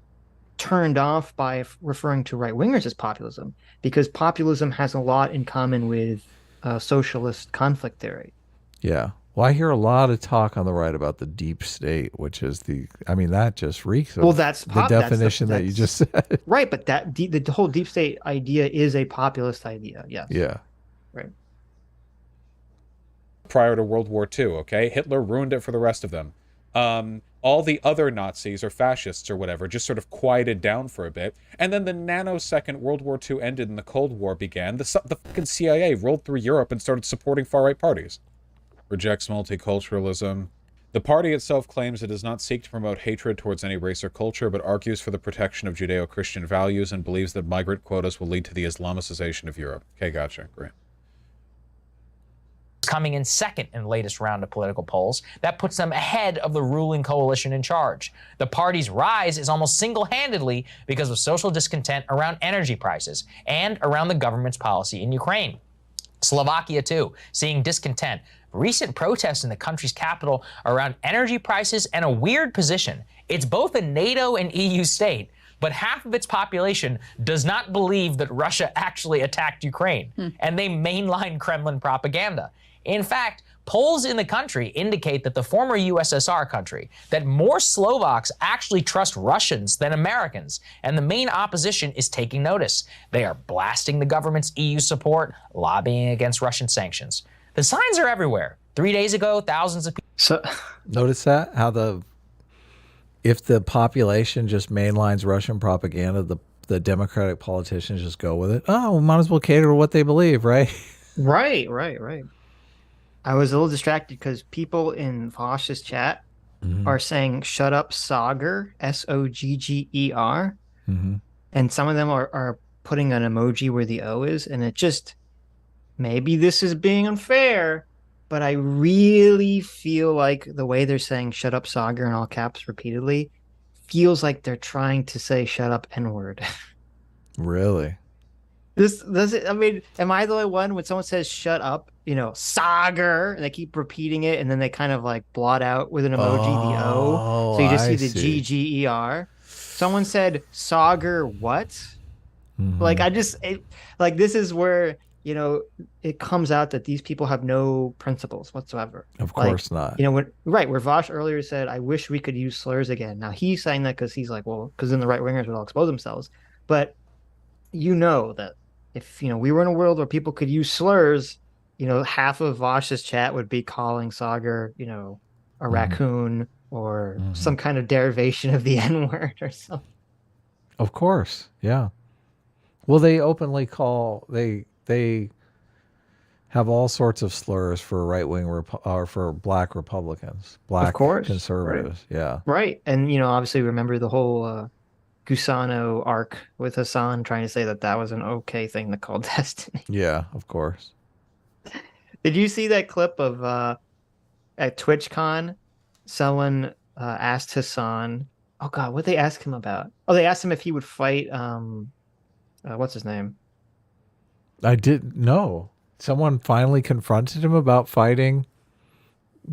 turned off by referring to right wingers as populism, because populism has a lot in common with socialist conflict theory. Yeah. Well, I hear a lot of talk on the right about the deep state, which is that just reeks of Well, that's the definition that you just said. right, but the whole deep state idea is a populist idea. Yes. Yeah. Right. Prior to World War II, okay? Hitler ruined it for the rest of them. All the other Nazis or fascists or whatever just sort of quieted down for a bit. And then the nanosecond World War II ended and the Cold War began, the fucking CIA rolled through Europe and started supporting far-right parties. Rejects multiculturalism. The party itself claims it does not seek to promote hatred towards any race or culture, but argues for the protection of Judeo-Christian values and believes that migrant quotas will lead to the Islamicization of Europe. Okay, gotcha. Great. Coming in second in the latest round of political polls. That puts them ahead of the ruling coalition in charge. The party's rise is almost single-handedly because of social discontent around energy prices and around the government's policy in Ukraine. Slovakia, too, seeing discontent. Recent protests in the country's capital around energy prices and a weird position. It's both a NATO and EU state, but half of its population does not believe that Russia actually attacked Ukraine, and they mainline Kremlin propaganda. In fact, polls in the country indicate that the former USSR country, that more Slovaks actually trust Russians than Americans, and the main opposition is taking notice. They are blasting the government's EU support, lobbying against Russian sanctions. The signs are everywhere. 3 days ago, thousands of people. So, Notice that? How if the population just mainlines Russian propaganda, the Democratic politicians just go with it. Oh, we might as well cater to what they believe, right? right. I was a little distracted because people in Vaush's chat are saying "shut up, Saagar," Sogger, and some of them are putting an emoji where the O is, and it just, maybe this is being unfair, but I really feel like the way they're saying "shut up, Saagar" in all caps repeatedly feels like they're trying to say "shut up, N-word." Really? This does it. I mean, am I the only one when someone says "shut up"? Saagar, and they keep repeating it, and then they kind of like blot out with an emoji the O, so you just see the GGER. Someone said Saagar what? Like like this is where it comes out that these people have no principles whatsoever. Of course not. Where Vaush earlier said, "I wish we could use slurs again." Now he's saying that because he's like, well, because then the right wingers would all expose themselves. But that if we were in a world where people could use slurs, half of Vaush's chat would be calling Saagar, a raccoon or some kind of derivation of the N-word or something. Of course, yeah. Well, they openly call they have all sorts of slurs for right wing or for black Republicans, black Of course, conservatives. right. Yeah, right. And obviously remember the whole Gusano arc with Hassan trying to say that was an okay thing to call Destiny. yeah, of course. Did you see that clip of at TwitchCon? Someone asked Hassan, oh God, what did they ask him about? Oh, they asked him if he would fight what's his name? I didn't know. Someone finally confronted him about fighting,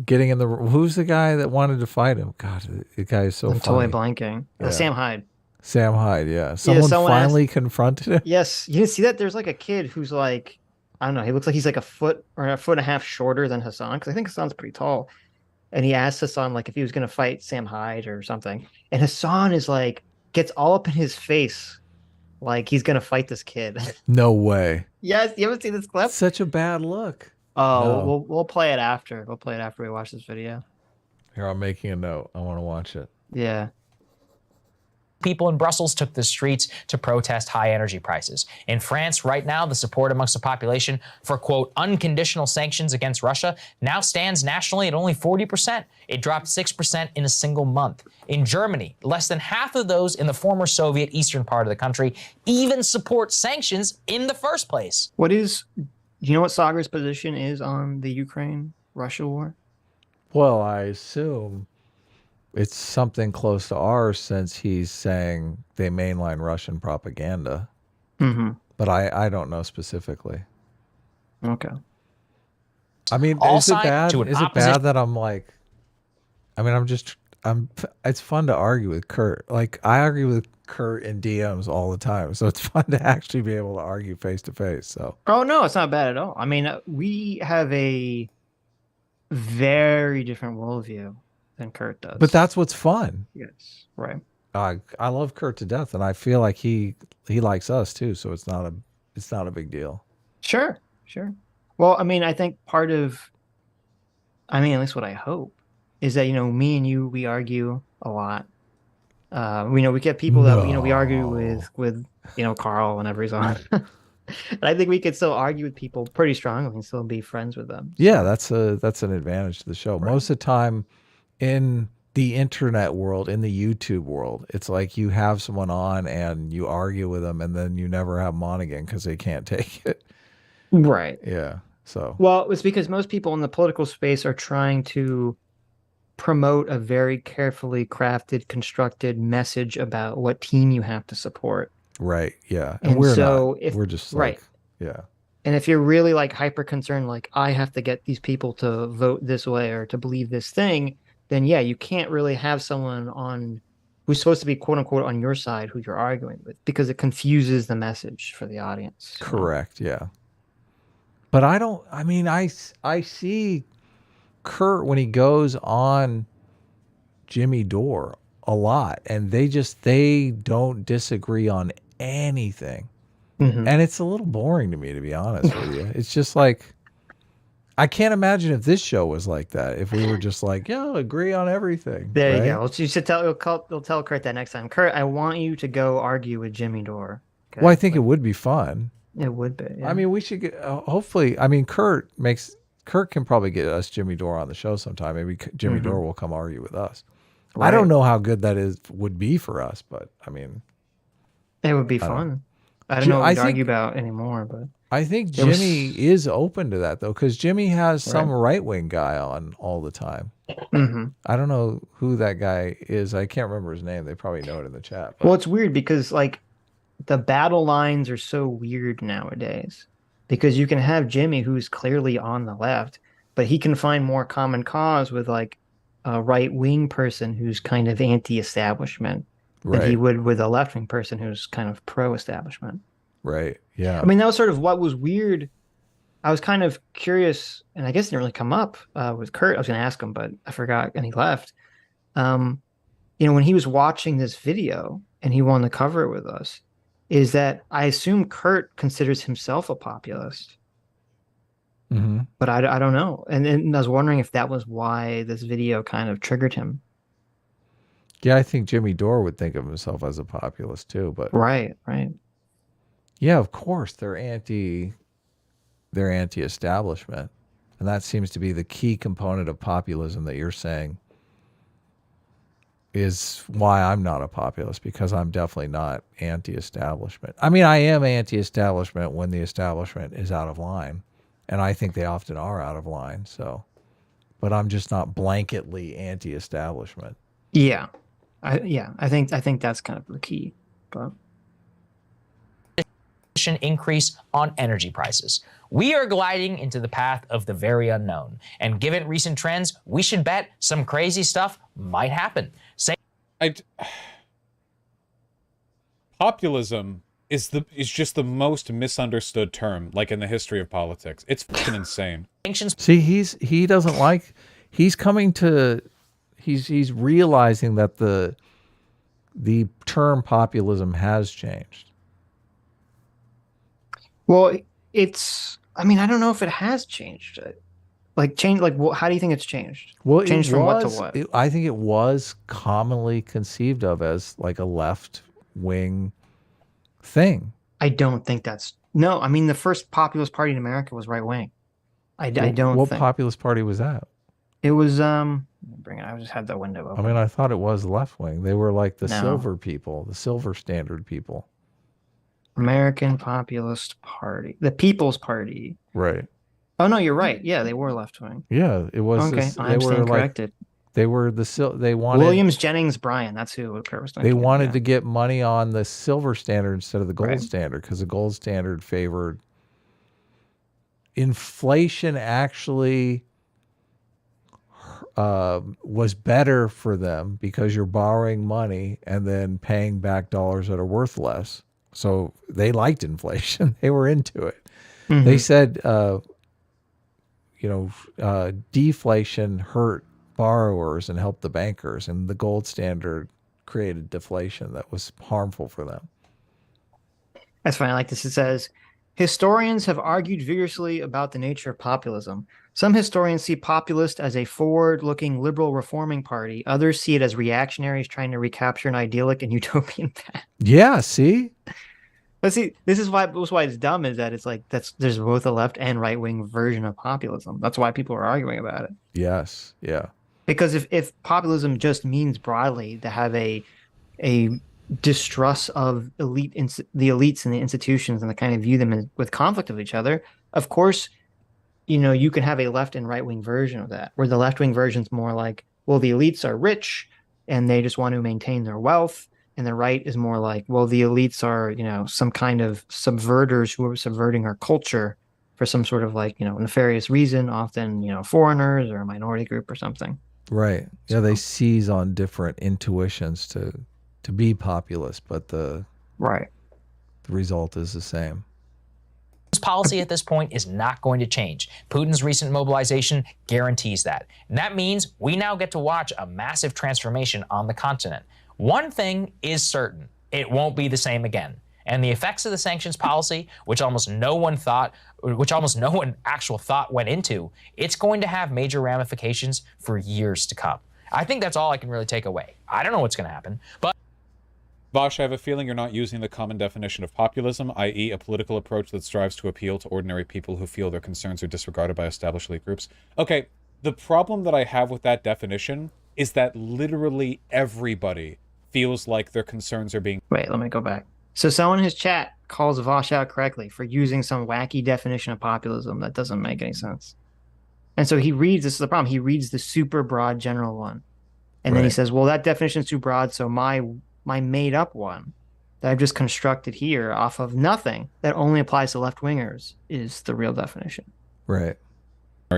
getting in the. Who's the guy that wanted to fight him? God, the guy is so I'm funny. totally blanking. Yeah. Sam Hyde. Sam Hyde, yeah. Someone finally confronted him. Yes, you didn't see that? There's like a kid who's like, I don't know, he looks like he's like a foot or a foot and a half shorter than Hassan, because I think Hassan's pretty tall. And he asked Hassan like if he was going to fight Sam Hyde or something. And Hassan is like, gets all up in his face like he's going to fight this kid. No way. Yes, you haven't seen this clip? Such a bad look. Oh, No. we'll play it after. We'll play it after we watch this video. Here, I'm making a note. I want to watch it. Yeah. People in Brussels took the streets to protest high energy prices. In France, right now, the support amongst the population for, quote, unconditional sanctions against Russia now stands nationally at only 40%. It dropped 6% in a single month. In Germany, less than half of those in the former Soviet eastern part of the country even support sanctions in the first place. Do you know what Saagar's position is on the Ukraine-Russia war? Well, I assume it's something close to ours since he's saying they mainline Russian propaganda. Mm-hmm. But I don't know specifically. Okay. I mean, All is it sides bad? to an Is it opposition- bad that I'm like, I mean, it's fun to argue with Kurt. Like, I argue with Kurt in DMs all the time. So it's fun to actually be able to argue face to face. So, Oh no, it's not bad at all. I mean, we have a very different worldview than Kurt does. but that's what's fun. yes, right. I love Kurt to death, and I feel like he likes us too. So it's not a big deal. Sure, sure. Well, I mean, I think part of, I mean, at least what I hope is that, me and you, we argue a lot. We get people that, we argue with Carl whenever he's on. And I think we could still argue with people pretty strongly and still be friends with them. Yeah, that's an advantage to the show. Right. Most of the time in the internet world, in the YouTube world, it's like you have someone on and you argue with them and then you never have them on again because they can't take it. Right. Yeah. So, Well, it's because most people in the political space are trying to promote a very carefully crafted, constructed message about what team you have to support. right. Yeah. And we're so not. if- We're just right. like, yeah. And if you're really like hyper concerned, like I have to get these people to vote this way or to believe this thing, then yeah, you can't really have someone on who's supposed to be quote unquote on your side who you're arguing with because it confuses the message for the audience. Correct. Yeah. But I see Kurt when he goes on Jimmy Dore a lot and they don't disagree on anything. Mhm. And it's a little boring to me, to be honest with you. It's just like, I can't imagine if this show was like that. If we were just like, yeah, agree on everything. There right? you go. You should tell Kurt that next time. Kurt, I want you to go argue with Jimmy Dore. Okay? Well, I think it would be fun. It would be. Yeah. I mean, we should get, hopefully, I mean, Kurt can probably get us Jimmy Dore on the show sometime. Maybe Jimmy Dore will come argue with us. I don't Right. know how good that would be for us, but I mean, It would be fun. I don't know what I we'd think- argue about anymore, but I think There was- Jimmy is open to that though, because Jimmy has some right-wing guy on all the time. Mhm. I don't know who that guy is. I can't remember his name. They probably know it in the chat. But Well, it's weird because like the battle lines are so weird nowadays because you can have Jimmy who's clearly on the left, but he can find more common cause with like a right-wing person who's kind of anti-establishment than he right, would with a left-wing person who's kind of pro-establishment. right, yeah, I mean, that was sort of what was weird. I was kind of curious, and I guess it didn't really come up with Kurt. I was going to ask him, but I forgot, and he left. When he was watching this video and he wanted to cover it with us, is that I assume Kurt considers himself a populist, hmm but I don't know. And I was wondering if that was why this video kind of triggered him. yeah. I think Jimmy Dore would think of himself as a populist too. But Right. yeah, of course they're anti-establishment, and that seems to be the key component of populism that you're saying is why I'm not a populist, because I'm definitely not anti-establishment. I mean, I am anti-establishment when the establishment is out of line, and I think they often are out of line. So, but I'm just not blanketly anti-establishment. Yeah. I think that's kind of the key. But increase on energy prices. We are gliding into the path of the very unknown. And given recent trends, we should bet some crazy stuff might happen. Populism is just the most misunderstood term, like in the history of politics. It's fucking insane. Sanctions See, he doesn't like. He's coming to. He's realizing that the term populism has changed. well, I mean, I don't know if it has changed. How do you think it's changed? Well, Changed it from what to was, what? I think it was commonly conceived of as like a left wing thing. I don't think that's no. I mean, the first populist party in America was right wing. I don't What think populist party was that? it was. Bring it. I just had that window I open. mean, I thought it was left wing. They were like the No. silver people, the silver standard people. American Populist Party, the People's Party. Right. Oh no, you're right. Yeah, they were left wing. Yeah, it was. Okay, They I'm were staying like corrected. They were they wanted Williams Jennings Bryan. That's who Kurt was thinking. they wanted yeah. to get money on the silver standard instead of the gold Right. standard, because the gold standard favored inflation. Actually, was better for them because you're borrowing money and then paying back dollars that are worth less. So they liked inflation. They were into it. Mhm. They said, deflation hurt borrowers and helped the bankers, and the gold standard created deflation that was harmful for them. That's fine. I like this. It says, historians have argued vigorously about the nature of populism. Some historians see populist as a forward-looking liberal reforming party. Others see it as reactionaries trying to recapture an idyllic and utopian path. Yeah, see? But see, this is why it's dumb, is that it's like there's both a left and right-wing version of populism. That's why people are arguing about it. Yes, yeah. Because if populism just means broadly to have a distrust of the elites and the institutions and to kind of view them with conflict of each other, of course, you can have a left and right wing version of that, where the left wing version is more like, well, the elites are rich and they just want to maintain their wealth. And the right is more like, well, the elites are, some kind of subverters who are subverting our culture for some sort of nefarious reason, often, foreigners or a minority group or something. Right. Yeah, they seize on different intuitions to be populist, but the result is the same. Policy at this point is not going to change. Putin's recent mobilization guarantees that. And that means we now get to watch a massive transformation on the continent. One thing is certain: it won't be the same again. And the effects of the sanctions policy, which almost no one actual thought went into, it's going to have major ramifications for years to come. I think that's all I can really take away. I don't know what's going to happen, but Vaush, I have a feeling you're not using the common definition of populism, i.e. a political approach that strives to appeal to ordinary people who feel their concerns are disregarded by established elite groups. Okay, the problem that I have with that definition is that literally everybody feels like their concerns are being... Wait, let me go back. So someone in his chat calls Vaush out correctly for using some wacky definition of populism that doesn't make any sense. And so this is the problem, he reads the super broad general one. And then he says, well, that definition is too broad, so my made up one that I've just constructed here off of nothing that only applies to left wingers is the real definition. Right.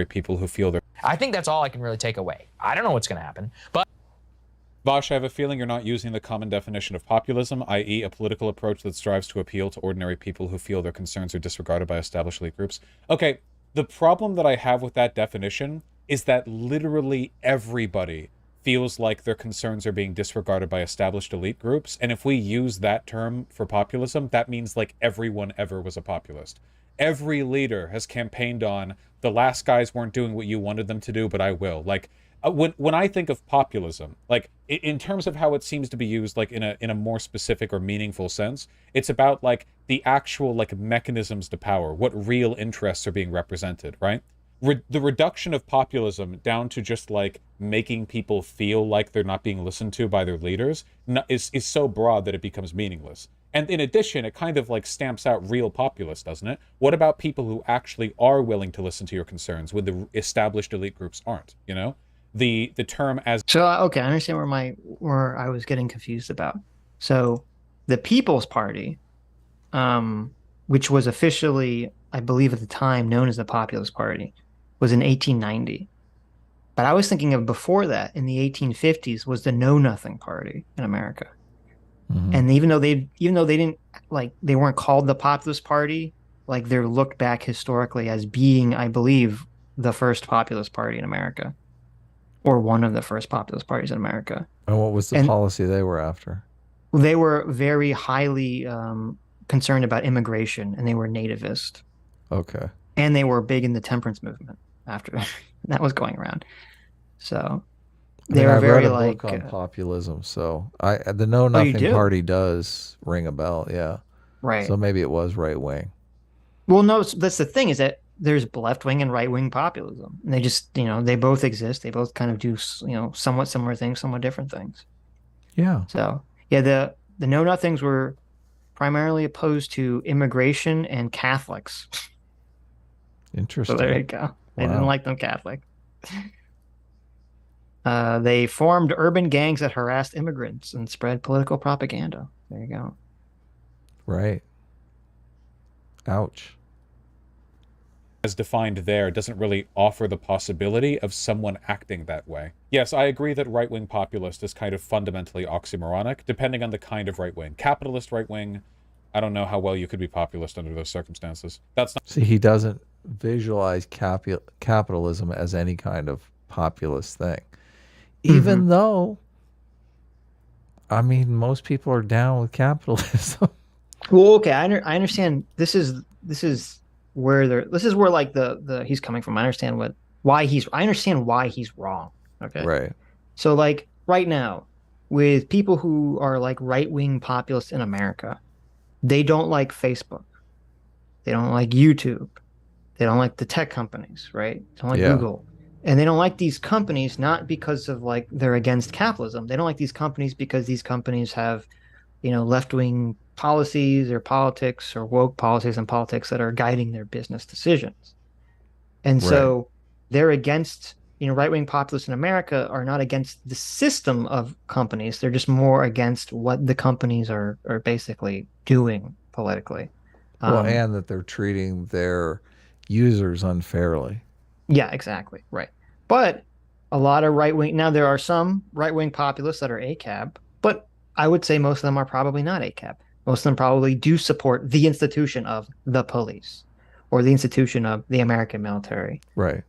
People who feel their... I think that's all I can really take away. I don't know what's going to happen, but Vaush, I have a feeling you're not using the common definition of populism, i.e. a political approach that strives to appeal to ordinary people who feel their concerns are disregarded by established elite groups. Okay, the problem that I have with that definition is that literally everybody feels like their concerns are being disregarded by established elite groups. And if we use that term for populism, that means like everyone ever was a populist. Every leader has campaigned on, the last guys weren't doing what you wanted them to do, but I will. Like, when I think of populism, like in terms of how it seems to be used, like in a more specific or meaningful sense, it's about like the actual like mechanisms to power, what real interests are being represented, right? The reduction of populism down to just like making people feel like they're not being listened to by their leaders is so broad that it becomes meaningless. And in addition, it kind of like stamps out real populists, doesn't it? What about people who actually are willing to listen to your concerns when the established elite groups aren't, The term as... So, okay, I understand where I was getting confused about. So the People's Party, which was officially, I believe at the time, known as the Populist Party, was in 1890. But I was thinking of before that, in the 1850s, was the Know Nothing Party in America. Mm-hmm. And even though they didn't, like, they weren't called the Populist Party, like they're looked back historically as being, I believe, the first populist party in America, or one of the first populist parties in America. And what was the policy they were after? They were very highly concerned about immigration, and they were nativist. Okay. And they were big in the temperance movement after that was going around. So they were very read a like book on populism. So the Know Nothing Party does ring a bell. Yeah. Right. So maybe it was right wing. Well, no, that's the thing, is that there's left wing and right wing populism. And they just, they both exist. They both kind of do, somewhat similar things, somewhat different things. Yeah. So yeah, the Know Nothings were primarily opposed to immigration and Catholics. Interesting. So there you go. They didn't like them Catholic. They formed urban gangs that harassed immigrants and spread political propaganda. There you go. Right. Ouch. As defined there doesn't really offer the possibility of someone acting that way. Yes, I agree that right-wing populist is kind of fundamentally oxymoronic, depending on the kind of right-wing. Capitalist right-wing, I don't know how well you could be populist under those circumstances. That's not... See, he doesn't visualize capitalism as any kind of populist thing. Even though, I mean, most people are down with capitalism. Well, okay, I understand. This is where like the he's coming from. I understand why he's wrong. Okay, Right. so like right now, with people who are like right-wing populists in America, they don't like Facebook, they don't like YouTube, they don't like the tech companies, right? They don't like Yeah. Google. And they don't like these companies not because of like they're against capitalism. They don't like these companies because these companies have, left-wing policies or politics or woke policies and politics that are guiding their business decisions. And so they're against, right-wing populists in America are not against the system of companies. They're just more against what the companies are basically doing politically. Well, and that they're treating their users unfairly. Yeah, exactly. Right. But a lot of right-wing, now there are some right-wing populists that are ACAB, but I would say most of them are probably not ACAB. Most of them probably do support the institution of the police or the institution of the American military, Right.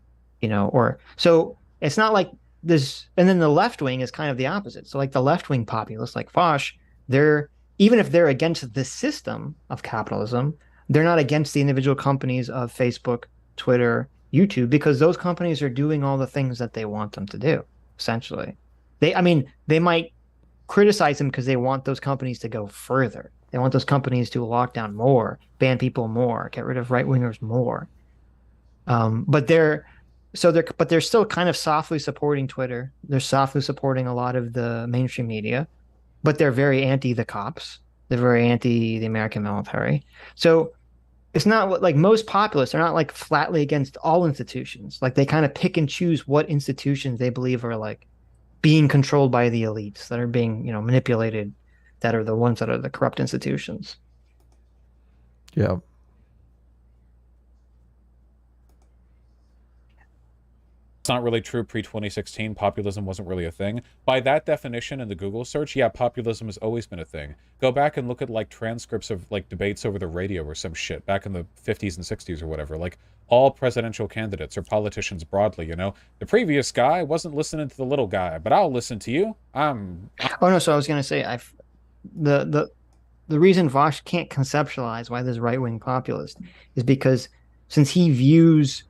or so it's not like this. And then the left wing is kind of the opposite. So like the left-wing populists like Vaush, even if they're against the system of capitalism, they're not against the individual companies of Facebook, Twitter, YouTube, because those companies are doing all the things that they want them to do, essentially. They might criticize them because they want those companies to go further. They want those companies to lock down more, ban people more, get rid of right-wingers more. But they're still kind of softly supporting Twitter. They're softly supporting a lot of the mainstream media, but they're very anti the cops. They're very anti the American military. So it's not like most populists are not like flatly against all institutions. Like they kind of pick and choose what institutions they believe are like being controlled by the elites, that are being, manipulated, that are the ones that are the corrupt institutions. Yeah. It's not really true pre-2016. Populism wasn't really a thing. By that definition in the Google search, yeah, populism has always been a thing. Go back and look at like transcripts of like debates over the radio or some shit back in the 50s and 60s or whatever. Like all presidential candidates or politicians broadly, the previous guy wasn't listening to the little guy, but I'll listen to you. Oh no, so I was gonna say the reason Vaush can't conceptualize why this right-wing populist is because since he views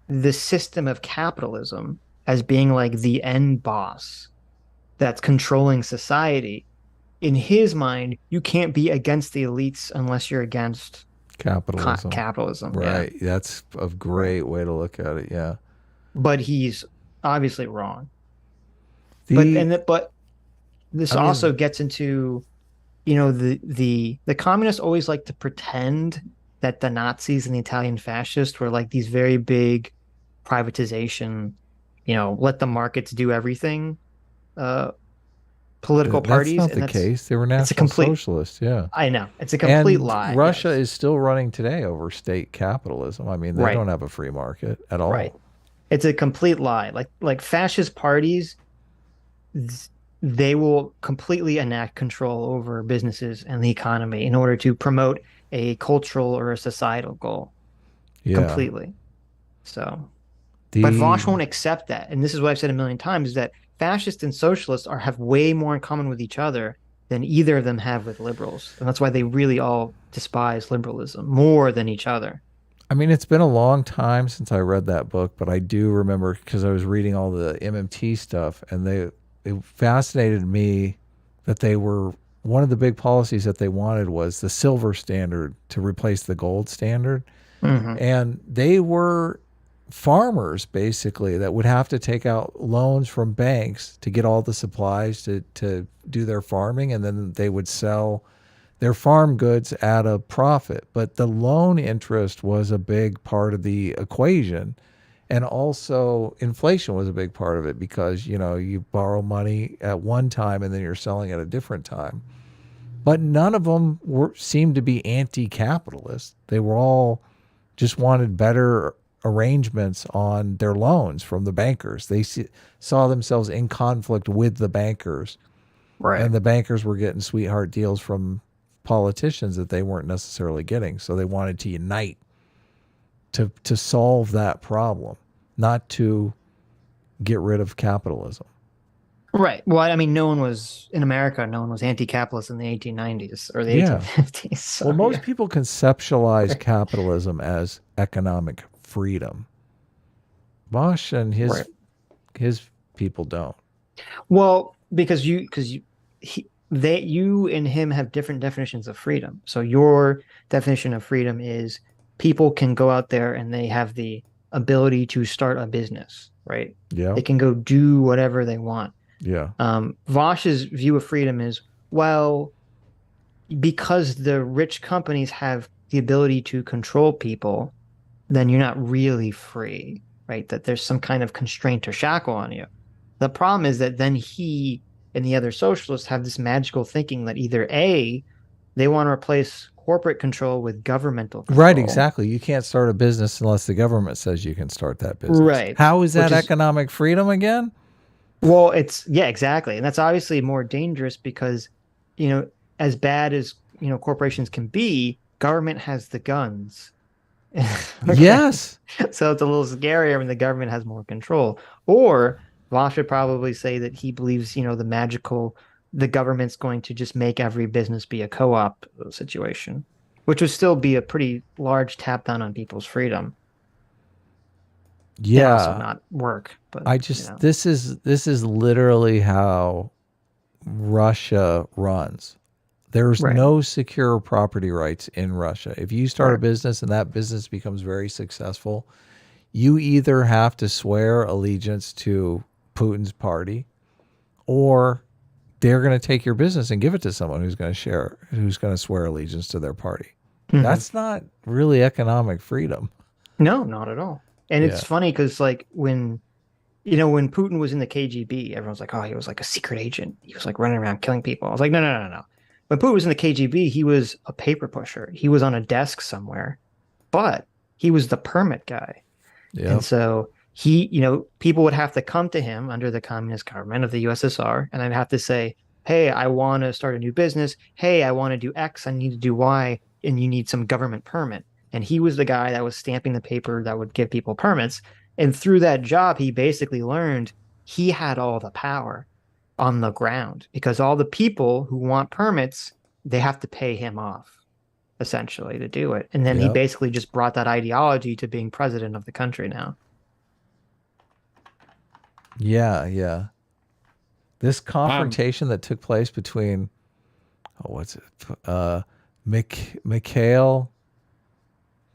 the system of capitalism as being like the end boss that's controlling society, in his mind, you can't be against the elites unless you're against capitalism. Right. Yeah. That's a great way to look at it. Yeah. But he's obviously wrong. But this also gets into, the communists always like to pretend that the Nazis and the Italian fascists were like these very big privatization, let the markets do everything, political parties. That's not the case. They were national socialists. Yeah. I know. It's a complete lie. Russia is still running today over state capitalism. I mean, they don't have a free market at all. Right. It's a complete lie. Like fascist parties, they will completely enact control over businesses and the economy in order to promote a cultural or a societal goal. Yeah. Completely. So, but Vaush won't accept that. And this is what I've said a million times, is that fascists and socialists have way more in common with each other than either of them have with liberals. And that's why they really all despise liberalism more than each other. I mean, it's been a long time since I read that book, but I do remember because I was reading all the MMT stuff, and it fascinated me that they were, one of the big policies that they wanted was the silver standard to replace the gold standard. Mm-hmm. And they were farmers basically that would have to take out loans from banks to get all the supplies to do their farming, and then they would sell their farm goods at a profit. But the loan interest was a big part of the equation, And also inflation was a big part of it because, you borrow money at one time and then you're selling at a different time. But none of them seemed to be anti-capitalist. They were all just wanted better arrangements on their loans from the bankers. They saw themselves in conflict with the bankers. Right. And the bankers were getting sweetheart deals from politicians that they weren't necessarily getting. So they wanted to unite to solve that problem, not to get rid of capitalism. Right. Well, I mean, no one was in America. No one was anti-capitalist in the 1890s or the 1850s. So, Well, most people conceptualize capitalism as economic freedom. Vaush and his people don't. Well, because you and him have different definitions of freedom. So your definition of freedom is people can go out there and they have the ability to start a business, right? Yeah. They can go do whatever they want. Yeah. Vaush's view of freedom is, well, because the rich companies have the ability to control people, then you're not really free, right? That there's some kind of constraint or shackle on you. The problem is that then he and the other socialists have this magical thinking that either A, they want to replace corporate control with governmental control. Right, exactly. You can't start a business unless the government says you can start that business. Right. How is that economic freedom again? Well, exactly. And that's obviously more dangerous because, as bad as, corporations can be, government has the guns. Yes. So it's a little scarier when the government has more control. Or Vaush would probably say that he believes, the government's going to just make every business be a co-op situation, which would still be a pretty large tap down on people's freedom. Yeah. And also not work. But this is literally how Russia runs. There's no secure property rights in Russia. If you start a business and that business becomes very successful, you either have to swear allegiance to Putin's party, or they're going to take your business and give it to someone who's going to swear allegiance to their party. Mm-hmm. That's not really economic freedom. No, not at all. And it's funny because, like, when Putin was in the KGB, everyone's like, oh, he was like a secret agent. He was like running around killing people. I was like, no. When Putin was in the KGB, he was a paper pusher. He was on a desk somewhere, but he was the permit guy. Yep. And so he, people would have to come to him under the communist government of the USSR, and I'd have to say, hey, I want to start a new business. Hey, I want to do X. I need to do Y, and you need some government permit. And he was the guy that was stamping the paper that would give people permits. And through that job, he basically learned he had all the power on the ground because all the people who want permits, they have to pay him off, essentially, to do it. And then he basically just brought that ideology to being president of the country now. Yeah. This confrontation that took place between, Mikhail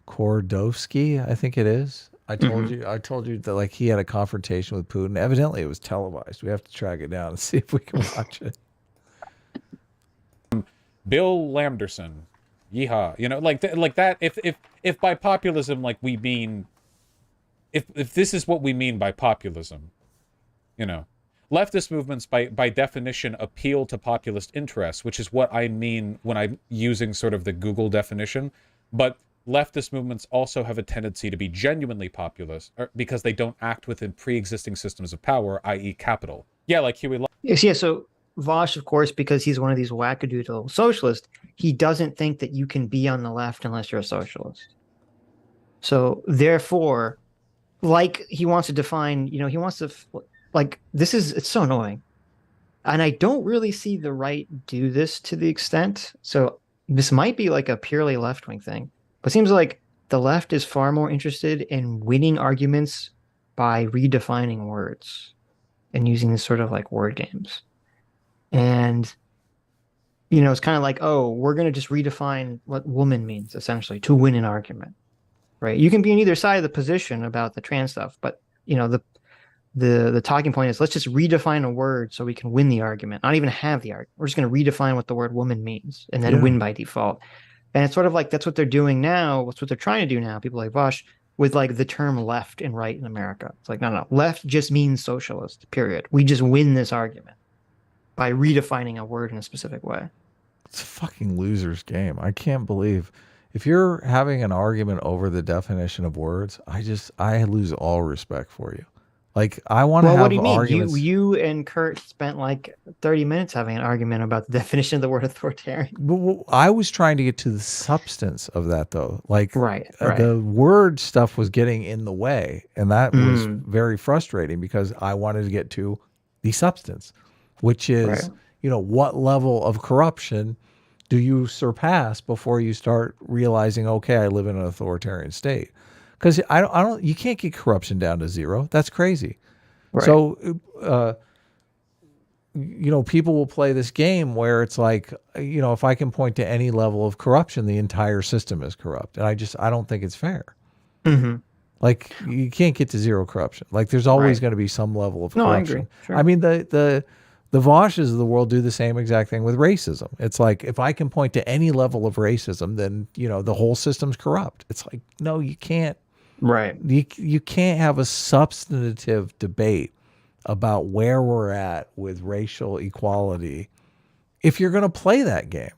Kordovsky, I think it is. I told you that, like, he had a confrontation with Putin. Evidently, it was televised. We have to track it down and see if we can watch it. Bill Lamberson, yeehaw! Like that. If by populism, like, we mean, if this is what we mean by populism, leftist movements by definition appeal to populist interests, which is what I mean when I'm using sort of the Google definition, but leftist movements also have a tendency to be genuinely populist because they don't act within pre-existing systems of power, i.e. capital. Yeah, like Huey. Yeah, so Vaush, of course, because he's one of these wackadoodle socialists, he doesn't think that you can be on the left unless you're a socialist. So therefore, like, he wants to define, he wants to, it's so annoying. And I don't really see the right do this to the extent. So this might be like a purely left-wing thing. But it seems like the left is far more interested in winning arguments by redefining words and using this sort of like word games. And, it's kind of like, oh, we're going to just redefine what woman means, essentially, to win an argument, right? You can be on either side of the position about the trans stuff, but, the talking point is, let's just redefine a word so we can win the argument, not even have the argument. We're just going to redefine what the word woman means and then win by default. And it's sort of like that's what they're doing now. That's what they're trying to do now. People like Vaush, with like the term left and right in America. It's like, no, left just means socialist, period. We just win this argument by redefining a word in a specific way. It's a fucking loser's game. I can't believe if you're having an argument over the definition of words, I lose all respect for you. Like I want to Well, have what do you mean? arguments. You and Kurt spent like 30 minutes having an argument about the definition of the word authoritarian. Well, I was trying to get to the substance of that though. Like Right. the word stuff was getting in the way, and that was very frustrating because I wanted to get to the substance, which is, what level of corruption do you surpass before you start realizing, okay, I live in an authoritarian state? Because you can't get corruption down to zero. That's crazy. Right. So, people will play this game where it's like, if I can point to any level of corruption, the entire system is corrupt. And I don't think it's fair. Mm-hmm. Like you can't get to zero corruption. Like there's always going to be some level of corruption. I agree. Sure. I mean, the Vaushes of the world do the same exact thing with racism. It's like, if I can point to any level of racism, then, the whole system's corrupt. It's like, no, you can't. Right. You can't have a substantive debate about where we're at with racial equality if you're going to play that game.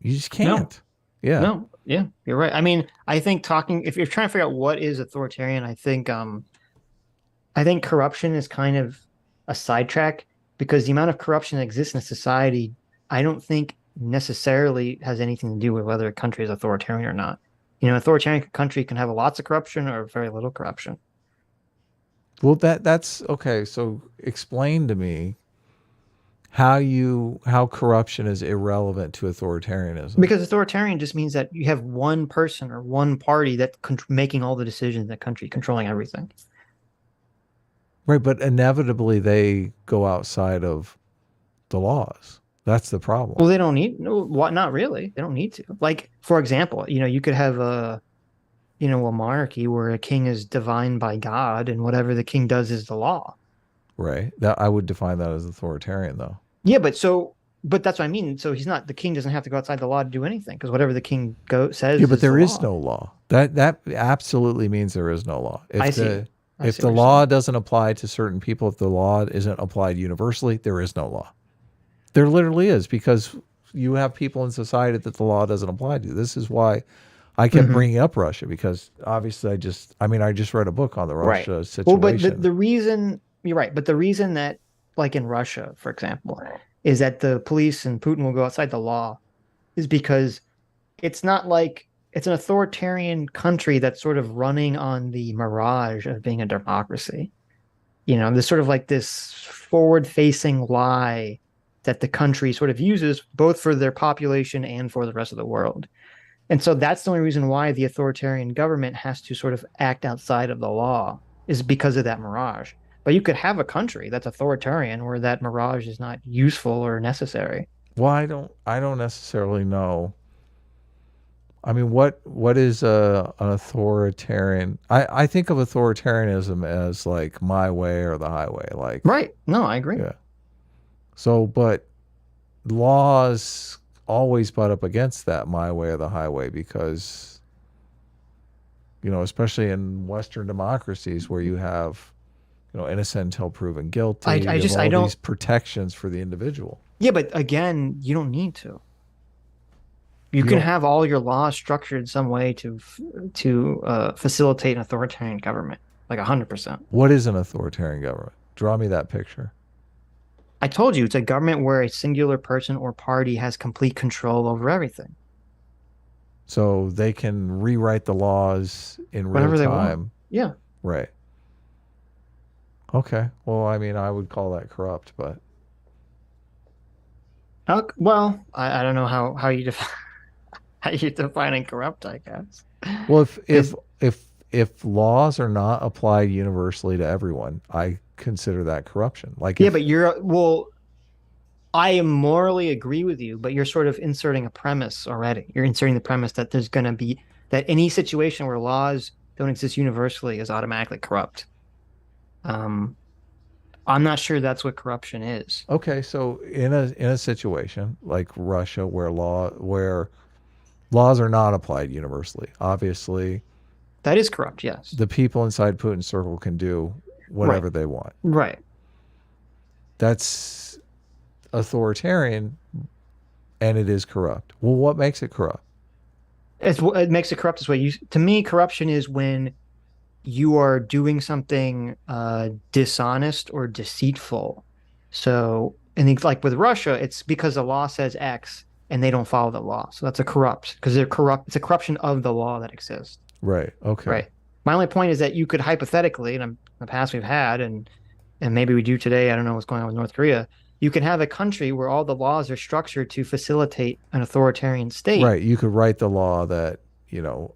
You just can't. No. Yeah. No. Yeah, you're right. I mean, I think if you're trying to figure out what is authoritarian, I think corruption is kind of a sidetrack, because the amount of corruption that exists in a society, I don't think necessarily has anything to do with whether a country is authoritarian or not. An authoritarian country can have lots of corruption or very little corruption. Well, that's okay. So explain to me how corruption is irrelevant to authoritarianism. Because authoritarian just means that you have one person or one party that making all the decisions in the country, controlling everything. Right, but inevitably they go outside of the laws. That's the problem. Well, they don't need not really. They don't need to. Like, for example, you could have a monarchy where a king is divine by God, and whatever the king does is the law. Right. That I would define that as authoritarian, though. Yeah, but that's what I mean. So the king doesn't have to go outside the law to do anything, because whatever the king says. Yeah, but there is no law. That absolutely means there is no law. If the law doesn't apply to certain people, if the law isn't applied universally, there is no law. There literally is, because you have people in society that the law doesn't apply to. This is why I kept bringing up Russia, because obviously I just read a book on the Russia situation. Well, but the reason, you're right, but the reason that, like in Russia, for example, is that the police and Putin will go outside the law is because it's not like it's an authoritarian country that's sort of running on the mirage of being a democracy. There's sort of like this forward-facing lie that the country sort of uses both for their population and for the rest of the world. And so that's the only reason why the authoritarian government has to sort of act outside of the law, is because of that mirage. But you could have a country that's authoritarian where that mirage is not useful or necessary. Well, I don't necessarily know. I mean, what is an authoritarian? I think of authoritarianism as like my way or the highway. Like, right. No, I agree. Yeah. So, but laws always butt up against that my way or the highway, because, especially in Western democracies where you have, innocent until proven guilty, I don't these protections for the individual. Yeah, but again, you don't need to. You can have all your laws structured in some way to facilitate an authoritarian government, like 100%. What is an authoritarian government? Draw me that picture. I told you, it's a government where a singular person or party has complete control over everything. So they can rewrite the laws in real Whenever time. they want. Yeah. Right. Okay. Well, I mean, I would call that corrupt, but. Well, I don't know how you define how you're defining corrupt, I guess. Well, if laws are not applied universally to everyone, I consider that corruption. Like, yeah, but I morally agree with you, but you're sort of inserting a premise already. You're inserting the premise that there's going to be that any situation where laws don't exist universally is automatically corrupt. I'm not sure that's what corruption is. Okay, so in a situation like Russia where laws are not applied universally, obviously That is corrupt, yes. The people inside Putin's circle can do whatever they want. Right. That's authoritarian, and it is corrupt. Well, what makes it corrupt? It makes it corrupt this way. To me, corruption is when you are doing something dishonest or deceitful. So, and like with Russia, it's because the law says X and they don't follow the law. So that's a corrupt, because they're corrupt. It's a corruption of the law that exists. Right. Okay. Right. My only point is that you could hypothetically, and in the past we've had, and maybe we do today, I don't know what's going on with North Korea, you can have a country where all the laws are structured to facilitate an authoritarian state. Right. You could write the law that,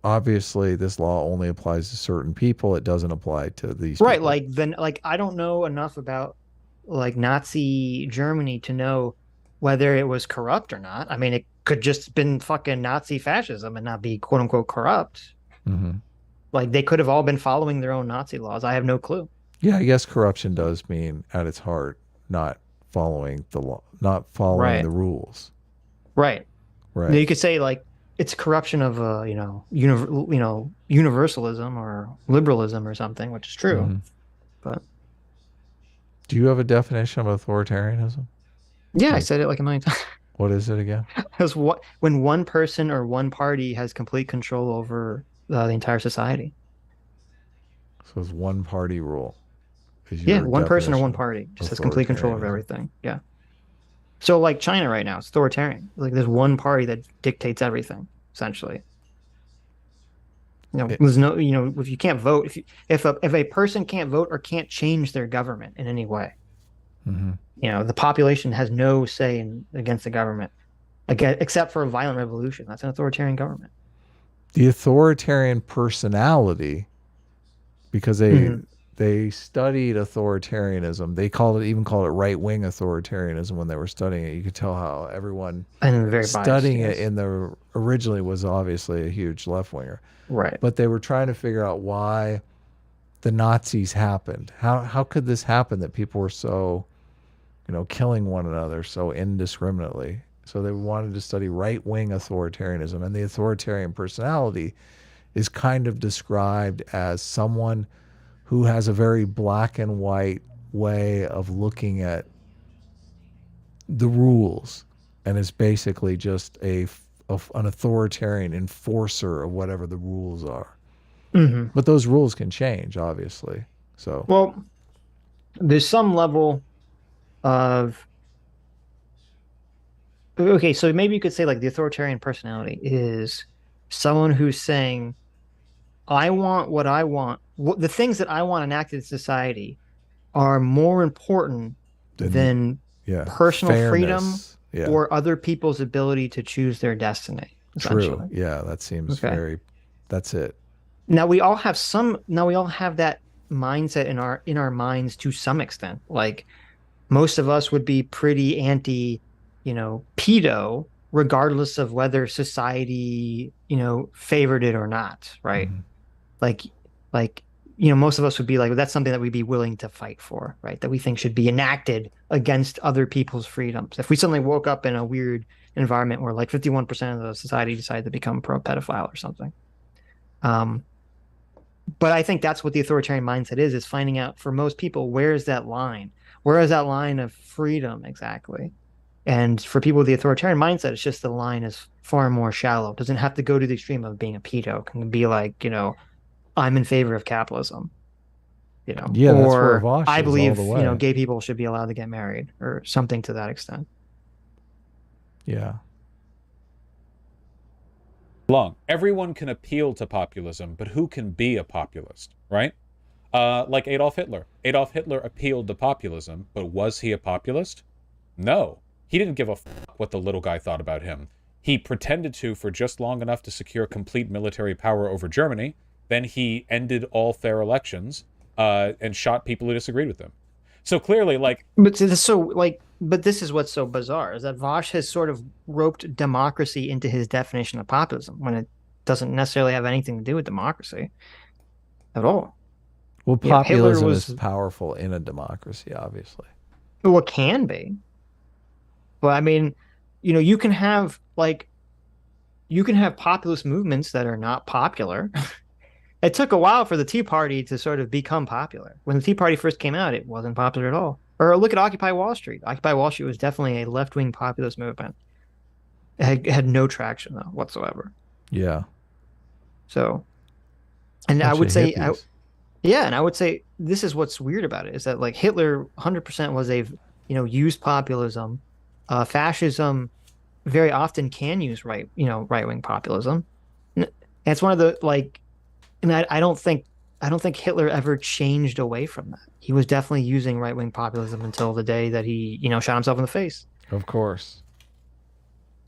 obviously this law only applies to certain people. It doesn't apply to these Right. people. Like I don't know enough about like Nazi Germany to know whether it was corrupt or not. I mean, it could just been fucking Nazi fascism and not be quote unquote corrupt. Mm-hmm. Like they could have all been following their own Nazi laws. I have no clue. Yeah, I guess corruption does mean at its heart not following the law, not following the rules. Right. Right. You could say like it's corruption of universalism or liberalism or something, which is true. Mm-hmm. But do you have a definition of authoritarianism? Yeah, I said it like a million times. What is it again? Because when one person or one party has complete control over the entire society. So it's one party rule. Yeah, one person or one party just has complete control over everything. Yeah. So like China right now, it's authoritarian. Like there's one party that dictates everything, essentially. There's no, if you can't vote, if a person can't vote or can't change their government in any way, the population has no say against the government, except for a violent revolution. That's an authoritarian government. The authoritarian personality, because they studied authoritarianism. They even called it right-wing authoritarianism when they were studying it. You could tell how everyone studying it originally was obviously a huge left-winger. Right. But they were trying to figure out why the Nazis happened. How could this happen that people were so, killing one another so indiscriminately? So they wanted to study right-wing authoritarianism, and the authoritarian personality is kind of described as someone who has a very black and white way of looking at the rules and is basically just an authoritarian enforcer of whatever the rules are. Mm-hmm. But those rules can change, obviously. So, well, there's some level of... Okay, so maybe you could say like the authoritarian personality is someone who's saying, I want what I want. The things that I want enacted in society are more important than personal freedom or other people's ability to choose their destiny. True. Yeah, that seems that's it. Now we all have that mindset in our minds to some extent. Like most of us would be pretty anti, pedo, regardless of whether society, favored it or not, right? Mm-hmm. Like, most of us would be like, well, that's something that we'd be willing to fight for, right? That we think should be enacted against other people's freedoms. If we suddenly woke up in a weird environment where like 51% of the society decided to become pro-pedophile or something. But I think that's what the authoritarian mindset is finding out for most people, where is that line? Where is that line of freedom exactly? And for people with the authoritarian mindset, it's just the line is far more shallow. It doesn't have to go to the extreme of being a pedo. It can be like, I'm in favor of capitalism, Yeah, that's where Vaush I believe, gay people should be allowed to get married or something to that extent. Yeah. Everyone can appeal to populism, but who can be a populist, right? Like Adolf Hitler. Adolf Hitler appealed to populism, but was he a populist? No. He didn't give a fuck what the little guy thought about him. He pretended to for just long enough to secure complete military power over Germany. Then he ended all fair elections and shot people who disagreed with him. So clearly, But this is what's so bizarre, is that Vaush has sort of roped democracy into his definition of populism when it doesn't necessarily have anything to do with democracy at all. Well, populism is powerful in a democracy, obviously. Well, it can be. But I mean, you can have populist movements that are not popular. it took a while for the Tea Party to sort of become popular. When the Tea Party first came out, it wasn't popular at all. Or look at Occupy Wall Street. Occupy Wall Street was definitely a left-wing populist movement. It had no traction though whatsoever. Yeah. So, and Bunch I would of say, hippies. yeah, and I would say this is what's weird about it is that like Hitler 100% was used populism. Fascism very often can use right-wing populism. And it's one of the like, and I don't think Hitler ever changed away from that. He was definitely using right-wing populism until the day that he, shot himself in the face. Of course.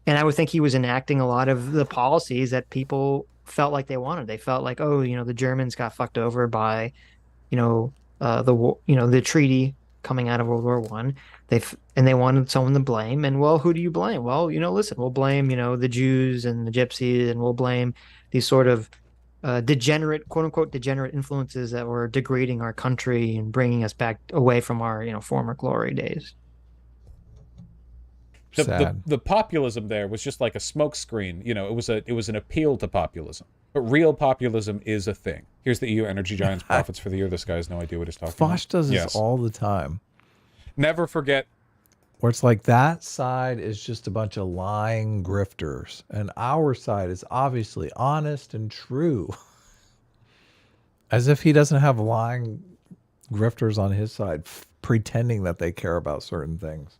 And I would think he was enacting a lot of the policies that people felt like they wanted. They felt like, oh, the Germans got fucked over by, the treaty coming out of World War I. They wanted someone to blame. And well, who do you blame? Well, listen, we'll blame, the Jews and the Gypsies, and we'll blame these sort of degenerate, quote unquote, degenerate influences that were degrading our country and bringing us back away from our, former glory days. The populism there was just like a smokescreen. It was an appeal to populism. But real populism is a thing. Here's the EU energy giant's profits for the year. This guy has no idea what he's talking about. Vaush does this all the time. Never forget. Where it's like that side is just a bunch of lying grifters, and our side is obviously honest and true. As if he doesn't have lying grifters on his side, pretending that they care about certain things,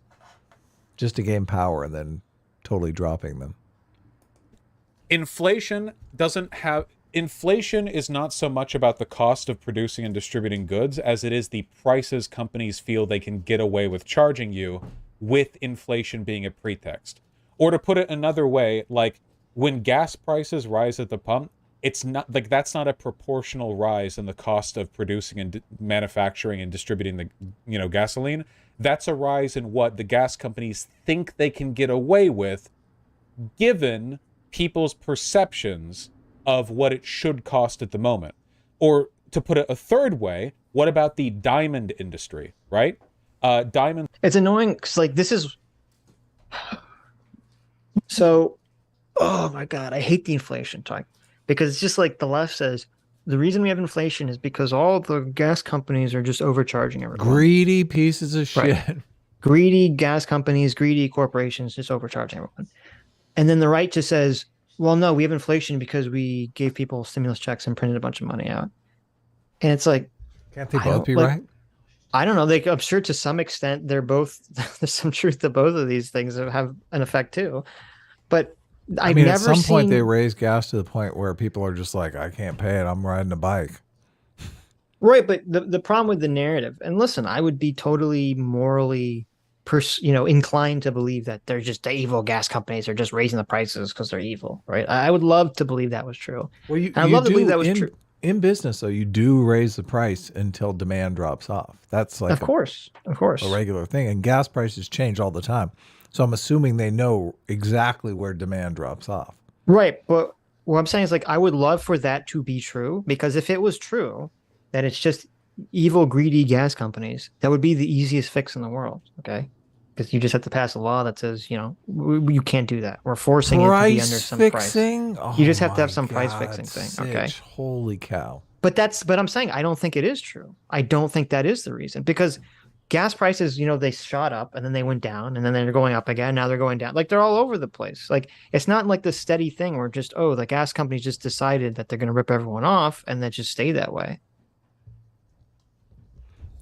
just to gain power and then totally dropping them. Inflation is not so much about the cost of producing and distributing goods as it is the prices companies feel they can get away with charging you, with inflation being a pretext. Or to put it another way, like when gas prices rise at the pump, it's not like that's not a proportional rise in the cost of producing and manufacturing and distributing the gasoline. That's a rise in what the gas companies think they can get away with, given people's perceptions of what it should cost at the moment. Or to put it a third way, what about the diamond industry, right? Diamond. It's annoying because like this is so. Oh my God, I hate the inflation talk because it's just like the left says the reason we have inflation is because all the gas companies are just overcharging everyone. Greedy pieces of shit. Right. Greedy gas companies, greedy corporations just overcharging everyone. And then the right just says, well, no, we have inflation because we gave people stimulus checks and printed a bunch of money out. And it's like, can't they both be right? I don't know. I'm sure to some extent there's some truth to both of these things that have an effect too. But I mean, at some point they raise gas to the point where people are just like, I can't pay it. I'm riding a bike. Right. But the problem with the narrative, and listen, I would be totally morally inclined to believe that they're just the evil gas companies are just raising the prices because they're evil. Right. I would love to believe that was true. Well, I'd love to believe that was true. In business, though, you do raise the price until demand drops off. That's like, of course, a regular thing. And gas prices change all the time. So I'm assuming they know exactly where demand drops off. Right. But what I'm saying is like, I would love for that to be true, because if it was true that it's just evil, greedy gas companies, that would be the easiest fix in the world. Okay. Because you just have to pass a law that says, you can't do that. We're forcing it to be under some fixing? price. You just have to have some price fixing thing. Sitch, okay. Holy cow. But I'm saying I don't think it is true. I don't think that is the reason, because gas prices, they shot up and then they went down and then they're going up again. Now they're going down. Like they're all over the place. Like it's not like this steady thing where just, the gas companies just decided that they're going to rip everyone off and then just stay that way.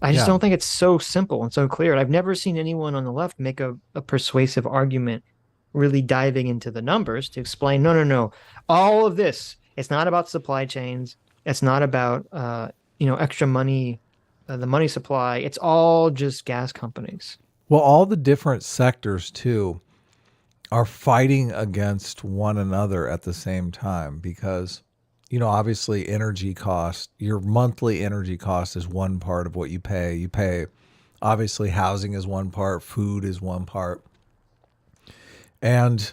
I just don't think it's so simple and so clear. I've never seen anyone on the left make a persuasive argument really diving into the numbers to explain, no. All of this, it's not about supply chains. It's not about, extra money, the money supply. It's all just gas companies. Well, all the different sectors, too, are fighting against one another at the same time because, obviously energy cost, your monthly energy cost is one part of what you pay. You pay, obviously, housing is one part, food is one part. And,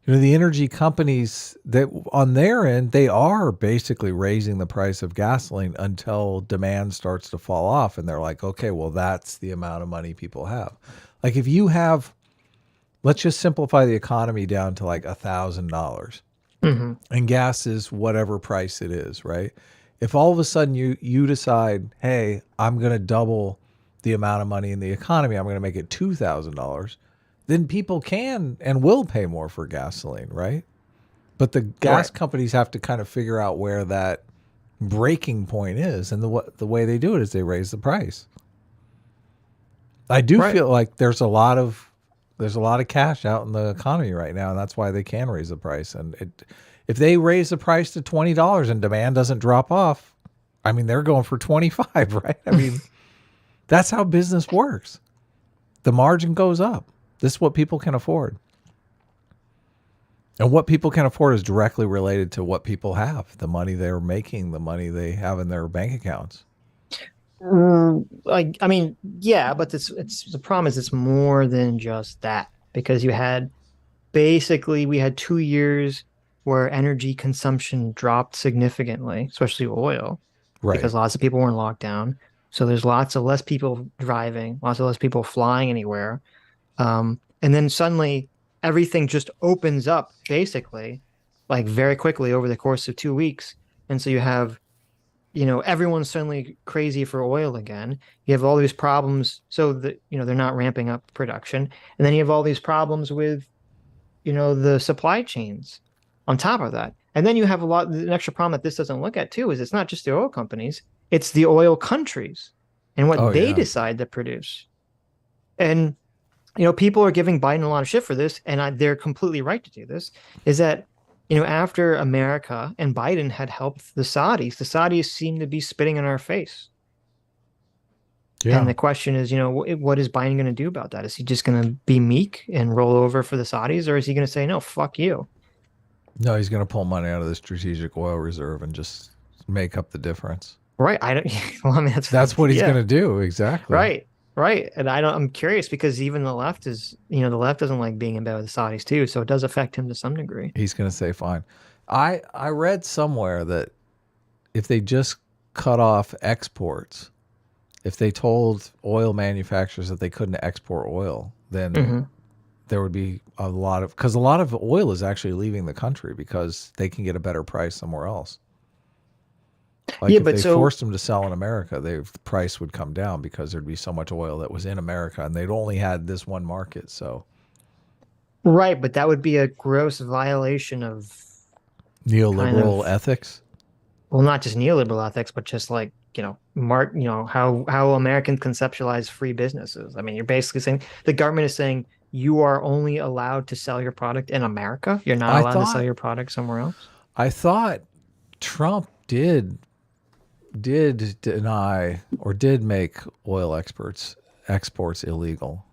the energy companies that on their end, they are basically raising the price of gasoline until demand starts to fall off. And they're like, okay, well, that's the amount of money people have. Like if you have, let's just simplify the economy down to like $1,000. Mm-hmm. And gas is whatever price it is, right? If all of a sudden you decide, hey, I'm going to double the amount of money in the economy, I'm going to make it $2,000, then people can and will pay more for gasoline, right? But the gas companies have to kind of figure out where that breaking point is, and the way they do it is they raise the price. I do feel like there's a lot of cash out in the economy right now, and that's why they can raise the price. And if they raise the price to $20 and demand doesn't drop off, I mean, they're going for 25, right? I mean, that's how business works. The margin goes up. This is what people can afford. And what people can afford is directly related to what people have, the money they're making, the money they have in their bank accounts. I mean, yeah, but it's the problem is it's more than just that, because we had 2 years where energy consumption dropped significantly, especially oil, because lots of people were in lockdown. So there's lots of less people driving, lots of less people flying anywhere. And then suddenly everything just opens up basically like very quickly over the course of 2 weeks. And so you have, everyone's suddenly crazy for oil again. You have all these problems. So that, they're not ramping up production. And then you have all these problems with, the supply chains on top of that. And then you have an extra problem that this doesn't look at too, is it's not just the oil companies, it's the oil countries and what they decide to produce. And, people are giving Biden a lot of shit for this, and they're completely right to do this, is that, after America and Biden had helped the Saudis seem to be spitting in our face. Yeah. And the question is, what is Biden going to do about that? Is he just going to be meek and roll over for the Saudis, or is he going to say, no, fuck you? No, he's going to pull money out of the strategic oil reserve and just make up the difference. Right. Well, I mean, that's what he's going to do. Exactly. Right. And I'm curious, because even the left is, the left doesn't like being in bed with the Saudis too. So it does affect him to some degree. He's going to say, fine. I read somewhere that if they just cut off exports, if they told oil manufacturers that they couldn't export oil, then there would be because a lot of oil is actually leaving the country because they can get a better price somewhere else. Like if they forced them to sell in America, the price would come down because there'd be so much oil that was in America, and they'd only had this one market. So, right, but that would be a gross violation of neoliberal ethics. Well, not just neoliberal ethics, but just like how Americans conceptualize free businesses. I mean, you're basically saying the government is saying you are only allowed to sell your product in America. You're not allowed to sell your product somewhere else. I thought Trump did deny or did make oil exports illegal.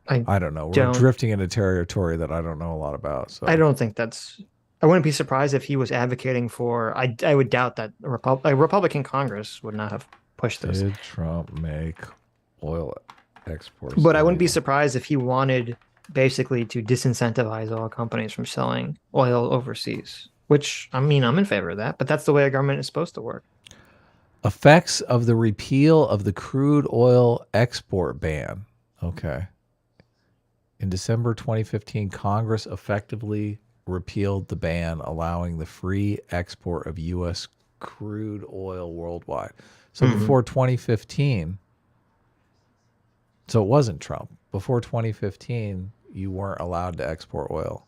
I don't know. We're drifting into territory that I don't know a lot about. So I don't think I wouldn't be surprised if he was advocating for. I would doubt that a Republican Congress would not have pushed this. Did Trump make oil exports? But I wouldn't be surprised if he wanted basically to disincentivize oil companies from selling oil overseas. Which, I mean, I'm in favor of that, but that's the way a government is supposed to work. Effects of the repeal of the crude oil export ban. Okay. In December 2015, Congress effectively repealed the ban allowing the free export of U.S. crude oil worldwide. So before 2015, so it wasn't Trump. Before 2015, you weren't allowed to export oil.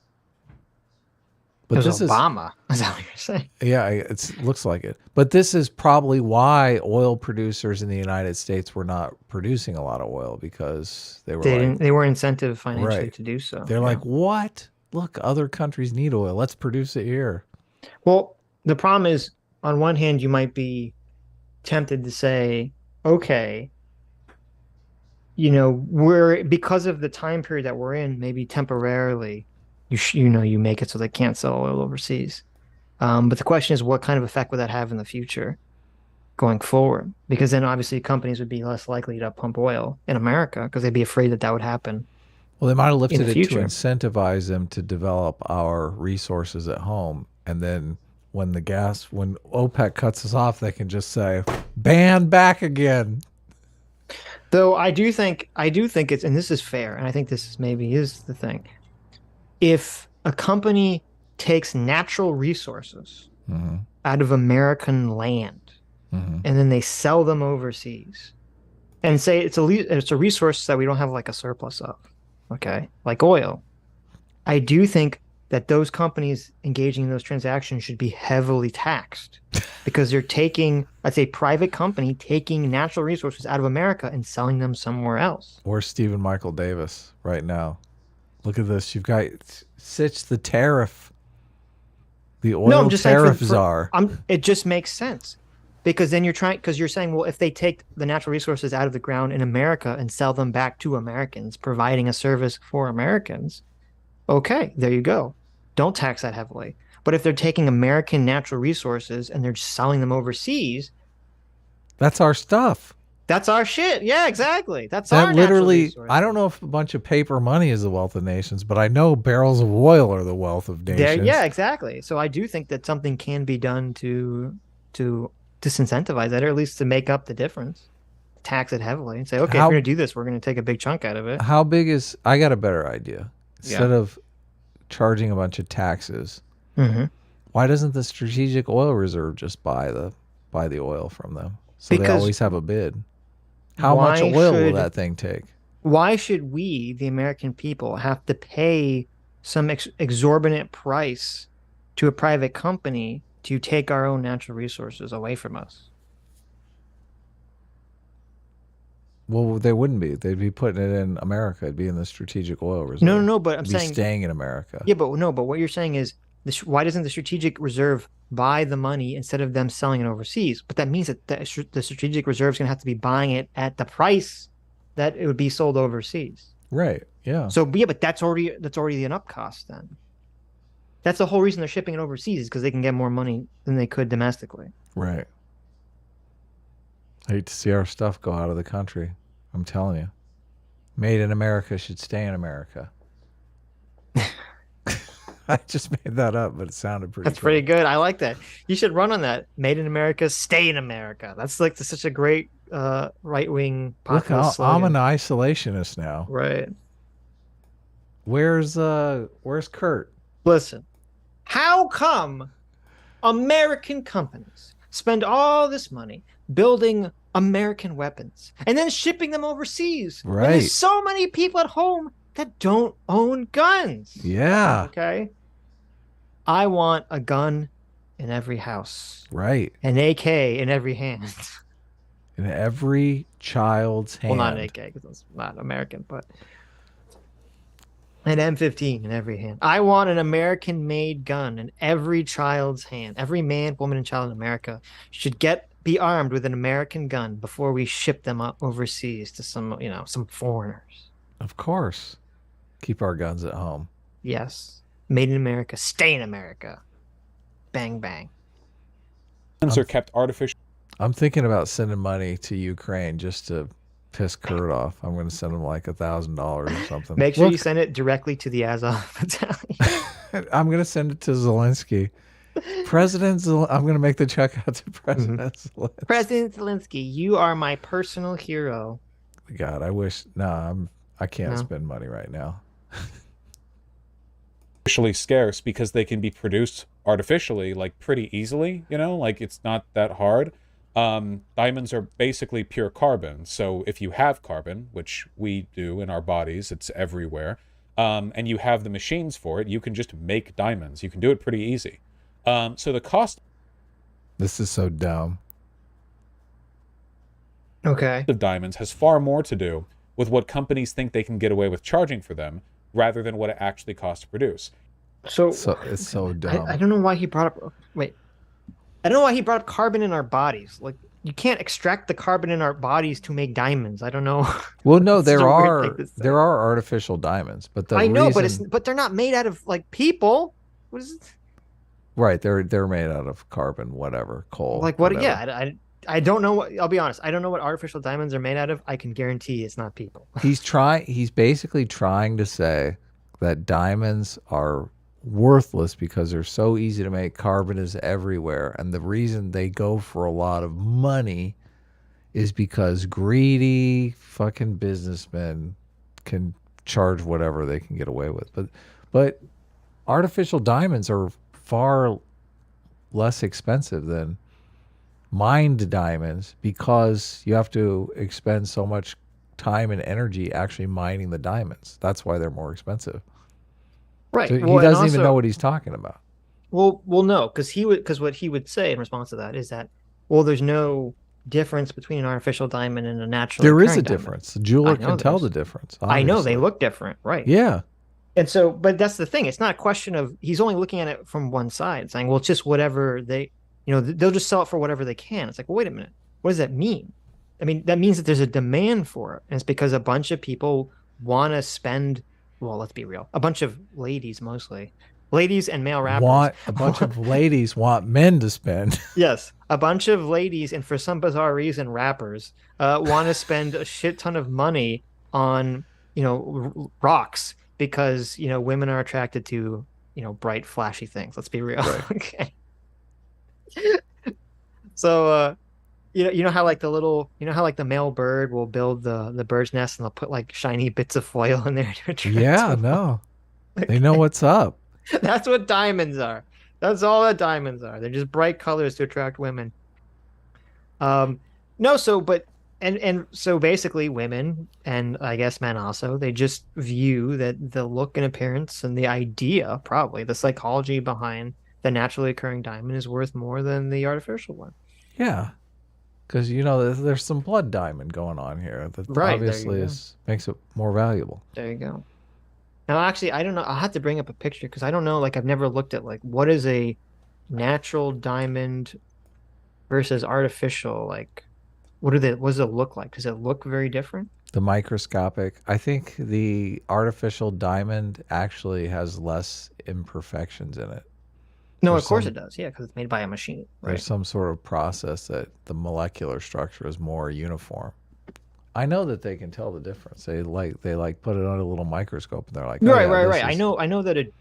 But this Obama. Is that what you're saying? Yeah, it looks like it. But this is probably why oil producers in the United States were not producing a lot of oil, because they weren't incentive financially to do so. They're like, what? Look, other countries need oil. Let's produce it here. Well, the problem is, on one hand, you might be tempted to say, okay, we're because of the time period that we're in, maybe temporarily. You make it so they can't sell oil overseas. But the question is, what kind of effect would that have in the future going forward? Because then obviously companies would be less likely to pump oil in America because they'd be afraid that would happen. Well, they might have lifted it to incentivize them to develop our resources at home. And then when OPEC cuts us off, they can just say, ban back again. Though I do think it's, and this is fair, and I think this is the thing. If a company takes natural resources out of American land, and then they sell them overseas, and say it's a resource that we don't have like a surplus of, okay, like oil. I do think that those companies engaging in those transactions should be heavily taxed because they're taking, let's say, private company taking natural resources out of America and selling them somewhere else. Or Stephen Michael Davis right now. Look at this. You've got Sitch the tariff. The oil No, I'm just tariff saying czar. It just makes sense because then you're saying, well, if they take the natural resources out of the ground in America and sell them back to Americans, providing a service for Americans, okay, there you go. Don't tax that heavily. But if they're taking American natural resources and they're just selling them overseas, that's our stuff. That's our shit. Yeah, exactly. That's that our literally. natural resources. I don't know if a bunch of paper money is the wealth of nations, but I know barrels of oil are the wealth of nations. Yeah, exactly. So I do think that something can be done to disincentivize that, or at least to make up the difference. Tax it heavily and say, okay, if we're going to do this, we're going to take a big chunk out of it. How big is? I got a better idea. Instead of charging a bunch of taxes, why doesn't the Strategic Oil Reserve just buy the oil from them? So they always have a bid. How much oil will that thing take? Why should we, the American people, have to pay some exorbitant price to a private company to take our own natural resources away from us? Well, they wouldn't be. They'd be putting it in America. It'd be in the Strategic Oil Reserve. No, but I'm saying staying in America. Yeah, but what you're saying is, why doesn't the Strategic Reserve buy the money instead of them selling it overseas? But that means that the Strategic Reserve is going to have to be buying it at the price that it would be sold overseas. Right. Yeah. So yeah, but that's already an up cost then. That's the whole reason they're shipping it overseas is because they can get more money than they could domestically. Right. I hate to see our stuff go out of the country. I'm telling you. Made in America should stay in America. I just made that up, but it sounded pretty That's pretty good. I like that. You should run on that. Made in America, stay in America. That's like such a great right-wing populist slogan. I'm an isolationist now. Right. Where's Kurt? Listen, how come American companies spend all this money building American weapons and then shipping them overseas? Right. And there's so many people at home that don't own guns. Yeah. Okay. I want a gun in every house. Right. An AK in every hand. In every child's hand. Well, not an AK because it's not American, but an M15 in every hand. I want an American-made gun in every child's hand. Every man, woman, and child in America should be armed with an American gun before we ship them up overseas to some foreigners. Of course. Keep our guns at home. Yes. Made in America. Stay in America. Bang, bang. Guns are kept artificially. I'm thinking about sending money to Ukraine just to piss Kurt off. I'm going to send him like $1,000 or something. Make sure you send it directly to the Azov battalion. I'm going to send it to Zelensky. I'm going to make the check out to President Zelensky. President Zelensky, you are my personal hero. God, I wish. I can't spend money right now. Artificially scarce because they can be produced artificially, like pretty easily. Like it's not that hard. Diamonds are basically pure carbon. So if you have carbon, which we do in our bodies, it's everywhere, and you have the machines for it, you can just make diamonds. You can do it pretty easy. So the cost. This is so dumb. Okay. Of diamonds has far more to do with what companies think they can get away with charging for them rather than what it actually costs to produce. So it's so dumb. I don't know why he brought up. Wait. I don't know why he brought up carbon in our bodies. Like, you can't extract the carbon in our bodies to make diamonds. I don't know. Well, no, there are artificial diamonds, but I know, but they're not made out of like people. What is it? Right, they're made out of carbon, whatever, coal. Like what? Whatever. Yeah, I don't know what. I'll be honest. I don't know what artificial diamonds are made out of. I can guarantee it's not people. He's basically trying to say that diamonds are worthless because they're so easy to make. Carbon is everywhere, and the reason they go for a lot of money is because greedy fucking businessmen can charge whatever they can get away with. But artificial diamonds are far less expensive than mined diamonds because you have to expend so much time and energy actually mining the diamonds. That's why they're more expensive. Right. So he Well, and doesn't even also- know what he's talking about. Well, no, because what he would say in response to that is that, well, there's no difference between an artificial diamond and a natural. There is a occurring diamond. difference. The jeweler I know can tell there's- the difference. I know they obviously. look different, right? Yeah. And so, but that's the thing. It's not a question of he's only looking at it from one side, saying, well, it's just whatever they, they'll just sell it for whatever they can. It's like, well, wait a minute. What does that mean? I mean, that means that there's a demand for it. And it's because a bunch of people want to spend, well, let's be real, a bunch of ladies mostly, ladies and male rappers. A bunch of ladies want men to spend. Yes, a bunch of ladies, and for some bizarre reason, rappers want to spend a shit ton of money on, rocks because women are attracted to bright, flashy things. Let's be real. Right. Okay. So, you know how like the male bird will build the bird's nest and they'll put like shiny bits of foil in there to attract. Yeah, them? no. They know what's up. That's what diamonds are. That's all that diamonds are. They're just bright colors to attract women. No, so basically women, and I guess men also, they just view that the look and appearance and the idea, probably the psychology behind the naturally occurring diamond is worth more than the artificial one. Yeah. Because, there's some blood diamond going on here that Right, there you obviously go. makes it more valuable. There you go. Now, actually, I don't know. I'll have to bring up a picture because I don't know. Like, I've never looked at, like, what is a natural diamond versus artificial? Like, what does it look like? Does it look very different? The microscopic. I think the artificial diamond actually has less imperfections in it. No, There's of course some- it does. Yeah, because it's made by a machine. Right. There's some sort of process that the molecular structure is more uniform. I know that they can tell the difference. They put it under a little microscope and they're like, oh, Right, yeah, right, this right. is-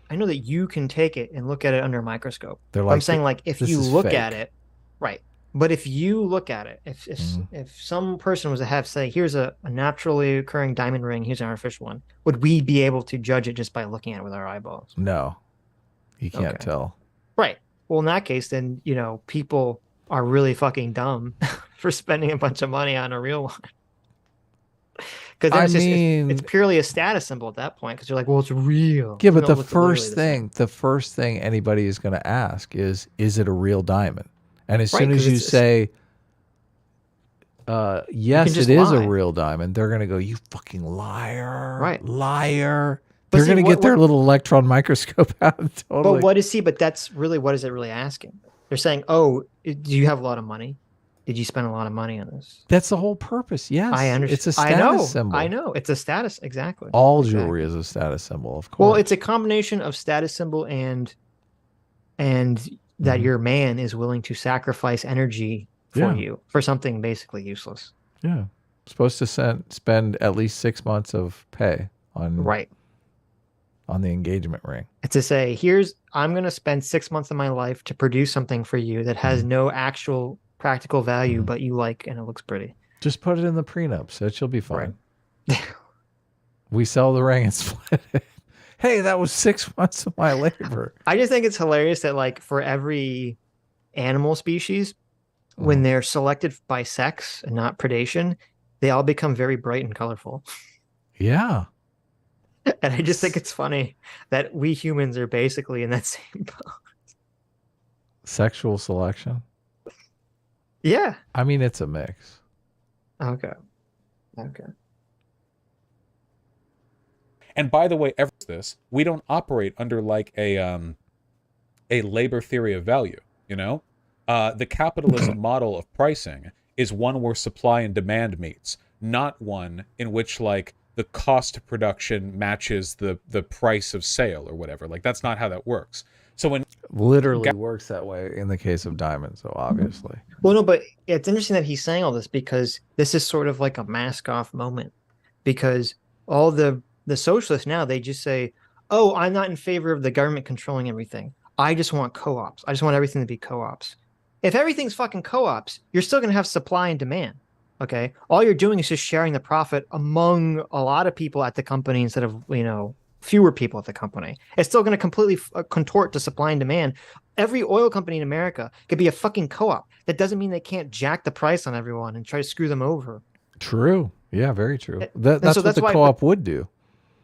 I know that you can take it and look at it under a microscope. They're But like, I'm saying, like, if this you is look fake. at it, right. But if you look at it, if some person was to have say, here's a naturally occurring diamond ring, here's an artificial one, would we be able to judge it just by looking at it with our eyeballs? No, you can't Okay. tell. Right. Well, in that case, then people are really fucking dumb for spending a bunch of money on a real one. Because I it's mean- it's purely a status symbol at that point. Because you're like, well, it's real. Yeah, even but though it the looks literally first the same. thing anybody is going to ask is it a real diamond? And as Right, soon as 'cause you it's- say, yes, just it is a lie. real diamond, they're going to go, you fucking liar. Right. Liar. But They're see, going to get their little electron microscope out. Totally. But what is he? But that's really, what is it really asking? They're saying, oh, do you have a lot of money? Did you spend a lot of money on this? That's the whole purpose. Yes. I understand. It's a status symbol. I know. It's a status. Exactly. All Exactly. jewelry is a status symbol, of course. Well, it's a combination of status symbol and that Mhm. your man is willing to sacrifice energy for Yeah. you for something basically useless. Yeah. Supposed to spend at least 6 months of pay on Right. on the engagement ring. It's to say, I'm going to spend 6 months of my life to produce something for you that has no actual practical value, Mhm. but you like and it looks pretty. Just put it in the prenup, so you'll be fine. Right. We sell the ring and split it. Hey, that was 6 months of my labor. I just think it's hilarious that, like, for every animal species, when they're selected by sex and not predation, they all become very bright and colorful. Yeah. And I just think it's funny that we humans are basically in that same boat. Sexual selection. Yeah. I mean, it's a mix. Okay. Okay. And by the way, ever this, we don't operate under like a labor theory of value, you know? The capitalism model of pricing is one where supply and demand meets, not one in which like the cost of production matches the price of sale or whatever. Like that's not how that works. So when Literally works that way in the case of diamonds, so obviously. Well, no, but it's interesting that he's saying all this because this is sort of like a mask off moment. Because all the socialists now, they just say, oh, I'm not in favor of the government controlling everything. I just want co-ops. I just want everything to be co-ops. If everything's fucking co-ops, you're still going to have supply and demand. Okay. All you're doing is just sharing the profit among a lot of people at the company instead of, fewer people at the company. It's still going to completely contort to supply and demand. Every oil company in America could be a fucking co-op. That doesn't mean they can't jack the price on everyone and try to screw them over. True. Yeah, very true. And That's so what the why, co-op would do.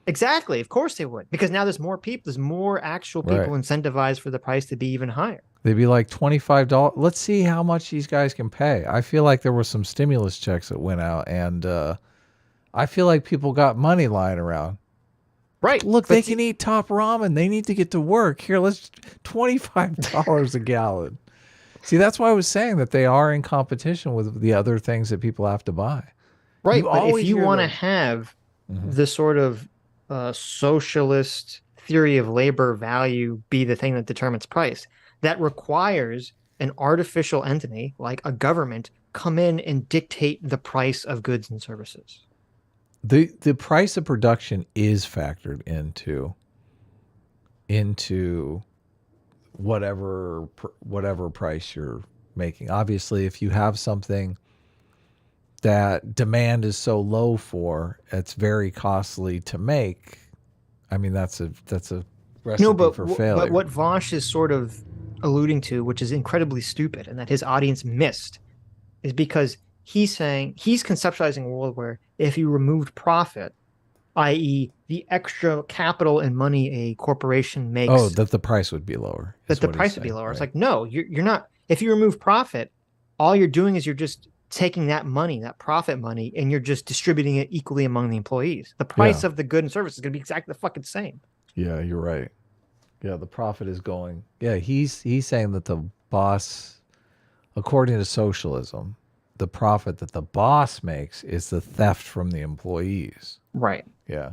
exactly. Of course they would, because now there's more people. There's more actual people Right. incentivized for the price to be even higher. They'd be like $25. Let's see how much these guys can pay. I feel like there were some stimulus checks that went out, and I feel like people got money lying around. Right. Look, they can eat top ramen. They need to get to work. Here, let's $25 a gallon. See, that's why I was saying that they are in competition with the other things that people have to buy. Right. You But if always you hear want to the- have the sort of socialist theory of labor value be the thing that determines price, that requires an artificial entity like a government come in and dictate the price of goods and services. The price of production is factored into whatever price you're making. Obviously, if you have something that demand is so low for, it's very costly to make. I mean, that's a recipe for failure. But what Vaush is sort of alluding to, which is incredibly stupid and that his audience missed, is because he's saying he's conceptualizing a world where if you removed profit, i.e., the extra capital and money a corporation makes, that the price would be lower. that the price would be lower. It's like, no, you're not. If you remove profit, all you're doing is you're just taking that money, that profit money, and you're just distributing it equally among the employees. The price of the good and service is going to be exactly the fucking same. Yeah, you're right. Yeah, the profit is going. Yeah, he's saying that the boss, according to socialism, the profit that the boss makes is the theft from the employees. Right. Yeah.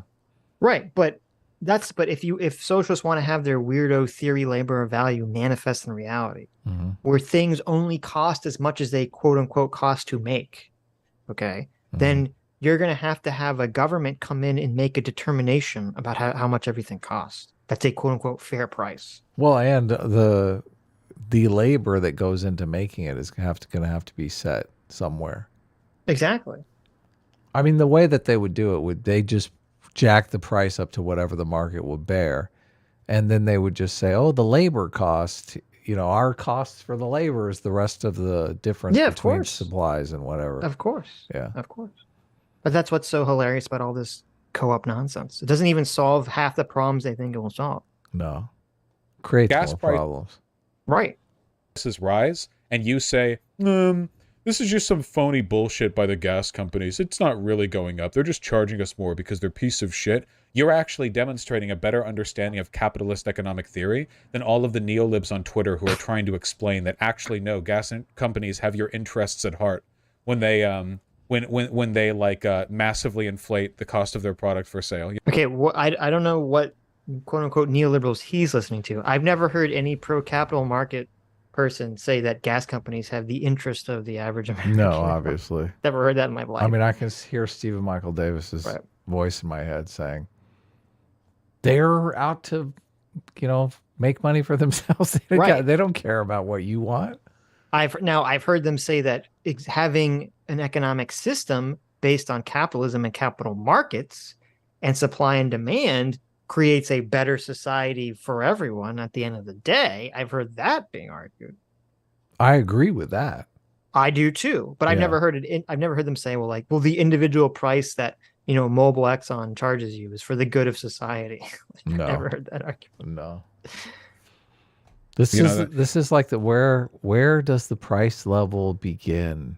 Right. But if socialists want to have their weirdo theory labor of value manifest in reality, where things only cost as much as they quote unquote cost to make, okay, then you're going to have a government come in and make a determination about how much everything costs. That's a quote unquote fair price. Well, and the labor that goes into making it is going to have to be set somewhere. Exactly. I mean, the way that they would do it they just jack the price up to whatever the market would bear, and then they would just say, "Oh, the labor cost, our costs for the labor is the rest of the difference between supplies and whatever." Of course. Yeah. Of course. But that's what's so hilarious about all this co-op nonsense. It doesn't even solve half the problems they think it will solve. No. Creates Gas more price- problems. Right. Prices rise, and you say, this is just some phony bullshit by the gas companies. It's not really going up. They're just charging us more because they're piece of shit. You're actually demonstrating a better understanding of capitalist economic theory than all of the neolibs on Twitter who are trying to explain that actually no, gas companies have your interests at heart when they when they massively inflate the cost of their product for sale. Okay, I don't know what quote unquote neoliberals he's listening to. I've never heard any pro capital market person say that gas companies have the interest of the average American. No, obviously. Never heard that in my life. I mean, I can hear Stephen Michael Davis's voice in my head saying, they're out to, make money for themselves. They don't care about what you want. I've heard them say that having an economic system based on capitalism and capital markets and supply and demand creates a better society for everyone at the end of the day. I've heard that being argued. I agree with that. I do too, but I've never heard it. I've never heard them say, well, the individual price that, Mobile Exxon charges you is for the good of society. I've never heard that argument. No. This is like where does the price level begin?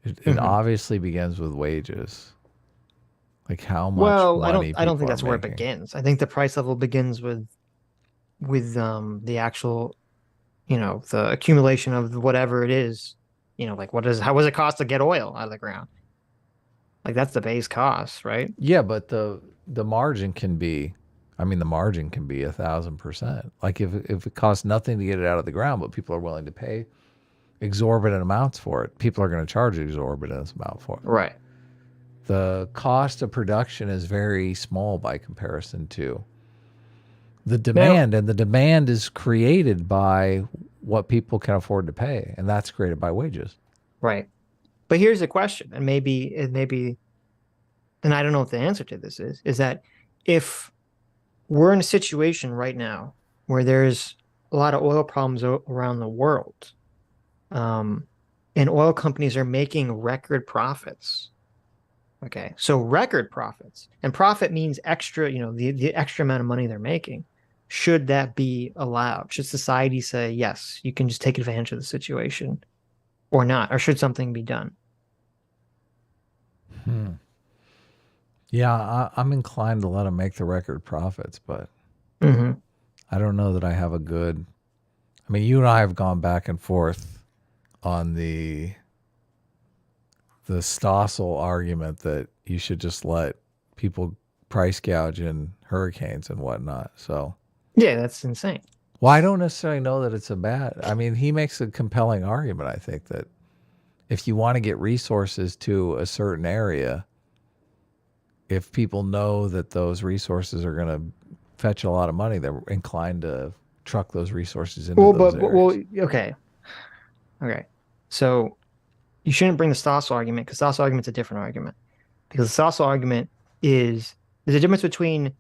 It obviously begins with wages. Like how much money I don't think that's people are where it making. begins. I think the price level begins with the actual, the accumulation of whatever it is. How does it cost to get oil out of the ground? Like that's the base cost, right? Yeah, but the margin can be, the margin can be 1,000%. Like if it costs nothing to get it out of the ground, but people are willing to pay exorbitant amounts for it, people are going to charge exorbitant amount for it. Right. The cost of production is very small by comparison to the demand, and the demand is created by what people can afford to pay, and that's created by wages. Right. But here's the question, and maybe, and I don't know what the answer to this is that if we're in a situation right now where there's a lot of oil problems around the world. And oil companies are making record profits. Okay. So record profits, and profit means extra, the extra amount of money they're making. Should that be allowed? Should society say, yes, you can just take advantage of the situation or not? Or should something be done? Yeah, I'm inclined to let them make the record profits, but Mm-hmm. I don't know that I have a good. I mean, you and I have gone back and forth on the Stossel argument that you should just let people price gouge in hurricanes and whatnot. So, Yeah, that's insane. well, I don't necessarily know that it's a bad. I mean, he makes a compelling argument. I think that if you want to get resources to a certain area, if people know that those resources are going to fetch a lot of money, they're inclined to truck those resources into those areas. Okay. So you shouldn't bring the Stossel argument, because Stossel argument's a different argument. Because the Stossel argument is there's a difference between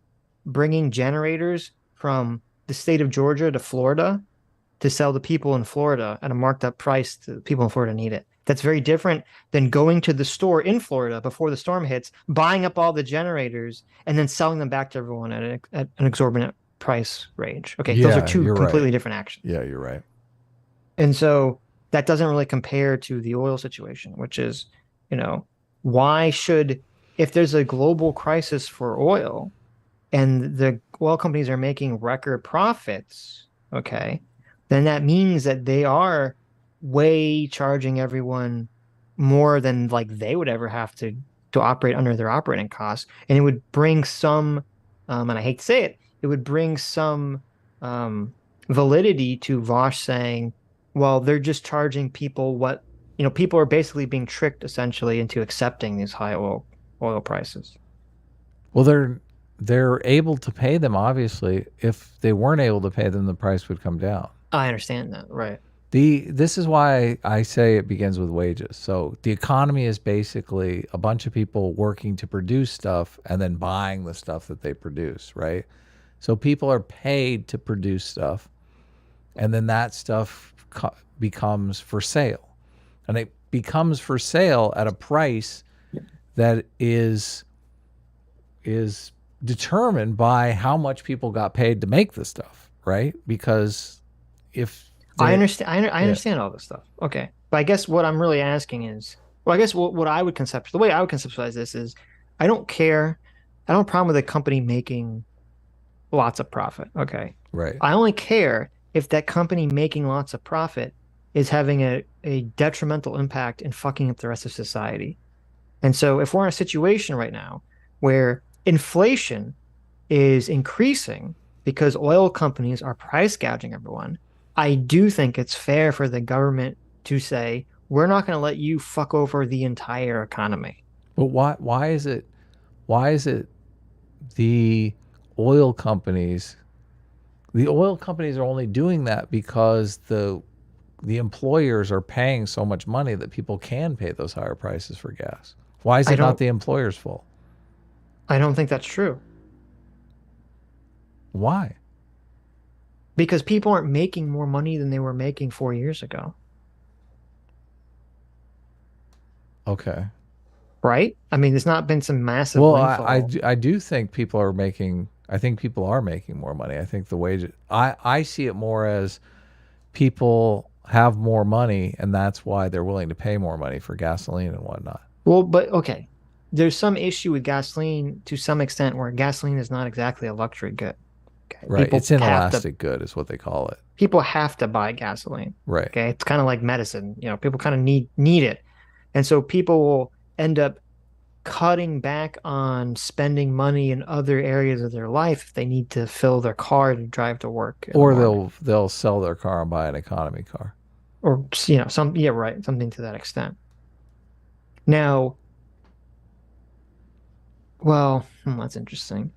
bringing generators from the state of Georgia to Florida to sell to people in Florida at a marked up price to the people in Florida need it. That's very different than going to the store in Florida before the storm hits, buying up all the generators, and then selling them back to everyone at an exorbitant price range. Okay, those are Yeah, two you're completely right. different actions. Yeah, you're right. And so that doesn't really compare to the oil situation, which is, why should, if there's a global crisis for oil and the oil companies are making record profits, okay, then that means that they are way charging everyone more than like they would ever have to operate under their operating costs. And it would bring some, and I hate to say it, it would bring some validity to Vaush saying, well, they're just charging people what, people are basically being tricked essentially into accepting these high oil prices. Well, they're able to pay them. Obviously, if they weren't able to pay them, the price would come down. I understand that, right? This is why I say it begins with wages. So the economy is basically a bunch of people working to produce stuff and then buying the stuff that they produce, right? So people are paid to produce stuff, and then that stuff becomes for sale, and it becomes for sale at a price that is determined by how much people got paid to make the stuff, right? Because if I understand. I understand all this stuff. Okay, but I guess what I'm really asking is, well, I guess what I would the way I would conceptualize this is, I don't care. I don't have a problem with a company making lots of profit. Okay, right, I only care if that company making lots of profit is having a detrimental impact in fucking up the rest of society. And so if we're in a situation right now where inflation is increasing because oil companies are price gouging everyone, I do think it's fair for the government to say, we're not going to let you fuck over the entire economy. but why is it the oil companies are only doing that because the employers are paying so much money that people can pay those higher prices for gas? Why is it not the employer's fault? I don't think that's true. Why? Because people aren't making more money than they were making 4 years ago. Okay. Right? I mean, there's not been some massive Well, windfall. I do think people are making. I think people are making more money. I think the wage. I see it more as people have more money, and that's why they're willing to pay more money for gasoline and whatnot. Well, but okay, there's some issue with gasoline to some extent where gasoline is not exactly a luxury good. Okay? Right. People It's inelastic good is what they call it. People have to buy gasoline. Right. Okay. It's kind of like medicine. People kind of need it. And so people will end up cutting back on spending money in other areas of their life if they need to fill their car to drive to work. Or they'll sell their car and buy an economy car. Or something to that extent. Now, well, that's interesting.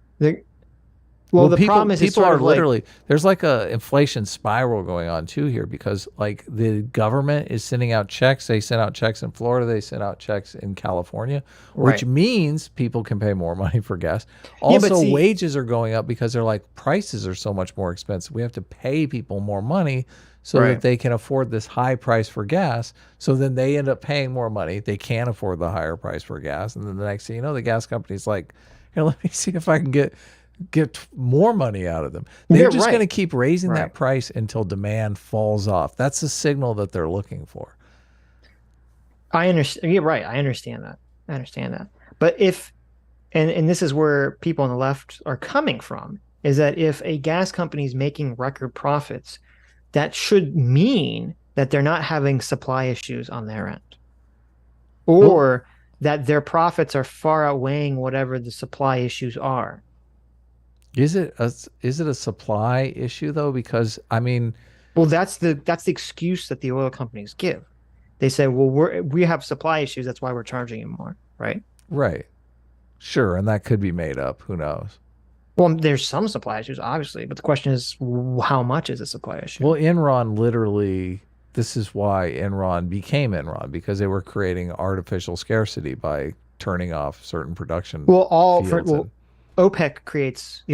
Well, the people, problem is it's people sort are of like, literally there's like a inflation spiral going on too here because like the government is sending out checks. They send out checks in Florida. They send out checks in California, which right. means people can pay more money for gas. Yeah, but Also, see, wages are going up because they're like prices are so much more expensive. We have to pay people more money so that right. they can afford this high price for gas. So then they end up paying more money. They can't afford the higher price for gas, and then the next thing you know, the gas company's like, "Here, let me see if I can get more money out of them." They're Yeah, just going to right. keep raising Right. that price until demand falls off. That's the signal that they're looking for. I understand. You're right. I understand that. I understand that. But if, and this is where people on the left are coming from, is that if a gas company is making record profits, that should mean that they're not having supply issues on their end, Well, or that their profits are far outweighing whatever the supply issues are. is it a supply issue though? Because I mean, Well, that's the excuse that the oil companies give. They say, well, we have supply issues, that's why we're charging you more, right? right, sure, and that could be made up. Who knows? Well, there's some supply issues, obviously, but the question is, how much is a supply issue? Well, Enron literally. This is why Enron became Enron because they were creating artificial scarcity by turning off certain production Well, fields. And the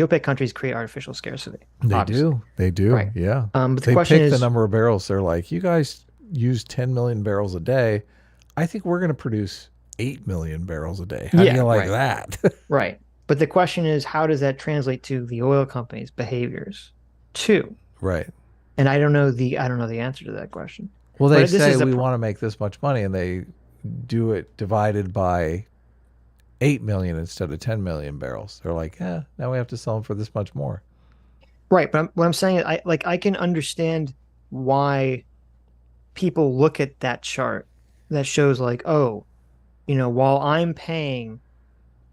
OPEC countries create artificial scarcity. they Obviously. do, Right. yeah. But the They question pick the is, number of barrels. They're like, you guys use 10 million barrels a day. I think we're going to produce 8 million barrels a day. How do yeah, you like right, that? right. But the question is, how does that translate to the oil companies' behaviors, too? Right. And I don't know the answer to that question. Well, they But this say is we want to make this much money, and they do it divided by 8 million instead of 10 million barrels. They're like, yeah, now we have to sell them for this much more. right. But what I'm saying is, I can understand why people look at that chart that shows like, oh, while I'm paying,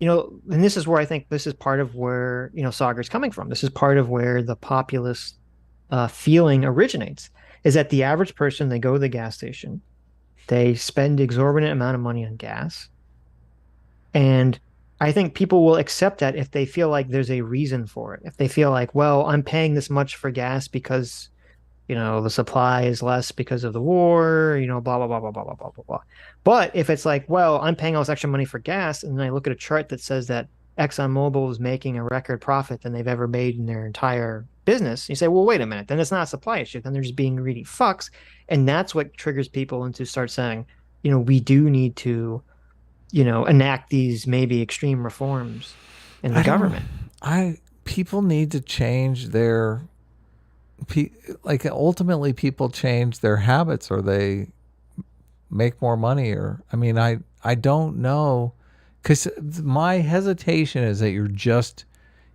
and this is where I think this is part of where, Saagar's coming from. This is part of where the populist feeling originates, is that the average person, they go to the gas station, they spend exorbitant amount of money on gas. And I think people will accept that if they feel like there's a reason for it. If they feel like, well, I'm paying this much for gas because the supply is less because of the war, blah, blah, blah, blah, blah, blah, blah, blah, blah. But if it's like, well, I'm paying all this extra money for gas, and then I look at a chart that says that ExxonMobil is making a record profit than they've ever made in their entire business, you say, well, wait a minute, then it's not a supply issue. Then they're just being greedy fucks. And that's what triggers people into start saying, we do need to, enact these maybe extreme reforms in the government. People need to change their like ultimately people change their habits or they make more money or I mean I don't know because my hesitation is that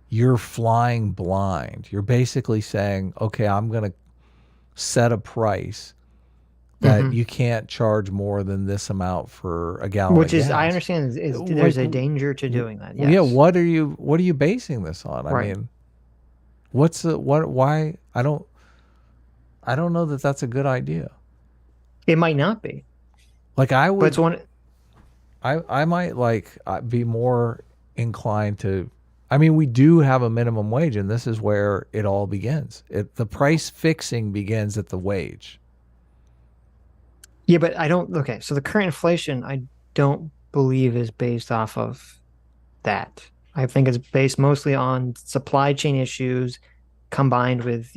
you're flying blind. You're basically saying, okay, I'm going to set a price that you can't charge more than this amount for a gallon Which of is, gas. I understand, there's a danger to doing that. Yes. Yeah, what are you basing this on? Right. I mean, why I don't know that that's a good idea. It might not be. Like I But would it's one. I might be more inclined to. I mean, we do have a minimum wage, and this is where it all begins. The price fixing begins at the wage. Yeah, but I don't. Okay, so the current inflation, I don't believe is based off of that. I think it's based mostly on supply chain issues combined with,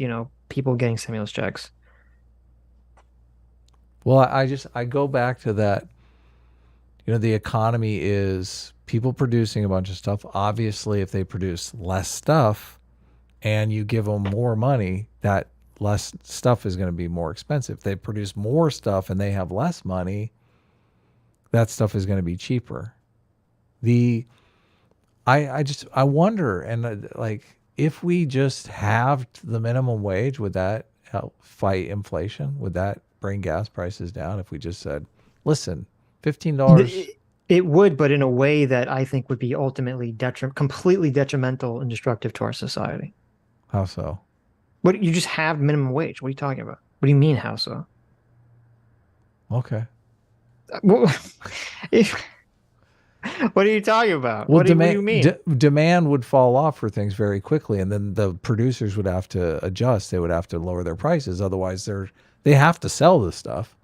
people getting stimulus checks. Well, I go back to that. The economy is people producing a bunch of stuff. Obviously, if they produce less stuff and you give them more money, that less stuff is going to be more expensive. If they produce more stuff and they have less money, that stuff is going to be cheaper. I wonder, and like, if we just halved the minimum wage, would that help fight inflation? Would that bring gas prices down? If we just said, listen, $15. It would, but in a way that I think would be ultimately completely detrimental and destructive to our society. How so? What, you just have minimum wage? What are you talking about? What do you mean, how so? Okay. Well, if What are you talking about? Well, What do you mean? demand would fall off for things very quickly, and then the producers would have to adjust. They would have to lower their prices. Otherwise, they have to sell this stuff.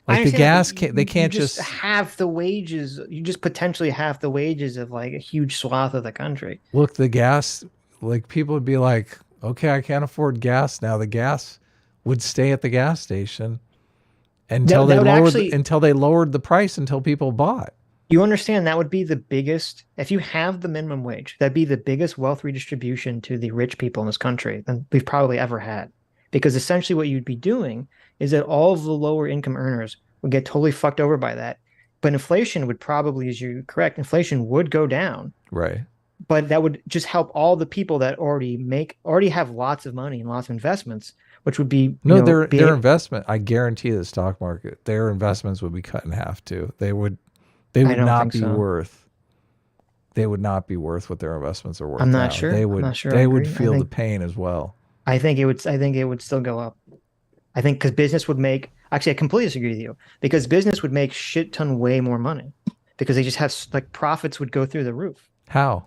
I Like the understand that, gas, but they you can't just just. have the wages. You just potentially have the wages of like a huge swath of the country. Look, the gas, like people would be like, okay, I can't afford gas now. The gas would stay at the gas station until That would actually, until they lowered the price until people bought. you understand that would be the biggest, if you have the minimum wage, that'd be the biggest wealth redistribution to the rich people in this country than we've probably ever had. Because essentially what you'd be doing is that all of the lower income earners would get totally fucked over by that. But inflation would probably, as you're correct, inflation would go down. Right. But that would just help all the people that already have lots of money and lots of investments, which would be No, their investment. I guarantee the stock market, their investments would be cut in half too. They would don't not think be so. worth. They would not be worth what their investments are worth. I'm not now. sure. They I'm would. not sure. They I would agree. feel the pain as well. I think it would. I think it would still go up. I think because business would make. Actually, I completely disagree with you because business would make shit ton way more money because they just have like profits would go through the roof. How?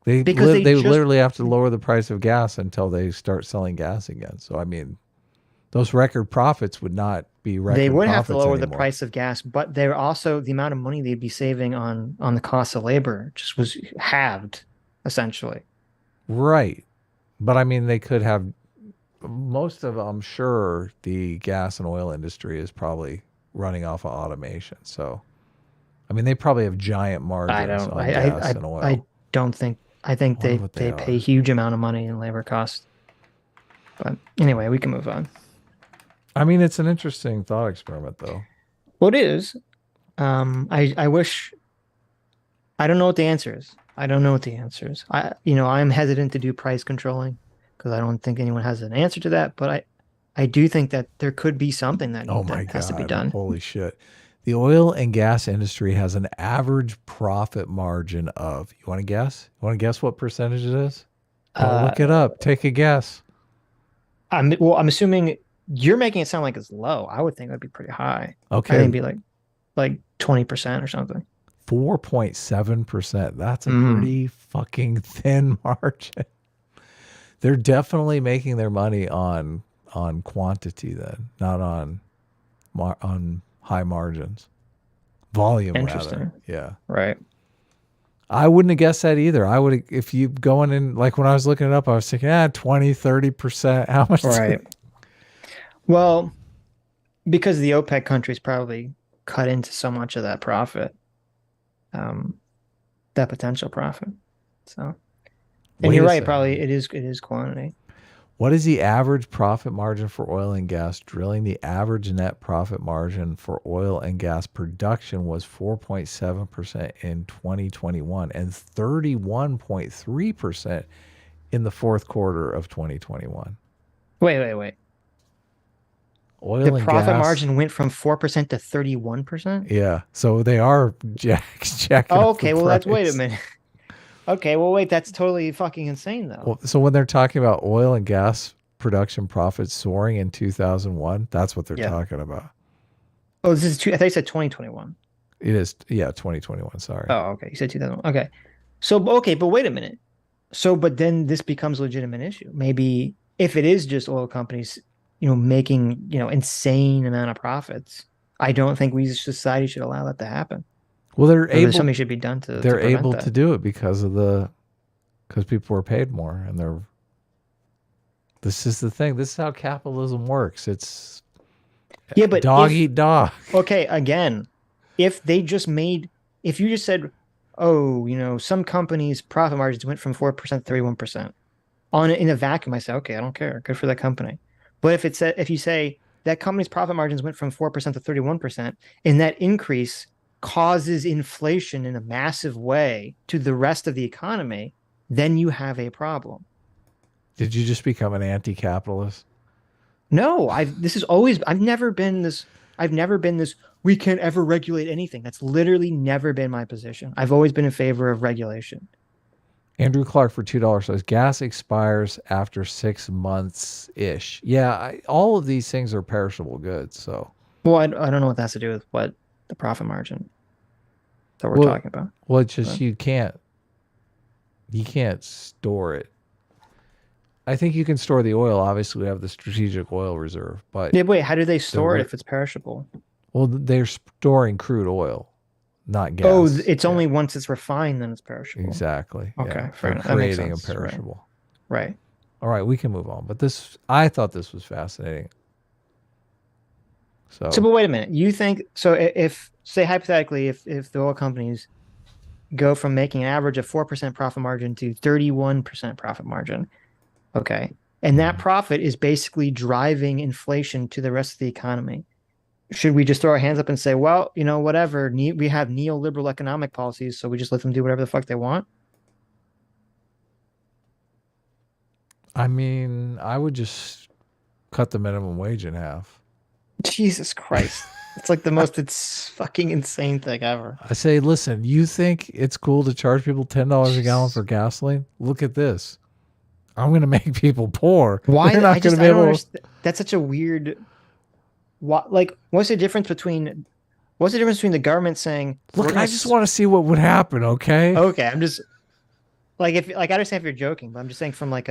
They literally have to lower the price of gas until they start selling gas again. So I mean, those record profits would not be record. They would have to lower anymore. the price of gas, but they're also the amount of money they'd be saving on the cost of labor just was halved, essentially. Right, but I mean, they could have most of. I'm sure the gas and oil industry is probably running off of automation. So, I mean, they probably have giant margins on gas and oil. I don't think. I think they pay a huge amount of money in labor costs. But anyway, we can move on. I mean, it's an interesting thought experiment, though. Well, it is. I wish. I don't know what the answer is. I'm hesitant to do price controlling because I don't think anyone has an answer to that. But I do think that there could be something that, has to be done. Holy shit. The oil and gas industry has an average profit margin of, you want to guess? You want to guess what percentage it is? Look it up. Take a guess. I'm assuming you're making it sound like it's low. I would think that'd be pretty high. Okay. I think it'd be like 20% or something. 4.7%. That's a pretty fucking thin margin. They're definitely making their money on quantity then, not on high margins. Volume, Interesting. rather. Yeah. Right. I wouldn't have guessed that either. I would, if you going in, like when I was looking it up, I was thinking, 20, 30%. How much? Right. Well, because the OPEC countries probably cut into so much of that profit, that potential profit. So, and you're right. Probably it is quantity. What is the average profit margin for oil and gas drilling? The average net profit margin for oil and gas production was 4.7% in 2021 and 31.3% in the fourth quarter of 2021. Wait. Oil the and profit gas, margin went from 4% to 31%? Yeah. So they are jacking. Oh, okay. Well, wait a minute. Okay, well, wait, that's totally fucking insane, though. Well, so when they're talking about oil and gas production profits soaring in 2001, that's what they're talking about. Oh, this is I thought you said 2021. It is, 2021. Sorry. Oh, okay. You said 2001. Okay. So, but wait a minute. So, but then this becomes a legitimate issue. Maybe if it is just oil companies, making, insane amount of profits, I don't think we as a society should allow that to happen. Well, something should be done to. They're able that. to do it because people are paid more, and this is the thing. This is how capitalism works. It's but dog eat dog. Okay, again, if you just said, some companies' profit margins went from 4% to 31%, in a vacuum, I say, okay, I don't care. Good for that company. But if you say that company's profit margins went from 4% to 31%, and that increase causes inflation in a massive way to the rest of the economy, then you have a problem. Did you just become an anti-capitalist? No, I've never been this, we can't ever regulate anything. That's literally never been my position. I've always been in favor of regulation. Andrew Clark for $2 says gas expires after 6 months-ish. Yeah, all of these things are perishable goods, so. Well, I don't know what that has to do with what the profit margin. that we're talking about. Well, it's just you can't store it. I think you can store the oil. Obviously, we have the strategic oil reserve, but Yeah, wait, how do they store it if it's perishable? well, they're storing crude oil, not gas. Oh, it's only once it's refined then it's perishable. Exactly. Okay, Yeah. fair They're enough. That makes creating a sense, right. perishable. Right. All right, we can move on. But I thought this was fascinating. So, but wait a minute. You think so? If say hypothetically, if the oil companies go from making an average of 4% profit margin to 31% profit margin, okay, and that profit is basically driving inflation to the rest of the economy, should we just throw our hands up and say, well, whatever, we have neoliberal economic policies, so we just let them do whatever the fuck they want? I mean, I would just cut the minimum wage in half. Jesus Christ. It's like the most fucking insane thing ever. I say, listen, you think it's cool to charge people $10 a gallon for gasoline? Look at this. I'm going to make people poor. Why? They're not going to be able to. That's such a weird. What's the difference between the government saying, Look, I just want to see what would happen, okay? Okay, I'm just I understand if you're joking, but I'm just saying from a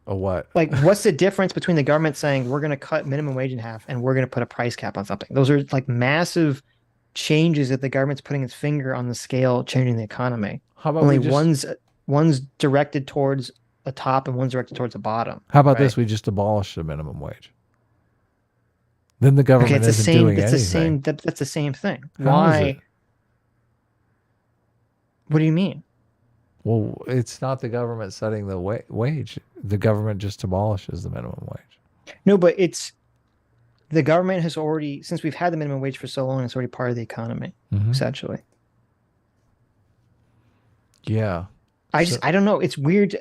what? Like, what's the difference between the government saying we're going to cut minimum wage in half and we're going to put a price cap on something? Those are like massive changes that the government's putting its finger on the scale, changing the economy. How about only one's directed towards a top and one's directed towards a bottom? How about this? We just abolish the minimum wage. Then the government isn't doing anything. That's the same thing. How is Why? it? What do you mean? Well, it's not the government setting the wage. The government just abolishes the minimum wage. No, but it's the government has already, since we've had the minimum wage for so long, it's already part of the economy, essentially. Yeah. I don't know. It's weird.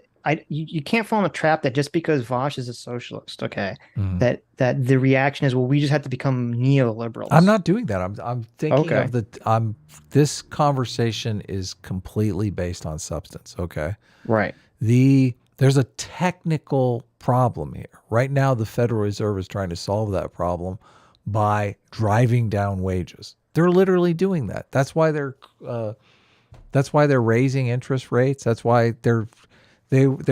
You can't fall in a trap that just because Vaush is a socialist, okay, that the reaction is, well, we just have to become neoliberals. I'm not doing that. I'm thinking of this conversation is completely based on substance, okay? Right. There's a technical problem here. Right now, the Federal Reserve is trying to solve that problem by driving down wages. They're literally doing that. That's why they're raising interest rates. That's why they're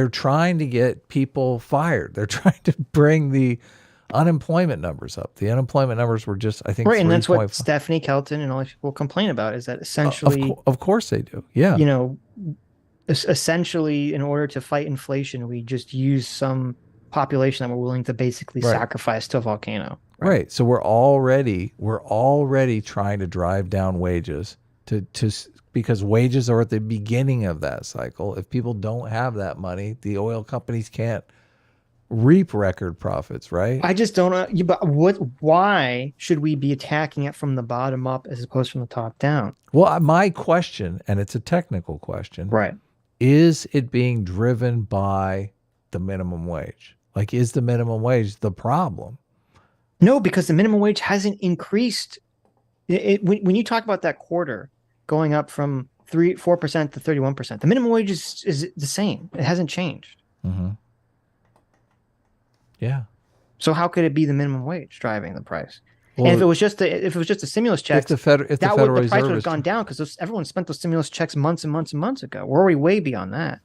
trying to get people fired. They're trying to bring the unemployment numbers up. The unemployment numbers were just, I think, right, and that's what 3.5. Stephanie Kelton and all these people complain about, is that essentially, of course they do. Yeah, essentially, in order to fight inflation, we just use some population that we're willing to basically sacrifice to a volcano. Right. So we're already trying to drive down wages because wages are at the beginning of that cycle. If people don't have that money, the oil companies can't reap record profits, right? I just don't know. But why should we be attacking it from the bottom up as opposed from the top down? Well, my question, and it's a technical question, right? Is it being driven by the minimum wage? Like, is the minimum wage the problem? No, because the minimum wage hasn't increased. When you talk about that quarter going up from 4% to 31%, the minimum wage is the same. It hasn't changed. Mm-hmm. Yeah. So how could it be the minimum wage driving the price? Well, and if it was just a stimulus check, the price would have gone down because everyone spent those stimulus checks months and months and months ago. We're already way beyond that.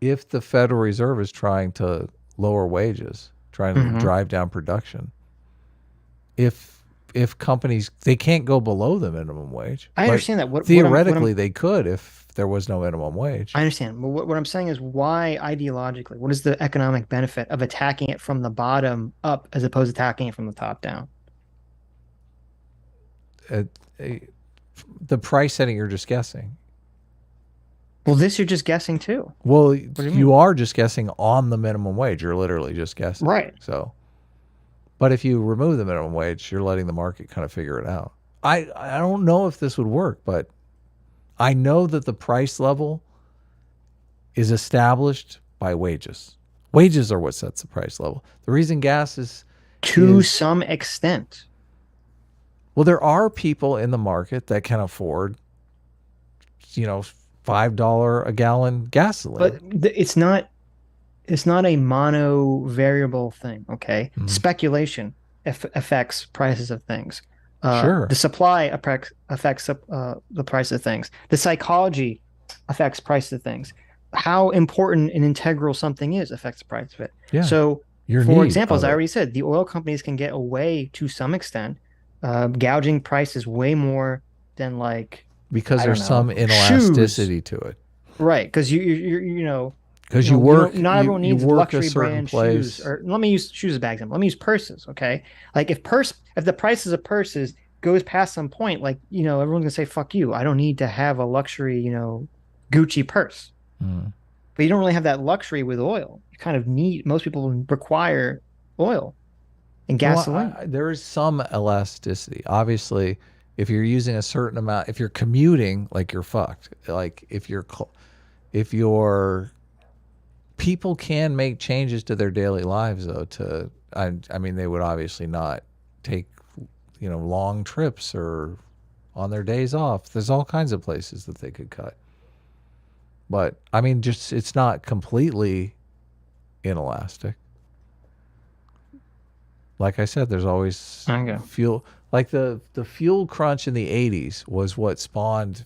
If the Federal Reserve is trying to lower wages, trying to drive down production, if companies, they can't go below the minimum wage. I understand that. Theoretically, they could if there was no minimum wage. I understand. But what I'm saying is, why ideologically? What is the economic benefit of attacking it from the bottom up as opposed to attacking it from the top down? The price setting, you're just guessing. Well, this you're just guessing too. Well, you are just guessing on the minimum wage. You're literally just guessing. Right. So, but if you remove the minimum wage, you're letting the market kind of figure it out. I don't know if this would work, but I know that the price level is established by wages. Wages are what sets the price level. The reason gas is some extent. Well, there are people in the market that can afford, $5 a gallon gasoline. But it's not a mono variable thing, okay? Speculation affects prices of things. Sure. The supply affects the price of things. The psychology affects price of things. How important and integral something is affects the price of it. Yeah. So, Your for need example, as of I it. already said, the oil companies can get away to some extent, gouging prices way more than like Because I there's don't know, some inelasticity to it. right? Because you know. Because Not everyone needs work a luxury certain brand place. shoes. Or let me use shoes as a bad example. Let me use purses. Okay, like if the prices of purses goes past some point, like everyone's gonna say fuck you. I don't need to have a luxury Gucci purse. Mm. But you don't really have that luxury with oil. You kind of need most people require oil and Well, gasoline. there is some elasticity. Obviously, if you're using a certain amount, if you're commuting, like you're fucked. Like if you're people can make changes to their daily lives though. I mean, they would obviously not take long trips or on their days off. There's all kinds of places that they could cut. But I mean, just it's not completely inelastic. Like I said, there's always Okay. fuel. Like the fuel crunch in the 80s was what spawned.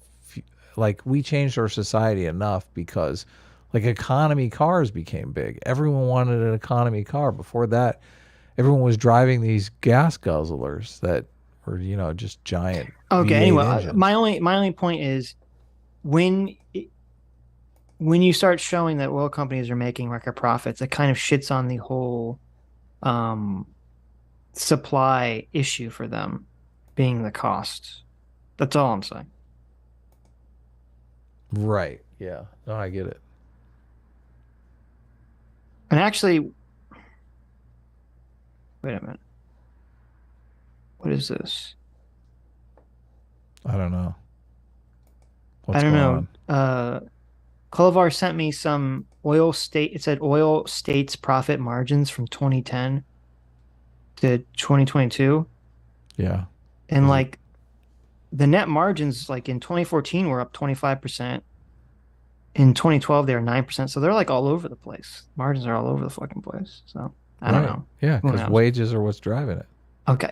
Like we changed our society enough because like economy cars became big. Everyone wanted an economy car. Before that, everyone was driving these gas guzzlers that were just giant. Okay. V8 Anyway, engines. my only point is when you start showing that oil companies are making record profits, it kind of shits on the whole supply issue for them being the cost. That's all I'm saying. Right. Yeah. No, I get it. And actually, wait a minute. What is this? I don't know. I don't know. Clovar sent me some it said oil states profit margins from 2010 to 2022. Yeah. And like the net margins like in 2014 were up 25%. In 2012 they were 9%. So they're like all over the place. Margins are all over the fucking place. So I don't know. Yeah, Who because knows? wages are what's driving it. Okay.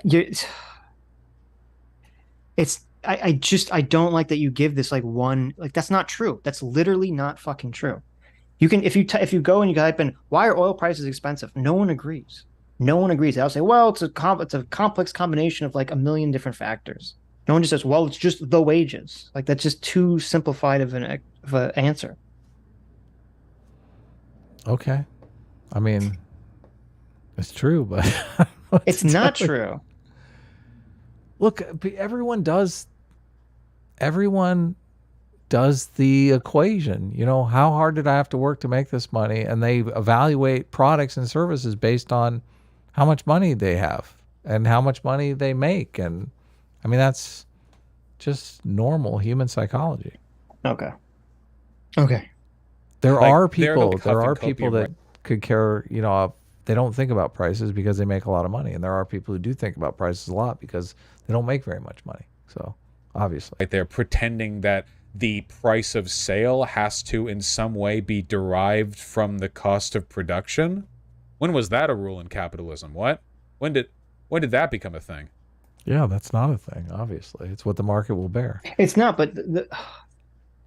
I don't like that you give this like one, like that's not true. That's literally not fucking true. You can if you go and you type in why are oil prices expensive? No one agrees. No one agrees. I'll say, well, it's a complex combination of like a million different factors. No one just says, well, it's just the wages. Like that's just too simplified of an answer. Okay. I mean, it's true, but it's not true. Look, everyone does the equation. How hard did I have to work to make this money? And they evaluate products and services based on how much money they have and how much money they make. And I mean, that's just normal human psychology. Okay. There Like, are there people no that could care, they don't think about prices because they make a lot of money. And there are people who do think about prices a lot because they don't make very much money. So obviously. Like they're pretending that the price of sale has to in some way be derived from the cost of production. When was that a rule in capitalism? What? When did that become a thing? Yeah, that's not a thing, obviously. It's what the market will bear. It's not, but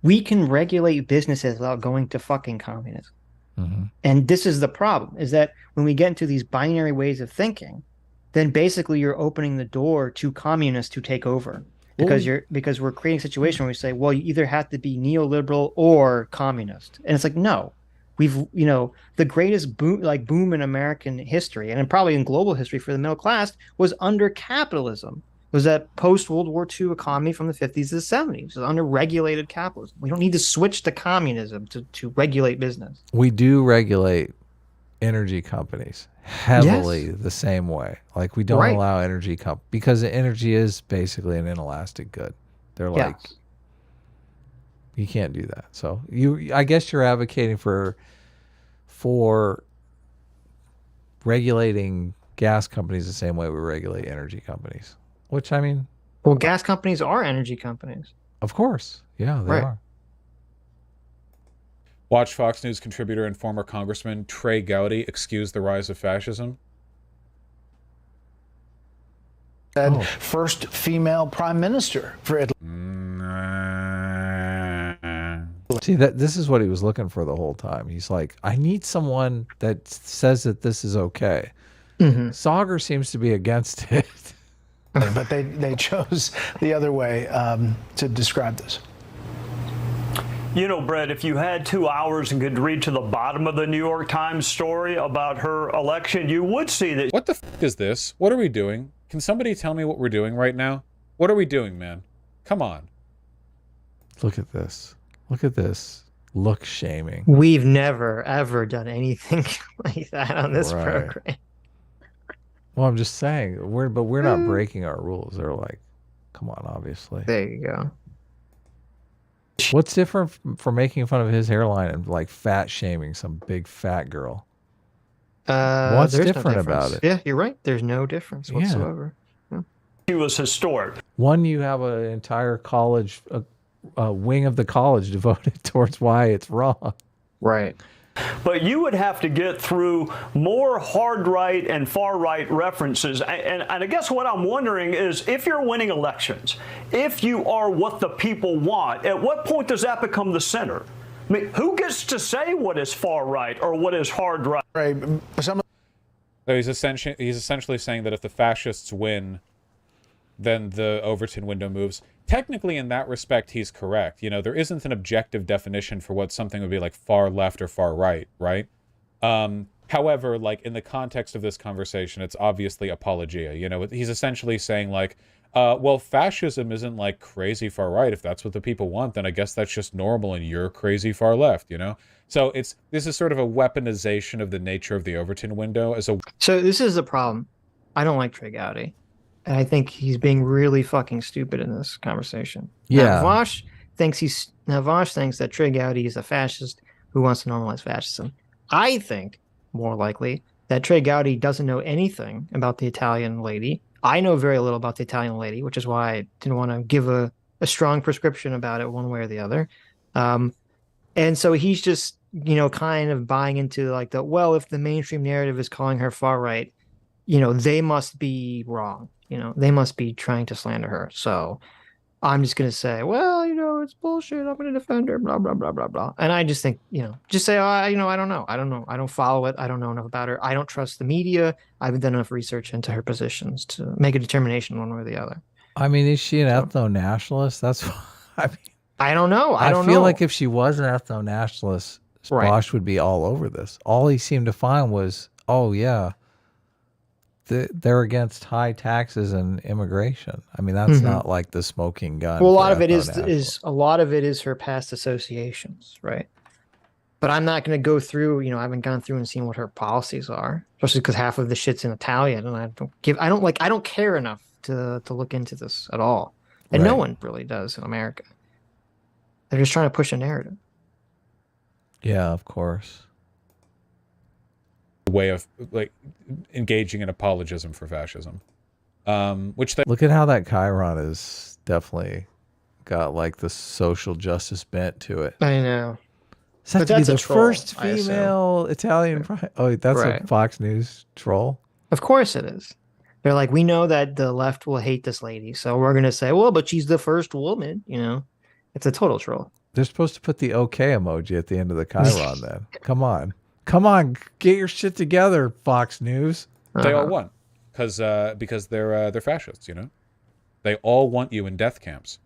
we can regulate businesses without going to fucking communism. Mm-hmm. And this is the problem, is that when we get into these binary ways of thinking, then basically you're opening the door to communists to take over. Because we're creating a situation where we say, well, you either have to be neoliberal or communist. And it's like, no. We've, the greatest boom in American history and probably in global history for the middle class was under capitalism. It was that post-World War II economy from the 50s to the 70s. It was under regulated capitalism. We don't need to switch to communism to regulate business. We do regulate energy companies heavily the same way. Like we don't allow energy because energy is basically an inelastic good. They're like, you can't do that. So I guess you're advocating for regulating gas companies the same way we regulate energy companies. Which I mean, well, gas companies are energy companies. Of course, yeah, they are. Watch Fox News contributor and former Congressman Trey Gowdy excuse the rise of fascism. First female prime minister for Italy. See, that this is what he was looking for the whole time. He's like, I need someone that says that this is okay. Saagar seems to be against it. But they chose the other way to describe this. You know, Brett, if you had 2 hours and could read to the bottom of the New York Times story about her election, you would see that. What the f is this? What are we doing? Can somebody tell me what we're doing right now? What are we doing, man? Come on. Look at this. Look at this. Look shaming. We've never, ever done anything like that on this Right. program. Well, I'm just saying, we're not breaking our rules. They're like, come on, obviously. There you go. What's different from making fun of his hairline and like fat shaming some big fat girl? What's There's no different about difference. it? Yeah, you're right. There's no difference Yeah. whatsoever. She was historic. One, you have an entire college, a wing of the college devoted towards why it's wrong. Right. But you would have to get through more hard right and far right references. And I guess what I'm wondering is, if you're winning elections, if you are what the people want, at what point does that become the center? I mean, who gets to say what is far right or what is hard right? Right. Some So he's essentially saying that if the fascists win, then the Overton window moves. Technically, in that respect, he's correct. You know, there isn't an objective definition for what something would be like far left or far right, right? However, like in the context of this conversation, it's obviously apologia. You know, he's essentially saying like, well, fascism isn't like crazy far right. If that's what the people want, then I guess that's just normal and you're crazy far left, you know? So this is sort of a weaponization of the nature of the Overton window as a... So this is the problem. I don't like Trey Gowdy. And I think he's being really fucking stupid in this conversation. Yeah. Now, Vaush thinks that Trey Gowdy is a fascist who wants to normalize fascism. I think, more likely, that Trey Gowdy doesn't know anything about the Italian lady. I know very little about the Italian lady, which is why I didn't want to give a strong prescription about it one way or the other. And so he's just, you know, kind of buying into like well, if the mainstream narrative is calling her far right, you know, they must be wrong. You know, they must be trying to slander her. So I'm just going to say, well, you know, it's bullshit. I'm going to defend her, blah, blah, blah, blah, blah. And I just think, you know, just say, you know, I don't know. I don't follow it. I don't know enough about her. I don't trust the media. I haven't done enough research into her positions to make a determination one way or the other. I mean, is she an ethno-nationalist? That's I mean, I don't know. I don't feel know. like if she was an ethno-nationalist, Right. Vaush would be all over this. All he seemed to find was, oh, yeah, they're against high taxes and immigration. I mean, that's not like the smoking gun. Well, a for lot of it ethno-nationalists. is her past associations, right? But I'm not going to go through. You know, I haven't gone through and seen what her policies are, especially because half of the shit's in Italian, and I don't care enough to look into this at all, and no Right. one really does in America. They're just trying to push a narrative. Yeah, of course. way of like engaging in apologism for fascism, which they Look at how that Chiron is definitely got like the social justice bent to it. I know. It's have But to be that's a the troll, first I assume. female Italian. Oh, that's a Right. Fox News troll. Of course it is. They're like, we know that the left will hate this lady, so we're going to say, well, but she's the first woman, you know? It's a total troll. They're supposed to put the okay emoji at the end of the Chiron then. Come on. Come on. Get your shit together, Fox News. all want because they're fascists, you know. They all want you in death camps.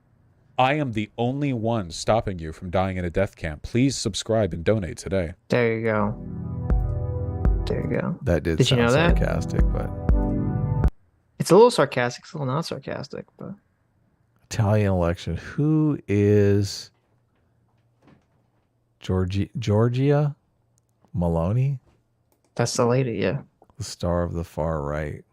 I am the only one stopping you from dying in a death camp. Please subscribe and donate today. There you go. There you go. That did Did you sound know that? sarcastic, but It's a little sarcastic, it's a little not sarcastic, but Italian election. Who is Giorgia Maloney? that's the lady, yeah. The star of the far right.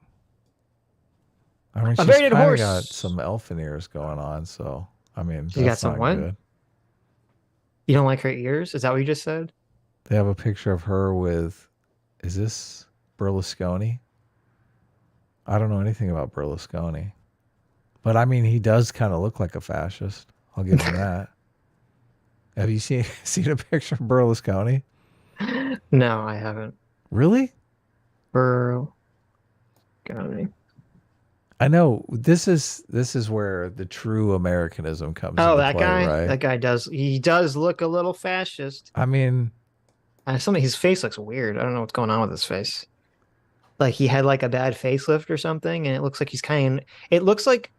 I mean, A she's very good kind of horse. got some elfin ears going on, so I mean, She got that's some not what? good. You don't like her ears? Is that what you just said? They have a picture of her with, is this Berlusconi? I don't know anything about Berlusconi, but I mean, he does kind of look like a fascist. I'll give him that. Have you seen a picture of Berlusconi? No, I haven't. Really? Burl. Got me. I know this is where the true Americanism comes Oh, into that play, guy. right? That guy does look a little fascist. I mean, His face looks weird. I don't know what's going on with his face. Like he had like a bad facelift or something, and it looks like he's kind of. It looks like,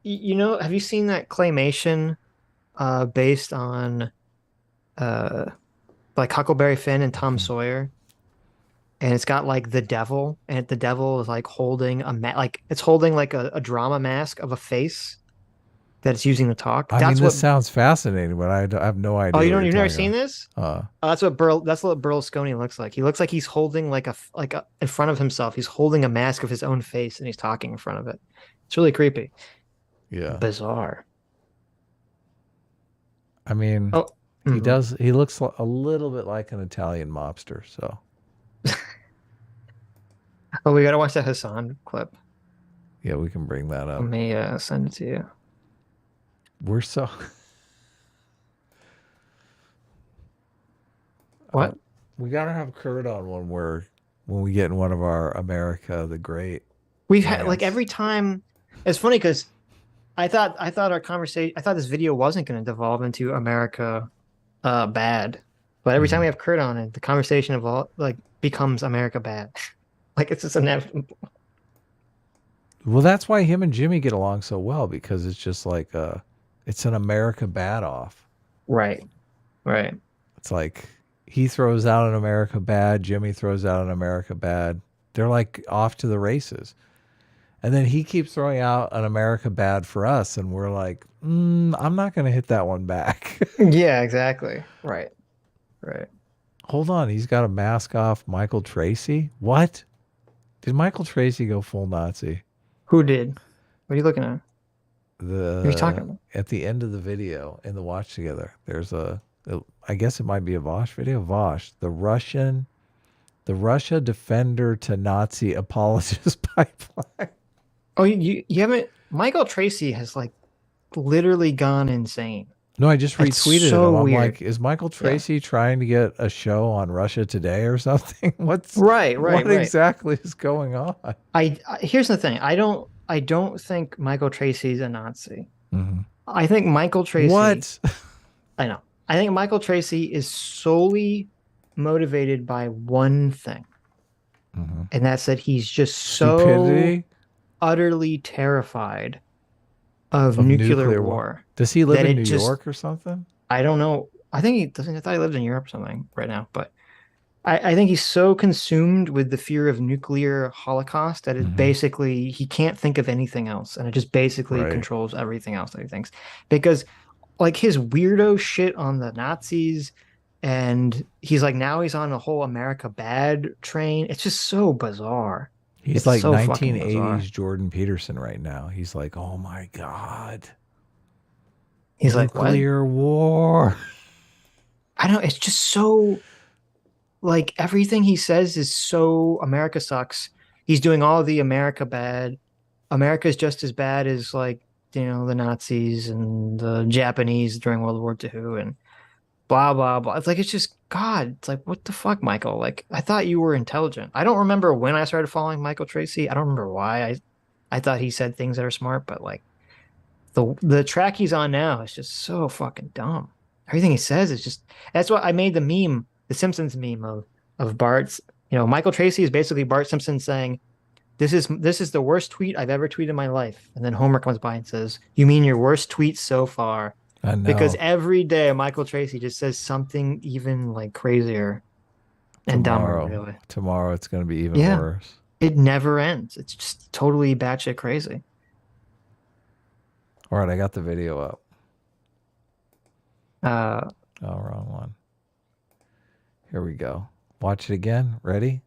have you seen that claymation, based on, uh, like Huckleberry Finn and Tom Sawyer, and it's got like the devil, and the devil is like holding like it's holding like a drama mask of a face that it's using to talk. I mean, this sounds fascinating, but I have no idea. Oh, you've never seen this? That's what Berlusconi looks like. He looks like he's holding like a in front of himself. He's holding a mask of his own face and he's talking in front of it. It's really creepy. Yeah. Bizarre. I mean, he does. He looks a little bit like an Italian mobster. So. Oh, we gotta watch that Hassan clip. Yeah, we can bring that up. Let me send it to you. We're so. What? We gotta have Kurt on when we get in one of our America the Great. We've had like every time. It's funny because I thought our conversation. I thought this video wasn't going to devolve into America bad, but every time we have Kurt on it, the conversation becomes America bad. Like it's just inevitable. Well, that's why him and Jimmy get along so well, because it's just like it's an America bad off. Right. It's like he throws out an America bad, Jimmy throws out an America bad. They're like off to the races. And then he keeps throwing out an America bad for us, and we're like, I'm not going to hit that one back. Yeah, exactly. Right. Hold on, he's got a mask off Michael Tracy? What? Did Michael Tracy go full Nazi? Who did? What are you looking at? What are you talking about? At the end of the video in the Watch Together, there's I guess it might be a Vaush video. Vaush, the Russia defender to Nazi apologist pipeline. Oh, you haven't? Michael Tracy has like literally gone insane. No, I just retweeted so him. I'm weird. like, is Michael Tracy trying to get a show on Russia Today or something? What right. exactly is going on? Here's the thing. I don't think Michael Tracy's a Nazi. Mm-hmm. I think Michael Tracy. What? I know. I think Michael Tracy is motivated by one thing, and that's that he's just Stupidity? So utterly terrified of nuclear war. Does he live in New York or something? I don't know. I think he doesn't. I thought he lived in Europe or something right now, but I think he's so consumed with the fear of nuclear holocaust that it basically he can't think of anything else, and it just basically controls everything else that he thinks. Because like his weirdo shit on the Nazis, and he's like now he's on a whole America bad train. It's just so bizarre. He's like so 1980s Jordan Peterson right now. He's like, oh my God. He's like, nuclear war. I don't know. It's just so like everything he says is so America sucks. He's doing all the America bad. America's just as bad as like, the Nazis and the Japanese during World War II and blah, blah, blah. It's like, it's just God. It's like, what the fuck, Michael? Like, I thought you were intelligent. I don't remember when I started following Michael Tracy. I don't remember why. I thought he said things that are smart, but like the track he's on now is just so fucking dumb. Everything he says is just, that's why I made the meme, the Simpsons meme of Bart's, Michael Tracy is basically Bart Simpson saying, this is the worst tweet I've ever tweeted in my life. And then Homer comes by and says, you mean your worst tweet so far? I know. Because every day Michael Tracy just says something even like crazier and dumber, really. Tomorrow it's going to be even worse. It never ends. It's just totally batshit crazy. All right, I got the video up. Wrong one. Here we go. Watch it again. Ready?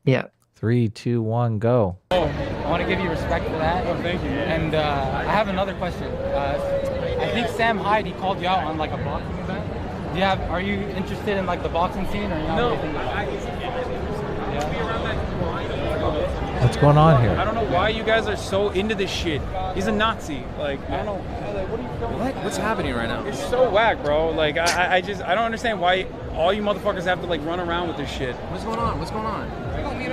Yeah. 3, 2, 1, go. Oh, I want to give you respect for that. Oh, thank you. And I have another question. I think Sam Hyde, he called you out on like a boxing event. Are you interested in like the boxing scene or not? No, What's going on I here? don't know why you guys are so into this shit. He's a Nazi. Like, I don't know. Like, what are you filming? What? What's happening right now? It's so whack, bro. Like, I don't understand why all you motherfuckers have to like run around with this shit. What's going on? What's going on?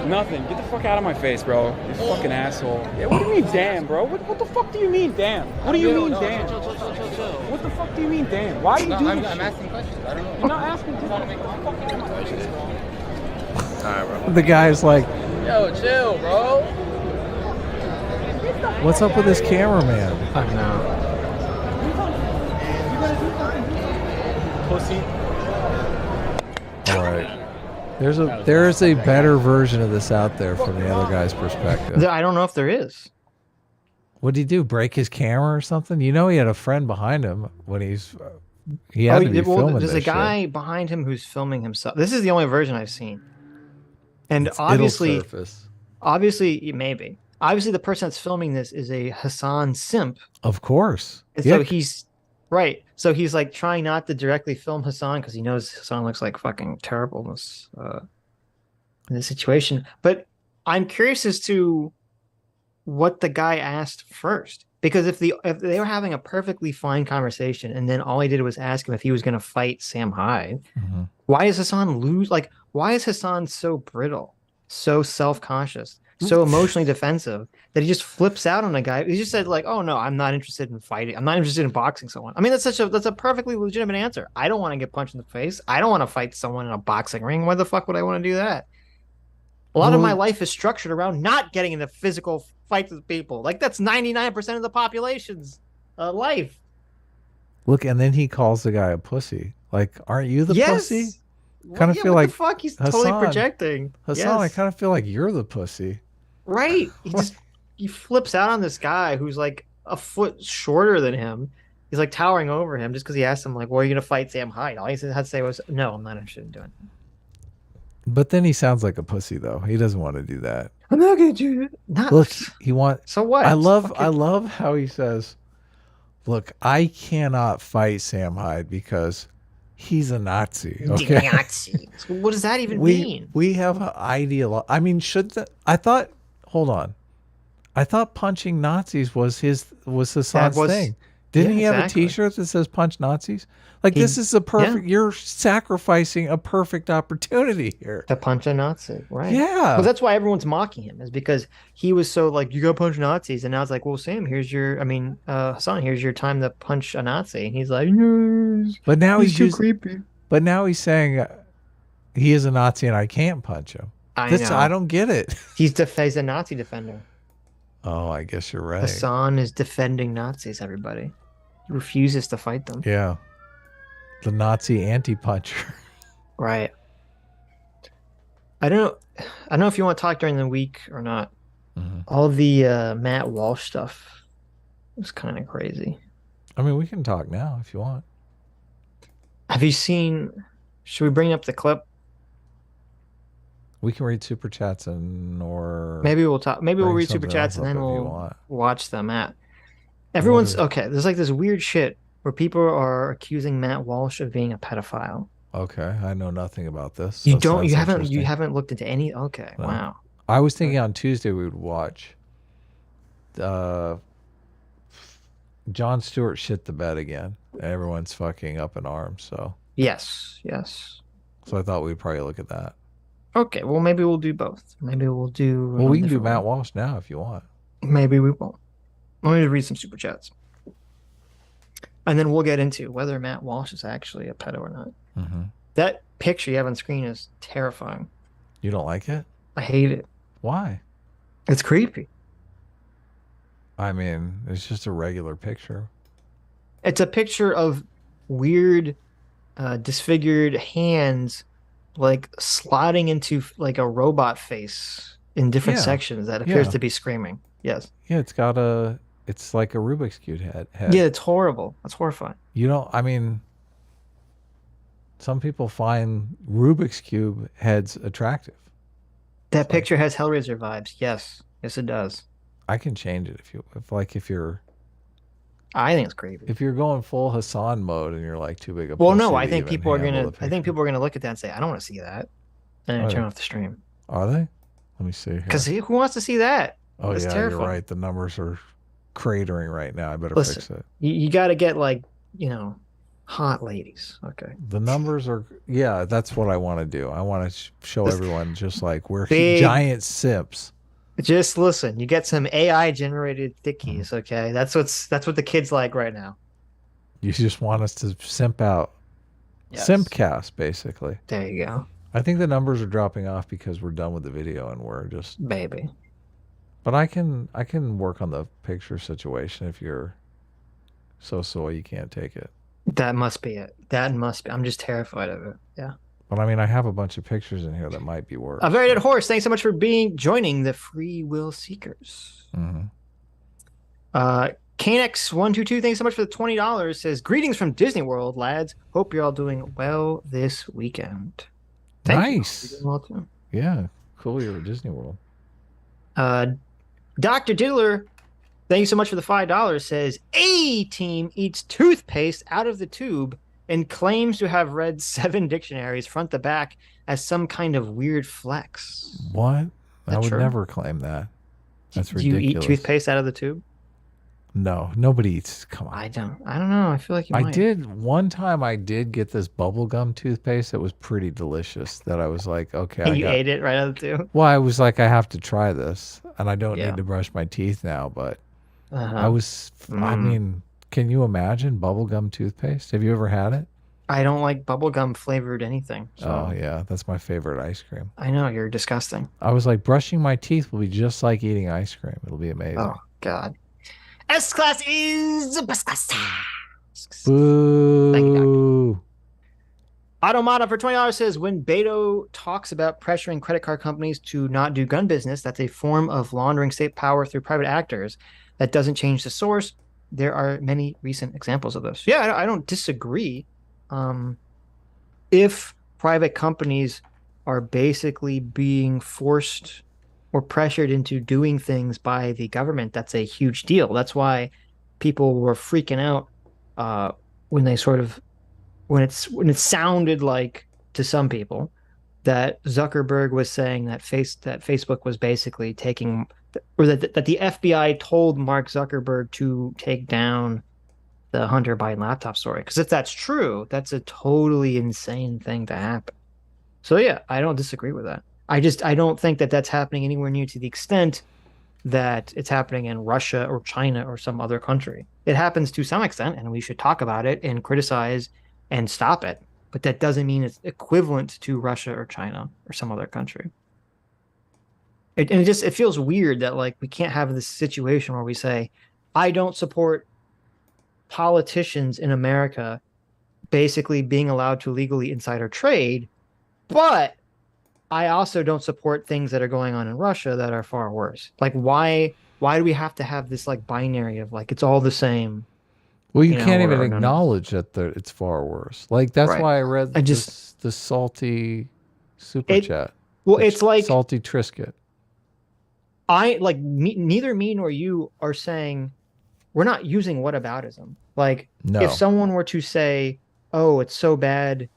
Nothing. Get the fuck out of my face, bro. You fucking asshole. Yeah, what do you mean, damn, bro? What the fuck do you mean, damn? What do you mean, damn? Chill. What the fuck do you mean, damn? Why do you do this I'm shit? asking questions. I don't know. You're not asking. Get the fuck out of my face. Alright, bro. The guy's like, Yo, chill, bro. what's up with this cameraman? I don't know. Pussy. All right. There is a better version of this out there from the other guy's perspective. I don't know if there is. What did he do? Break his camera or something? You know, he had a friend behind him when he had to be filming there's this a guy shit. behind him who's filming himself. This is the only version I've seen. And It'll obviously, surface. maybe. Obviously, the person that's filming this is a Hassan simp. Of course. And Yeah. so he's right. So he's like trying not to directly film Hassan because he knows Hassan looks like fucking terrible in this situation. But I'm curious as to what the guy asked first. Because if they were having a perfectly fine conversation and then all he did was ask him if he was going to fight Sam Hyde, why is Hassan why is Hassan so brittle, so self-conscious, so emotionally defensive that he just flips out on a guy? He just said like, "Oh no, I'm not interested in fighting. I'm not interested in boxing someone." I mean, that's a perfectly legitimate answer. I don't want to get punched in the face. I don't want to fight someone in a boxing ring. Why the fuck would I want to do that? A lot of my life is structured around not getting into physical fights with people. Like that's 99% of the population's life. Look, and then he calls the guy a pussy. Like, aren't you the pussy? Kind of feel what like the fuck? He's Hassan, totally projecting. Hassan, I Yes. kind of feel like you're the pussy. Right. He flips out on this guy who's like a foot shorter than him. He's like towering over him just because he asked him like, "Well, are you gonna fight Sam Hyde?" All he had to say was, "No, I'm not interested in doing it." But then he sounds like a pussy, though. He doesn't want to do that. I'm not gonna do it. Not. Look, he wants. So what? I It's love fucking- how he says, "Look, I cannot fight Sam Hyde because he's a Nazi." Okay. Nazi. So what does that even mean? We have an ideal. I mean, hold on. I thought punching Nazis was Hassan's thing. Didn't he have exactly. a T-shirt that says "Punch Nazis"? Like this is a perfect. You're sacrificing a perfect opportunity here. To punch a Nazi, right? Yeah. Well, that's why everyone's mocking him, is because he was so like, "You go punch Nazis," and now it's like, "Well, Sam, Hassan, here's your time to punch a Nazi," and he's like, "No." But now he's too creepy. But now he's saying he is a Nazi and I can't punch him. I know. I don't get it. He's a Nazi defender. Oh, I guess you're right. Hassan is defending Nazis. Everybody, he refuses to fight them. Yeah. The Nazi anti-puncher. Right. I don't know if you want to talk during the week or not. All the Matt Walsh stuff was kind of crazy. I mean, we can talk now if you want. Have you seen? Should we bring up the clip? We can read super chats or Maybe we'll talk. Maybe we'll bring read super something chats else and then up if you we'll want. watch them. Everyone's What okay. There's like this weird shit where people are accusing Matt Walsh of being a pedophile. Okay, I know nothing about this. You so don't. You sounds haven't. You interesting. haven't looked into any. Okay. No. Wow. I was thinking on Tuesday we would watch. Jon Stewart shit the bed again. Everyone's fucking up in arms. So Yes. I thought we'd probably look at that. Okay. Well, maybe we'll do both. Maybe we'll do. Well, we can do different Matt one. Walsh now if you want. Maybe we won't. Let me read some super chats, and then we'll get into whether Matt Walsh is actually a pedo or not. Mm-hmm. That picture you have on screen is terrifying. You don't like it? I hate it. Why? It's creepy. I mean, it's just a regular picture. It's a picture of weird, disfigured hands, like slotting into like a robot face in different Yeah. sections that appears Yeah. to be screaming. Yes. Yeah, it's like a Rubik's Cube head. Yeah, it's horrible. That's horrifying. I mean, some people find Rubik's Cube heads attractive. That picture has Hellraiser vibes. Yes. Yes, it does. I can change it if you're I think it's creepy. if you're going full Hassan mode and you're like too big a Well, pussy no, I to think even handle the people are gonna picture. look at that and say, "I don't want to see that," and then Oh, turn yeah. off the stream. Are they? Let me see here. Because who wants to see that? Oh, That's yeah, terrifying. you're right. The numbers are cratering right now. I better fix Listen, it. you got to get like, hot ladies. Okay. The numbers are, yeah, that's what I want to do. I want to show everyone just like we're Big- giant simps. Just listen. You get some AI generated thickies. Okay, that's what the kids like right now. You just want us to simp out. Yes. Simpcast, basically. There you go, I think the numbers are dropping off because we're done with the video and we're just. baby. But I can work on the picture situation if you're so soy you can't take it. That must be it. That must be. I'm just terrified of it. Yeah. But I mean, I have a bunch of pictures in here that might be worse. A very dead horse. Thanks so much for joining the Free Will Seekers. Mm-hmm. Canex122, thanks so much for the $20. Says, greetings from Disney World, lads. Hope you're all doing well this weekend. Nice. You're doing well too. Yeah. Cool. You're at Disney World. Dr. Diddler, thank you so much for the $5. Says, A-Team eats toothpaste out of the tube and claims to have read 7 dictionaries front to back as some kind of weird flex. What? I would true? never claim that. That's Do you ridiculous. eat toothpaste out of the tube? No, nobody eats. Come on. I don't know. I feel like you I might. did one time. I did get this bubblegum toothpaste that was pretty delicious. That I was like, okay, And you ate it right out of the tube? Well, I was like, I have to try this, and I don't Yeah. need to brush my teeth now. But Uh-huh. I was. I mean, can you imagine bubblegum toothpaste? Have you ever had it? I don't like bubblegum flavored anything. So. Oh yeah, that's my favorite ice cream. I know, you're disgusting. I was like, brushing my teeth will be just like eating ice cream. It'll be amazing. Oh, God. S-Class is the best class. Boo. Thank you, Doctor. Automata for $20 says, when Beto talks about pressuring credit card companies to not do gun business, that's a form of laundering state power through private actors. That doesn't change the source. There are many recent examples of this. Yeah, I don't disagree. If private companies are basically being forced or pressured into doing things by the government, that's a huge deal. That's why people were freaking out when they when it sounded like to some people that Zuckerberg was saying that Facebook was basically taking, or that the FBI told Mark Zuckerberg to take down the Hunter Biden laptop story. Because if that's true, that's a totally insane thing to happen. So yeah, I don't disagree with that. I don't think that that's happening anywhere near to the extent that it's happening in Russia or China or some other country. It happens to some extent, and we should talk about it and criticize and stop it. But that doesn't mean it's equivalent to Russia or China or some other country. It feels weird that like we can't have this situation where we say, I don't support politicians in America basically being allowed to legally insider trade, but I also don't support things that are going on in Russia that are far worse. Like why do we have to have this like binary of like it's all the same? Well, you can't even acknowledge that it's far worse. Like that's Right. why I read the salty super chat. Well, it's like salty Trisket. Neither me nor you are saying we're not using whataboutism. Like No. if someone were to say, "Oh, it's so bad,"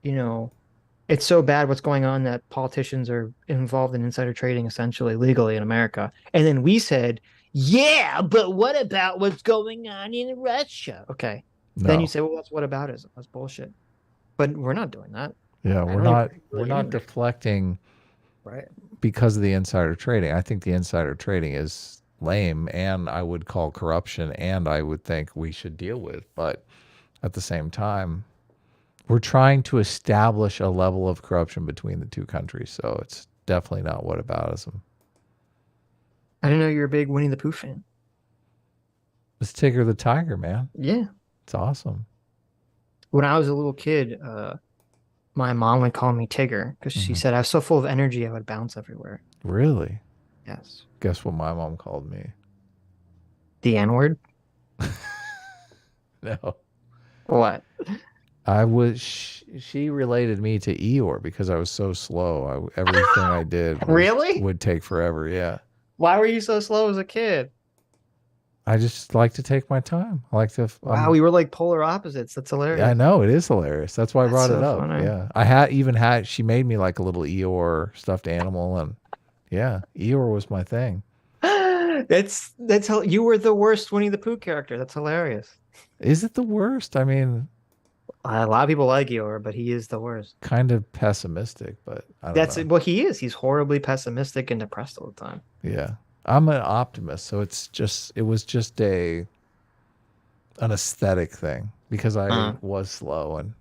it's so bad what's going on that politicians are involved in insider trading essentially legally in America. And then we said, yeah, but what about what's going on in Russia? Okay. No. Then you say, well, that's whataboutism. That's bullshit. But we're not doing that. Yeah, we're not deflecting right because of the insider trading. I think the insider trading is lame and I would call corruption and I would think we should deal with. But at the same time, we're trying to establish a level of corruption between the two countries, so it's definitely not whataboutism. I didn't know you were a big Winnie the Pooh fan. It's Tigger the Tiger, man. Yeah. It's awesome. When I was a little kid, my mom would call me Tigger because she said I was so full of energy I would bounce everywhere. Really? Yes. Guess what my mom called me? The N-word? No. What? She related me to Eeyore because I was so slow. Everything I did really would take forever. Yeah. Why were you so slow as a kid? I just like to take my time. I like to. Wow, we were like polar opposites. That's hilarious. Yeah, I know it is hilarious. That's why I brought so it up. funny. Yeah, I had. She made me like a little Eeyore stuffed animal, and Yeah, Eeyore was my thing. You were the worst Winnie the Pooh character. That's hilarious. Is it the worst? I mean, A lot of people like Eeyore, but he is the worst. kind of pessimistic, but I don't know. Well, he is. He's horribly pessimistic and depressed all the time. Yeah. I'm an optimist, so it was just an aesthetic thing because I was slow and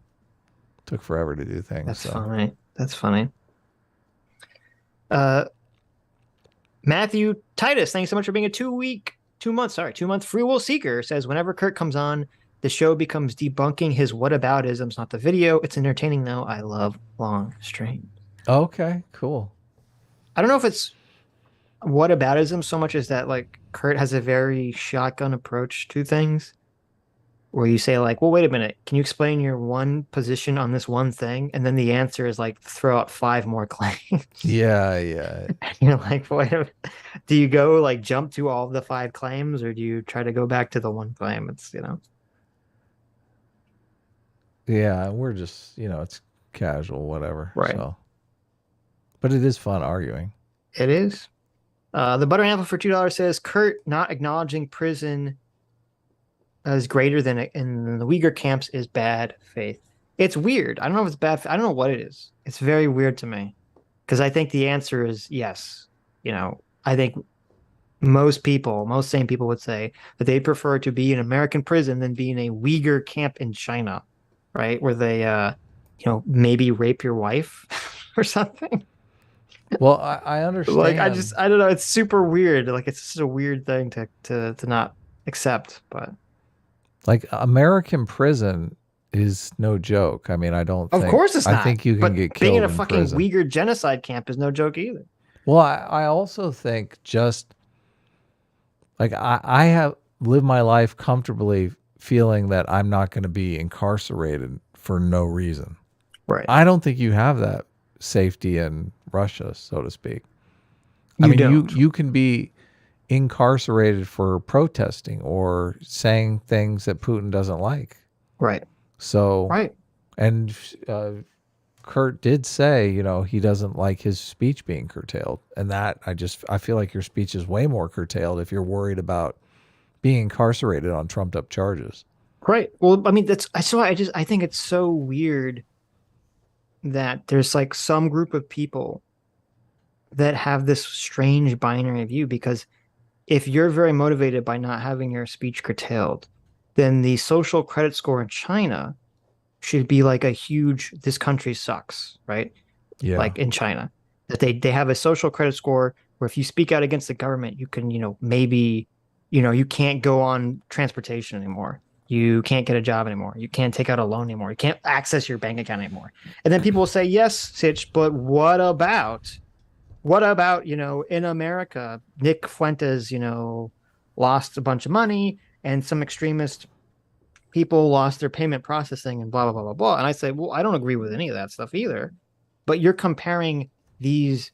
took forever to do things. That's funny. That's funny. Matthew Titus, thanks so much for being a 2-month free will seeker. Says whenever Kurt comes on, the show becomes debunking his whataboutisms, not the video. It's entertaining though. I love long streams. Okay, cool. I don't know if it's whataboutism so much as that like Kurt has a very shotgun approach to things. Where you say like, well, wait a minute, can you explain your one position on this one thing? And then the answer is like, throw out 5 more claims. Yeah. And you're like, wait a minute. Do you go like jump to all of the 5 claims or do you try to go back to the one claim? It's, Yeah, we're just, it's casual, whatever. Right. So. But it is fun arguing. It is. The Butter Apple for $2 says, Kurt not acknowledging prison as greater than in the Uyghur camps is bad faith. It's weird. I don't know if it's bad. I don't know what it is. It's very weird to me because I think the answer is yes. I think most sane people would say that they'd prefer to be in an American prison than be in a Uyghur camp in China, right? Where they, maybe rape your wife or something. Well, I understand. Like, I don't know. It's super weird. Like, it's just a weird thing to not accept, but. Like American prison is no joke. I mean, I don't think. Of course it's not. I think you can get killed being in a in fucking prison. Uyghur genocide camp is no joke either. Well, I also think just like I have lived my life comfortably feeling that I'm not going to be incarcerated for no reason. Right. I don't think you have that safety in Russia, so to speak. You can be incarcerated for protesting or saying things that Putin doesn't like. Right. So, right. And Kurt did say, he doesn't like his speech being curtailed. And that I feel like your speech is way more curtailed if you're worried about being incarcerated on trumped up charges. Right. Well, I mean, I think it's so weird that there's like some group of people that have this strange binary view because if you're very motivated by not having your speech curtailed, then the social credit score in China should be like a huge, this country sucks, right? Yeah. Like in China, that they have a social credit score where if you speak out against the government, you can, maybe, you can't go on transportation anymore. You can't get a job anymore. You can't take out a loan anymore. You can't access your bank account anymore. And then people will say, yes, Sitch, but what about, in America, Nick Fuentes, lost a bunch of money and some extremist people lost their payment processing and blah, blah, blah, blah, blah. And I say, well, I don't agree with any of that stuff either. But you're comparing these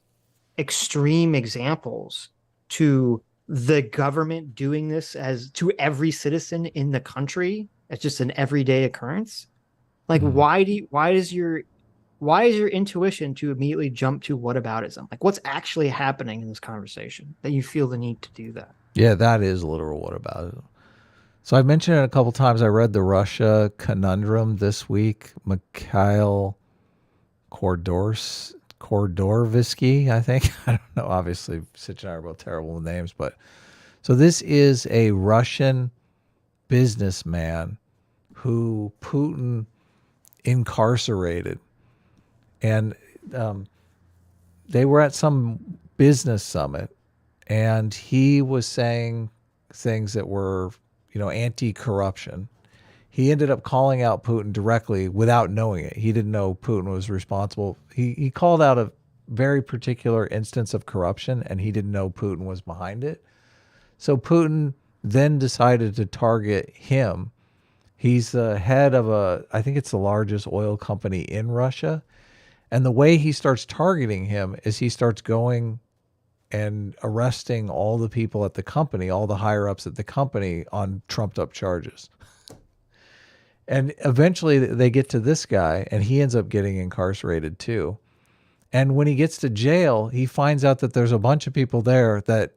extreme examples to the government doing this as to every citizen in the country. It's just an everyday occurrence. Like, why is your intuition to immediately jump to whataboutism? Like, what's actually happening in this conversation that you feel the need to do that? Yeah, that is literal whataboutism. So I've mentioned it a couple times. I read the Russia Conundrum this week. Mikhail Khodorkovsky, I think. I don't know. Obviously, Sitch and I are both terrible with names. But so this is a Russian businessman who Putin incarcerated. And they were at some business summit, and he was saying things that were, anti-corruption. He ended up calling out Putin directly without knowing it. He didn't know Putin was responsible. He called out a very particular instance of corruption, and he didn't know Putin was behind it. So Putin then decided to target him. He's the head of I think it's the largest oil company in Russia. And the way he starts targeting him is he starts going and arresting all the people at the company, all the higher ups at the company on trumped up charges. And eventually they get to this guy and he ends up getting incarcerated too. And when he gets to jail, he finds out that there's a bunch of people there that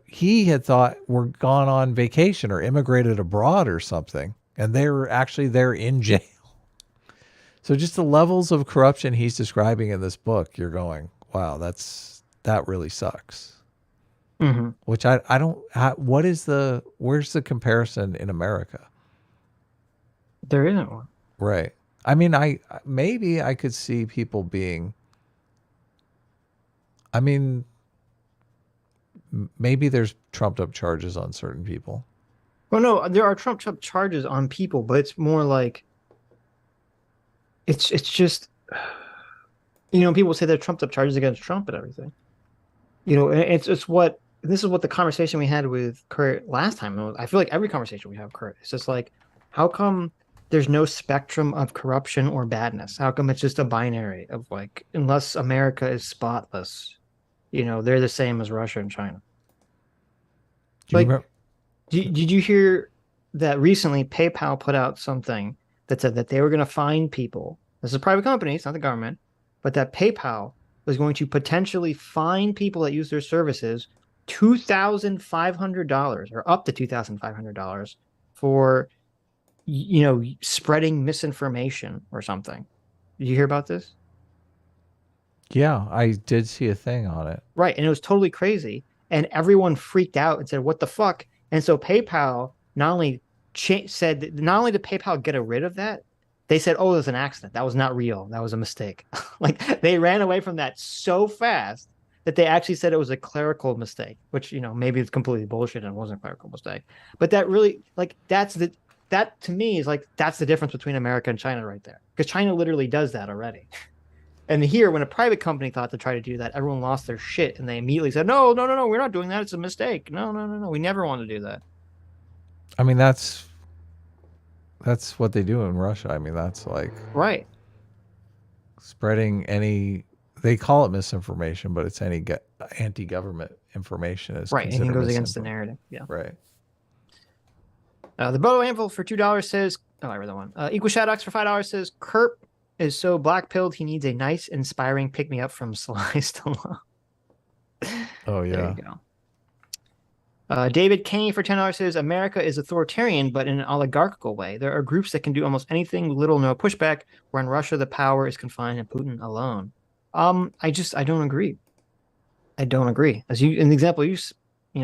he had thought were gone on vacation or immigrated abroad or something. And they were actually there in jail. So just the levels of corruption he's describing in this book, you're going, wow, that really sucks. Mm-hmm. Which I don't, where's the comparison in America? There isn't one. Right. I mean, maybe I could see people being, I mean, maybe there's trumped up charges on certain people. Well, no, there are trumped up charges on people, but it's more like, it's just, people say they're trumped up charges against Trump and everything. This is what the conversation we had with Kurt last time. I feel like every conversation we have with Kurt, it's just like, how come there's no spectrum of corruption or badness? How come it's just a binary of like, unless America is spotless, they're the same as Russia and China. Did you hear that recently PayPal put out something that said that they were going to fine people? This is a private company, it's not the government, but that PayPal was going to potentially fine people that use their services $2,500 or up to $2,500 for, spreading misinformation or something. Did you hear about this? Yeah, I did see a thing on it. Right, and it was totally crazy, and everyone freaked out and said, "What the fuck?" And so PayPal not only did PayPal get rid of that, they said, "Oh, it was an accident. That was not real. That was a mistake." Like they ran away from that so fast that they actually said it was a clerical mistake, which maybe it's completely bullshit and it wasn't a clerical mistake. But that really, that to me is like that's the difference between America and China right there, because China literally does that already. And here, when a private company thought to try to do that, everyone lost their shit, and they immediately said, "No, we're not doing that. It's a mistake. No, we never want to do that." I mean, that's what they do in Russia. I mean, that's like right, spreading any. They call it misinformation, but it's any anti-government information is right. Anything goes against the narrative. Yeah, right. The Bodo Anvil for $2 says, "Oh, I read that one." Equal Shadows for $5 says, "Kurt is so black-pilled he needs a nice, inspiring pick-me-up from Sly Stallone." Oh, yeah. There you go. David Kane for $10 says, "America is authoritarian, but in an oligarchical way. There are groups that can do almost anything with little or no pushback, where in Russia the power is confined to Putin alone." I don't agree. I don't agree. As in the example you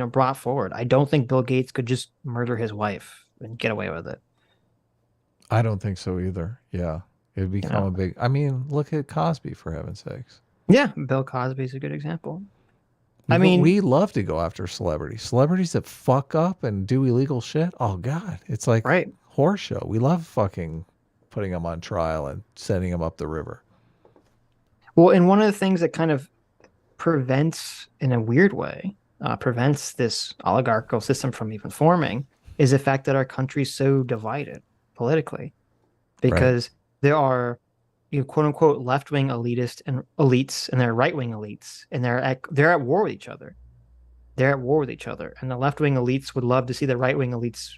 brought forward, I don't think Bill Gates could just murder his wife and get away with it. I don't think so either. Yeah. It'd become a big... I mean, look at Cosby, for heaven's sakes. Yeah, Bill Cosby's a good example. We love to go after celebrities. Celebrities that fuck up and do illegal shit. Oh, God. It's like horse show. We love fucking putting them on trial and sending them up the river. Well, and one of the things that kind of prevents, in a weird way, prevents this oligarchical system from even forming is the fact that our country's so divided politically. Because there are, quote unquote, left-wing elites and there are right-wing elites, and they're at war with each other. They're at war with each other, and the left-wing elites would love to see the right-wing elites,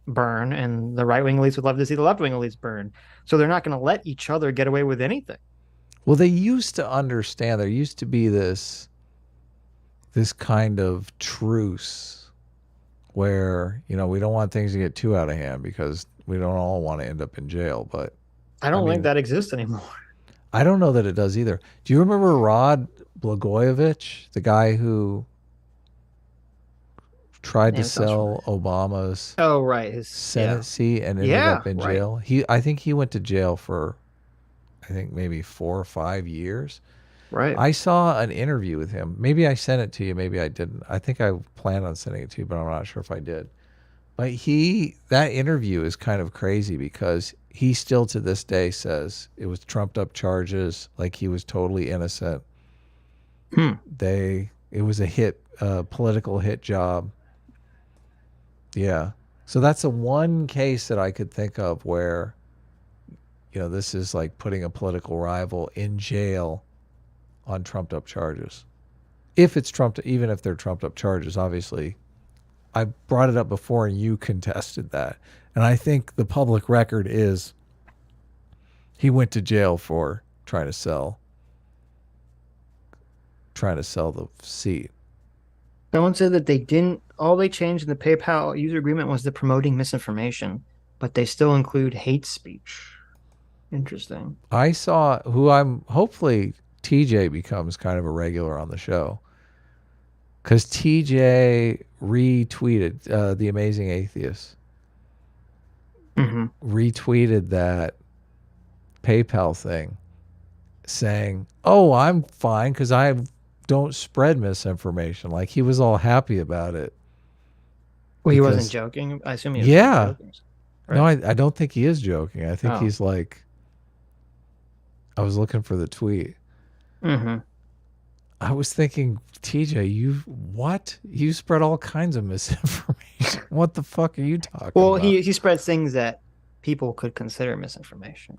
burn, and the right-wing elites would love to see the left-wing elites burn. So they're not going to let each other get away with anything. Well, they used to understand. There used to be this kind of truce where, we don't want things to get too out of hand because we don't all want to end up in jail. But I don't think that exists anymore. I don't know that it does either. Do you remember Rod Blagojevich, the guy who tried to sell Obama's his Senate seat and ended up in jail? I think he went to jail for maybe 4 or 5 years. Right. I saw an interview with him. Maybe I sent it to you. Maybe I didn't. I think I planned on sending it to you, but I'm not sure if I did. But that interview is kind of crazy because he still to this day says it was trumped up charges, like he was totally innocent. It was a political hit job. Yeah. So that's the one case that I could think of where, this is like putting a political rival in jail on trumped up charges. If it's trumped, even if they're trumped up charges, obviously. I brought it up before and you contested that. And I think the public record is he went to jail for trying to sell the seat. Someone said that they didn't. All they changed in the PayPal user agreement was the promoting misinformation, but they still include hate speech. Interesting. I saw hopefully TJ becomes kind of a regular on the show, because TJ retweeted The Amazing Atheist. Retweeted that PayPal thing saying, "Oh, I'm fine because I don't spread misinformation." Like, he was all happy about it. Well, he wasn't joking. I assume he was joking. Right? No, I don't think he is joking. I think he's like, I was looking for the tweet. I was thinking, TJ, you spread all kinds of misinformation. What the fuck are you talking about? Well, he spreads things that people could consider misinformation.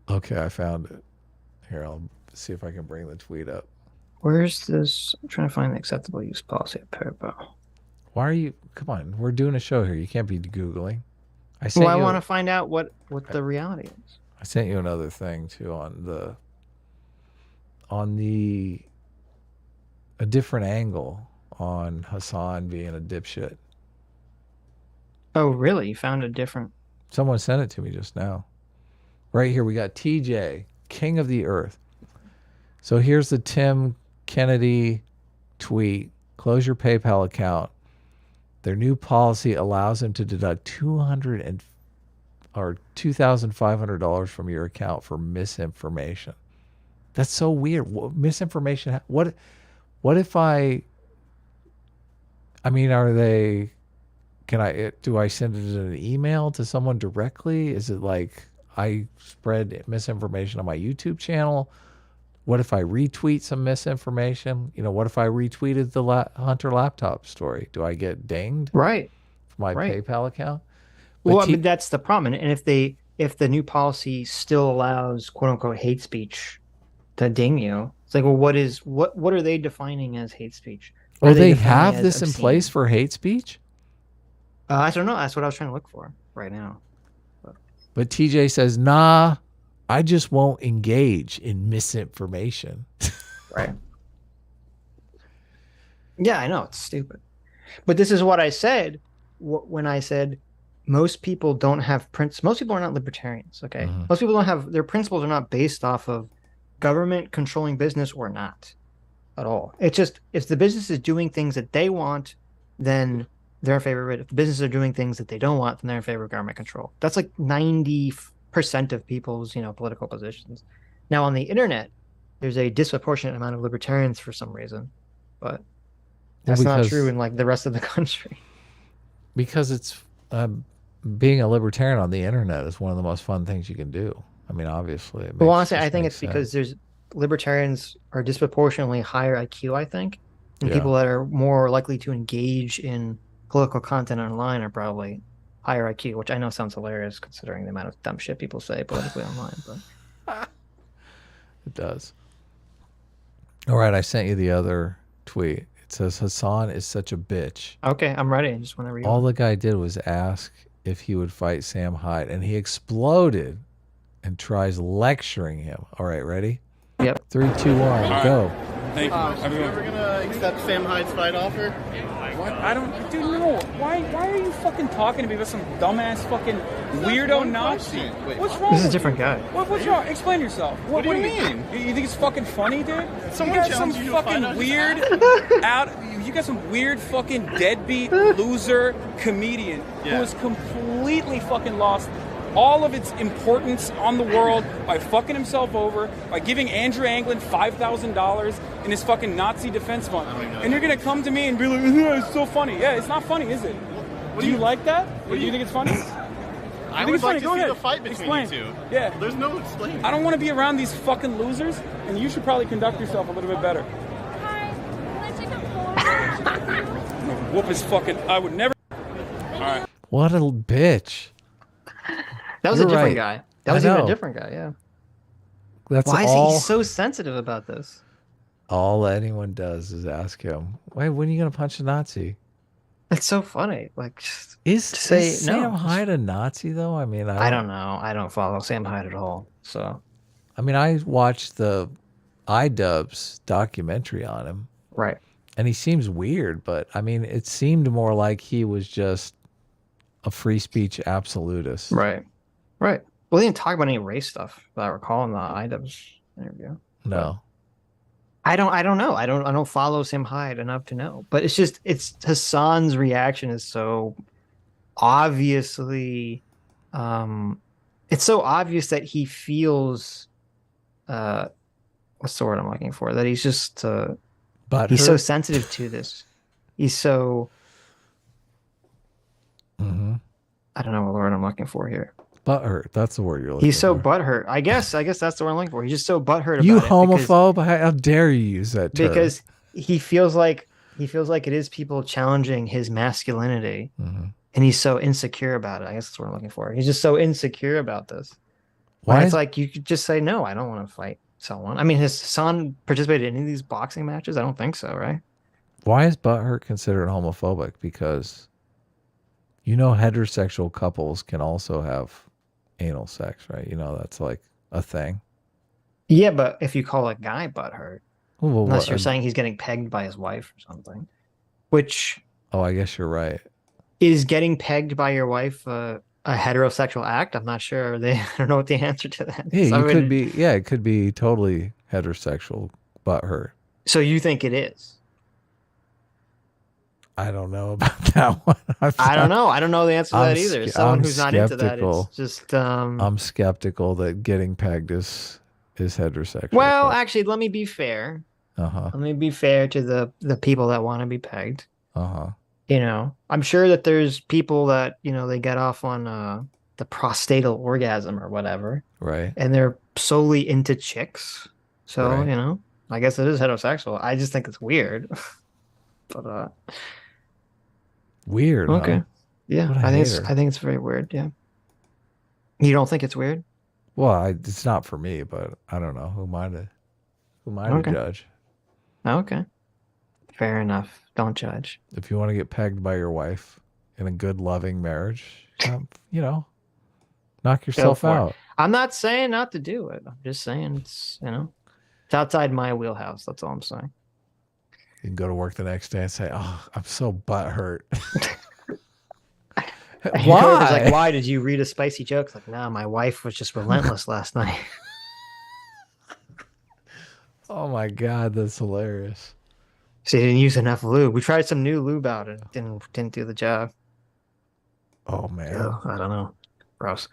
Okay, I found it. Here, I'll see if I can bring the tweet up. Where's this? I'm trying to find the acceptable use policy of PayPal. Why are you? Come on, we're doing a show here. You can't be Googling. I want to find out what the reality is. I sent you another thing too on a different angle on Hassan being a dipshit. Oh, really? You found a different... Someone sent it to me just now. Right here, we got TJ, King of the Earth. So here's the Tim Kennedy tweet. Close your PayPal account. Their new policy allows them to deduct $2,500 from your account for misinformation. That's so weird. Misinformation. What if I mean, do I send it in an email to someone directly? Is it like I spread misinformation on my YouTube channel? What if I retweet some misinformation? What if I retweeted the Hunter laptop story? Do I get dinged? Right. For my PayPal account? Well, I mean, that's the problem. And if the new policy still allows quote unquote hate speech to ding you, it's like, well, what are they defining as hate speech? Oh, they have this in place for hate speech? I don't know. That's what I was trying to look for right now. But TJ says, nah, I just won't engage in misinformation. Right. Yeah, I know. It's stupid. But this is what I said when I said most people don't have most people are not libertarians, okay? Most people don't have, their principles are not based off of government controlling business or not at all. It's just, if the business is doing things that they want, then they're in favor of it. If the businesses are doing things that they don't want, then they're in favor of government control. That's like 90% of people's, political positions. Now on the internet, there's a disproportionate amount of libertarians for some reason, but that's not true in like the rest of the country. Because it's being a libertarian on the internet is one of the most fun things you can do. I mean, obviously. Well, honestly, I think it's because libertarians are disproportionately higher IQ, I think, and people that are more likely to engage in political content online are probably higher IQ, which I know sounds hilarious considering the amount of dumb shit people say politically online, but it does. All right, I sent you the other tweet. It says Hassan is such a bitch. Okay, I'm ready. Just whenever you All the guy did was ask if he would fight Sam Hyde, and he exploded and tries lecturing him. All right, ready? Yep. 3, 2, 1, go. Thank you. Are you ever gonna accept Sam Hyde's fight offer? What? I don't, dude. No. Why are you fucking talking to me about some dumbass fucking weirdo Nazi? What's wrong? This is a different guy. What's wrong? Explain yourself. What do you mean? You think it's fucking funny, dude? Someone you got some challenged you to a fight fucking on weird You got some weird fucking deadbeat loser comedian who has completely fucking lost all of its importance on the world by fucking himself over, by giving Andrew Anglin $5,000 in his fucking Nazi defense fund. And you're gonna come to me and be like, it's so funny. Yeah, it's not funny, is it? Do you like that? Do you think it's funny? I would like to see the fight between you two. Yeah. There's no explaining. I don't want to be around these fucking losers, and you should probably conduct yourself a little bit better. Hi, can I take a photo? Whoop his fucking... I would never... All right. What a bitch. That was You're a different right. guy. That was even a different guy, yeah. Why is he so sensitive about this? All anyone does is ask him, wait, when are you going to punch a Nazi? It's so funny. Like, is Sam Hyde a Nazi, though? I mean, I don't know. I don't follow Sam Hyde at all. So, I mean, I watched the iDubbbz documentary on him. right. And he seems weird, but I mean, it seemed more like he was just a free speech absolutist. Right. Right. Well, they didn't talk about any race stuff that I recall in the iDubbbz interview. No. I don't know. I don't follow Sam Hyde enough to know. But it's Hassan's reaction is so obviously it's so obvious that he feels what's the word I'm looking for? That he's just he's so sensitive to this. He's so I don't know what word I'm looking for here. Butthurt. That's the word you're looking He's so for. butthurt. I guess that's the word I'm looking for. He's just so butthurt about You it. homophobe? How dare you use that term? Because he feels like it is people challenging his masculinity, and he's so insecure about it. I guess that's what I'm looking for. He's just so insecure about this. Why? It's like you could just say no. I don't want to fight someone. I mean, has Hassan participated in any of these boxing matches? I don't think so, right? Why is butthurt considered homophobic? Because heterosexual couples can also have anal sex, right? That's like a thing. Yeah, but if you call a guy butthurt, well, unless you're saying he's getting pegged by his wife or something, which I guess you're right. Is getting pegged by your wife a heterosexual act? I'm not sure. I don't know what the answer to that is. Yeah, could be. Yeah, it could be totally heterosexual butthurt. So you think it is? I don't know about that one. I don't know. I don't know the answer to that either. Someone who's not into that, it's just. I'm skeptical that getting pegged is heterosexual. Well, actually, let me be fair. Let me be fair to the people that want to be pegged. Uh-huh. I'm sure that there's people that they get off on the prostatal orgasm or whatever, right? And they're solely into chicks. So right. I guess it is heterosexual. I just think it's weird. But weird. Okay. Huh? Yeah, I think it's very weird. Yeah. You don't think it's weird? Well, it's not for me, but I don't know. Who am I to judge? Okay. Fair enough. Don't judge. If you want to get pegged by your wife in a good, loving marriage, knock yourself out. I'm not saying not to do it. I'm just saying it's outside my wheelhouse. That's all I'm saying. You can go to work the next day and say, "Oh, I'm so butthurt." Why? Why did you read a spicy joke? It's like, nah, my wife was just relentless last night. Oh my God, that's hilarious. She didn't use enough lube. We tried some new lube out and didn't do the job. Oh man. I don't know. Gross.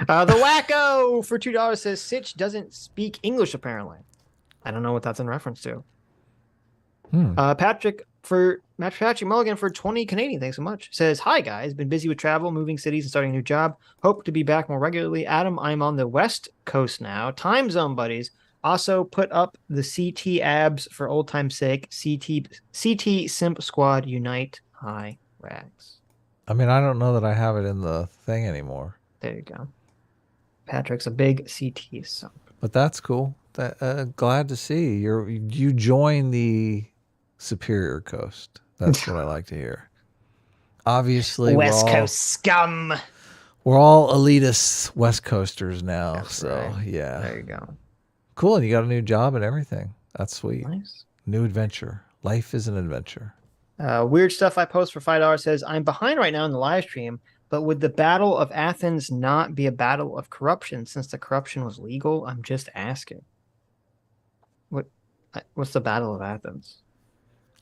The wacko for $2 says Sitch doesn't speak English apparently. I don't know what that's in reference to. Patrick Mulligan for 20 Canadian, thanks so much, says, hi guys, been busy with travel, moving cities and starting a new job. Hope to be back more regularly. Adam, I'm on the West Coast now. Time zone buddies. Also put up the CT abs for old time's sake. CT Simp Squad Unite. Hi, Rags. I mean, I don't know that I have it in the thing anymore. There you go. Patrick's a big CT simp. But that's cool. Glad to see you join the Superior Coast. That's what I like to hear. Obviously, West Coast scum. We're all elitist West Coasters now. That's so right. Yeah, there you go. Cool, and you got a new job and everything. That's sweet. Nice. New adventure. Life is an adventure. Weird stuff I post for $5 says, I'm behind right now in the live stream, but would the Battle of Athens not be a battle of corruption since the corruption was legal? I'm just asking. What's the Battle of Athens?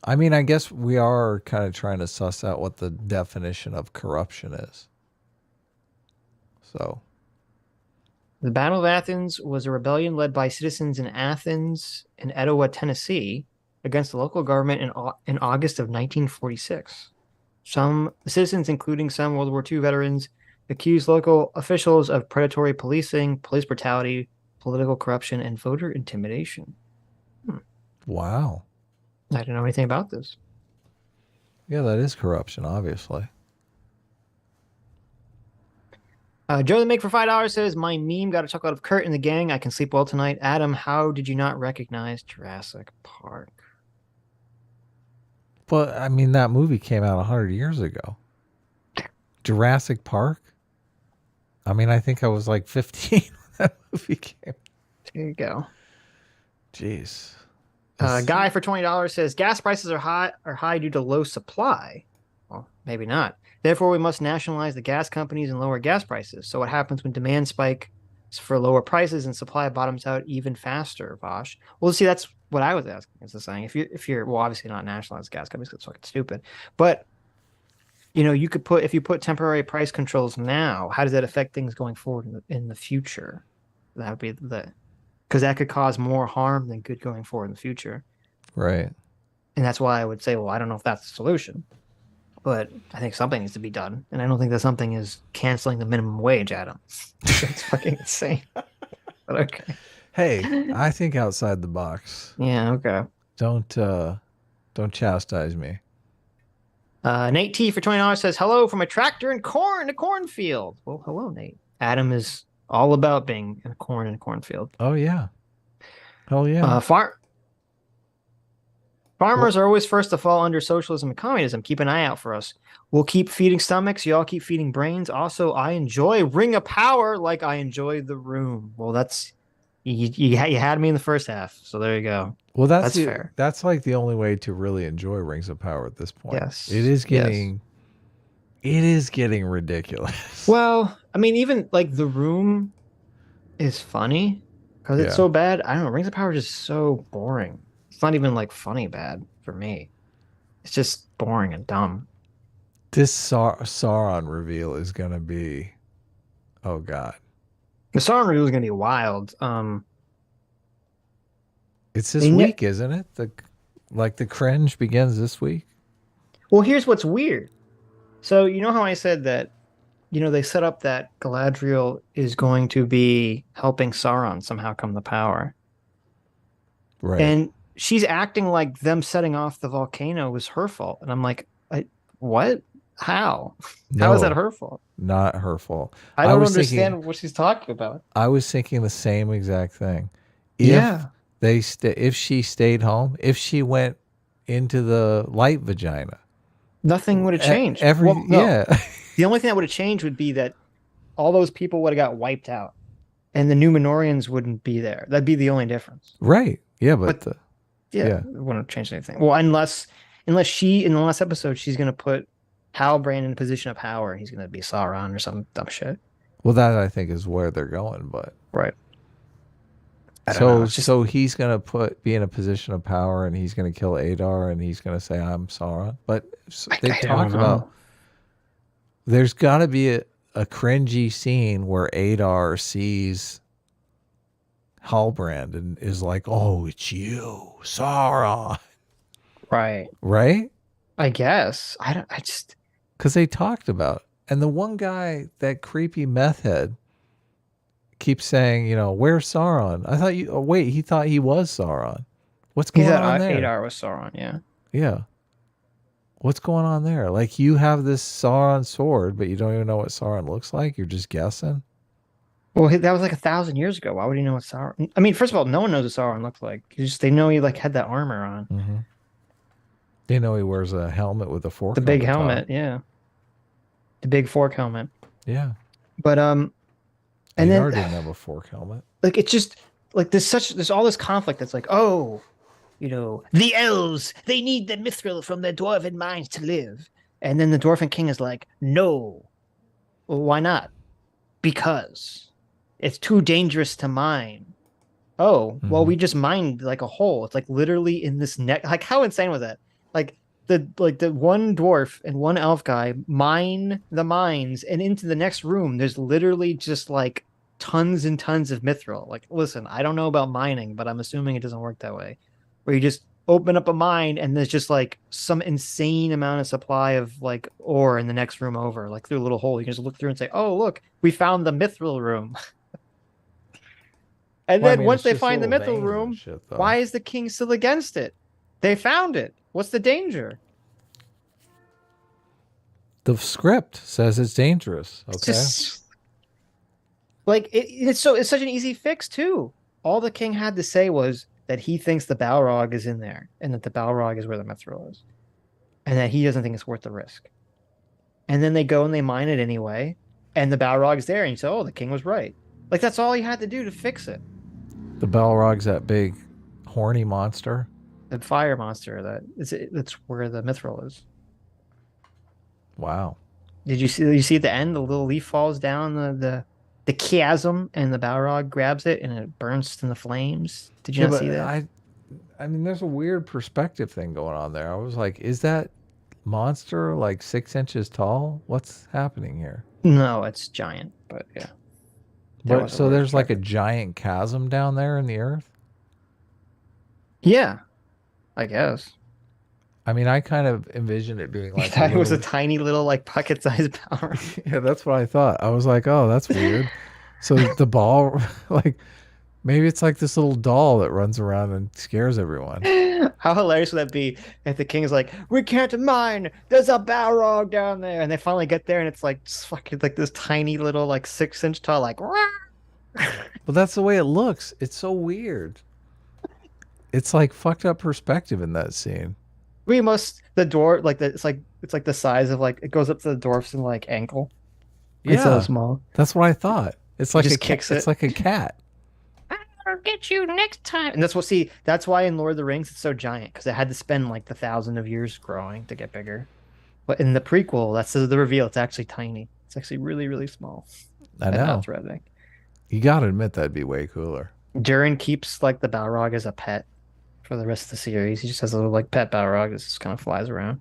I mean, I guess we are kind of trying to suss out what the definition of corruption is. So, the Battle of Athens was a rebellion led by citizens in Athens and Etowah, Tennessee, against the local government in August of 1946. Some citizens, including some World War II veterans, accused local officials of predatory policing, police brutality, political corruption, and voter intimidation. Wow. I didn't know anything about this. Yeah, that is corruption, obviously. Joe the Make for $5 says, my meme got a chuckle out of Kurt and the gang. I can sleep well tonight. Adam, how did you not recognize Jurassic Park? But, I mean, that movie came out 100 years ago. Jurassic Park? I mean, I think I was like 15 when that movie came. There you go. Jeez. Guy for $20 says gas prices are high due to low supply. Well, maybe not. Therefore, we must nationalize the gas companies and lower gas prices. So what happens when demand spikes for lower prices and supply bottoms out even faster, Vaush? Well, see, that's what I was asking. Is the saying if you're well, obviously not nationalize gas companies because it's fucking stupid, but you could put if you put temporary price controls now, how does that affect things going forward in the future? That would be because that could cause more harm than good going forward in the future. Right. And that's why I would say, well, I don't know if that's the solution, but I think something needs to be done. And I don't think that something is canceling the minimum wage, Adam. It's fucking insane. But okay. Hey, I think outside the box. Yeah, okay. Don't chastise me. Nate T for $20 says, hello from a tractor and corn, a cornfield. Well, hello, Nate. Adam is all about being in a cornfield. Oh, yeah. Hell yeah. Farmers are always first to fall under socialism and communism. Keep an eye out for us. We'll keep feeding stomachs. Y'all keep feeding brains. Also, I enjoy Ring of Power like I enjoy The Room. Well, that's you had me in the first half, so there you go. Well, that's fair. That's like the only way to really enjoy Rings of Power at this point. Yes, it is getting ridiculous. Well, I mean, even like The Room is funny because it's so bad. I don't know. Rings of Power is just so boring. It's not even like funny bad for me. It's just boring and dumb. This Sauron reveal is gonna be, oh god. The Sauron reveal is gonna be wild. It's this week, isn't it? The cringe begins this week. Well, here's what's weird. So you know how I said that, they set up that Galadriel is going to be helping Sauron somehow come to power. Right. And she's acting like them setting off the volcano was her fault. And I'm like, what? How? How is that her fault? Not her fault. I don't understand what she's talking about. I was thinking the same exact thing. If she stayed home, if she went into the light vagina, nothing would have changed. The only thing that would have changed would be that all those people would have got wiped out and the Numenorians wouldn't be there. That'd be the only difference. Right. Yeah, but it wouldn't have changed anything. Well, unless she, in the last episode, she's going to put Halbrand in a position of power. He's going to be Sauron or some dumb shit. Well, that I think is where they're going, but right. So he's going to be in a position of power and he's going to kill Adar and he's going to say, I'm Sauron. But they talked about there's got to be a cringy scene where Adar sees Halbrand and is like, oh, it's you, Sauron. Right. Right? I guess. Because they talked about it. And the one guy, that creepy meth head, keeps saying, where's Sauron? I thought he thought he was Sauron. What's going on there? Adar was Sauron, yeah. Yeah. What's going on there? Like, you have this Sauron sword, but you don't even know what Sauron looks like? You're just guessing? Well, that was like 1,000 years ago. Why would he know what Sauron... I mean, first of all, no one knows what Sauron looks like. They know he had that armor on. Mm-hmm. They know he wears a helmet with a fork. The big helmet, yeah. The big fork helmet. Yeah. But and then didn't have a fork helmet. Like, it's just like there's all this conflict that's like, the elves, they need the mithril from their dwarven mines to live. And then the dwarven king is like, no. Well, why not? Because it's too dangerous to mine. Oh, well, we just mined like a hole. It's like literally in this neck. Like, how insane was that? Like the one dwarf and one elf guy mine the mines, and into the next room, there's literally just like tons and tons of mithril. Like, listen, I don't know about mining, but I'm assuming it doesn't work that way. Where you just open up a mine and there's just like some insane amount of supply of like ore in the next room over, like through a little hole. You can just look through and say, oh, look, we found the mithril room. And then once they find the mithril room, why is the king still against it? They found it. What's the danger? The script says it's dangerous. Okay. It's such an easy fix too. All the king had to say was that he thinks the Balrog is in there and that the Balrog is where the mithril is. And that he doesn't think it's worth the risk. And then they go and they mine it anyway. And the Balrog's there and you say, oh, the king was right. Like that's all he had to do to fix it. The Balrog's that big, horny monster. The fire monster that's where the mithril is. Wow. Did you see? You see at the end, the little leaf falls down the chasm, and the Balrog grabs it, and it burns in the flames. Did you not see that? I mean, there's a weird perspective thing going on there. I was like, is that monster like 6 inches tall? What's happening here? No, it's giant, but yeah. But so there's like a giant chasm down there in the earth? Yeah, I guess. I mean, I kind of envisioned it being like It was a tiny little like pocket-sized Balrog. Yeah, that's what I thought. I was like, oh, that's weird. So the ball, like, maybe it's like this little doll that runs around and scares everyone. How hilarious would that be if the king is like, "We can't mine. There's a Balrog down there," and they finally get there, and it's like just fucking like this tiny little like 6 inch tall like. But that's the way it looks. It's so weird. It's like fucked up perspective in that scene. We must the dwarf like the, it's like the size of like it goes up to the dwarf's in like ankle. It's so small. That's what I thought. It's like just a kicks It's like a cat. I'll get you next time. And that's why in Lord of the Rings it's so giant, because it had to spend like 1,000 of years growing to get bigger. But in the prequel, that's the reveal. It's actually tiny. It's actually really, really small. I know. Threatening. You gotta admit that'd be way cooler. Durin keeps like the Balrog as a pet for the rest of the series. He just has a little like pet Balrog that just kind of flies around.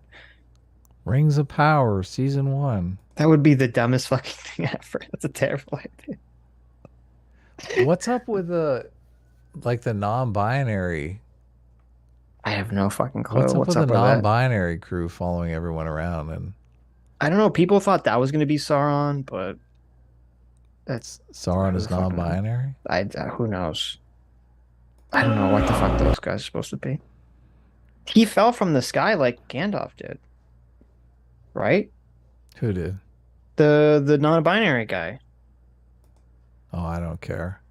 Rings of Power, season 1. That would be the dumbest fucking thing ever. That's a terrible idea. What's up with the non-binary? I have no fucking clue. What's up with the that? non-binary crew following everyone around? And I don't know. People thought that was going to be Sauron, but that's Sauron is non-binary. Who knows? I don't know what the fuck those guys are supposed to be. He fell from the sky like Gandalf did, right? Who did? The non-binary guy. Oh, I don't care.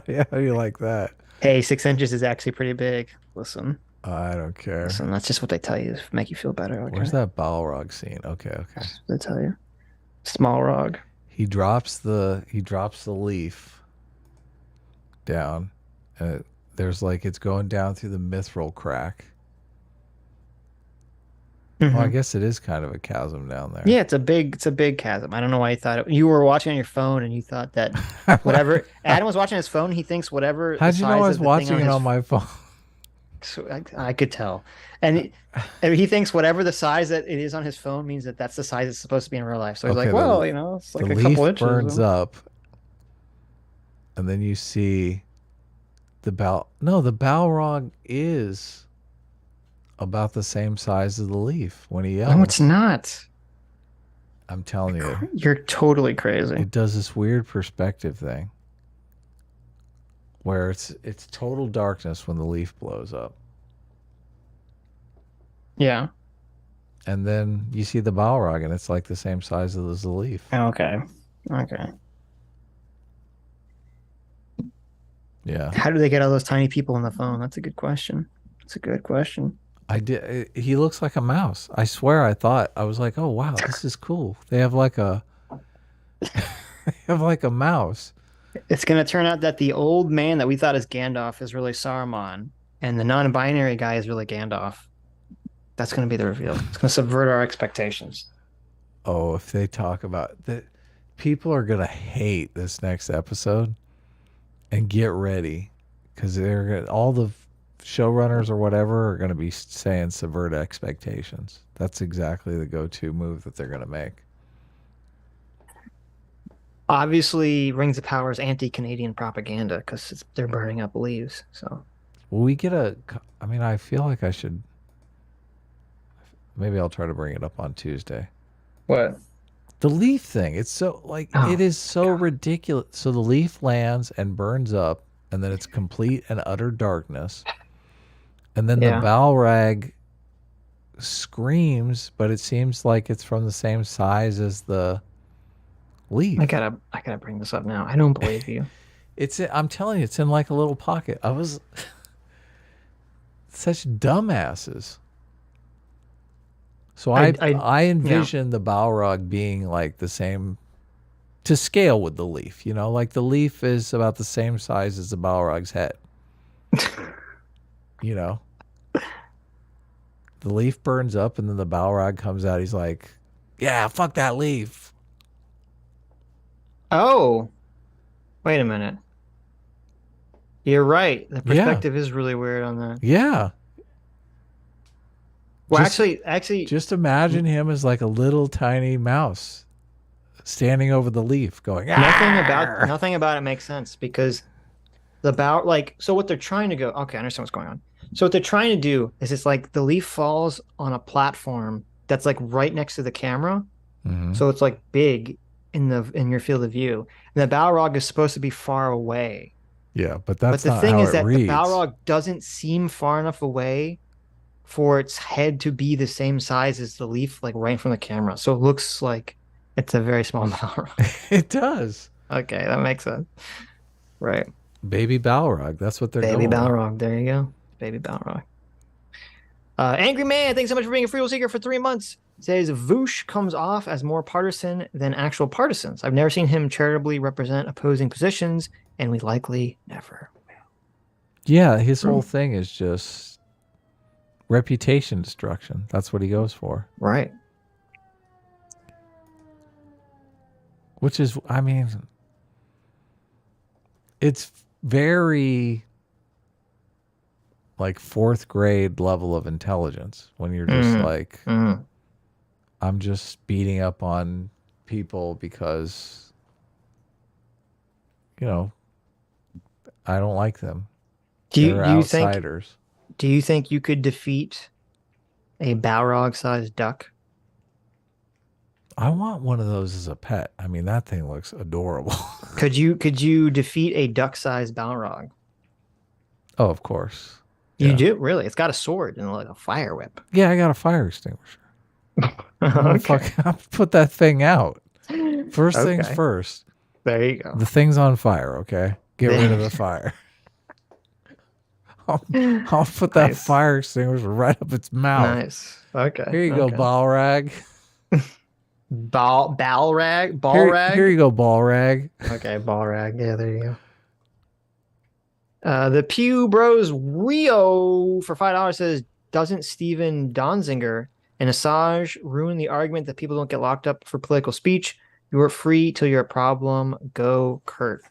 Yeah, how do you like that? Hey, 6 inches is actually pretty big. Listen. I don't care. Listen, that's just what they tell you to make you feel better. Okay? Where's that Balrog scene? Okay. That's what they tell you. Small Rog. He drops the leaf down. There's like it's going down through the mithril crack. Mm-hmm. Well, I guess it is kind of a chasm down there. Yeah, it's a big chasm. I don't know why you thought you were watching on your phone and you thought that whatever Adam was watching his phone, he thinks whatever. How'd you know I was watching it on my phone? So I could tell, and he thinks whatever the size that it is on his phone means that's the size it's supposed to be in real life. So he's like, well, it's like a couple inches. The leaf burns up, and then you see the Balrog is about the same size as the leaf when he yells. No, it's not. I'm telling you. You're totally crazy. It does this weird perspective thing where it's total darkness when the leaf blows up. Yeah. And then you see the Balrog and it's like the same size as the leaf. Okay. Yeah. How do they get all those tiny people on the phone? That's a good question. He looks like a mouse. I swear I was like, oh wow, this is cool. They have like a mouse. It's gonna turn out that the old man that we thought is Gandalf is really Saruman, and the non-binary guy is really Gandalf. That's gonna be the reveal. It's gonna subvert our expectations. Oh, if they talk about that, people are gonna hate this next episode, and get ready, because all the showrunners or whatever are going to be saying subvert expectations. That's exactly the go-to move that they're going to make. Obviously, Rings of Power is anti-Canadian propaganda because they're burning up leaves. So, will we get I feel like I should. Maybe I'll try to bring it up on Tuesday. What? The leaf thing. It's so it is so ridiculous. So the leaf lands and burns up, and then it's complete and utter darkness. And then the Balrog screams, but it seems like it's from the same size as the leaf. I gotta bring this up now. I don't believe you. I'm telling you, it's in like a little pocket. I was such dumbasses. So I envision the Balrog being like the same to scale with the leaf. You know, like the leaf is about the same size as the Balrog's head. You know, the leaf burns up and then the Balrog comes out. He's like, yeah, fuck that leaf. Oh, wait a minute. You're right. The perspective is really weird on that. Yeah. Well, Just- actually, Just imagine him as like a little tiny mouse standing over the leaf going, nothing about it makes sense because so what they're trying to go. Okay, I understand what's going on. So what they're trying to do is it's like the leaf falls on a platform that's like right next to the camera, so it's like big in your field of view, and the Balrog is supposed to be far away. Yeah, but that's the not thing how is it that reads. the Balrog doesn't seem far enough away for its head to be the same size as the leaf, like right from the camera. So it looks like it's a very small Balrog. It does. Okay, that makes sense. Right. Baby Balrog. That's what they're Baby going with. Balrog. There you go. Baby Balrog. Angry Man, thanks so much for being a free will seeker for 3 months. Says Vaush comes off as more partisan than actual partisans. I've never seen him charitably represent opposing positions, and we likely never will. Yeah, his whole thing is just reputation destruction. That's what he goes for. Right. Which is, I mean, it's very like 4th grade level of intelligence when you're just like, I'm just beating up on people because, you know, I don't like them. Do you outsiders. Do you think you could defeat a Balrog-sized duck? I want one of those as a pet. I mean, that thing looks adorable. Could you defeat a duck-sized Balrog? Oh, of course. You do? Really? It's got a sword and like a fire whip. Yeah, I got a fire extinguisher. I'll put that thing out. First things first. There you go. The thing's on fire, okay? Get rid of the fire. I'll put that fire extinguisher right up its mouth. Nice. Okay. Here you go, Balrag. Balrag? Here you go, Balrag. Okay, Balrag. Yeah, there you go. The Pew Bros Rio for $5 says, doesn't Steven Donziger and Assange ruin the argument that people don't get locked up for political speech? You're free till you're a problem. Go, Kurt.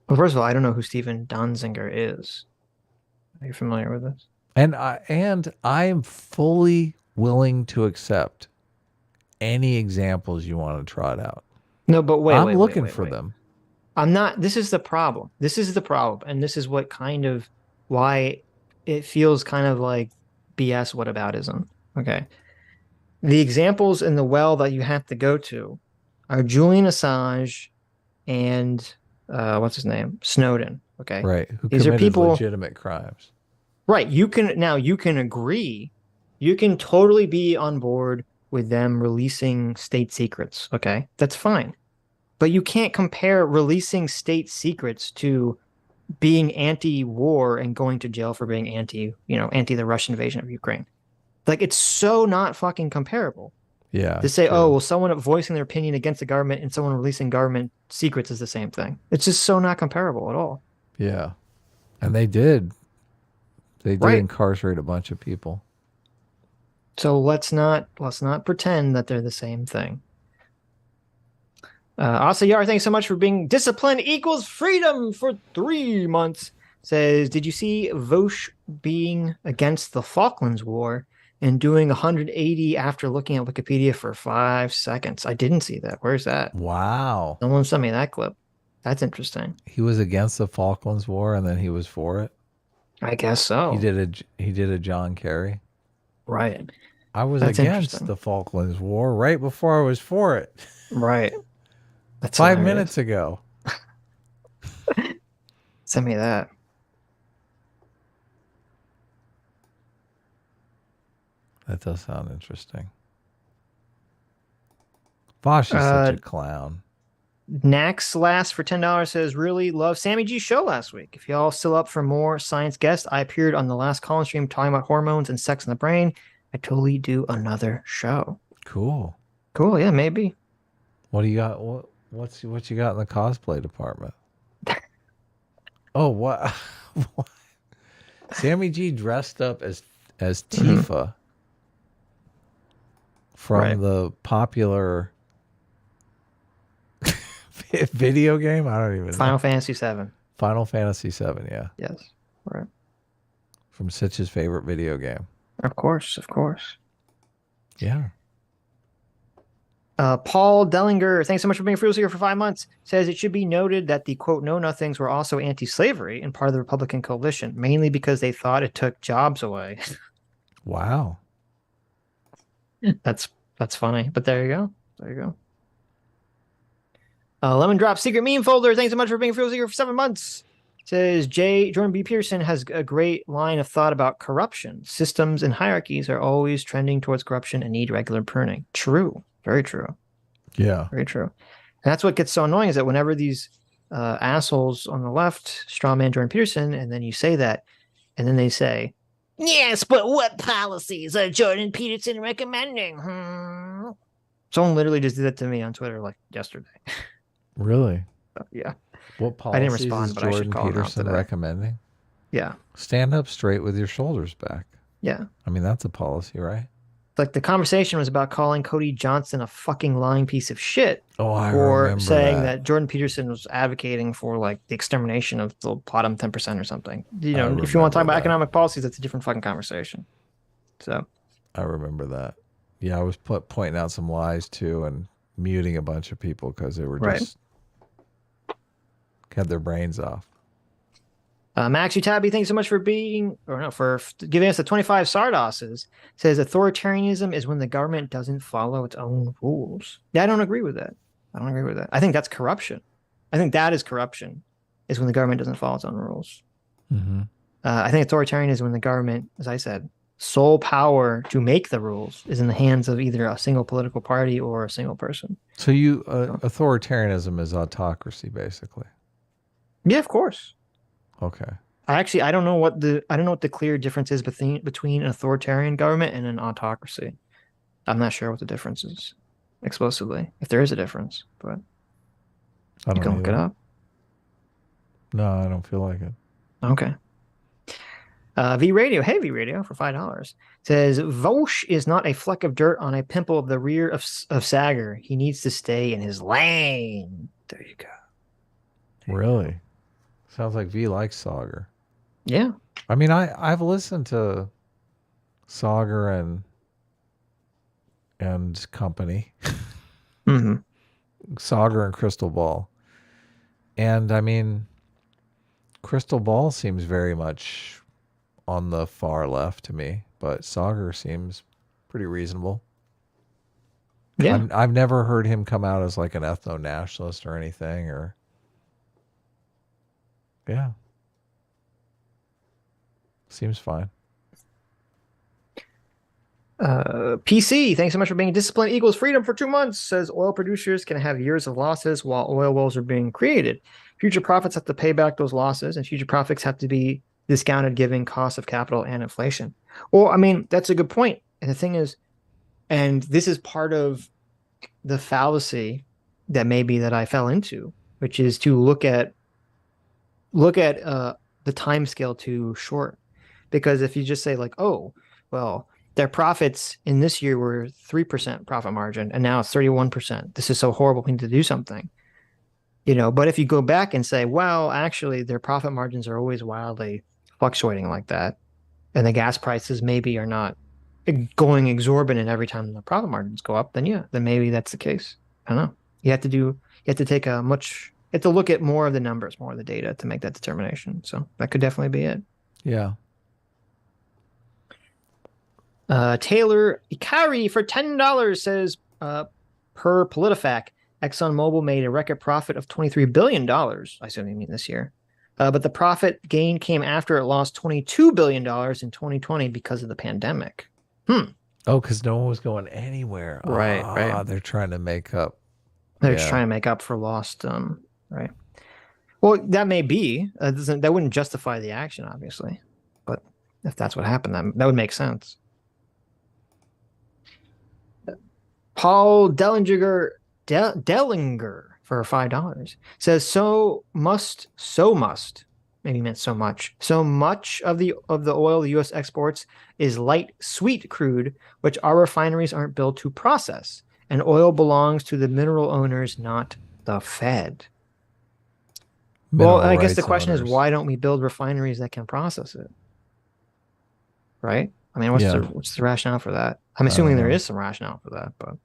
Well, first of all, I don't know who Steven Donziger is. Are you familiar with this? And I am fully willing to accept any examples you want to trot out. No, but wait, I'm looking for them. I'm not. This is the problem. And this is what kind of why it feels kind of like BS whataboutism. Okay. The examples in the well that you have to go to are Julian Assange and what's his name? Snowden. Okay. Right. Who These are committed people legitimate crimes. Right. You can agree. You can totally be on board with them releasing state secrets. Okay. That's fine. But you can't compare releasing state secrets to being anti-war and going to jail for being anti the Russian invasion of Ukraine. Like, it's so not fucking comparable. Yeah. To say, oh, well, someone voicing their opinion against the government and someone releasing government secrets is the same thing. It's just so not comparable at all. Yeah. And they did. They did incarcerate a bunch of people. So let's not pretend that they're the same thing. Asa Yar, thanks so much for being discipline equals freedom for 3 months. Says, did you see Vaush being against the Falklands War and doing 180 after looking at Wikipedia for 5 seconds? I didn't see that. Where's that? Wow. Someone sent me that clip. That's interesting. He was against the Falklands War and then he was for it. I guess so. He did a John Kerry. Right. I was against the Falklands War right before I was for it. Right. That's 5 minutes ago. Send me that. That does sound interesting. Vaush is such a clown. Nax last for $10 says, really love Sammy G's show last week. If y'all still up for more science guests, I appeared on the last Colin stream talking about hormones and sex in the brain. I totally do another show. Cool. Yeah, maybe. What do you got? What you got in the cosplay department? Oh, what? What? Sammy G dressed up as Tifa from the popular video game. I don't even know. Final Fantasy VII. Final Fantasy VII. Yeah. Yes. Right. From Sitch's favorite video game. Of course. Yeah. Paul Dellinger, thanks so much for being a free here for 5 months, says it should be noted that the quote know-nothings were also anti-slavery and part of the Republican coalition, mainly because they thought it took jobs away. Wow. That's funny, but there you go. Lemon Drop Secret Meme Folder, thanks so much for being a free here for 7 months. Says Jordan B. Peterson has a great line of thought about corruption. Systems and hierarchies are always trending towards corruption and need regular pruning. True. Very true. Yeah. Very true. And that's what gets so annoying is that whenever these assholes on the left strawman Jordan Peterson, and then you say that, and then they say, yes, but what policies are Jordan Peterson recommending? Someone literally just did that to me on Twitter like yesterday. Really? Yeah. What policies I didn't respond, is but I should Jordan call him out Peterson today. recommending? Yeah. Stand up straight with your shoulders back. Yeah. I mean, that's a policy, right? Like the conversation was about calling Cody Johnson a fucking lying piece of shit. Oh, I or remember saying that Jordan Peterson was advocating for like the extermination of the bottom 10% or something. You know, if you want to talk about economic policies, that's a different fucking conversation. So I remember that. Yeah, I was pointing out some lies too and muting a bunch of people because they were just had their brains off. Max Utabi, thanks so much for for giving us the 25 Sardoses. Says authoritarianism is when the government doesn't follow its own rules. Yeah, I don't agree with that. I think that's corruption. I think that is corruption, is when the government doesn't follow its own rules. Mm-hmm. I think authoritarianism is when the government, as I said, sole power to make the rules is in the hands of either a single political party or a single person. So authoritarianism is autocracy, basically. Yeah, of course. Okay. I don't know what the clear difference is between an authoritarian government and an autocracy. I'm not sure what the difference is explicitly, if there is a difference, but you can look it up. No, I don't feel like it. Okay. V Radio, hey V Radio for $5 says Vaush is not a fleck of dirt on a pimple of the rear of Saagar. He needs to stay in his lane. There you go. Really? Sounds like V likes Saagar. Yeah. I mean, I've listened to Saagar and company. Mm-hmm. Saagar and Crystal Ball. And I mean, Crystal Ball seems very much on the far left to me, but Saagar seems pretty reasonable. Yeah. I've never heard him come out as like an ethno-nationalist or anything, or yeah. Seems fine. PC, thanks so much for being disciplined equals freedom for 2 months. Says oil producers can have years of losses while oil wells are being created. Future profits have to pay back those losses, and future profits have to be discounted given cost of capital and inflation. Well, I mean, that's a good point. And the thing is, and this is part of the fallacy that I fell into, which is to look at the time scale too short. Because if you just say like, oh, well, their profits in this year were 3% profit margin, and now it's 31%. This is so horrible. We need to do something. You know, but if you go back and say, well, actually, their profit margins are always wildly fluctuating like that, and the gas prices maybe are not going exorbitant every time the profit margins go up, then maybe that's the case. I don't know. You have to look at more of the numbers, more of the data to make that determination. So that could definitely be it. Yeah. Taylor Ikari for $10 says, per PolitiFact, ExxonMobil made a record profit of $23 billion. I assume you mean this year. But the profit gain came after it lost $22 billion in 2020 because of the pandemic. Oh, because no one was going anywhere. Right. They're trying to make up. They're trying to make up for lost. Right. Well, that may be. That wouldn't justify the action, obviously. But if that's what happened, that would make sense. Paul Dellinger for $5. Says so must, maybe meant so much. So much of the oil the U.S. exports is light sweet crude, which our refineries aren't built to process. And oil belongs to the mineral owners, not the Fed. Well, I guess the question is, why don't we build refineries that can process it? Right? I mean, what's the rationale for that? I'm assuming there is some rationale for that, but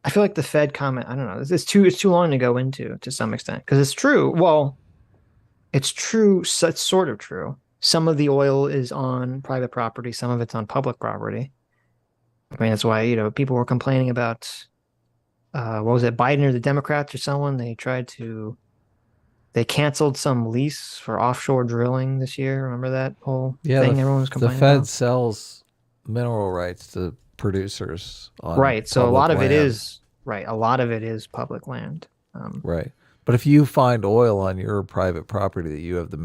I feel like the Fed comment, I don't know, it's too long to go into to some extent, because it's true. Well, it's true. So it's sort of true. Some of the oil is on private property. Some of it's on public property. I mean, that's why, you know, people were complaining about, what was it, Biden or the Democrats or someone? They canceled some lease for offshore drilling this year. Remember that whole thing everyone was complaining about? The Fed sells mineral rights to producers on right. So a lot of land. it is right. A lot of it is public land. Right. But if you find oil on your private property that you have the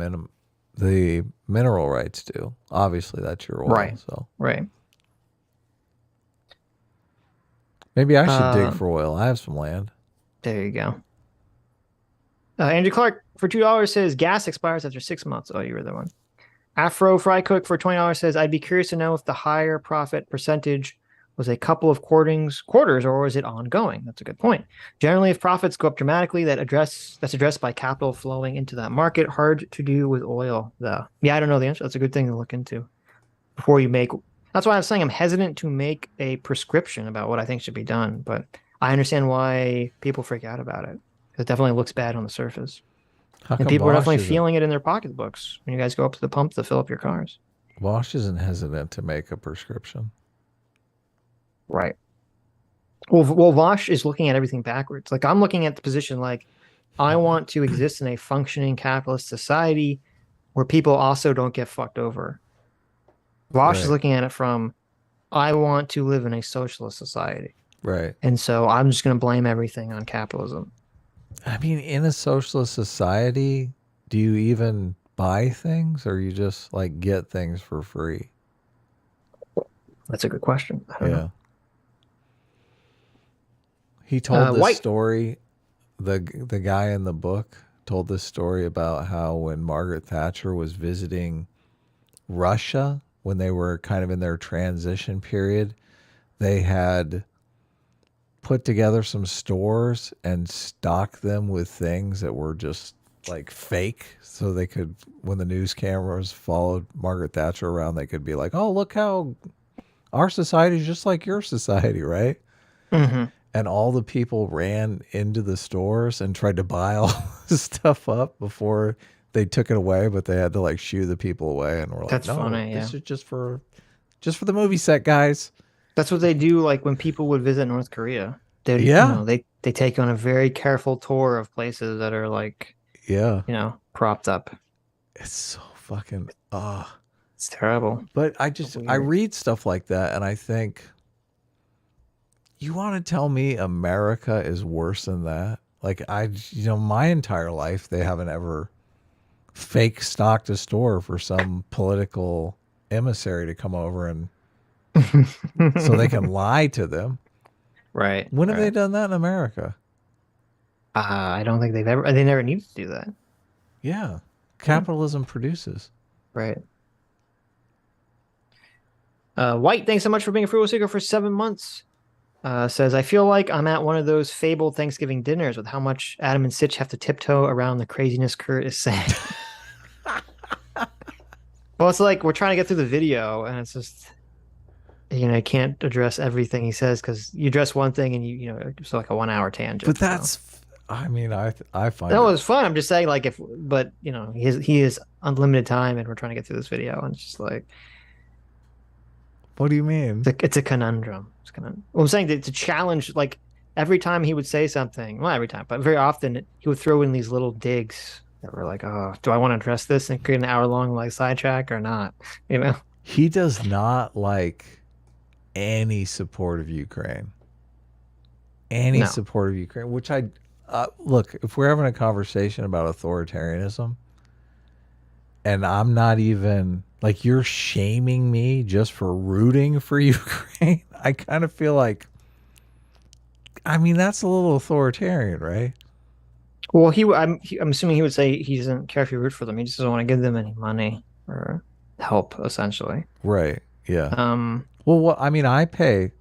mineral rights to, obviously that's your oil. Right. So right. Maybe I should dig for oil. I have some land. There you go. Andrew Clark for $2 says gas expires after 6 months. Oh, you were the one. Afro Fry Cook for $20 says, I'd be curious to know if the higher profit percentage was a couple of quarters, or was it ongoing? That's a good point. Generally, if profits go up dramatically, that's addressed by capital flowing into that market. Hard to do with oil, though. Yeah, I don't know the answer. That's a good thing to look into before you make. That's why I'm saying I'm hesitant to make a prescription about what I think should be done, but I understand why people freak out about it. It definitely looks bad on the surface. And people are definitely feeling it in their pocketbooks when you guys go up to the pump to fill up your cars. Vaush isn't hesitant to make a prescription. Right. Well, Vaush is looking at everything backwards. Like, I'm looking at the position like, I want to exist in a functioning capitalist society where people also don't get fucked over. Vaush is looking at it from, I want to live in a socialist society. Right. And so I'm just going to blame everything on capitalism. I mean, in a socialist society, do you even buy things, or you just like get things for free? That's a good question. I don't know. He told this story. The guy in the book told this story about how when Margaret Thatcher was visiting Russia, when they were kind of in their transition period, they had put together some stores and stocked them with things that were just like fake, so they could, when the news cameras followed Margaret Thatcher around, they could be like, oh, look how our society is just like your society, right? Mm-hmm. And all the people ran into the stores and tried to buy all this stuff up before they took it away, but they had to like shoo the people away, and we're like, that's no, funny. This is just for the movie set, guys. That's what they do. Like when people would visit North Korea, they take on a very careful tour of places that are like, propped up. It's so fucking it's terrible. But I read stuff like that, and I think, you want to tell me America is worse than that? Like, my entire life, they haven't ever fake stocked a store for some political emissary to come over and so they can lie to them. Right. When have they done that in America? I don't think they never need to do that. Yeah. Capitalism produces. Right. White, thanks so much for being a frugal seeker for 7 months. Says, I feel like I'm at one of those fabled Thanksgiving dinners with how much Adam and Sitch have to tiptoe around the craziness Kurt is saying. Well, it's like we're trying to get through the video, and it's just, I can't address everything he says, because you address one thing and it's like a 1 hour tangent. But that's, I mean, I find that was fun. I'm just saying, like, he is unlimited time, and we're trying to get through this video, and it's just like, what do you mean? It's a conundrum. Well, I'm saying that to challenge, like, every time he would say something, well, every time, but very often he would throw in these little digs that were like, oh, do I want to address this and create an hour-long like sidetrack or not? He does not like any support of Ukraine. Support of Ukraine, which look, if we're having a conversation about authoritarianism, and I'm not even, like, you're shaming me just for rooting for Ukraine, I kind of feel like, I mean, that's a little authoritarian, right? Well, I'm assuming he would say he doesn't care if you root for them. He just doesn't want to give them any money or help, essentially. Right. Yeah. Um, Well, what I mean, I pay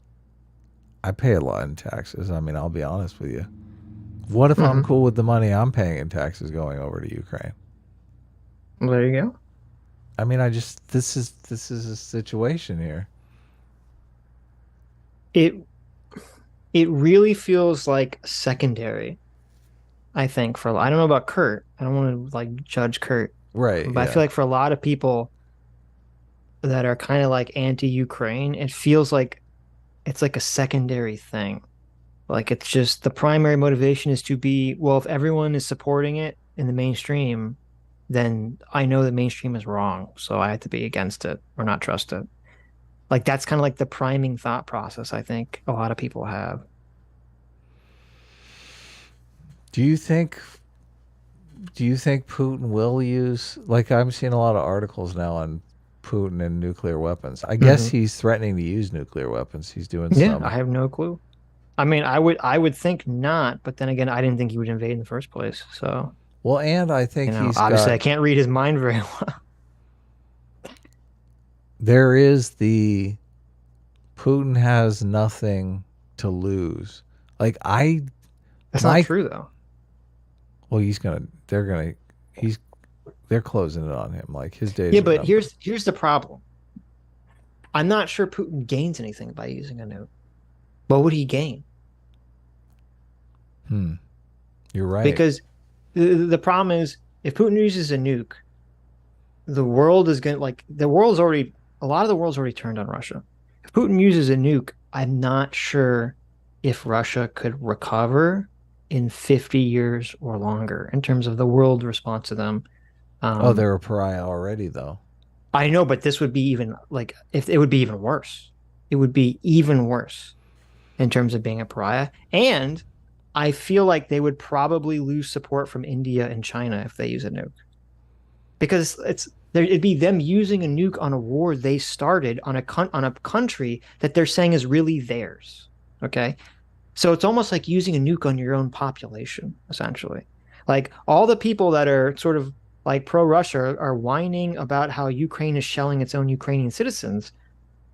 a lot in taxes. I mean, I'll be honest with you. What if I'm cool with the money I'm paying in taxes going over to Ukraine? well, there you go. I mean, this is a situation here. It really feels like secondary. I think I don't know about Kurt. I don't want to like judge Kurt, Right. but I feel like for a lot of people that are kind of like anti-Ukraine, it feels like it's like a secondary thing. Like it's just the primary motivation is to be, well, if everyone is supporting it in the mainstream, then I know the mainstream is wrong, so I have to be against it or not trust it. Like that's kind of like the priming thought process I think a lot of people have. Do you think Putin will use, like I'm seeing a lot of articles now on Putin and nuclear weapons. I guess he's threatening to use nuclear weapons. He's doing some. I have no clue. I mean, I would think not, but then again, I didn't think he would invade in the first place. So, well, and I think he's obviously I can't read his mind very well. There is Putin has nothing to lose. Like That's not true though. Well, they're closing it on him. Like his days. Yeah, but here's the problem. I'm not sure Putin gains anything by using a nuke. What would he gain? You're right. Because the problem is, if Putin uses a nuke, the world is going to, a lot of the world's already turned on Russia. If Putin uses a nuke, I'm not sure if Russia could recover in 50 years or longer in terms of the world response to them. They're a pariah already, though. I know, but this would be even if it would be even worse. It would be even worse in terms of being a pariah. And I feel like they would probably lose support from India and China if they use a nuke, because it'd be them using a nuke on a war they started on a country that they're saying is really theirs. Okay, so it's almost like using a nuke on your own population, essentially. Like all the people that are sort of like pro-Russia are whining about how Ukraine is shelling its own Ukrainian citizens.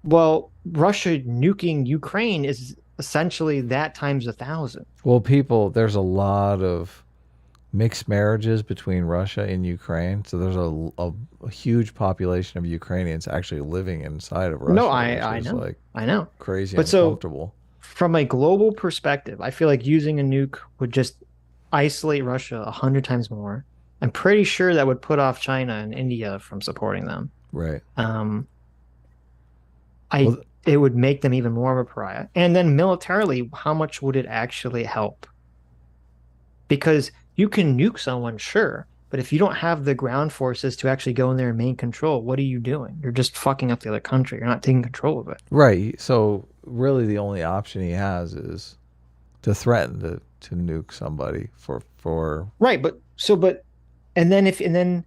Well, Russia nuking Ukraine is essentially that times 1,000. Well, there's a lot of mixed marriages between Russia and Ukraine. So there's a huge population of Ukrainians actually living inside of Russia. No, I know. I know. Crazy but uncomfortable. So, from a global perspective, I feel like using a nuke would just isolate Russia 100 times more. I'm pretty sure that would put off China and India from supporting them. Right. It would make them even more of a pariah. And then militarily, how much would it actually help? Because you can nuke someone, sure, but if you don't have the ground forces to actually go in there and maintain control, what are you doing? You're just fucking up the other country. You're not taking control of it. Right. So really the only option he has is to threaten to nuke somebody for Right, and then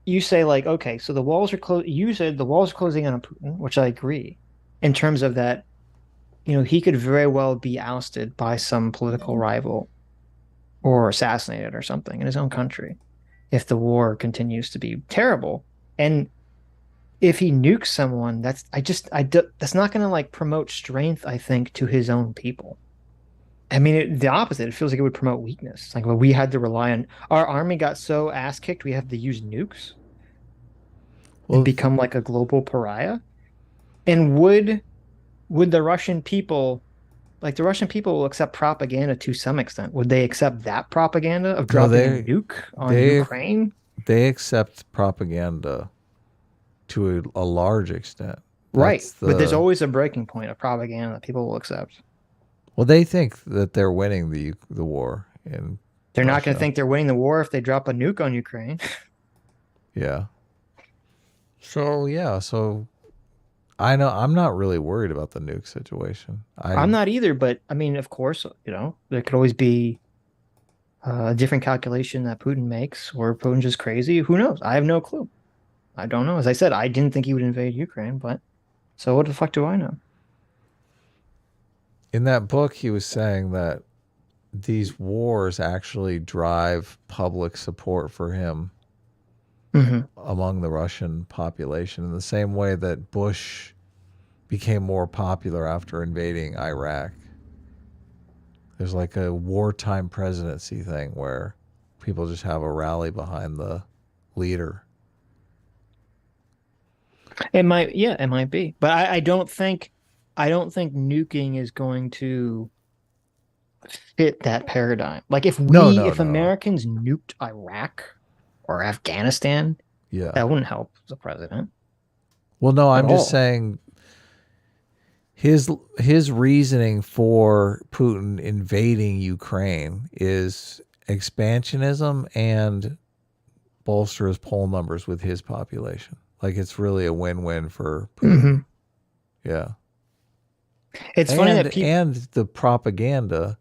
you say like, okay, so the walls are closed. You said the walls are closing on Putin, which I agree, in terms of that. He could very well be ousted by some political rival, or assassinated or something in his own country, if the war continues to be terrible. And if he nukes someone, that's not going to like promote strength, I think, to his own people. I mean, the opposite. It feels like it would promote weakness. It's like, well, we had to rely on our army got so ass kicked, we have to use nukes and become like a global pariah. And would the Russian people, like the Russian people, will accept propaganda to some extent? Would they accept that propaganda of dropping a nuke on Ukraine? They accept propaganda to a large extent. Right, but there's always a breaking point of propaganda that people will accept. Well, they think that they're winning the war, and they're not going to think they're winning the war if they drop a nuke on Ukraine. Yeah. So I know I'm not really worried about the nuke situation. I'm not either, but I mean, of course, there could always be a different calculation that Putin makes, or Putin's just crazy. Who knows? I have no clue. I don't know. As I said, I didn't think he would invade Ukraine, but so what the fuck do I know? In that book, he was saying that these wars actually drive public support for him among the Russian population in the same way that Bush became more popular after invading Iraq. There's like a wartime presidency thing where people just have a rally behind the leader. It might be, but I don't think nuking is going to fit that paradigm. Like if Americans nuked Iraq or Afghanistan, that wouldn't help the president. Well, no, I'm just saying his reasoning for Putin invading Ukraine is expansionism and bolster his poll numbers with his population. Like it's really a win-win for Putin. Yeah. It's funny that and the propaganda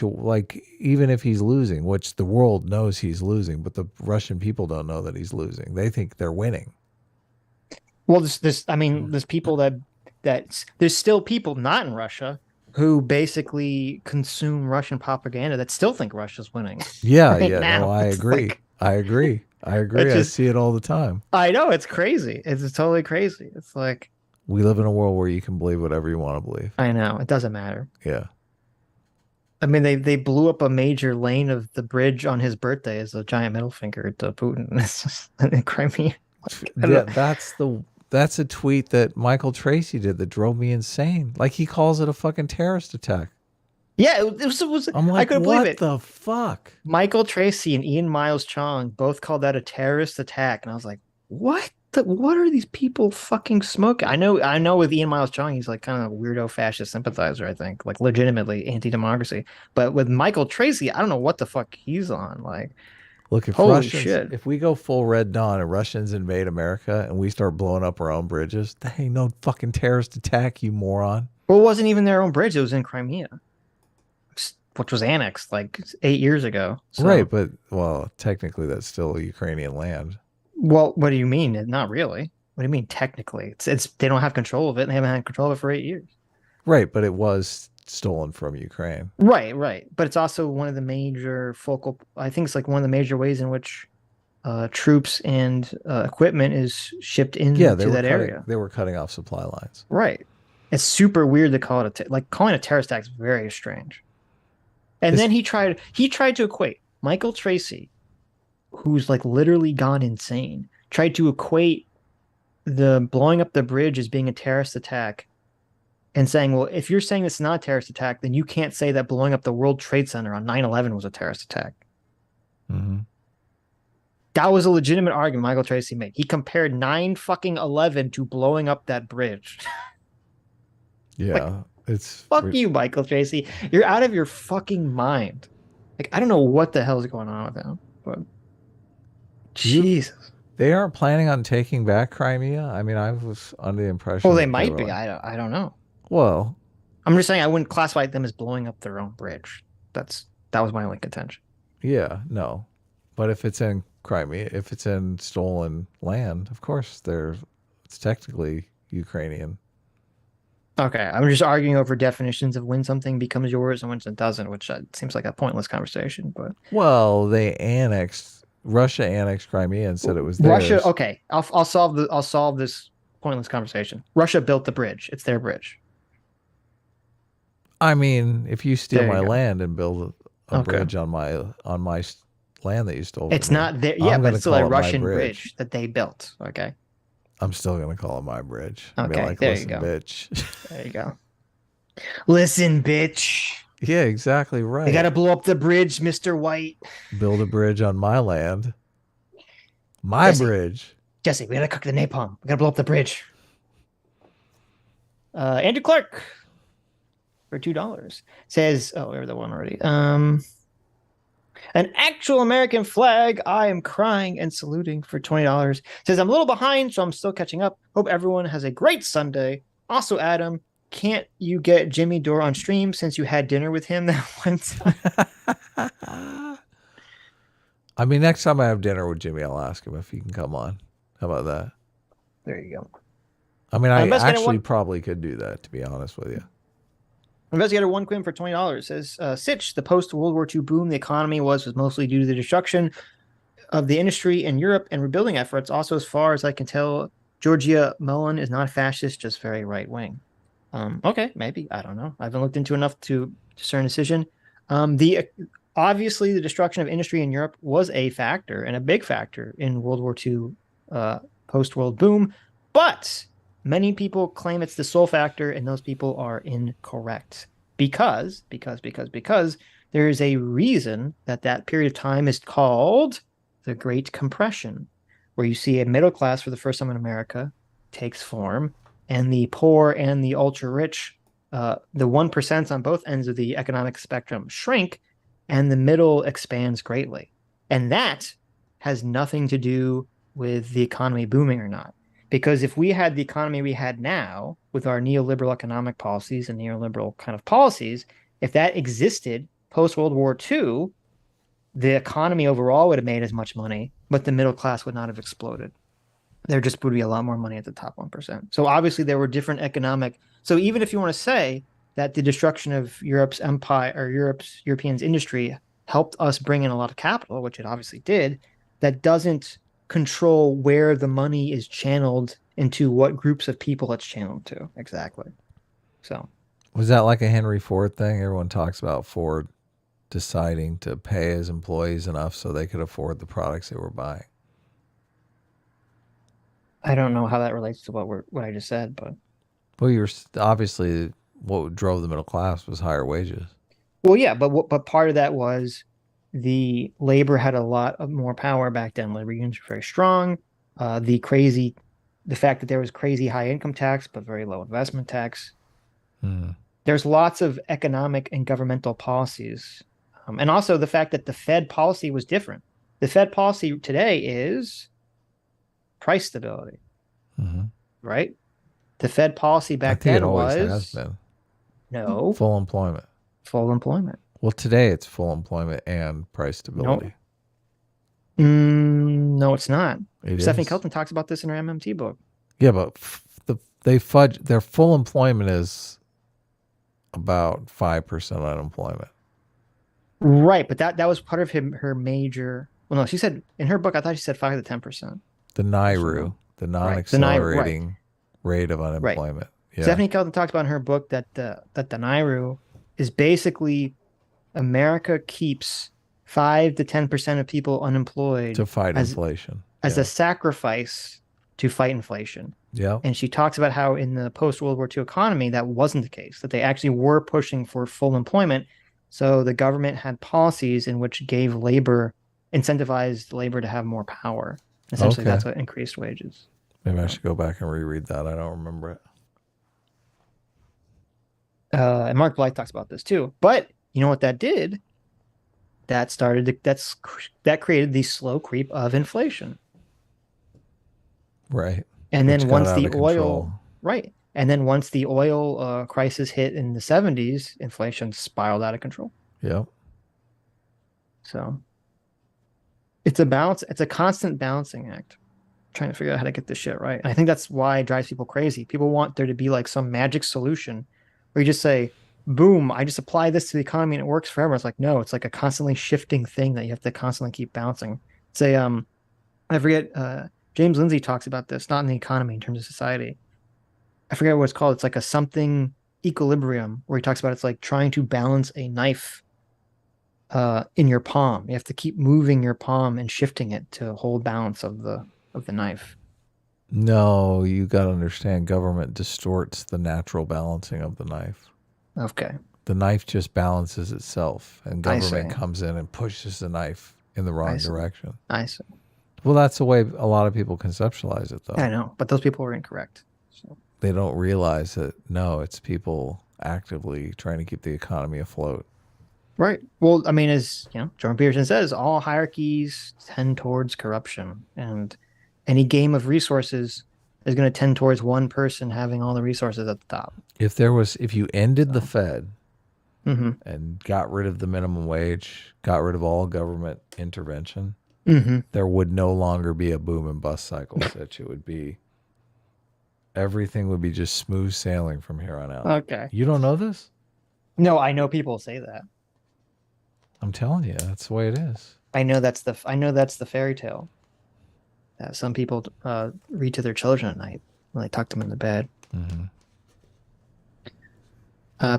like even if he's losing, which the world knows he's losing, but the Russian people don't know that he's losing. They think they're winning. Well, there's people that there's still people not in Russia who basically consume Russian propaganda that still think Russia's winning. Yeah, now. No, I agree. I agree. I see it all the time. I know, it's crazy. It's totally crazy. It's like we live in a world where you can believe whatever you want to believe. I know. It doesn't matter. Yeah. I mean, they blew up a major lane of the bridge on his birthday as a giant middle finger to Putin. It's just in Crimea. That's a tweet that Michael Tracy did that drove me insane. Like he calls it a fucking terrorist attack. Yeah, it was I'm like, I couldn't believe what it. the fuck? Michael Tracy and Ian Miles Chong both called that a terrorist attack, and I was like, what? What are these people fucking smoking? I know. With Ian Miles Chong, he's like kind of a weirdo fascist sympathizer. I think, like legitimately anti-democracy. But with Michael Tracy, I don't know what the fuck he's on. Like, look, if we go full Red Dawn and Russians invade America and we start blowing up our own bridges, that ain't no fucking terrorist attack, you moron. Well, it wasn't even their own bridge; it was in Crimea, which was annexed like 8 years ago. So. Right, but technically that's still Ukrainian land. Well, what do you mean? Not really. What do you mean technically? It's they don't have control of it. And they haven't had control of it for 8 years. Right, but it was stolen from Ukraine. Right. But it's also one of the major I think it's like one of the major ways in which troops and equipment is shipped into that area. They were cutting off supply lines. Right. It's super weird to call it calling it a terrorist attack is very strange. And then he tried to equate Michael Tracy, who's like literally gone insane, tried to equate the blowing up the bridge as being a terrorist attack and saying, well, if you're saying it's not a terrorist attack, then you can't say that blowing up the World Trade Center on 9/11 was a terrorist attack. Mm-hmm. That was a legitimate argument Michael Tracy made. He compared 9/11 to blowing up that bridge. Yeah, fuck you, Michael Tracy. You're out of your fucking mind. Like, I don't know what the hell is going on with him, but Jesus. They aren't planning on taking back Crimea? I mean, I was under the impression... Well, they might be. I don't know. Well... I'm just saying I wouldn't classify them as blowing up their own bridge. That was my only contention. Yeah, no. But if it's in Crimea, if it's in stolen land, of course, it's technically Ukrainian. Okay, I'm just arguing over definitions of when something becomes yours and when it doesn't, which seems like a pointless conversation. But Russia annexed Crimea and said it was theirs. Russia. Okay, I'll solve this pointless conversation. Russia built the bridge. It's their bridge. I mean, if you steal my land and build a bridge on my land that you stole, it's not there. Yeah, but it's still a Russian bridge that they built. Okay. I'm still gonna call it my bridge. Okay, there you go, bitch. There you go. Listen, bitch. Yeah, exactly right. You gotta blow up the bridge, Mr. White. Build a bridge on my land. My bridge. Jesse, we gotta cook the napalm. We gotta blow up the bridge. Andrew Clark for $2 says, oh, we have the one already. An actual American flag. I am crying and saluting for $20. Says, I'm a little behind, so I'm still catching up. Hope everyone has a great Sunday. Also, Adam, can't you get Jimmy Dore on stream since you had dinner with him that one time? I mean, next time I have dinner with Jimmy, I'll ask him if he can come on. How about that? There you go. I mean, I actually probably could do that, to be honest with you. Investigator One Quinn for $20 says, Sitch, the post-World War II boom the economy was mostly due to the destruction of the industry in Europe and rebuilding efforts. Also, as far as I can tell, Georgia Mellon is not fascist, just very right-wing. Okay, maybe. I don't know. I haven't looked into enough to discern a decision. Obviously, the destruction of industry in Europe was a factor and a big factor in World War II post-world boom, but many people claim it's the sole factor, and those people are incorrect because there is a reason that period of time is called the Great Compression, where you see a middle class for the first time in America takes form, and the poor and the ultra-rich, the 1% on both ends of the economic spectrum shrink, and the middle expands greatly. And that has nothing to do with the economy booming or not. Because if we had the economy we had now with our neoliberal economic policies and neoliberal kind of policies, if that existed post-World War II, the economy overall would have made as much money, but the middle class would not have exploded. There just would be a lot more money at the top 1%. So obviously there were different economic. So even if you want to say that the destruction of Europe's empire or Europeans' industry helped us bring in a lot of capital, which it obviously did, that doesn't control where the money is channeled into what groups of people it's channeled to. Exactly. So was that like a Henry Ford thing? Everyone talks about Ford deciding to pay his employees enough so they could afford the products they were buying. I don't know how that relates to what I just said, but well, you're obviously what drove the middle class was higher wages. Well, yeah, but part of that was the labor had a lot of more power back then. Labor unions were very strong. The fact that there was crazy high income tax but very low investment tax. There's lots of economic and governmental policies, and also the fact that the Fed policy was different. The Fed policy today is price stability, right? The Fed policy back then has been. No. Full employment. Full employment. Well, today it's full employment and price stability. No, it's not. Stephanie is. Kelton talks about this in her MMT book. Yeah, but they fudge. Their full employment is about 5% unemployment. Right, but that was part of her major. Well, no, she said in her book. I thought she said 5 to 10%. The NIRU, the non-accelerating rate of unemployment. Right. Yeah. Stephanie Kelton talks about in her book that the NIRU is basically America keeps 5 to 10% of people unemployed to fight inflation as a sacrifice to fight inflation. Yeah. And she talks about how in the post-World War II economy, that wasn't the case, that they actually were pushing for full employment. So the government had policies in which incentivized labor to have more power. Essentially, that's what increased wages. Maybe I should go back and reread that. I don't remember it. And Mark Blythe talks about this too. But you know what that did? That created the slow creep of inflation. Right. And then once the oil crisis hit in the 70s, inflation spiraled out of control. Yep. So it's a balance. It's a constant balancing act, trying to figure out how to get this shit right. And I think that's why it drives people crazy. People want there to be like some magic solution where you just say, boom, I just apply this to the economy and it works forever. It's like, no, it's like a constantly shifting thing that you have to constantly keep bouncing. Say, I forget, James Lindsay talks about this, not in the economy, in terms of society. I forget what it's called. It's like a something equilibrium where he talks about it's like trying to balance a knife in your palm. You have to keep moving your palm and shifting it to hold balance of the knife. No, you got to understand government distorts the natural balancing of the knife. Okay. The knife just balances itself, and government comes in and pushes the knife in the wrong direction. I see. Well, that's the way a lot of people conceptualize it, though. I know, but those people are incorrect. So. They don't realize that, no, it's people actively trying to keep the economy afloat. Right. Well, I mean, as Jordan Peterson says, all hierarchies tend towards corruption, and any game of resources is going to tend towards one person having all the resources at the top. If you ended the Fed and got rid of the minimum wage, got rid of all government intervention, there would no longer be a boom and bust cycle. Such it would be, everything would be just smooth sailing from here on out. Okay. You don't know this? No, I know people say that. I'm telling you, that's the way it is. I know that's the fairy tale that some people read to their children at night when they tuck them in the bed. Mhm.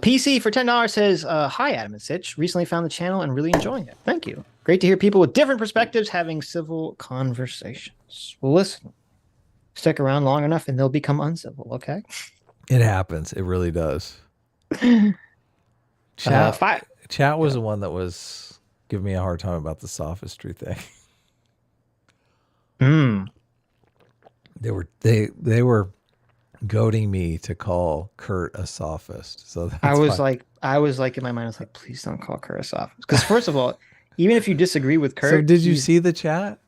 PC for $10 says, "Hi, Adam and Sitch. Recently found the channel and really enjoying it. Thank you. Great to hear people with different perspectives having civil conversations. Well, listen, stick around long enough and they'll become uncivil. Okay." It happens. It really does. Chat was the one that was giving me a hard time about the sophistry thing. They were goading me to call Kurt a sophist. So that's I was like in my mind, I was like, please don't call Kurt a sophist. Because first of all, even if you disagree with Kurt, So did you see the chat?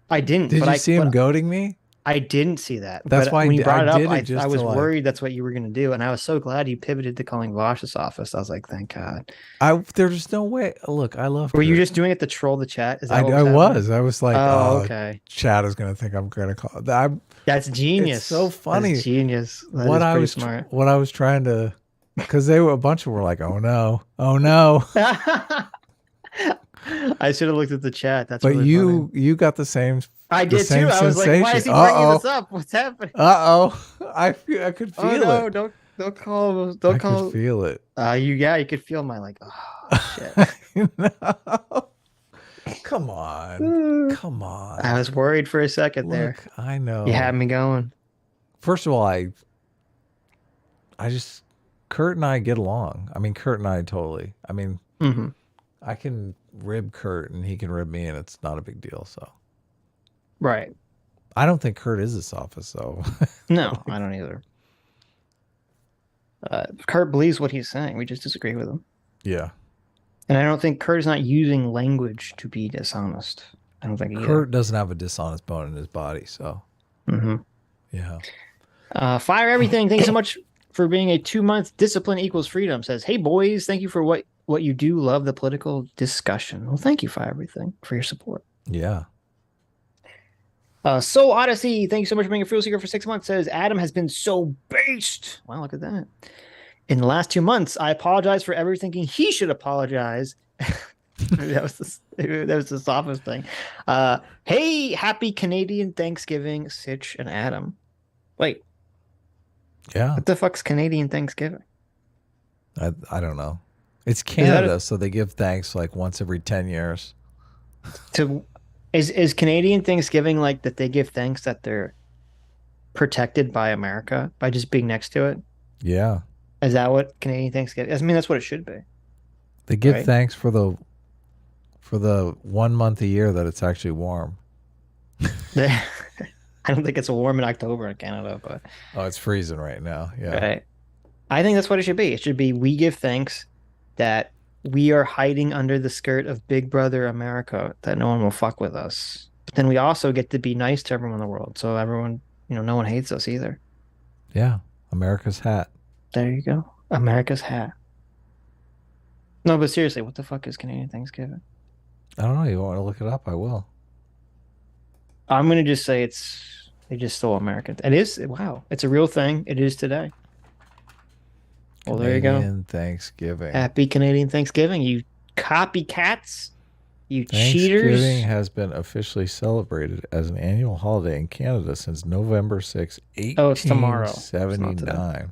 I didn't. Did you see him goading me? I didn't see that. That's but why when you brought it I up, did it just I was to, like- worried that's what you were going to do, and I was so glad you pivoted to calling Vaush a sophist. I was like, thank God. There's no way. Look, I love. Were you Kurt. just doing it to troll the chat? Is that I what happening? was. I was like, oh, okay. Chat is gonna think I'm gonna call. That's genius. It's so funny. That's genius. That what is I pretty was smart. what I was trying to, because they were a bunch of them were like, oh no, oh no. I should have looked at the chat. That's But really you got the same. I the did same too. I was like, why is he bringing this up? What's happening? I could feel Oh no! it. Don't call. I Don't call. could feel it. You could feel my like. Oh shit! No. Come on, come on. I was worried for a second there. Look, I know. You had me going. First of all, I just Kurt and I get along. I mean, Kurt and I totally. I mean, I can rib Kurt and he can rib me, and it's not a big deal. So, right. I don't think Kurt is a sophist, though. No, I don't either. Kurt believes what he's saying. We just disagree with him. Yeah. And I don't think Kurt is not using language to be dishonest. I don't think Kurt doesn't have a dishonest bone in his body, so. Yeah. Fire everything. Thank you so much for being a 2-month discipline equals freedom. Says, hey boys, thank you for what you do. Love the political discussion. Well, thank you, Fire Everything, for your support. Yeah. Soul Odyssey, thank you so much for being a Frugal Seeker for 6 months. Says, Adam has been so based. Wow, look at that. In the last 2 months, I apologize for ever thinking he should apologize. that was the softest thing. Hey, happy Canadian Thanksgiving, Sitch and Adam. Wait. Yeah. What the fuck's Canadian Thanksgiving? I don't know. It's Canada, so they give thanks like once every 10 years. Is Canadian Thanksgiving like that they give thanks that they're protected by America by just being next to it? Yeah. Is that what Canadian Thanksgiving? I mean, that's what it should be. They give thanks for the 1 month a year that it's actually warm. I don't think it's warm in October in Canada, but it's freezing right now. Yeah. Right. I think that's what it should be. It should be we give thanks that we are hiding under the skirt of Big Brother America, that no one will fuck with us. But then we also get to be nice to everyone in the world, so everyone, no one hates us either. Yeah. America's hat. There you go. America's hat. No, but seriously, what the fuck is Canadian Thanksgiving? I don't know. You want to look it up? I will. I'm going to just say they just stole America. It is. Wow. It's a real thing. It is today. Well, there you go. Canadian Thanksgiving. Happy Canadian Thanksgiving, you copycats, you Thanksgiving cheaters. has been officially celebrated as an annual holiday in Canada since November 6, it's tomorrow. It's not 1879.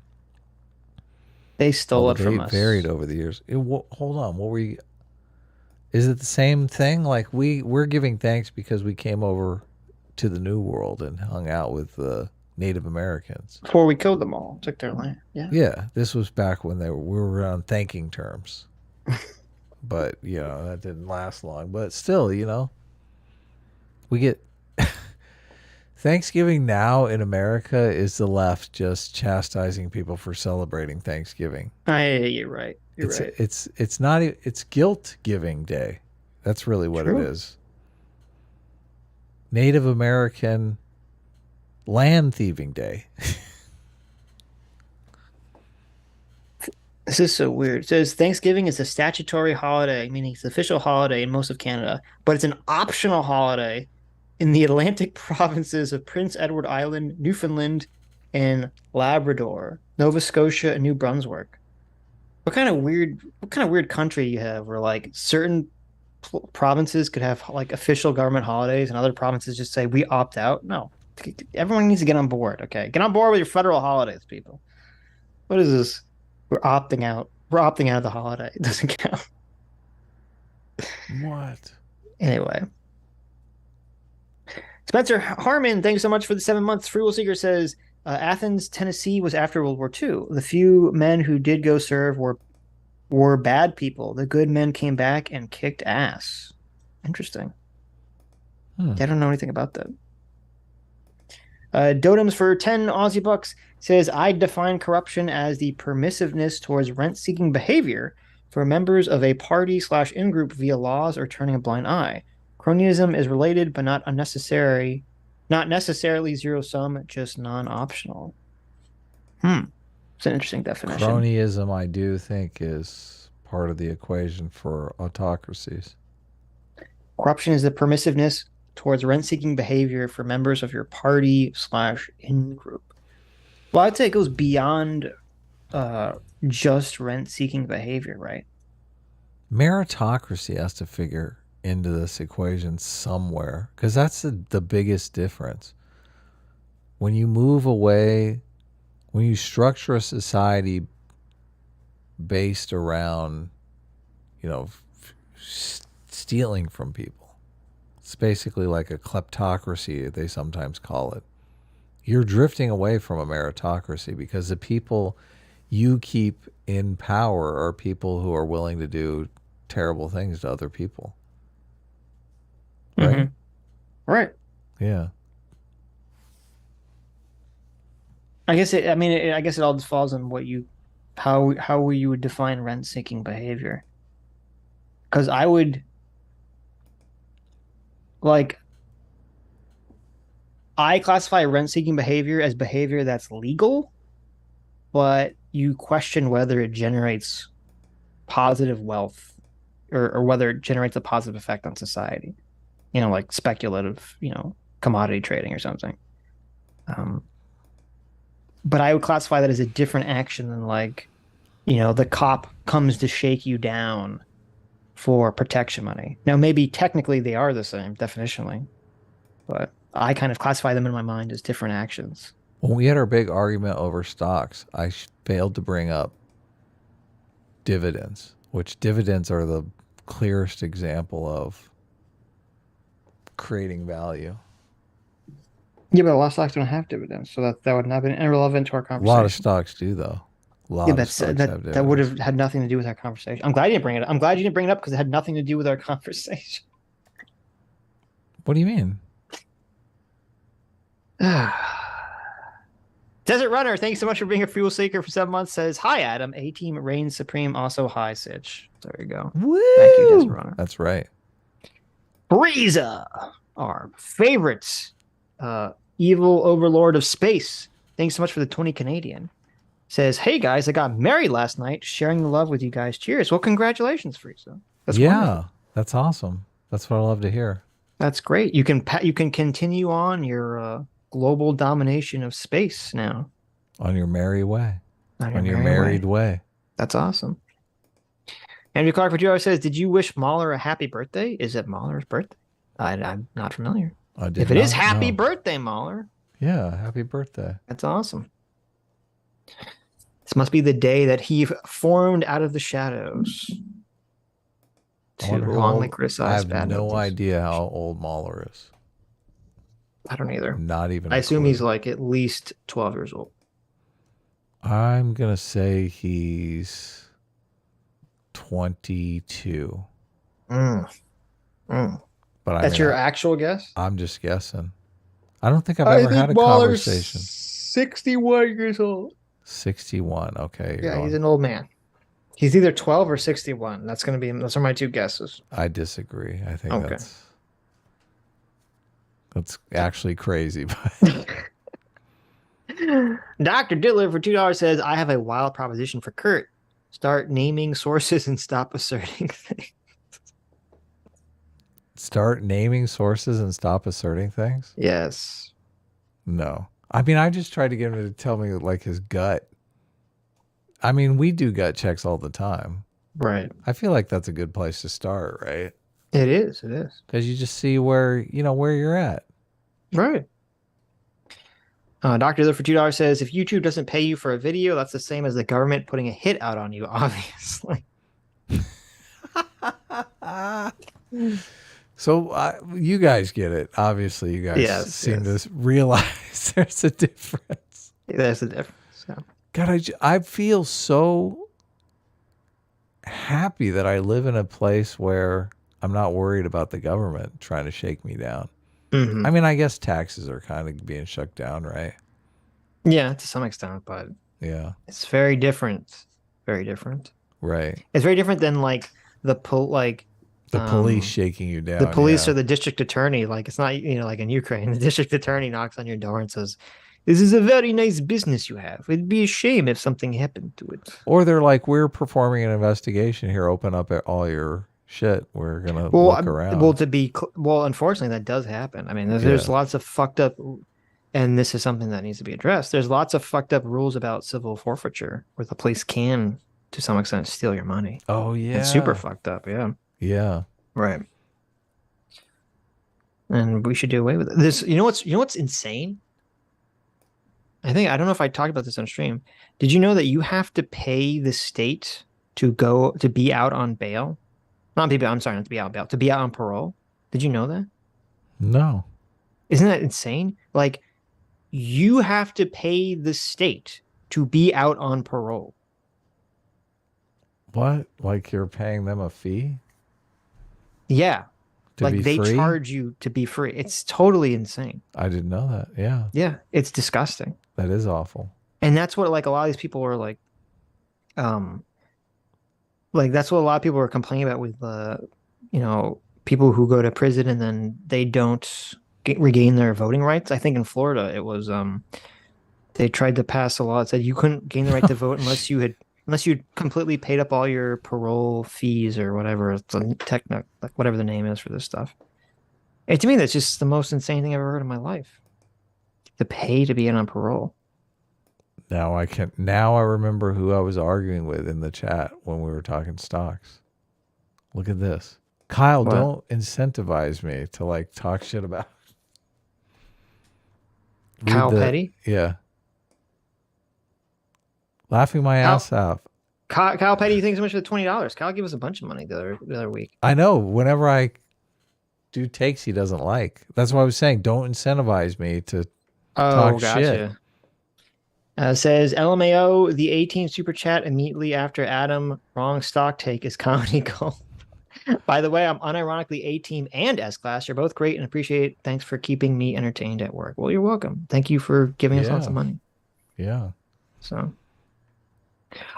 They stole it from us. Varied over the years. Hold on. What were you? Is it the same thing? Like we're giving thanks because we came over to the New World and hung out with the Native Americans before we killed them all, took their land. Yeah. Yeah. This was back when we were on thanking terms, but that didn't last long. But still, we get Thanksgiving now in America is the left just chastising people for celebrating Thanksgiving. You're right. It's not. It's guilt giving day. That's really what it is. Native American land thieving day. This is so weird. It says Thanksgiving is a statutory holiday, meaning it's an official holiday in most of Canada, but it's an optional holiday in the Atlantic provinces of Prince Edward Island, Newfoundland, and Labrador, Nova Scotia, and New Brunswick. What kind of weird country you have where like certain provinces could have like official government holidays and other provinces just say we opt out? No. Everyone needs to get on board, okay? Get on board with your federal holidays, people. What is this? We're opting out. We're opting out of the holiday. It doesn't count. What? Anyway. Spencer Harmon, thanks so much for the 7 months. Free Will Seeker says Athens, Tennessee was after World War II. The few men who did go serve were bad people. The good men came back and kicked ass. Interesting. I don't know anything about that. Dotems for 10 Aussie bucks says, I define corruption as the permissiveness towards rent-seeking behavior for members of a party/in-group via laws or turning a blind eye. Cronyism is related, but not necessarily zero-sum, just non-optional. It's an interesting definition. Cronyism, I do think, is part of the equation for autocracies. Corruption is the permissiveness towards rent-seeking behavior for members of your party/in-group. Well, I'd say it goes beyond just rent-seeking behavior, right? Meritocracy has to figure into this equation somewhere, because that's the biggest difference. When you move away, when you structure a society based around, stealing from people, it's basically like a kleptocracy, they sometimes call it. You're drifting away from a meritocracy because the people you keep in power are people who are willing to do terrible things to other people. Right? Mm-hmm. Right. Yeah. I guess it all just falls on how you would define rent-seeking behavior. Because I would I classify rent-seeking behavior as behavior that's legal, but you question whether it generates positive wealth or whether it generates a positive effect on society. Like speculative, commodity trading or something. But I would classify that as a different action than the cop comes to shake you down for protection money. Now, maybe technically they are the same, definitionally, but I kind of classify them in my mind as different actions. When we had our big argument over stocks, I failed to bring up dividends, which dividends are the clearest example of creating value. Yeah, but a lot of stocks don't have dividends, so that would not have been irrelevant to our conversation. A lot of stocks do, though. That would have had nothing to do with our conversation. I'm glad you didn't bring it up. I'm glad you didn't bring it up because it had nothing to do with our conversation. What do you mean? Desert Runner, thanks so much for being a fuel seeker for 7 months. Says, hi, Adam. A-Team reigns supreme. Also, hi, Sitch. There you go. Woo! Thank you, Desert Runner. That's right. Breeza, our favorite evil overlord of space. Thanks so much for the 20 Canadian. Says, hey, guys, I got married last night. Sharing the love with you guys. Cheers. Well, congratulations, Frieza. That's wonderful. That's awesome. That's what I love to hear. That's great. You can continue on your global domination of space now. On your merry way. On your married way. That's awesome. Andrew Clark for 2 hours says, did you wish Mahler a happy birthday? Is it Mahler's birthday? I'm not familiar. If it is happy birthday, Mahler. Yeah, happy birthday. That's awesome. This must be the day that he formed out of the shadows to wrongly criticize bad. I have no idea how old Mahler is. I don't either. Not even. I assume he's like at least 12 years old. I'm going to say he's 22. But That's your actual guess? I'm just guessing. I don't think I've ever had a conversation. 61 years old. 61. Okay. Yeah, he's an old man. He's either 12 or 61. Those are my two guesses. I disagree. I think that's actually crazy. Dr. Diddler for $2 says, I have a wild proposition for Kurt. Start naming sources and stop asserting things. Start naming sources and stop asserting things? Yes. No. I mean, I just tried to get him to tell me like his gut. I mean, we do gut checks all the time. Right. I feel like that's a good place to start, right? It is. It is. Because you just see where you're at. Right. Dr. Live for $2 says, if YouTube doesn't pay you for a video, that's the same as the government putting a hit out on you, obviously. So you guys get it. Obviously, you guys seem to realize there's a difference. There's a difference. Yeah. God, I feel so happy that I live in a place where I'm not worried about the government trying to shake me down. Mm-hmm. I mean, I guess taxes are kind of being shut down, right? Yeah, to some extent, but yeah, it's very different. Very different. Right. It's very different than like the police shaking you down. The police or the district attorney. Like it's not like in Ukraine, the district attorney knocks on your door and says, "This is a very nice business you have. It'd be a shame if something happened to it." Or they're like, "We're performing an investigation here. Open up all your shit. We're gonna look around." Well, unfortunately, that does happen. I mean, there's lots of fucked up, and this is something that needs to be addressed. There's lots of fucked up rules about civil forfeiture where the police can, to some extent, steal your money. Oh yeah, it's super fucked up. Yeah. Yeah. Right. And we should do away with it. This, you know what's insane? I don't know if I talked about this on stream. Did you know that you have to pay the state to be out on bail? Not to be out on bail, to be out on parole. Did you know that? No. Isn't that insane? Like, you have to pay the state to be out on parole. What? Like you're paying them a fee? Yeah. Like they free? charge you to be free. It's totally insane. I didn't know that. Yeah. Yeah. It's disgusting. That is awful. And that's what like a lot of these people were like that's what a lot of people were complaining about with people who go to prison and then they don't regain their voting rights. I think in Florida it was they tried to pass a law that said you couldn't gain the right to vote unless you completely paid up all your parole fees or whatever. It's like whatever the name is for this stuff. And to me, that's just the most insane thing I've ever heard in my life. To pay to be in on parole. Now I remember who I was arguing with in the chat when we were talking stocks. Look at this. Kyle, What? Don't incentivize me to like talk shit about Kyle Petty? Yeah. Laughing my ass off. Kyle Petty, thanks so much for the $20. Kyle gave us a bunch of money the other week. I know. Whenever I do takes he doesn't like. That's why I was saying don't incentivize me to talk shit. Says LMAO, the 18 super chat immediately after Adam. Wrong stock take is comedy gold. By the way, I'm unironically A-team and S-class. You're both great and appreciate it. Thanks for keeping me entertained at work. Well, you're welcome. Thank you for giving us lots of money. Yeah. So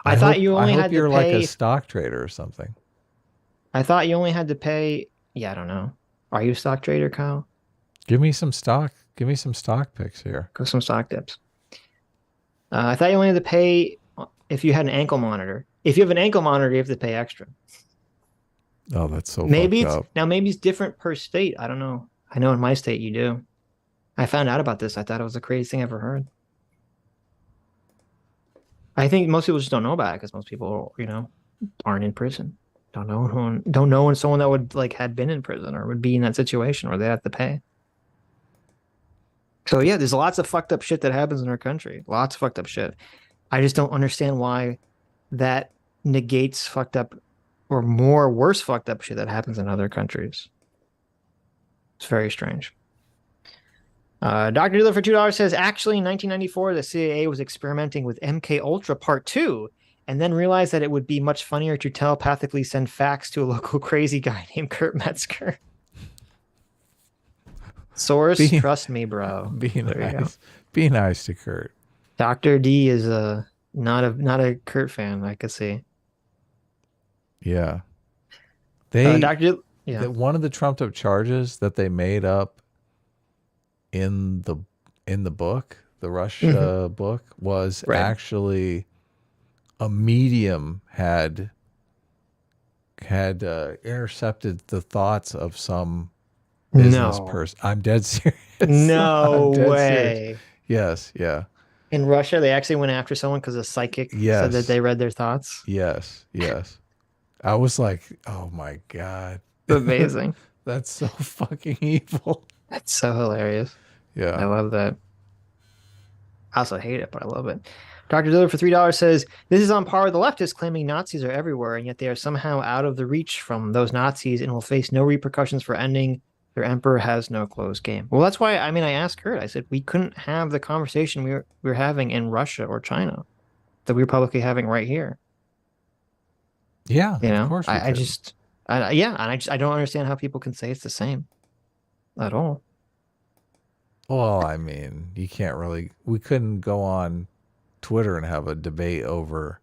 I thought you only had to pay. You're like a stock trader or something. I thought you only had to pay. Yeah, I don't know. Are you a stock trader, Kyle? Give me some stock picks here. Go some stock tips. I thought you only had to pay if you had an ankle monitor. If you have an ankle monitor, you have to pay extra. Oh, that's so maybe fucked up. Maybe it's different per state. I don't know. I know in my state you do. I found out about this. I thought it was the craziest thing I ever heard. I think most people just don't know about it because most people, aren't in prison. Don't know someone that would had been in prison or would be in that situation where they have to pay. So yeah, there's lots of fucked up shit that happens in our country. Lots of fucked up shit. I just don't understand why that negates fucked up or worse fucked up shit that happens in other countries. It's very strange. Dr. Dealer for $2 says, actually, in 1994, the CIA was experimenting with MK Ultra Part 2 and then realized that it would be much funnier to telepathically send fax to a local crazy guy named Kurt Metzger. Source, trust me, bro. Be nice. Be nice to Kurt. Dr. D is not a Kurt fan, I could see. Yeah. One of the trumped up charges that they made up in the book, the Russia book, was actually a medium had intercepted the thoughts of some business person. I'm dead serious. No way. Serious. Yes, yeah. In Russia, they actually went after someone because a psychic said that they read their thoughts. Yes. I was like, oh my God. Amazing. That's so fucking evil. That's so hilarious. Yeah. I love that. I also hate it, but I love it. Dr. Diller for $3 says, this is on par with the leftists claiming Nazis are everywhere, and yet they are somehow out of the reach from those Nazis and will face no repercussions for ending. Their emperor has no closed game. Well, that's why, I asked Kurt. I said, we couldn't have the conversation we were having in Russia or China that we were publicly having right here. Yeah, of course. I don't understand how people can say it's the same at all. Well, you can't really. We couldn't go on Twitter and have a debate over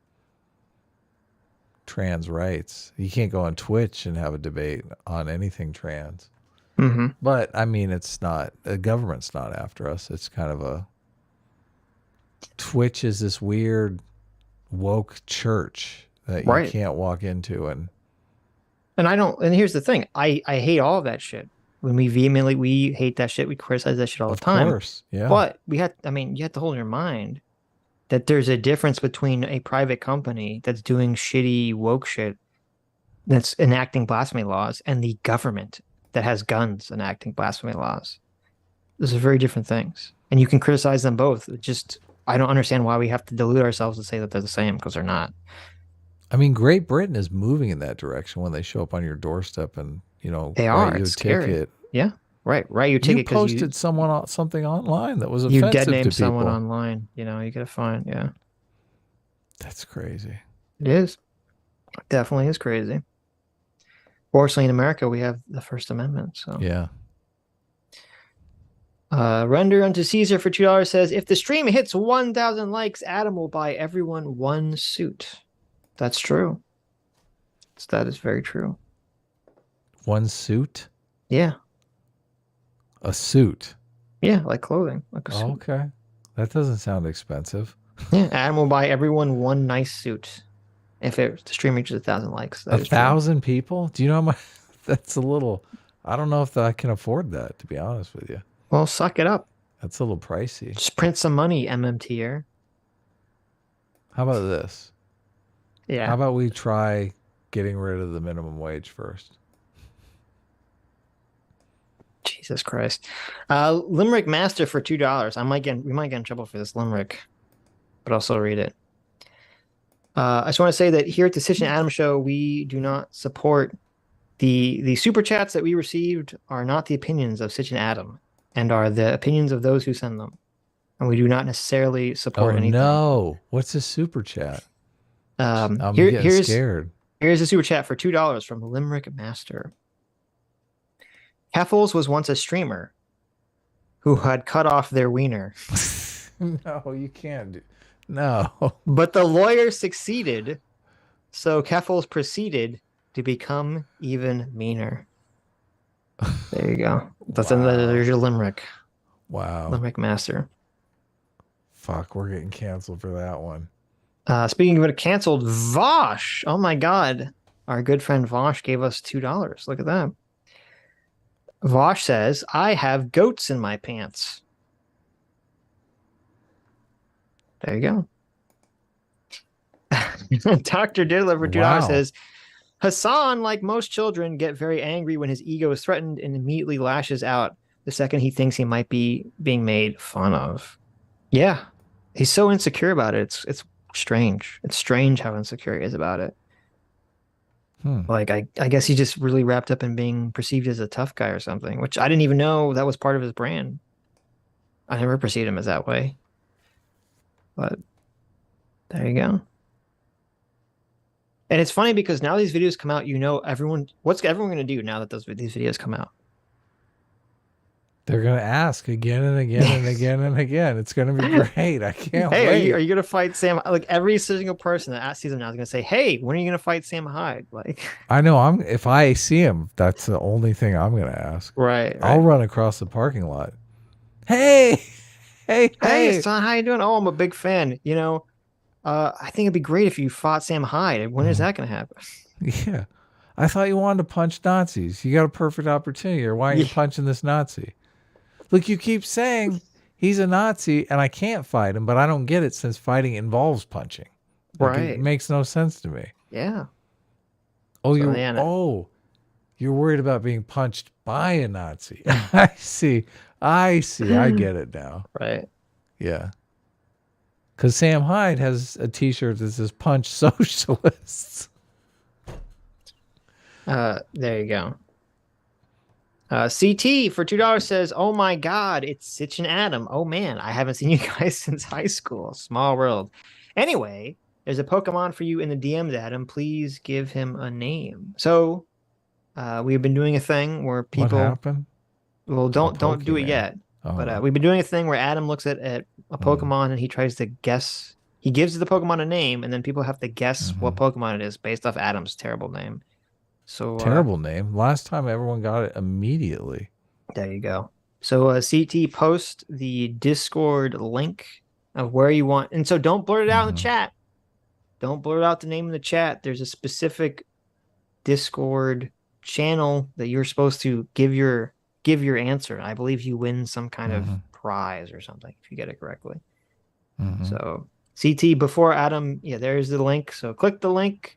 trans rights. You can't go on Twitch and have a debate on anything trans. Mm-hmm. But it's not. The government's not after us. It's kind of a. Twitch is this weird woke church that you can't walk into and I don't. And here's the thing: I hate all of that shit. When we hate that shit, we criticize that shit all the time. Of course, yeah. But you have to hold in your mind that there's a difference between a private company that's doing shitty woke shit, that's enacting blasphemy laws, and the government that has guns enacting blasphemy laws. Those are very different things, and you can criticize them both. I don't understand why we have to delude ourselves to say that they're the same, because they're not. Great Britain is moving in that direction when they show up on your doorstep and they are. Your it's scary. ticket. Yeah, right. Your ticket. You posted something online that was offensive you dead named to someone people. online. You get a fine. Yeah, that's crazy. It is. It definitely is crazy. Fortunately, in America, we have the First Amendment. So yeah. Render unto Caesar for $2 says, if the stream hits 1,000 likes, Adam will buy everyone one suit. That's true. That is very true. One suit? Yeah. A suit? Yeah, like clothing. Like a suit. Okay. That doesn't sound expensive. Yeah, Adam will buy everyone one nice suit if the stream reaches 1,000 likes. 1,000 people? Do you know how much? That's a little... I don't know if I can afford that, to be honest with you. Well, suck it up. That's a little pricey. Just print some money, MMTer. How about this? Yeah. How about we try getting rid of the minimum wage first? Jesus Christ. Limerick Master for $2. We might get in trouble for this limerick, but I'll still read it. I just want to say that here at the Sitch and Adam Show, we do not support the super chats that we received are not the opinions of Sitch and Adam, and are the opinions of those who send them. And we do not necessarily support anything. No. What's a super chat? I'm getting scared. Here's a super chat for $2 from Limerick Master. Heffels was once a streamer who had cut off their wiener. No, you can't do. No. But the lawyer succeeded, so Keffels proceeded to become even meaner. There you go. There's your limerick. Wow. Limerick Master. Fuck, we're getting canceled for that one. Speaking of it, canceled, Vaush. Oh my God. Our good friend Vaush gave us $2. Look at that. Vaush says, I have goats in my pants. There you go. Dr. Diddler for $2 says, Hassan, like most children, get very angry when his ego is threatened and immediately lashes out the second he thinks he might be being made fun of. Yeah. He's so insecure about it. It's strange. It's strange how insecure he is about it. Like, I guess he's just really wrapped up in being perceived as a tough guy or something, which I didn't even know that was part of his brand. I never perceived him as that way. But there you go. And it's funny because now these videos come out, what's everyone going to do now that these videos come out? They're going to ask again and again and again and again. It's going to be great. I can't wait. Hey, are you going to fight Sam? Like, every single person that sees him now is going to say, hey, when are you going to fight Sam Hyde? Like, I know. If I see him, that's the only thing I'm going to ask. Right. I'll run across the parking lot. Hey, son, how you doing? Oh, I'm a big fan. I think it'd be great if you fought Sam Hyde. When is that going to happen? Yeah. I thought you wanted to punch Nazis. You got a perfect opportunity. Or why aren't you punching this Nazi? Look, you keep saying he's a Nazi and I can't fight him, but I don't get it since fighting involves punching. Like, Right. It makes no sense to me. Yeah. Oh, So, yeah, no. you're worried about being punched by a Nazi. I see. I get it now. Right. Yeah. Because Sam Hyde has a T-shirt that says "Punch Socialists." There you go. CT for $2 says, "Oh my God, it's Sitch and Adam. Oh man, I haven't seen you guys since high school. Small world. Anyway, there's a Pokemon for you in the DMs, Adam. Please give him a name." So, we've been doing a thing where people. What happened? Well, don't do it Pokemon. yet. Oh. But we've been doing a thing where Adam looks at a Pokemon and he tries to guess. He gives the Pokemon a name, and then people have to guess what Pokemon it is based off Adam's terrible name. So Terrible name. Last time everyone got it immediately. There you go. So CT, post the Discord link of where you want, and so don't blurt it out in the chat. Don't blurt out the name in the chat. There's a specific Discord channel that you're supposed to give your answer. I believe you win some kind of prize or something if you get it correctly. So CT, before Adam, yeah, there's the link. So click the link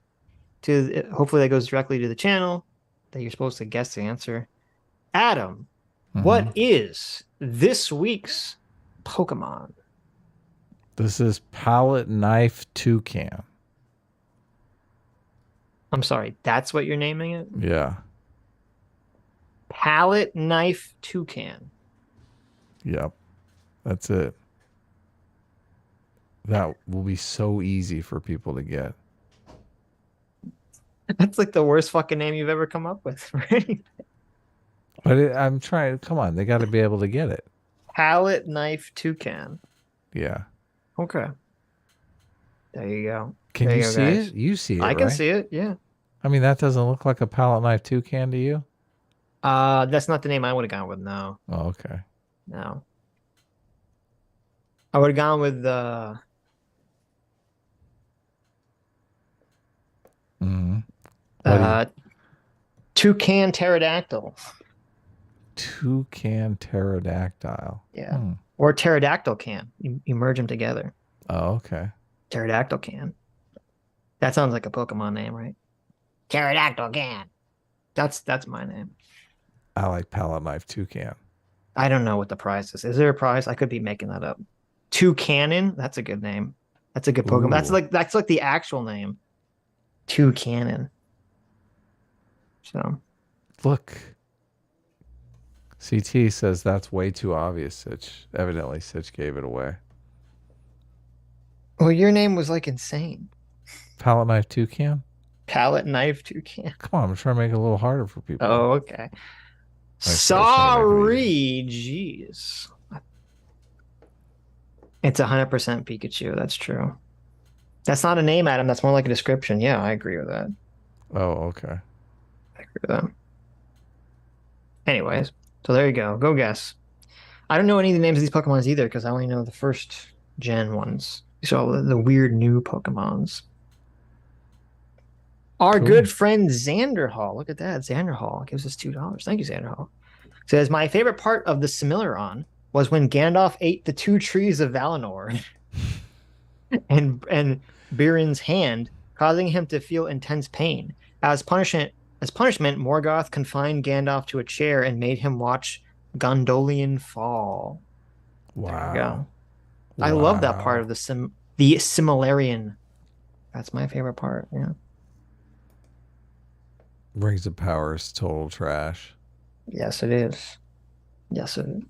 to, hopefully that goes directly to the channel that you're supposed to guess the answer. Adam, what is this week's Pokemon? This is Palette Knife Toucan. I'm sorry, that's what you're naming it? Yeah. Palette Knife Toucan. Yep. That's it. That will be so easy for people to get. That's like the worst fucking name you've ever come up with, right? But I'm trying. Come on, they got to be able to get it. Palette Knife Toucan. Yeah. Okay. There you go. Can there you go, see guys. it? You see it, I can right? see it, yeah. I mean, that doesn't look like a palette knife toucan to you? That's not the name I would have gone with, no. Oh, okay. No. I would have gone with Toucan Pterodactyl. Toucan Pterodactyl. Yeah. Or Pterodactyl Can. You merge them together. Oh, okay. Pterodactyl Can. That sounds like a Pokemon name, right? Pterodactyl Can. That's my name. I like palette knife toucan. I don't know what the prize is. Is there a prize? I could be making that up. Toucanon? That's a good name. That's a good Pokemon. Ooh. That's like the actual name. Toucanon. So Look. CT says that's way too obvious, Sitch. Evidently, Sitch gave it away. well, your name was like insane. Palette knife toucan? Palette Knife Toucan. Come on, I'm trying to make it a little harder for people. Oh, okay. Nice. Sorry, jeez. It's 100% Pikachu. That's true. That's not a name, Adam. That's more like a description. Yeah, I agree with that. Oh, okay. I agree with that. Anyways, so there you go. Go guess. I don't know any of the names of these Pokemons either because I only know the first gen ones. So the weird new Pokemons. Our good friend Xander Hall. Look at that. Xander Hall gives us $2. Thank you, Xander Hall. Says, my favorite part of the Similaron was when Gandalf ate the 2 trees of Valinor and Birin's hand, causing him to feel intense pain. As punishment, Morgoth confined Gandalf to a chair and made him watch Gondolian fall. Wow. There you go. I love that part of the Similarian. That's my favorite part. Yeah. Rings of Power is total trash. Yes, it is. Yes, it is.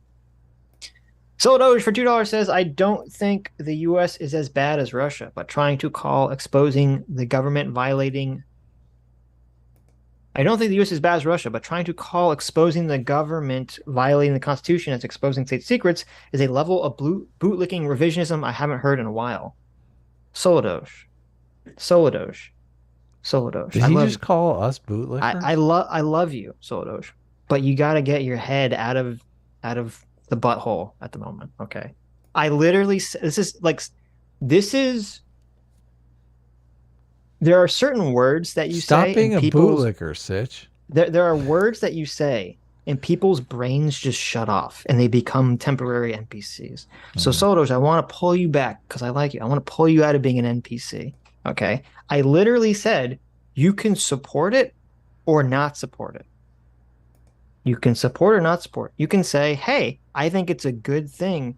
Sodoge for $2 says, I don't think the U.S. is as bad as Russia, but trying to call exposing the government violating. I don't think the U.S. is as bad as Russia, but trying to call exposing the government violating the Constitution as exposing state secrets is a level of bootlicking revisionism I haven't heard in a while. Sodoge. Did he just call us bootlickers? I love you, Sodoge, but you got to get your head out of the butthole at the moment. Okay, I literally there are certain words that you Stop say. being a bootlicker, Sitch. There are words that you say and people's brains just shut off and they become temporary NPCs. So Sodos, I want to pull you back because I like you. I want to pull you out of being an NPC. Okay. I literally said you can support it or not support it. You can support or not support. You can say, hey, I think it's a good thing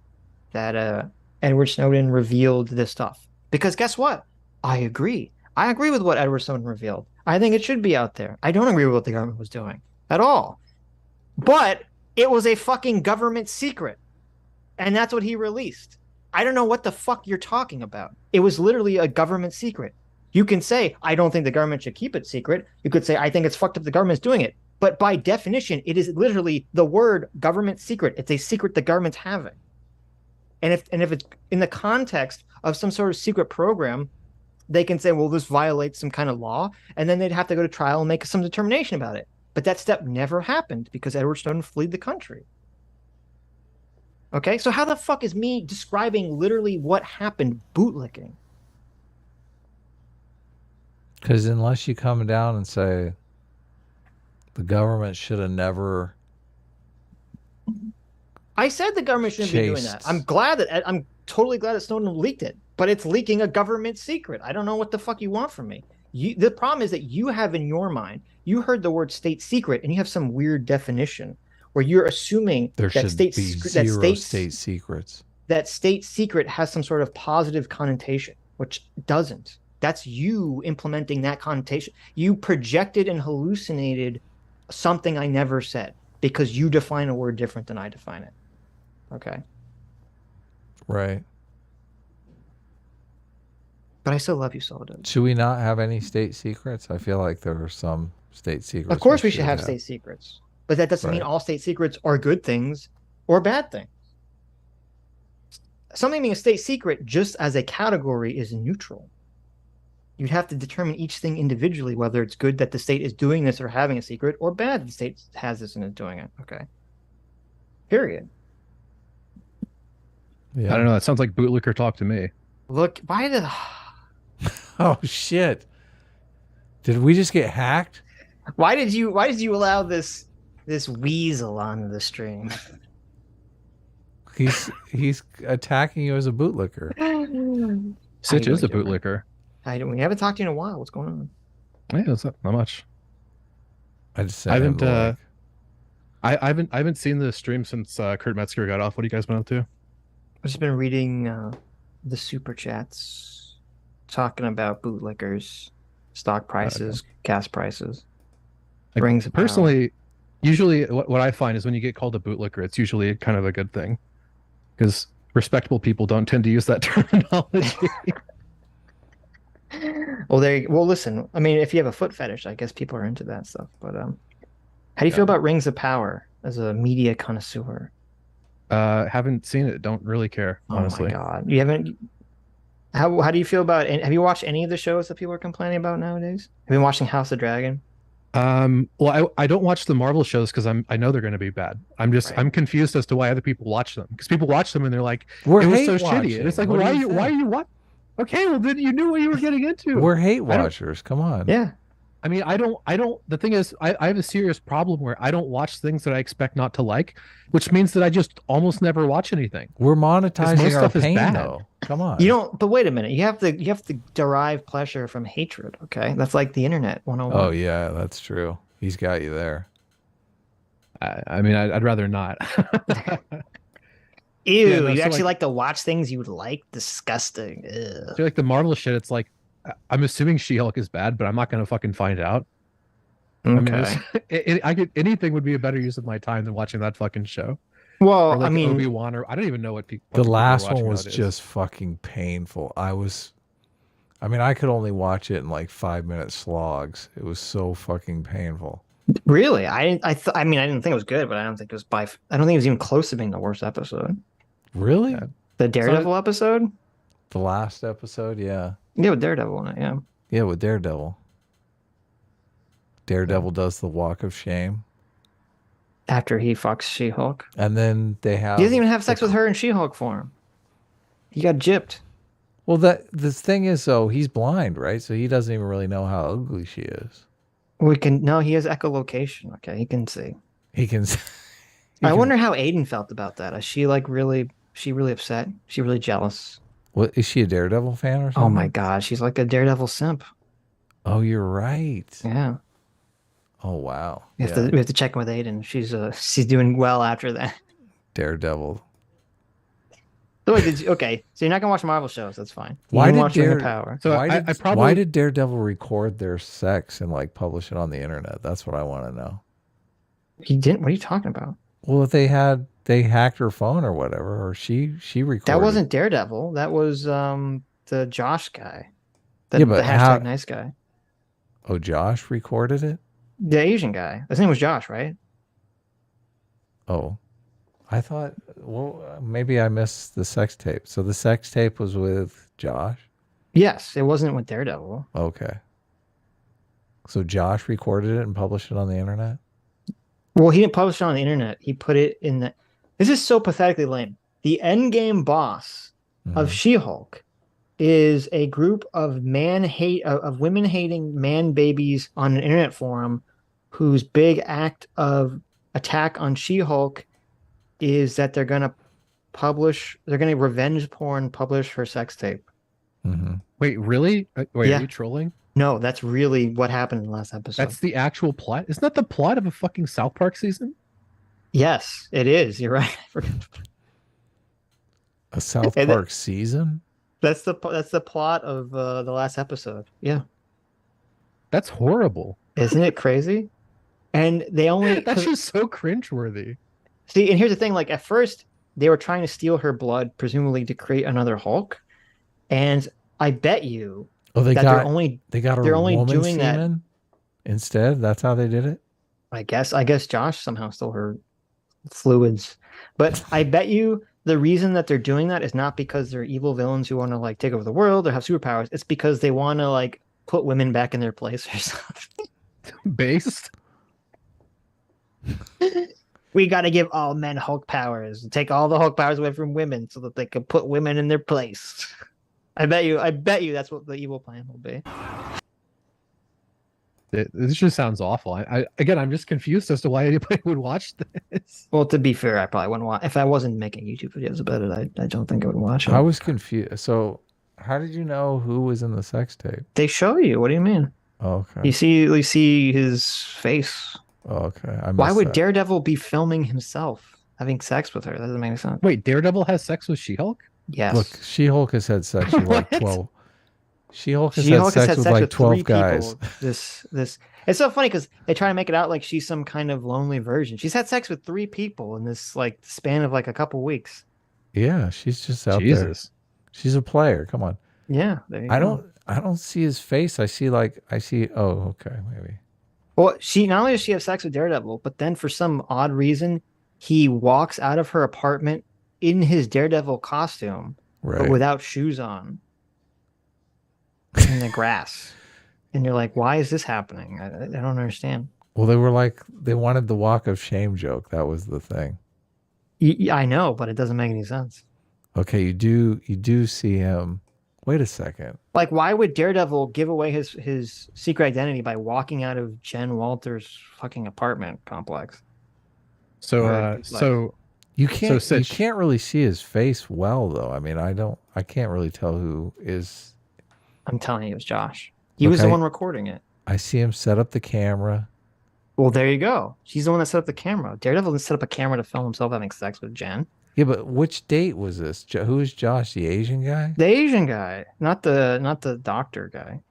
that Edward Snowden revealed this stuff. Because guess what? I agree. I agree with what Edward Snowden revealed. I think it should be out there. I don't agree with what the government was doing at all. But it was a fucking government secret. And that's what he released. I don't know what the fuck you're talking about. It was literally a government secret. You can say, I don't think the government should keep it secret. You could say, I think it's fucked up the government's doing it. But by definition, it is literally the word government secret. It's a secret the government's having. And if it's in the context of some sort of secret program, they can say, well, this violates some kind of law, and then they'd have to go to trial and make some determination about it. But that step never happened because Edward Snowden fled the country. Okay, so how the fuck is me describing literally what happened bootlicking? Because unless you come down and say the government should have never... I said the government shouldn't be doing that. I'm totally glad that Snowden leaked it, but it's leaking a government secret. I don't know what the fuck you want from me. The problem is that you have in your mind, you heard the word state secret, and you have some weird definition where you're assuming There that should be zero state secrets. that state secret has some sort of positive connotation, which it doesn't. That's you implementing that connotation. You projected and hallucinated something I never said because you define a word different than I define it. Okay. Right. But I still love you, Solid. Should we not have any state secrets? I feel like there are some state secrets. Of course we should have state secrets. But that doesn't mean all state secrets are good things or bad things. Something being a state secret just as a category is neutral. You'd have to determine each thing individually, whether it's good that the state is doing this or having a secret, or bad that the state has this and is doing it. Okay. Period. Yeah. I don't know. That sounds like bootlicker talk to me. Look, why the... Oh, shit. Did we just get hacked? Why did you allow this weasel onto the stream? He's attacking you as a bootlicker. Sitch is a bootlicker. We haven't talked to you in a while. What's going on? Yeah, it's not much. I just I haven't seen the stream since Kurt Metzger got off. What have you guys been up to? I've just been reading the super chats, talking about bootlickers, stock prices, gas prices. Rings of personally, usually what I find is when you get called a bootlicker, it's usually kind of a good thing because respectable people don't tend to use that terminology. Well, listen. I mean, if you have a foot fetish, I guess people are into that stuff. But how do you feel about Rings of Power as a media connoisseur? Haven't seen it. Don't really care, honestly. Oh my god, you haven't. How do you feel about? Have you watched any of the shows that people are complaining about nowadays? Have you been watching House of Dragon? Well, I don't watch the Marvel shows because I know they're going to be bad. I'm confused as to why other people watch them because people watch them and they're like, it was so shitty. And it's like, why are you what? Okay, well then you knew what you were getting into. We're hate watchers. Come on. Yeah. I mean, I don't, the thing is, I have a serious problem where I don't watch things that I expect not to like, which means that I just almost never watch anything. We're monetizing our pain, though. Come on. You don't, but wait a minute. You have to derive pleasure from hatred, okay? That's like the internet 101. Oh, yeah, that's true. He's got you there. I mean, I'd rather not. Ew, yeah, no, you so actually like to watch things you would like? Disgusting. Ew. So like the Marvel shit, it's like, I'm assuming She-Hulk is bad, but I'm not going to fucking find out. Okay. I mean, anything would be a better use of my time than watching that fucking show. Well, or like I mean, Obi-Wan, or I don't even know what people. The last one was just fucking painful. I mean, I could only watch it in like 5-minute slogs. It was so fucking painful. Really? I mean, I didn't think it was good, but I don't think it was I don't think it was even close to being the worst episode. Really? The Daredevil episode? The last episode, yeah. Yeah, with Daredevil in it, yeah. Yeah, with Daredevil. Daredevil does the walk of shame. After he fucks She-Hulk. And then they have... He doesn't even have sex with her in She-Hulk form. He got gypped. Well, the thing is, though, he's blind, right? So he doesn't even really know how ugly she is. No, he has echolocation. Okay, he can see. He can. I wonder how Aiden felt about that. Is she like really? She really upset? She really jealous? What is she a Daredevil fan or something? Oh my god, she's like a Daredevil simp. Oh, you're right. Yeah. Oh wow. We have to check in with Aiden. She's doing well after that. Daredevil. So wait, okay, so you're not gonna watch Marvel shows? That's fine. Why did watch Ring of Power? So why did Daredevil record their sex and like publish it on the internet? That's what I want to know. He didn't. What are you talking about? Well, if they hacked her phone or whatever, or she recorded. That wasn't Daredevil. That was the Josh guy. But the hashtag nice guy. Oh, Josh recorded it? The Asian guy. His name was Josh, right? Oh. I thought, well, maybe I missed the sex tape. So the sex tape was with Josh? Yes, it wasn't with Daredevil. Okay. So Josh recorded it and published it on the internet? Well, he didn't publish it on the internet. He put it in the... This is so pathetically lame. The endgame boss of She-Hulk is a group of women-hating man babies on an internet forum whose big act of attack on She-Hulk is that they're going to revenge porn publish her sex tape. Mm-hmm. Wait, really? Wait, Yeah. are you trolling? No, that's really what happened in the last episode. That's the actual plot? Isn't that the plot of a fucking South Park season? Yes, it is. You're right. A South Park season? That's the plot of the last episode. Yeah. That's horrible. Isn't it crazy? And they only... That's just so cringeworthy. See, and here's the thing, like at first they were trying to steal her blood, presumably to create another Hulk. And I bet you they got her they're only woman doing semen instead? That's how they did it? I guess Josh somehow stole her fluids. But I bet you the reason that they're doing that is not because they're evil villains who want to like take over the world or have superpowers. It's because they want to like put women back in their place or something. Based? We got to give all men Hulk powers and take all the Hulk powers away from women so that they can put women in their place. I bet you that's what the evil plan will be. This just sounds awful. I'm just confused as to why anybody would watch this. Well, to be fair, I probably wouldn't watch. If I wasn't making YouTube videos about it, I don't think I would watch it. I was confused. So how did you know who was in the sex tape? They show you. What do you mean? Oh, okay. You see his face. Oh, okay. Why would Daredevil be filming himself having sex with her? That doesn't make any sense. Wait, Daredevil has sex with She-Hulk? Yes. Look, She-Hulk has had sex with like 12. She-Hulk has had sex with like 12 guys. This it's so funny because they try to make it out like she's some kind of lonely virgin. She's had sex with 3 people in this like span of like a couple weeks. Yeah, she's just out there. She's a player. Come on. Yeah. I don't see his face. I see. Oh, okay, maybe. Well, not only does she have sex with Daredevil, but then for some odd reason, he walks out of her apartment in his Daredevil costume, but without shoes on, in the grass. And you're like, why is this happening? I don't understand. Well, they wanted the walk of shame joke. That was the thing. I know, but it doesn't make any sense. Okay, you do see him. Wait a second. Like, why would Daredevil give away his secret identity by walking out of Jen Walters' fucking apartment complex? So you can't really see his face well though. I mean, I can't really tell who is. I'm telling you, it was Josh. He was the one recording it. I see him set up the camera. Well, there you go. He's the one that set up the camera. Daredevil didn't set up a camera to film himself having sex with Jen. Yeah, but which date was this? Who is Josh? The Asian guy? The Asian guy, not the doctor guy.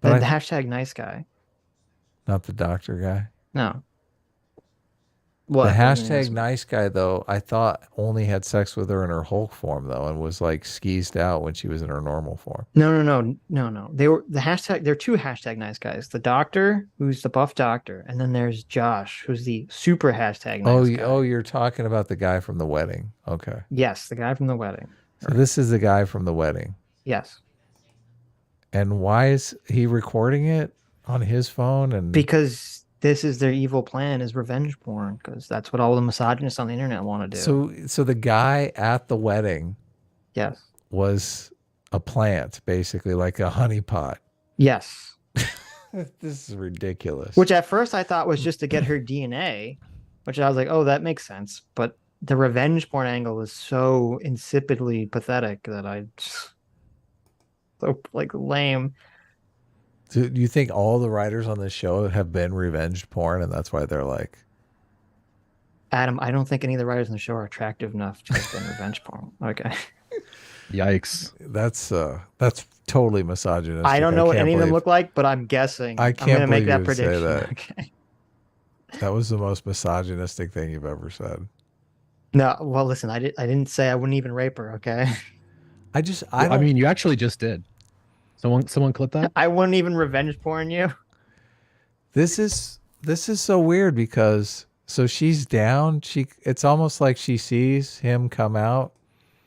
The hashtag nice guy. Not the doctor guy? No. What? The hashtag nice guy, though, I thought only had sex with her in her Hulk form, though, and was like skeezed out when she was in her normal form. No. They were the hashtag. There are 2 hashtag nice guys. The doctor, who's the buff doctor, and then there's Josh, who's the super hashtag nice guy. Oh, you're talking about the guy from the wedding. Okay. Yes, the guy from the wedding. So this is the guy from the wedding. Yes. And why is he recording it on his phone? And because this is their evil plan, is revenge porn, because that's what all the misogynists on the internet want to do. So the guy at the wedding, yes, was a plant, basically like a honeypot. Yes. This is ridiculous. Which at first I thought was just to get her DNA, which I was like, oh, that makes sense. But the revenge porn angle is so insipidly pathetic that I just so like lame. Do you think all the writers on this show have been revenge porn, and that's why they're like, Adam, I don't think any of the writers on the show are attractive enough to have been revenge porn. Okay. Yikes. That's totally misogynistic. I don't know what any of them look like, but I'm guessing. I can't I'm gonna make believe that you would say prediction. that. Okay. That was the most misogynistic thing you've ever said. No, well, listen, I didn't say I wouldn't even rape her. Okay. I mean, you actually just did. Someone clip that. I wouldn't even revenge porn you. This is so weird because so she's down. It's almost like she sees him come out.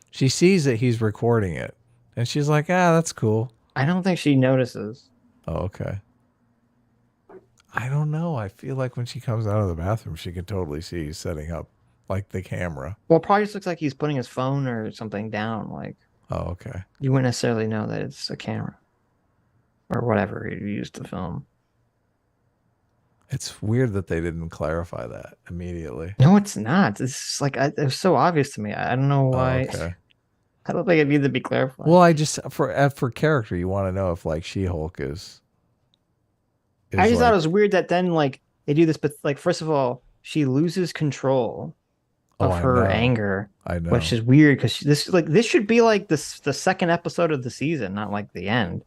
She sees that he's recording it, and she's like, that's cool. I don't think she notices. Oh, okay. I don't know. I feel like when she comes out of the bathroom, she can totally see he's setting up like the camera. Well, it probably just looks like he's putting his phone or something down. Like, oh, okay. You wouldn't necessarily know that it's a camera or whatever he used to film. It's weird that they didn't clarify that immediately. No, it's not. It's like it was so obvious to me. I don't know why. Oh, okay. I don't think it needs to be clarified. Well, I just for character, you want to know if like She-Hulk is I just thought it was weird that then like they do this, but like first of all, she loses control of her anger. I know, which is weird because this should be like the second episode of the season, not like the end.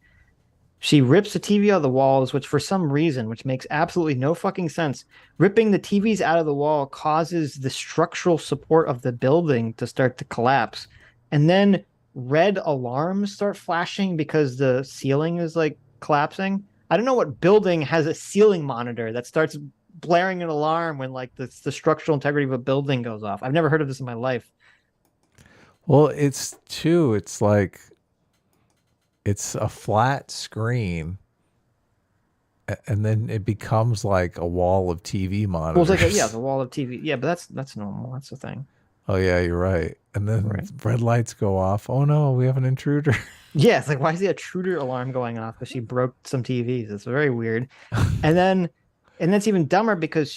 She rips the TV out of the walls, which for some reason, which makes absolutely no fucking sense, ripping the TVs out of the wall causes the structural support of the building to start to collapse, and then red alarms start flashing because the ceiling is like collapsing. I don't know what building has a ceiling monitor that starts blaring an alarm when like the structural integrity of a building goes off. I've never heard of this in my life. Well, it's like it's a flat screen, and then it becomes like a wall of TV monitors. Well, it's like the wall of TV. Yeah, but that's normal. That's the thing. Oh yeah, you're right. And then red lights go off. Oh no, we have an intruder. Yeah, it's like, why is the intruder alarm going off? Because she broke some TVs. It's very weird. And that's even dumber because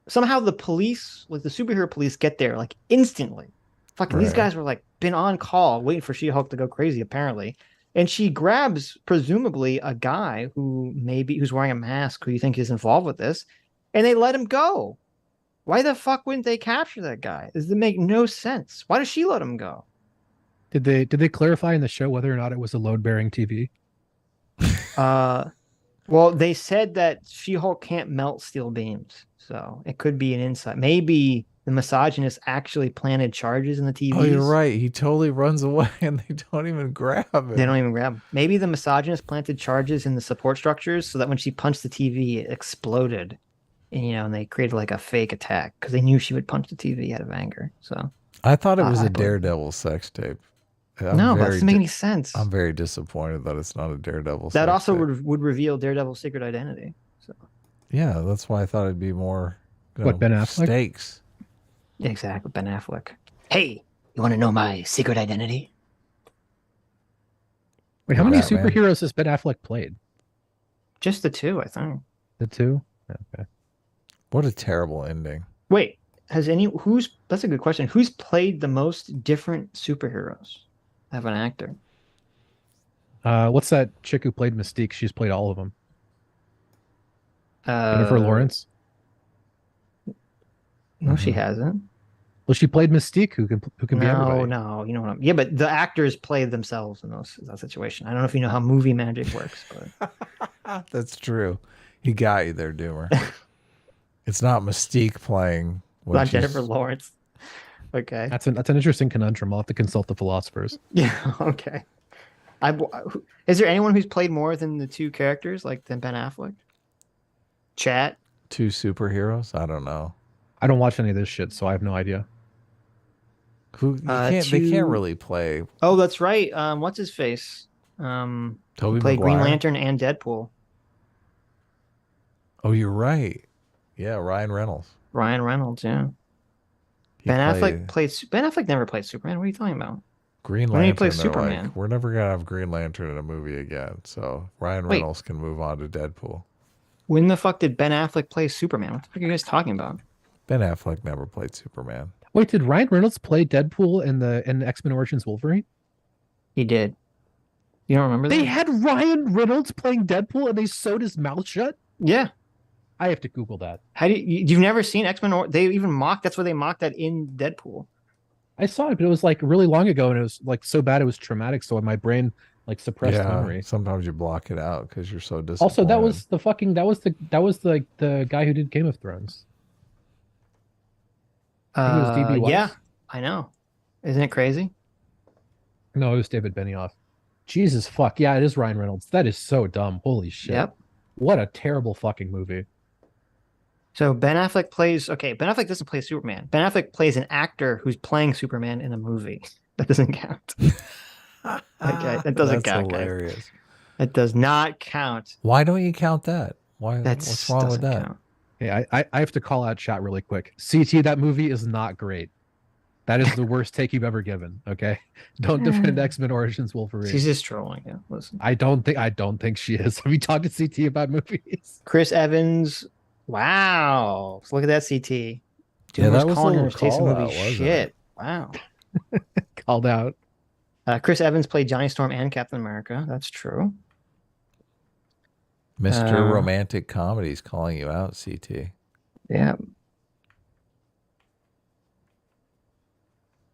somehow the police, like the superhero police, get there like instantly. Fucking these guys were like been on call waiting for She-Hulk to go crazy apparently. And she grabs presumably a guy who's wearing a mask who you think is involved with this, and they let him go. Why the fuck wouldn't they capture that guy? Does it make no sense? Why does she let him go? Did they clarify in the show whether or not it was a load-bearing TV? Well, they said that She-Hulk can't melt steel beams, so it could be an insight. Maybe the misogynist actually planted charges in the TVs. Oh, you're right. He totally runs away, and they don't even grab him. They don't even grab him. Maybe the misogynist planted charges in the support structures so that when she punched the TV, it exploded, and they created like a fake attack because they knew she would punch the TV out of anger. So I thought it was a Daredevil sex tape. That doesn't make any sense. I'm very disappointed that it's not a Daredevil. That also would reveal Daredevil's secret identity. So yeah, that's why I thought it'd be more. Ben Affleck? Stakes. Exactly, Ben Affleck. Hey, you want to know my secret identity? Wait, how many superheroes has Ben Affleck played? Just the two, I think. The two? Okay. What a terrible ending. Wait, that's a good question. Who's played the most different superheroes? Have an actor. What's that chick who played Mystique? She's played all of them. Jennifer Lawrence? No, she hasn't. Well, she played Mystique, who can be everybody. No, you know what yeah, but the actors played themselves in that situation. I don't know if you know how movie magic works, but that's true. He got you there, Doomer. It's not Mystique playing. Not Jennifer Lawrence. Okay. That's an interesting conundrum. I'll have to consult the philosophers. Yeah, okay. Is there anyone who's played more than the two characters, than Ben Affleck? Chat? Two superheroes? I don't know. I don't watch any of this shit, so I have no idea. They can't really play. Oh, that's right. What's his face? Tobey played Maguire? Green Lantern and Deadpool. Oh, you're right. Yeah, Ryan Reynolds. Yeah. Ben Affleck never played Superman. What are you talking about? Green Lantern. When he plays Superman. Like, we're never gonna have Green Lantern in a movie again. So Ryan Reynolds can move on to Deadpool. When the fuck did Ben Affleck play Superman? What the fuck are you guys talking about? Ben Affleck never played Superman. Wait, did Ryan Reynolds play Deadpool in the X-Men Origins Wolverine? He did. You don't remember that? They had Ryan Reynolds playing Deadpool and they sewed his mouth shut? Yeah. I have to Google that. How do you've never seen X-Men? Or they even mocked. That's where they mocked that in Deadpool. I saw it, but it was like really long ago, and it was like so bad it was traumatic. So my brain like suppressed memory. Sometimes you block it out because you're so disappointed. Also, that was the guy who did Game of Thrones. I think it was D.B. Weiss. Yeah, I know. Isn't it crazy? No, it was David Benioff. Jesus fuck. Yeah, it is Ryan Reynolds. That is so dumb. Holy shit. Yep. What a terrible fucking movie. So Ben Affleck plays. Okay, Ben Affleck doesn't play Superman. Ben Affleck plays an actor who's playing Superman in a movie. That doesn't count. Okay, that doesn't count. Hilarious. Guys. That does not count. Why don't you count that? What's wrong with that? Count. Yeah, I have to call out chat really quick. CT, that movie is not great. That is the worst take you've ever given. Okay, don't defend X-Men Origins Wolverine. She's just trolling you. Listen, I don't think she is. Have you talked to CT about movies? Chris Evans. Wow, so look at that CT. Yeah, that was a little call out, movie. Shit. Wow. Called out. Chris Evans played Johnny Storm and Captain America. That's true. Mr. Romantic Comedy's calling you out, CT. Yeah.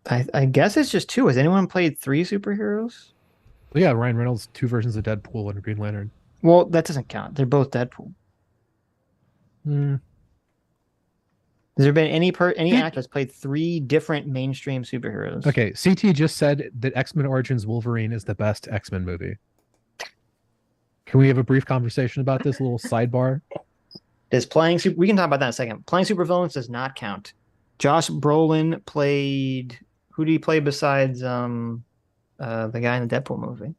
I guess it's just 2. Has anyone played 3 superheroes? Yeah, Ryan Reynolds, 2 versions of Deadpool and Green Lantern. Well, that doesn't count. They're both Deadpool. Hmm. Has there been any actor that's played 3 different mainstream superheroes? Okay, CT just said that X-Men Origins Wolverine is the best X-Men movie. Can we have a brief conversation about this? A little sidebar? We can talk about that in a second. Playing supervillains does not count. Josh Brolin played... Who did he play besides the guy in the Deadpool movie?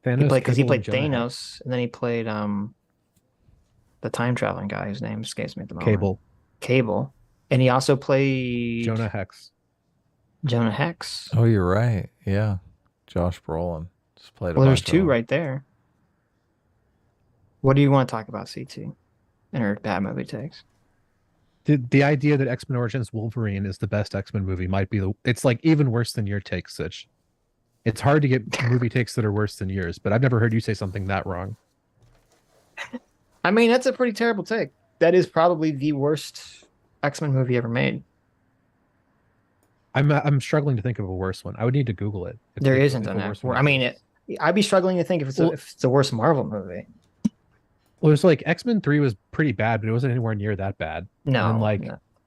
Thanos, he played Thanos, and then he played the time traveling guy whose name escapes me at the moment. Cable. And he also played Jonah Hex. Oh, you're right. Yeah. Josh Brolin. Just played there's 2 right there. What do you want to talk about, CT? And her bad movie takes? The idea that X-Men Origins Wolverine is the best X-Men movie might be it's like even worse than your take, Sitch. It's hard to get movie takes that are worse than yours, but I've never heard you say something that wrong. I mean, that's a pretty terrible take. That is probably the worst X-Men movie ever made. I'm struggling to think of a worse one. I would need to Google it. There isn't an worse one. I mean, I'd be struggling to think if it's the worst Marvel movie. Well, it was like X-Men 3 was pretty bad, but it wasn't anywhere near that bad. No.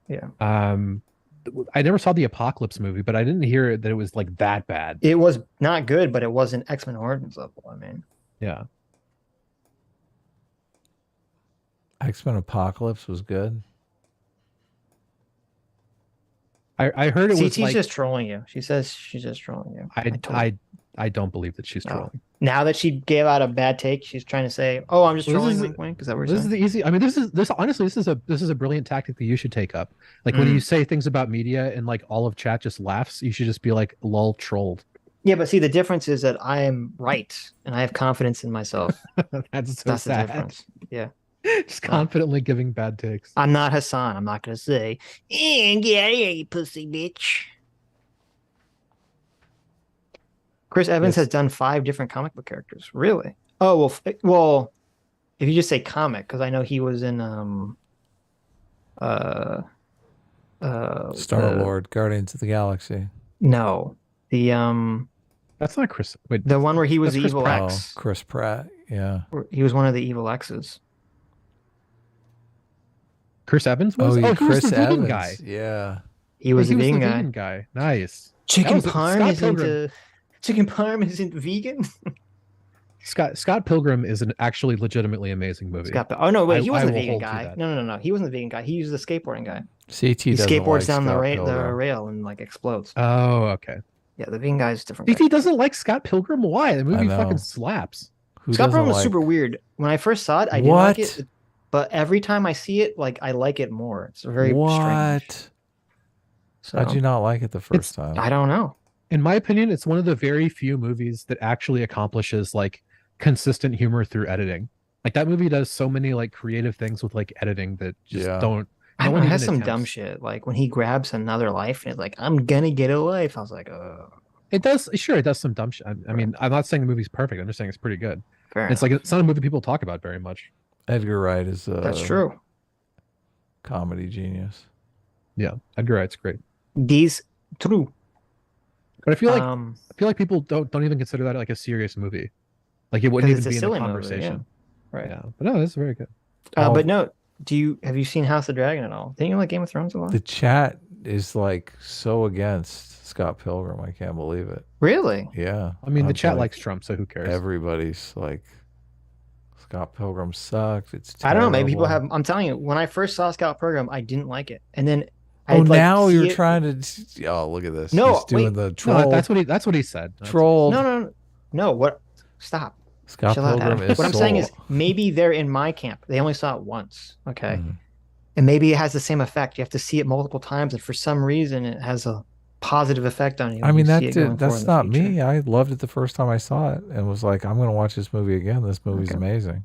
Yeah. I never saw the Apocalypse movie, but I didn't hear that it was like that bad. It was not good, but it wasn't X-Men Origins level. I mean, yeah. X-Men Apocalypse was good. I heard it was CT's just trolling you. She says she's just trolling you. I don't believe that she's trolling. Now that she gave out a bad take, she's trying to say, "Oh, I'm just trolling." Is that what this is the easy? I mean, this is a brilliant tactic that you should take up. Like when you say things about media and like all of chat just laughs, you should just be like, "Lol, trolled." Yeah, but see, the difference is that I am right and I have confidence in myself. That's the difference. Yeah. Just confidently giving bad takes. I'm not Hassan. I'm not going to say, "Get out of here, you pussy bitch." Chris Evans has done 5 different comic book characters. Really? Oh, well, if you just say comic, because I know he was in Star-Lord, Guardians of the Galaxy. No. That's not Chris. Wait, the one where he was the evil Pratt. X. Chris Pratt, yeah. He was one of the evil X's. Chris Evans was? He Chris was the vegan Evans. guy. Yeah. He was the vegan guy. Nice. Chicken parm isn't vegan? Scott Pilgrim is an actually legitimately amazing movie. Oh no, wait, he wasn't the vegan guy. No. He wasn't the vegan guy. He was the skateboarding guy. CT he skateboards down the Pilgrim. rail and like explodes. Oh, okay. Yeah, the vegan guy is different. CT doesn't like Scott Pilgrim? Why? The movie fucking slaps. Scott Pilgrim was super weird. When I first saw it, I didn't like it. But every time I see it, like I like it more. It's very strange. So, how'd you not like it the first time? I don't know. In my opinion, it's one of the very few movies that actually accomplishes like consistent humor through editing. Like that movie does so many like creative things with like editing that just don't I don't know, one it has even some dumb attempts. shit. Like when he grabs another life and it's like, I'm gonna get a life. I was like, It does, sure, it does some dumb shit. I mean, I'm not saying the movie's perfect. I'm just saying it's pretty good. fair It's enough. like it's not a movie people talk about very much. Edgar Wright is That's true. comedy genius. Yeah, Edgar Wright's great. These true. But I feel like people don't even consider that like a serious movie. Like it wouldn't 'Cause even it's be a in the silly movie, conversation. Right. Yeah, but no, it's very good. But no, have you seen House of Dragon at all? Didn't you like Game of Thrones a lot? The chat is like so against Scott Pilgrim. I can't believe it. Really? Yeah. I mean, the I'm chat like, likes Trump, so who cares? Everybody's like, Scott Pilgrim sucked. It's terrible. I don't know. Maybe people have. I'm telling you, when I first saw Scott Pilgrim, I didn't like it, and then now you're trying to. Oh, look at this. No, he's doing wait. the troll. No, that's what he said. Troll. No. What? Stop. Scott Chill out, Pilgrim Adam. is What I'm saying is soul. maybe they're in my camp. They only saw it once. Okay. Mm-hmm. And maybe it has the same effect. You have to see it multiple times, and for some reason, it has a positive effect on you. I mean, when you see it going forward that's in the not future. me. I loved it the first time I saw it and was like, I'm going to watch this movie again. This movie's amazing.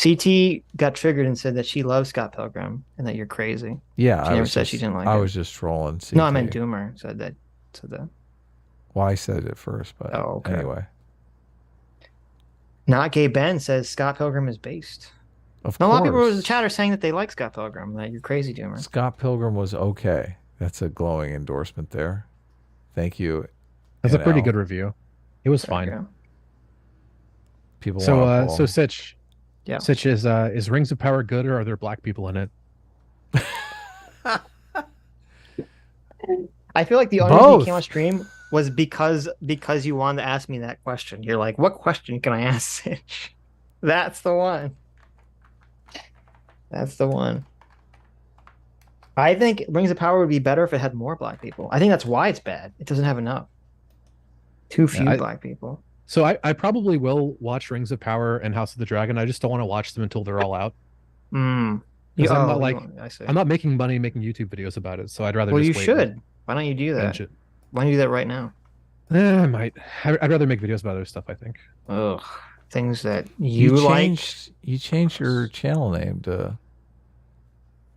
CT got triggered and said that she loves Scott Pilgrim and that you're crazy. Yeah, She never said she didn't like it. I was just trolling. CT. No, I meant Doomer said that. Well, I said it first, but okay. anyway. Not Gay Ben says Scott Pilgrim is based. Of A lot of people course. in the chat are saying that they like Scott Pilgrim, that you're crazy, Doomer. Scott Pilgrim was okay. That's a glowing endorsement there. Thank you. That's a pretty NL. good review. It was fine. People So want to so Sitch. Yeah. Sitch is Rings of Power good, or are there black people in it? I feel like the only reason you came on stream was because you wanted to ask me that question. You're like, what question can I ask Sitch? That's the one. That's the one. I think Rings of Power would be better if it had more black people. I think that's why it's bad. It doesn't have enough. Too few black people. So I probably will watch Rings of Power and House of the Dragon. I just don't want to watch them until they're all out. Mm. Because I'm Oh, not like I see. I'm not making money making YouTube videos about it, so I'd rather. Well, just you wait should. and Why don't you do that? binge it. Why don't you do that right now? I might. I'd rather make videos about other stuff, I think. Ugh. Things that you like. You changed your channel name to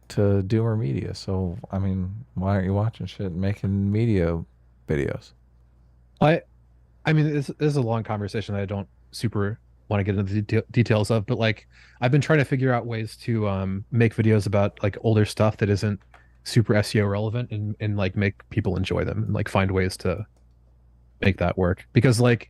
Doomer Media. So I mean, why aren't you watching shit and making media videos? I mean, this is a long conversation that I don't super want to get into the details of, but like I've been trying to figure out ways to make videos about like older stuff that isn't super SEO relevant and like make people enjoy them and like find ways to make that work. Because like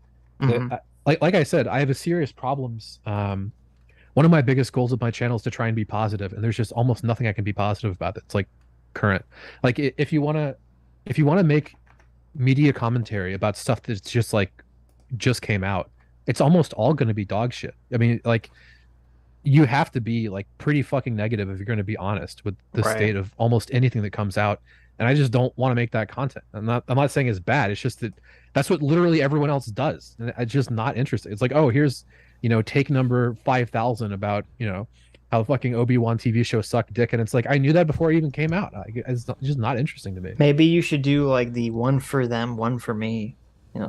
like I said, I have a serious problems. One of my biggest goals of my channel is to try and be positive, and there's just almost nothing I can be positive about that's like current. Like if you want to make media commentary about stuff that's just came out, it's almost all going to be dog shit. I mean, like you have to be like pretty fucking negative if you're going to be honest with the state of almost anything that comes out. And I just don't want to make that content. I'm not saying it's bad. It's just that that's what literally everyone else does. And it's just not interesting. It's like, oh, here's, take number 5,000 about, how the fucking Obi-Wan TV show sucked dick. And it's like, I knew that before it even came out. It's just not interesting to me. Maybe you should do like the one for them, one for me,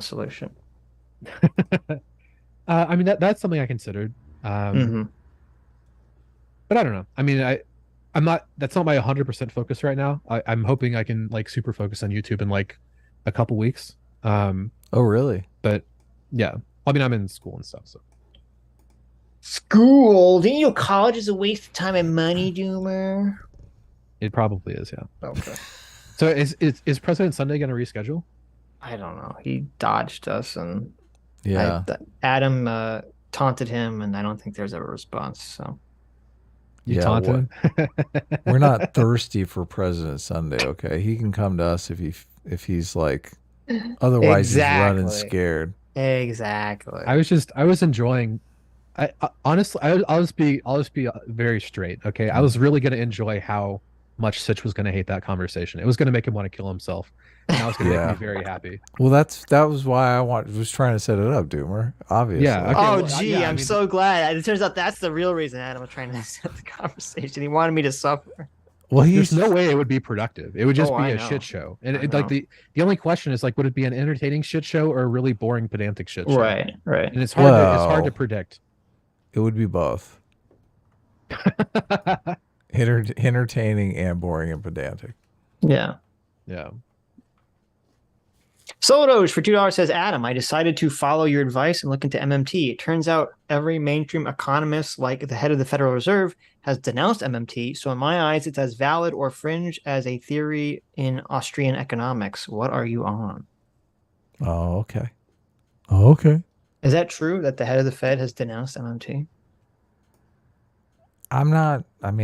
solution. I mean, that's something I considered. But I don't know. I mean, I'm not, that's not my 100% focus right now. I'm hoping I can like super focus on YouTube in like a couple weeks. Oh, really? But yeah, I mean, I'm in school and stuff, so. School? Didn't you know college is a waste of time and money, Doomer? It probably is, yeah. Okay. So is President Sunday going to reschedule? I don't know. He dodged us, and yeah, Adam taunted him, and I don't think there's a response. So you taunted him? We're not thirsty for President Sunday. Okay, he can come to us if he's like, otherwise he's running scared. Exactly. I was enjoying. I honestly, I'll just be very straight. Okay, I was really going to enjoy how much Sitch was going to hate that conversation. It was going to make him want to kill himself, and I was going to make me very happy. Well, that was why I was trying to set it up, Doomer. Obviously. Yeah. Okay, I'm so glad. It turns out that's the real reason Adam was trying to set the conversation. He wanted me to suffer. Well, there's no way it would be productive. It would just be I a know. shit show. And like the only question is like, would it be an entertaining shit show or a really boring pedantic shit show? Right. And it's hard to predict. It would be both. entertaining and boring and pedantic. Yeah. Yeah. Solos for $2 says, Adam, I decided to follow your advice and look into MMT. It turns out every mainstream economist, like the head of the Federal Reserve, has denounced MMT. So in my eyes, it's as valid or fringe as a theory in Austrian economics. What are you on? Oh, okay. Oh, okay. Is that true that the head of the Fed has denounced MMT? I'm not. I'm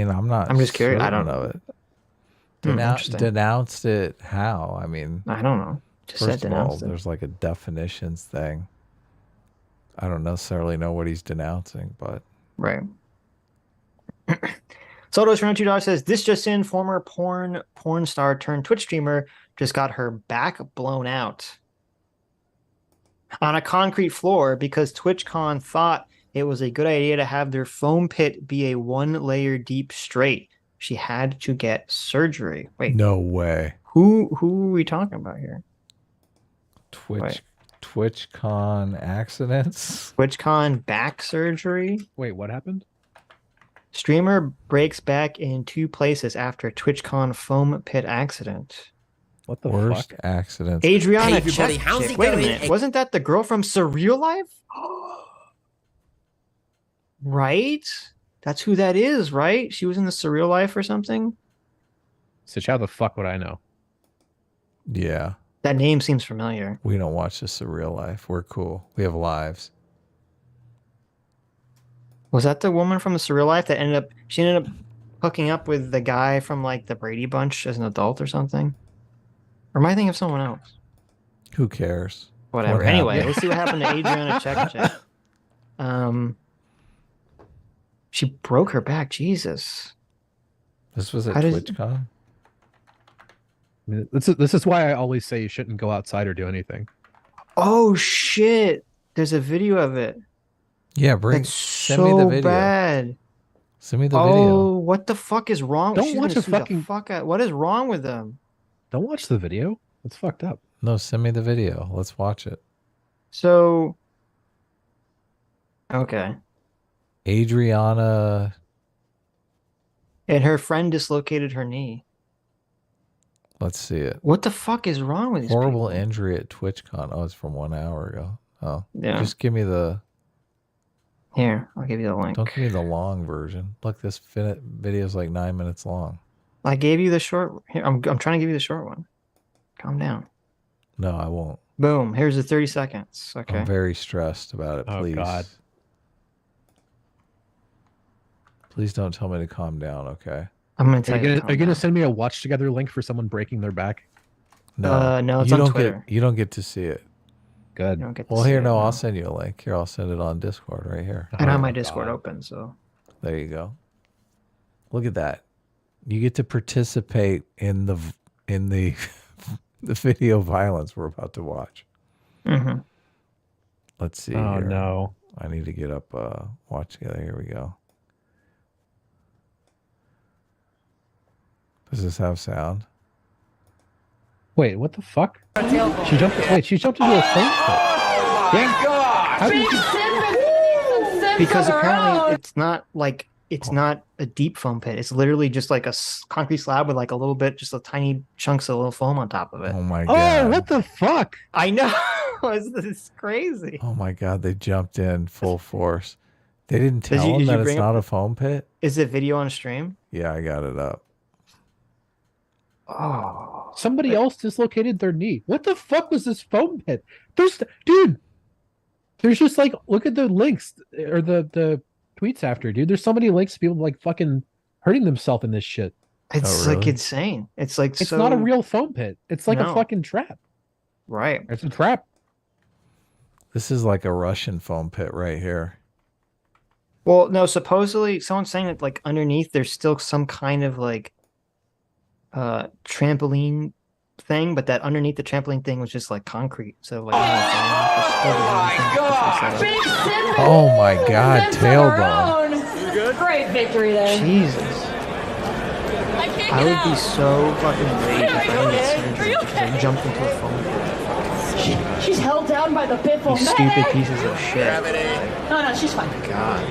just curious. I don't know it. Interesting. Denounced it how? I mean, I don't know. Just first said of all, denounced it. there's like a definitions thing. I don't necessarily know what he's denouncing, but right. Sotos for $2 says, this just in, former porn star turned Twitch streamer just got her back blown out on a concrete floor because TwitchCon thought it was a good idea to have their foam pit be a 1-layer deep straight. She had to get surgery. Wait. No way. Who are we talking about here? TwitchCon accidents? TwitchCon back surgery? Wait, what happened? Streamer breaks back in 2 places after TwitchCon foam pit accident. What the worst fuck? accidents? Adriana, Hey, everybody, how's it wait a going? minute. Wasn't that the girl from Surreal Life? Right? That's who that is, right? She was in the Surreal Life or something? Sitch, how the fuck would I know? Yeah. That name seems familiar. We don't watch this in real life. We're cool. We have lives. Was that the woman from the Surreal Life that ended up hooking up with the guy from like the Brady Bunch as an adult or something? Or am I thinking of someone else? Who cares? Whatever. What Anyway, happened? let's see what happened to Adriana Check. She broke her back. Jesus. This was at How does- TwitchCon? I mean, this is why I always say you shouldn't go outside or do anything. Oh shit! There's a video of it. Yeah, send me the video. Bad. Send me the Oh, video. what the fuck is wrong? Don't She's watch gonna a sue the fucking- fuck out. What is wrong with them? Don't watch the video. It's fucked up. No, send me the video. Let's watch it. So, okay. Adriana. And her friend dislocated her knee. Let's see it. What the fuck is wrong with these Horrible people? injury at TwitchCon. Oh, it's from 1 hour ago. Oh, Yeah. Just give me the. Here, I'll give you the link. Don't give me the long version. Look, this video is like 9 minutes long. I gave you the short. Here, I'm trying to give you the short one. Calm down. No, I won't. Boom. Here's the 30 seconds. Okay. I'm very stressed about it. Oh, Please. God. Please don't tell me to calm down. Okay. I'm gonna tell Are you you. gonna, send me a watch together link for someone breaking their back? No. No, it's you on don't Twitter. You don't get to see it. Good. You don't get to Well, see here, it, no, I'll send you a link. Here, I'll send it on Discord right here. I don't have my Oh, Discord God. open, so. There you go. Look at that. You get to participate in the the video violence we're about to watch. Mm-hmm. Let's see. Oh, here. no. I need to get up watch together. Here we go. Does this have sound? Wait, what the fuck? She jumped into a phone call. Yeah. How did you... Because apparently it's not a deep foam pit. It's literally just like a concrete slab with like a little bit, just a tiny chunks of little foam on top of it. Oh my Oh, god. what the fuck? I know. It's crazy. Oh my god, they jumped in full force. They didn't tell Did them you that it's bring not up a foam pit? Is it video on stream? Yeah, I got it up. Oh. Somebody else dislocated their knee. What the fuck was this foam pit? There's just like, look at the links or the tweets after, dude. There's so many links to people like fucking hurting themselves in this shit. It's Oh, like really? insane. It's like It's not a real foam pit. It's like No. a fucking trap. Right. It's a trap. This is like a Russian foam pit right here. Well, no, supposedly someone's saying that like underneath there's still some kind of like trampoline thing, but that underneath the trampoline thing was just like concrete. So like Oh my god, tailbone. You good? Great victory there. Jesus. I would be so fucking raged if I didn't get surgery because I jumped into a foam pit. She's held down by the pitbull. These stupid pieces of shit. No, she's fine. God.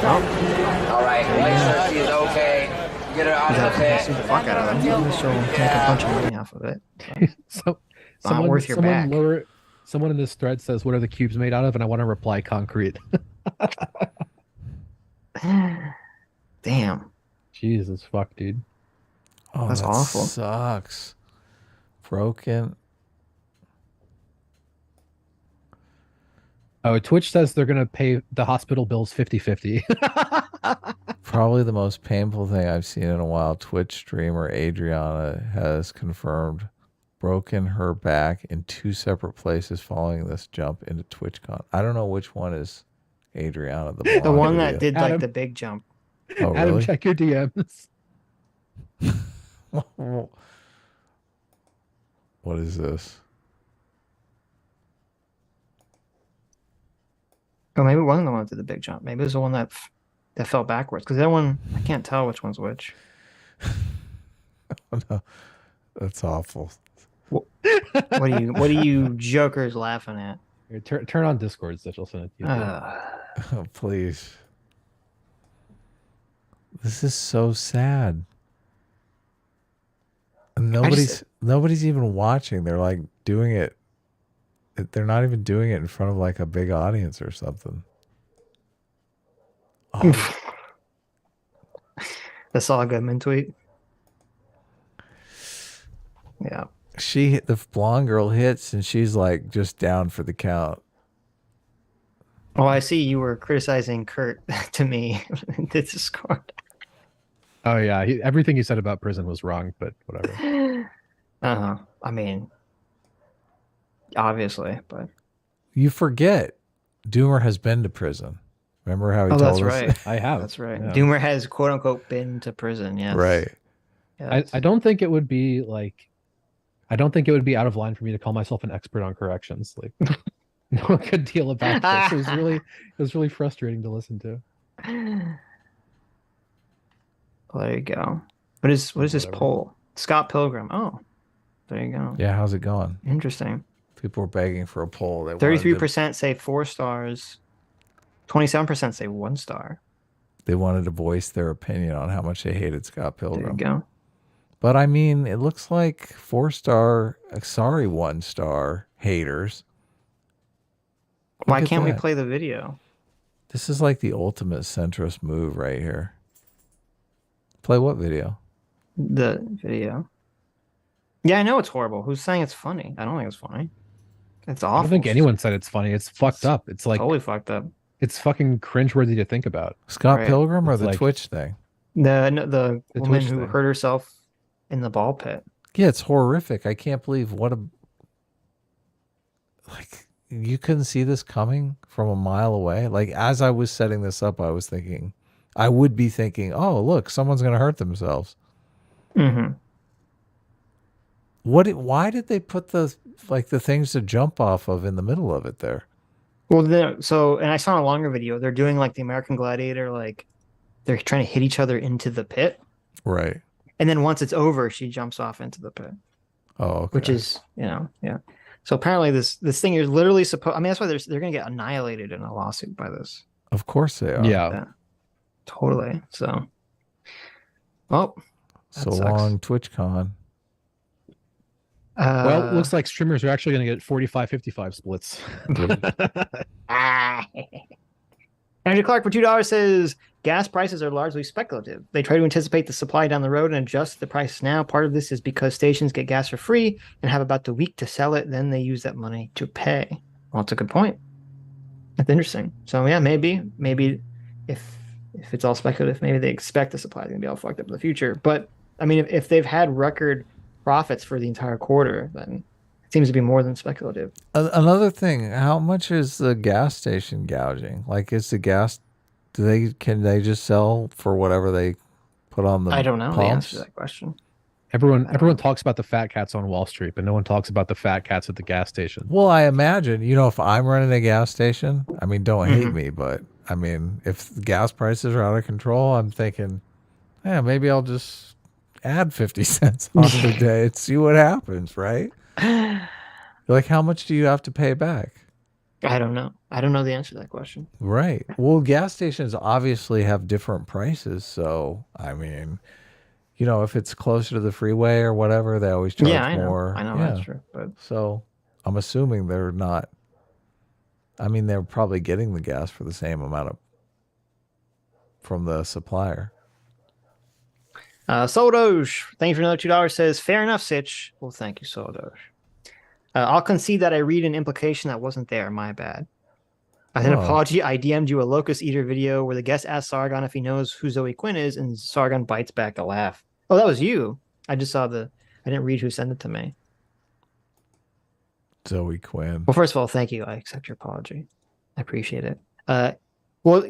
All right, make sure she's okay. Get her out of the bed. Sue the fuck out of them. Maybe she'll make a bunch of money off of it. So, Not worth your back. Someone in this thread says, "What are the cubes made out of?" And I want to reply, concrete. Damn. Jesus fuck, dude. Oh, That's that awful. Sucks. Broken. Oh, Twitch says they're going to pay the hospital bills 50-50. Probably the most painful thing I've seen in a while. Twitch streamer Adriana has confirmed broken her back in 2 separate places following this jump into TwitchCon. I don't know which one is Adriana. The one that did Adam, like the big jump. Oh, Adam, really? check your DMs. What is this? Oh, maybe one of the ones did the big jump. Maybe it was the one that fell backwards. Because that one, I can't tell which one's which. Oh, no. That's awful. What are you jokers laughing at? Here, turn on Discord, Sitch. I'll send it to you. Oh, please. This is so sad. And nobody's even watching. They're like doing it. They're not even doing it in front of like a big audience or something. Oh. The Saul Goodman tweet. Yeah. The blonde girl hits and she's like just down for the count. Oh, I see you were criticizing Kurt to me in the Discord. Oh yeah, everything he said about prison was wrong, but whatever. I mean, obviously, but You forget Doomer has been to prison. Remember how he told us? That's right. I have. That's right. Yeah. Doomer has quote unquote been to prison. Yes. Right. Yes. I don't think it would be like, I don't think it would be out of line for me to call myself an expert on corrections. Like, know a good deal about this. It was really frustrating to listen to. Well, there you go. What is this poll? Scott Pilgrim. Oh, there you go. Yeah, how's it going? Interesting. People were begging for a poll. 33% say 4 stars. 27% say 1 star. They wanted to voice their opinion on how much they hated Scott Pilgrim. There you go. But I mean, it looks like 4-star, 1-star haters. Why Look at can't we that. play the video? This is like the ultimate centrist move right here. Play what video? The video. Yeah, I know it's horrible. Who's saying it's funny? I don't think it's funny. It's awful. I don't think anyone said it's funny. It's fucked up. It's like totally fucked up. It's fucking cringeworthy to think about. Scott Right. Pilgrim or It's the like- Twitch thing? The woman Twitch who thing. hurt herself in the ball pit. Yeah, it's horrific. I can't believe you couldn't see this coming from a mile away. Like, as I was setting this up, I would be thinking, oh, look, someone's going to hurt themselves. Mm-hmm. Why did they put the things to jump off of in the middle of it there? Well, and I saw a longer video. They're doing like the American Gladiator, like they're trying to hit each other into the pit. Right. And then once it's over, she jumps off into the pit. Oh, okay. Which is, yeah. So apparently this thing is literally supposed, I mean, that's why they're going to get annihilated in a lawsuit by this. Of course they are. Yeah. Totally. So, well, So long, TwitchCon. Well, it looks like streamers are actually going to get 45-55 splits. Andrew Clark for $2 says gas prices are largely speculative. They try to anticipate the supply down the road and adjust the price now. Part of this is because stations get gas for free and have about the week to sell it. Then they use that money to pay. Well, that's a good point. That's interesting. So yeah, maybe if it's all speculative, maybe they expect the supply is going to be all fucked up in the future. But I mean, if they've had record profits for the entire quarter, then it seems to be more than speculative. Another thing, how much is the gas station gouging? Like, is the gas? Can they just sell for whatever they put on the? I don't know the pumps? answer to that question. Everyone talks about the fat cats on Wall Street, but no one talks about the fat cats at the gas station. Well, I imagine, if I'm running a gas station, I mean, don't hate me, but I mean, if the gas prices are out of control, I'm thinking, yeah, maybe I'll just add 50 cents on the day and see what happens, right? Like, how much do you have to pay back? I don't know. I don't know the answer to that question. Right. Well, gas stations obviously have different prices. So, I mean, you know, if it's closer to the freeway or whatever, they always charge Yeah, I know. more. I know Yeah. that's true. But So I'm assuming they're not. I mean, they're probably getting the gas for the same amount of from the supplier. Soldoge, thank you for another $2. Says, fair enough, Sitch. Well, thank you, Soldoge. I'll concede that I read an implication that wasn't there. My bad. As an apology, I DM'd you a Locust Eater video where the guest asks Sargon if he knows who Zoe Quinn is, and Sargon bites back a laugh. Oh, that was you. I just saw I didn't read who sent it to me. Zoe Quinn. Well, first of all, thank you. I accept your apology. I appreciate it. Well,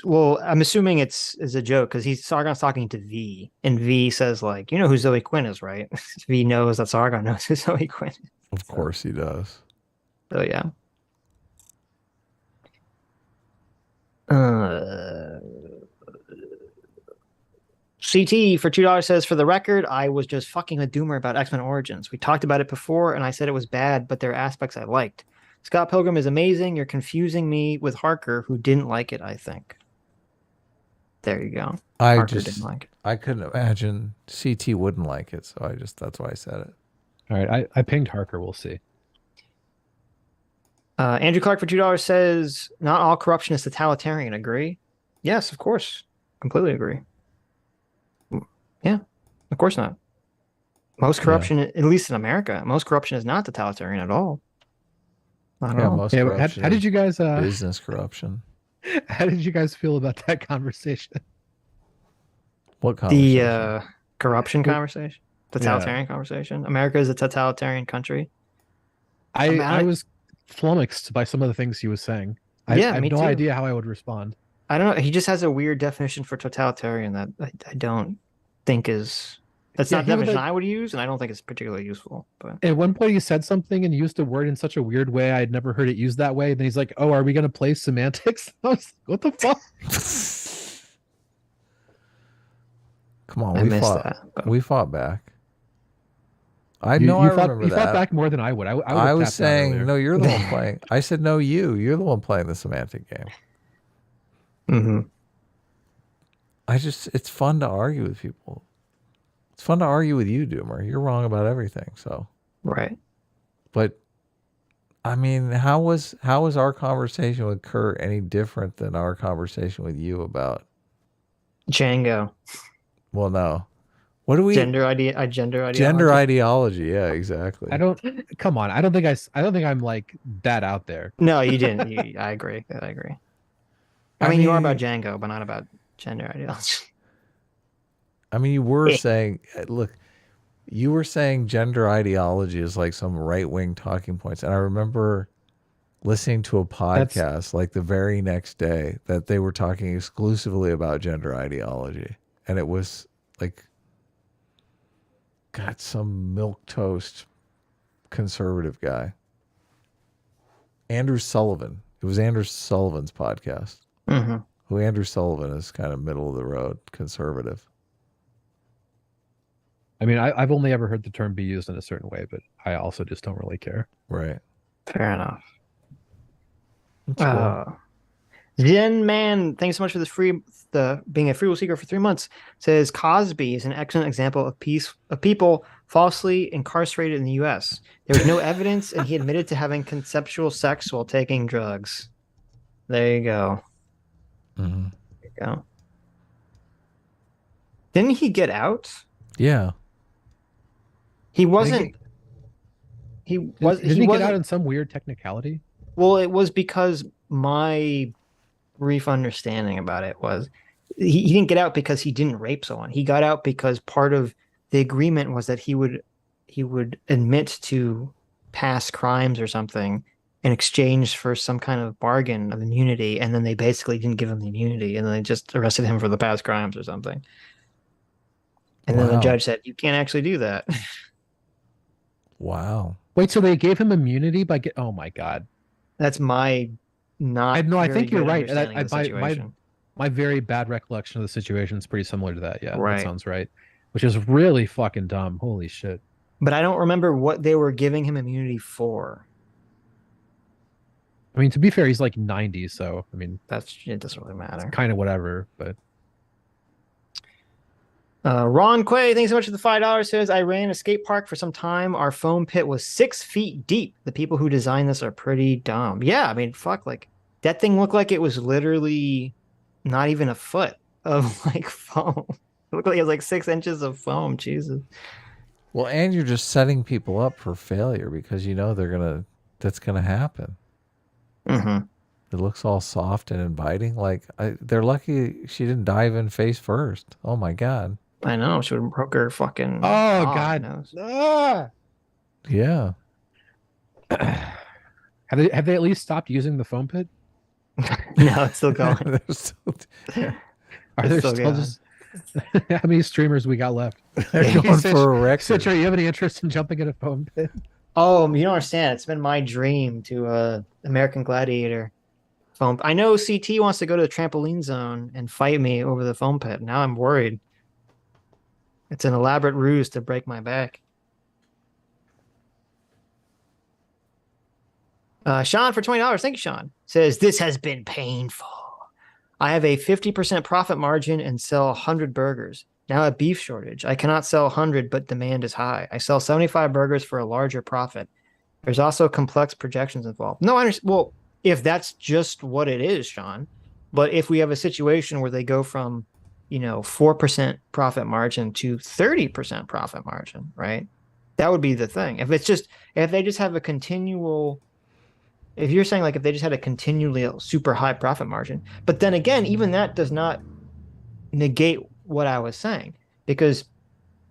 well, I'm assuming it's a joke because Sargon's talking to V, and V says like, you know who Zoe Quinn is, right? V knows that Sargon knows who Zoe Quinn is. Of course he does. Oh yeah. CT for $2 says, for the record, I was just fucking with Doomer about X-Men Origins. We talked about it before, and I said it was bad, but there are aspects I liked. Scott Pilgrim is amazing. You're confusing me with Harker, who didn't like it, I think. There you go. Harker didn't like it. I couldn't imagine CT wouldn't like it, so that's why I said it. All right, I pinged Harker. We'll see. Andrew Clark for $2 says, not all corruption is totalitarian. Agree? Yes, of course. Completely agree. Yeah, of course not. Most corruption, at least in America, most corruption is not totalitarian at all. Not at all. Most how did you guys business corruption? How did you guys feel about that conversation? What conversation? The corruption conversation, the totalitarian conversation. America is a totalitarian country. I was flummoxed by some of the things he was saying. I have no idea how I would respond. I don't know. He just has a weird definition for totalitarian that I don't think is. That's not the definition I would use, and I don't think it's particularly useful. But at one point, he said something and used a word in such a weird way I had never heard it used that way. And then he's like, "Oh, are we going to play semantics?" I was like, what the fuck? Come on, we fought back. I remember you that. fought back more than I would. I was saying, no, you're the one playing. I said, no, you're the one playing the semantic game. Mm-hmm. It's fun to argue with people. It's fun to argue with you, Doomer. You're wrong about everything. So right. But I mean, how was our conversation with Kurt any different than our conversation with you about Django? Well, no. What do we gender ideology? Gender ideology. Yeah, exactly. Come on. I don't think I'm like that out there. No, you didn't. I agree. I mean, you are about Django, but not about gender ideology. I mean, you were saying, look, you were saying gender ideology is like some right-wing talking points. And I remember listening to a podcast like the very next day that they were talking exclusively about gender ideology. And it was like, God, some milquetoast conservative guy. Andrew Sullivan. It was Andrew Sullivan's podcast. Mm-hmm. Who Andrew Sullivan is kind of middle of the road conservative. I mean, I've only ever heard the term be used in a certain way, but I also just don't really care. Right. Fair enough. Cool. Zen Man, thanks so much for being a free seeker for 3 months. Says Cosby is an excellent example of people falsely incarcerated in the U.S. There was no evidence, and he admitted to having consensual sex while taking drugs. There you go. Mm-hmm. There you go. Didn't he get out? Yeah. He wasn't. Did he get out in some weird technicality? Well, it was because my brief understanding about it was he didn't get out because he didn't rape someone. He got out because part of the agreement was that he would admit to past crimes or something in exchange for some kind of bargain of immunity, and then they basically didn't give him the immunity, and then they just arrested him for the past crimes or something. And then the judge said, "You can't actually do that." Wow. Wait, so they gave him immunity by oh my God. That's my I think you're right. My very bad recollection of the situation is pretty similar to that. Yeah, right. That sounds right. Which is really fucking dumb. Holy shit. But I don't remember what they were giving him immunity for. I mean, to be fair, he's like 90, so I mean, it doesn't really matter. Kind of whatever, but. Ron Quay, thanks so much for the $5. Says, I ran a skate park for some time. Our foam pit was 6 feet deep. The people who designed this are pretty dumb. Yeah, I mean, fuck, like that thing looked like it was literally not even a foot of like foam. It looked like it was like 6 inches of foam. Jesus. Well, and you're just setting people up for failure because you know that's gonna happen. Mm-hmm. It looks all soft and inviting. Like they're lucky she didn't dive in face first. Oh my god. I know, she would have broke her fucking. Oh god. Yeah. Have they at least stopped using the foam pit? No, it's still going. Are there still just how many streamers we got left? They're going for a record. Sitch, are you have any interest in jumping in a foam pit? Oh, you don't understand. It's been my dream to American Gladiator foam. I know CT wants to go to the trampoline zone and fight me over the foam pit. Now I'm worried. It's an elaborate ruse to break my back. Sean for $20. Thank you, Sean. Says, this has been painful. I have a 50% profit margin and sell 100 burgers. Now a beef shortage. I cannot sell 100, but demand is high. I sell 75 burgers for a larger profit. There's also complex projections involved. No, I understand. Well, if that's just what it is, Sean. But if we have a situation where they go from 4% profit margin to 30% profit margin, right? That would be the thing. If they just have a continual, if you're saying like if they just had a continually super high profit margin, but then again, even that does not negate what I was saying, because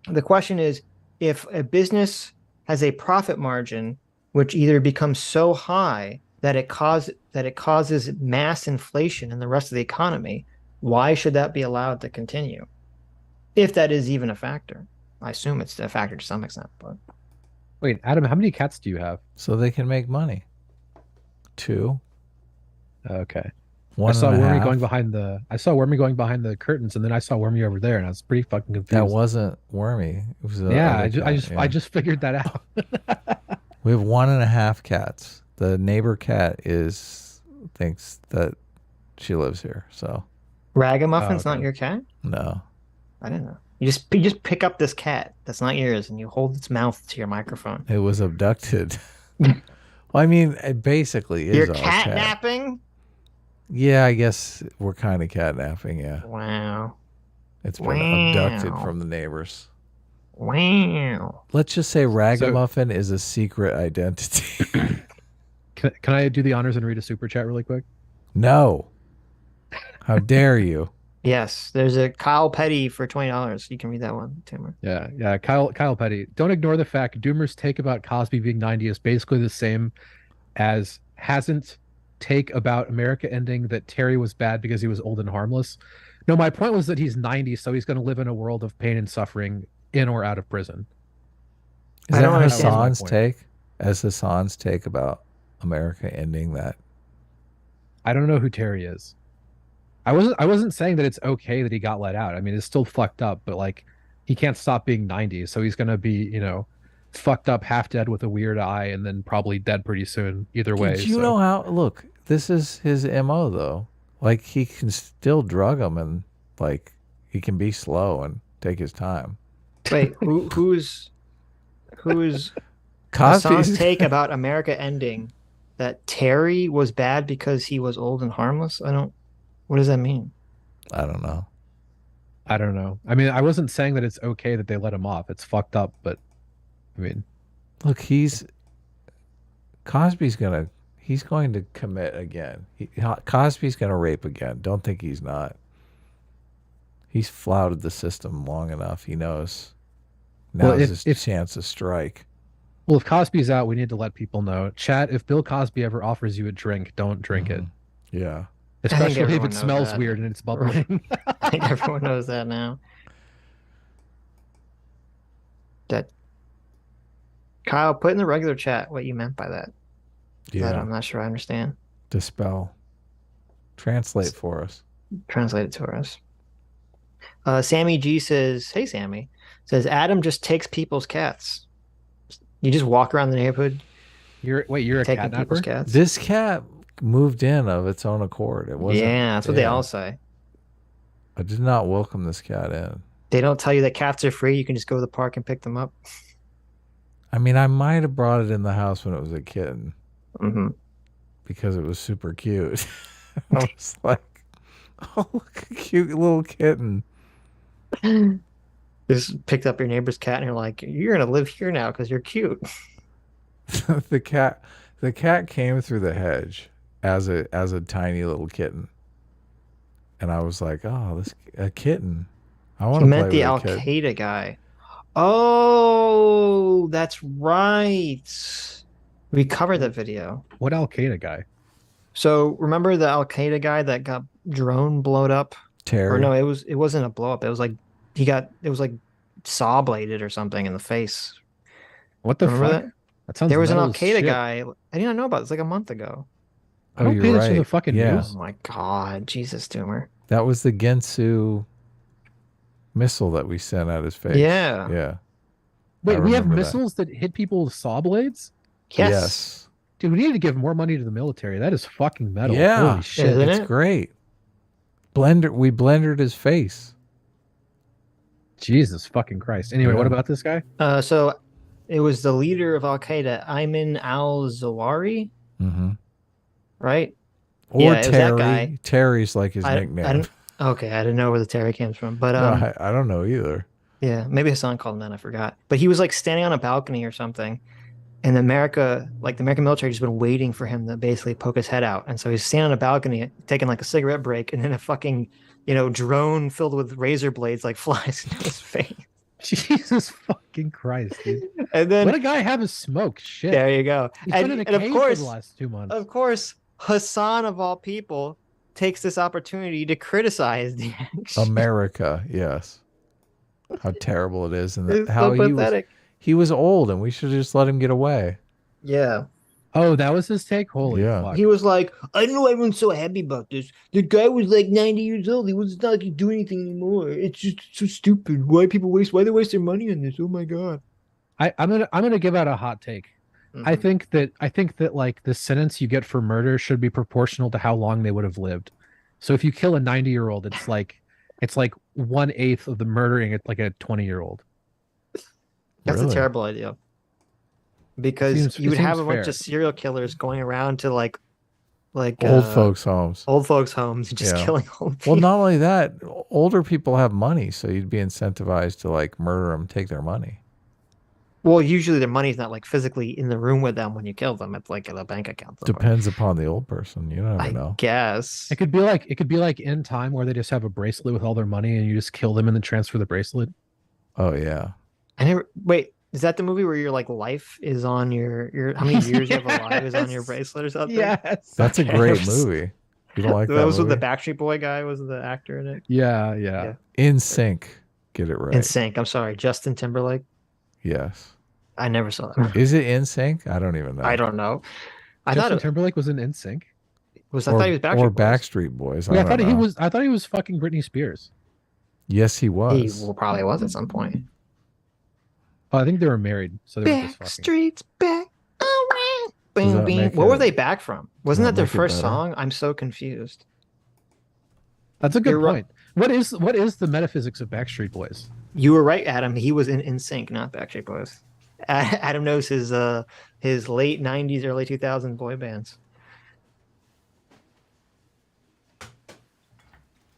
the question is, if a business has a profit margin which either becomes so high that it causes mass inflation in the rest of the economy, why should that be allowed to continue? If that is even a factor. I assume it's a factor to some extent, but wait, Adam, how many cats do you have? So they can make money. 2. Okay. One I saw and a Wormy half. going behind the curtains, and then I saw Wormy over there, and I was pretty fucking confused. That wasn't Wormy. It was I just figured that out. We have 1.5 cats. The neighbor cat thinks that she lives here. So Ragamuffin's not your cat? No. I didn't know. You just pick up this cat that's not yours and you hold its mouth to your microphone. It was abducted. Well, I mean, it basically is. You're catnapping? Yeah, I guess we're kind of catnapping, yeah. Wow. It's been abducted from the neighbors. Wow. Let's just say Ragamuffin is a secret identity. Can I do the honors and read a super chat really quick? No. How dare you? Yes, there's a Kyle Petty for $20. You can read that one, Timur. Yeah. Kyle Petty. Don't ignore the fact Doomer's take about Cosby being 90 is basically the same as Hasn't take about America ending that Terry was bad because he was old and harmless. No, my point was that he's 90, so he's going to live in a world of pain and suffering in or out of prison. Is that Hassan's take? As Hassan's take about America ending that? I don't know who Terry is. I wasn't saying that it's okay that he got let out. I mean, it's still fucked up, but like he can't stop being 90, so he's gonna be, fucked up, half dead with a weird eye, and then probably dead pretty soon. Either way. Did you know how? Look, this is his MO though. Like he can still drug them, and like he can be slow and take his time. Wait, who's Cosby's Hassan's take about America ending that Terry was bad because he was old and harmless? What does that mean? I don't know. I mean, I wasn't saying that it's okay that they let him off. It's fucked up, but I mean, look, Cosby's going to commit again. Cosby's going to rape again. Don't think he's not. He's flouted the system long enough. He knows. Now's his chance to strike. Well, if Cosby's out, we need to let people know. Chat, if Bill Cosby ever offers you a drink, don't drink it. Yeah. Especially if it smells weird and it's bubbling. I think everyone knows that now. Kyle, put in the regular chat what you meant by that. Yeah. I'm not sure I understand. Dispel. Translate for us. Translate it to us. Sammy G says, hey, Sammy. Says, Adam just takes people's cats. You just walk around the neighborhood. You're a taking people's catnapper? cats. This cat moved in of its own accord. It wasn't. Yeah, that's what they all say. I did not welcome this cat in. They don't tell you that cats are free. You can just go to the park and pick them up. I mean, I might have brought it in the house when it was a kitten. Mm-hmm. Because it was super cute. I was like, oh, look, a cute little kitten. Just picked up your neighbor's cat and you're like, you're going to live here now because you're cute. the cat came through the hedge as a tiny little kitten. And I was like, oh, a kitten. I want to play with the a Al-Qaeda guy. Oh, that's right. We covered that video. What Al-Qaeda guy? So remember the Al-Qaeda guy that got drone blowed up? Terry. Or no, it wasn't a blow up. It was like it was like saw bladed or something in the face. What the Remember fuck? That sounds there was an metal as Al-Qaeda shit. guy. I didn't know about this like a month ago. I don't pay attention to the fucking news. Oh my god, Jesus, Doomer. That was the Gensu missile that we sent at his face. Yeah. Yeah. Wait, I we have remember that. missiles that hit people with saw blades? Yes. Dude, we need to give more money to the military. That is fucking metal. Yeah. Holy shit. Isn't It's it? great. We blendered his face. Jesus fucking Christ. Anyway, Yeah. what about this guy? So it was the leader of Al-Qaeda, Ayman al-Zawahiri, Mm-hmm. right? Or Yeah, it was that Terry. guy. Terry's like his I nickname. didn't, okay, I didn't know where the Terry came from, but No, I don't know either. yeah, maybe Hassan called him that. I forgot. But he was like standing on a balcony or something, and the American military just been waiting for him to basically poke his head out, and so he's standing on a balcony taking like a cigarette break, and then a fucking drone filled with razor blades like flies into his face. Jesus fucking Christ, dude. And then Let a guy have his smoke. Shit. there you go. He's been in a And of cave course, for the last 2 months. of course, Hassan of all people takes this opportunity to criticize the action. America, yes. How terrible it is, and It's how so pathetic. he was old, and we should just let him get away. Yeah. Oh, that was his take? Holy Yeah. fuck. He was like, I don't know why everyone's so happy about this. The guy was like 90 years old. It's not like he's doing anything anymore. It's just so stupid. Why they waste their money on this? Oh my god. I'm gonna give out a hot take. Mhm. I think that like the sentence you get for murder should be proportional to how long they would have lived. So if you kill a 90-year-old, it's like 1/8 of the murdering at like a 20-year-old. That's Really? a terrible idea. Because Seems- you would it have a seems bunch fair. of serial killers going around to like Old folks' homes. old folks' homes and just Yeah. killing old people. Well, not only that, older people have money, so you'd be incentivized to like murder them, take their money. Well, usually their money's not like physically in the room with them when you kill them. It's like in a bank account. somewhere. Depends upon the old person. You never I know. guess. It could be like in time where they just have a bracelet with all their money and you just kill them and then transfer the bracelet. Oh yeah. I never wait. Is that the movie where your like life is on your how many years you have alive is on your Yes. bracelet or something? Yes. That's a Okay. great movie. You don't like that That was with movie? the Backstreet Boy guy was the actor in it. Yeah. Yeah. In Sync. Get it right. In Sync. I'm sorry, Justin Timberlake. Yes. I never saw that. Is it In Sync? I don't even know. I don't know. I Justin thought it Timberlake was in NSYNC. was. I thought he was Backstreet or Boys. Backstreet Boys. Yeah, I don't thought he know. was. I thought he was fucking Britney Spears. Yes, he He was. probably was at some point. Oh, I think they were married, so they were just fucking. Backstreet's back. Oh, Does bing, that bing. make What were it- they back from? Wasn't does that that their make it first better? song? I'm so confused. That's a good You're right. point. What is the metaphysics of Backstreet Boys? You were right, Adam. He was in Sync, not Backstreet Boys. Adam knows his late '90s, early 2000s boy bands.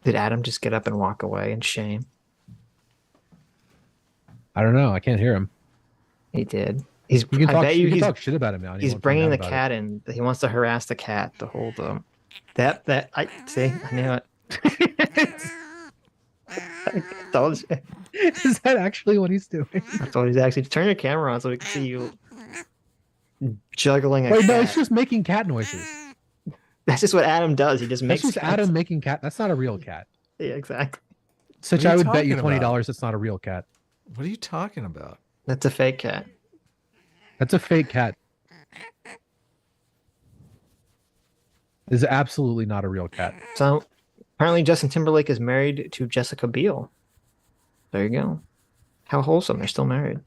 Did Adam just get up and walk away in shame? I don't know. I can't hear him. He did. He's. You can I talk. bet You you can he's, talk shit about him now. and he he's won't find bringing out the about cat in. He wants to harass the cat to hold them. That I see. I knew it. I told you. it. Is that actually what he's doing? I told you actually turn your camera on so we can see you juggling a Wait, cat. no, it's just making cat noises. That's just what Adam does. He just That's makes just cats. Adam making cat. That's not a real cat. Yeah, exactly. Such What are I you would bet you talking about? $20 it's not a real cat. What are you talking about? That's a fake cat. That's a fake cat. This is absolutely not a real cat. So apparently Justin Timberlake is married to Jessica Biel. There you go. How wholesome. They're still married.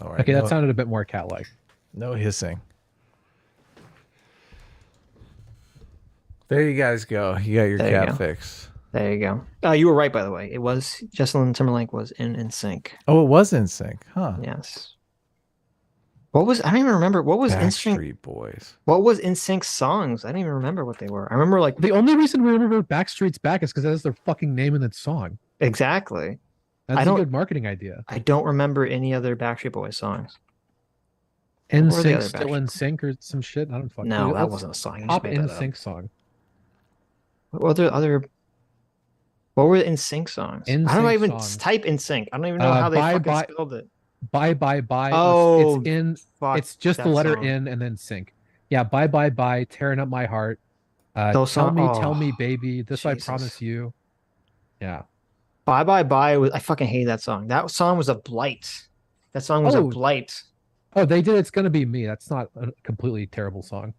All right. Okay, that sounded a bit more cat-like. No hissing. There you guys go. You got your There you cat go. fix. There you go. You were right, by the way. It was Justin Timberlake was in sync. Oh, it was in sync, huh? Yes. What was I don't even remember what was Backstreet Boys. What was NSYNC's songs? I don't even remember what they were. I remember like the only reason we remember Backstreet's Back is because that is their fucking name in that song. Exactly. That's a good marketing idea. I don't remember any other Backstreet Boys songs. NSYNC still in sync or some shit. I don't fucking know. know. That wasn't a song. Top NSYNC song. What other? What were the NSYNC songs? I don't even type NSYNC. I don't even know how they fucking spelled it. Bye bye bye. Oh, it's in. It's just the letter N and then sync. Yeah, bye bye bye. Tearing up my heart. Tell me, baby. This Jesus. I promise you. Yeah. Bye bye bye. I fucking hate that song. That song was a blight. That song was a blight. Oh, they did. It's gonna be me. That's not a completely terrible song.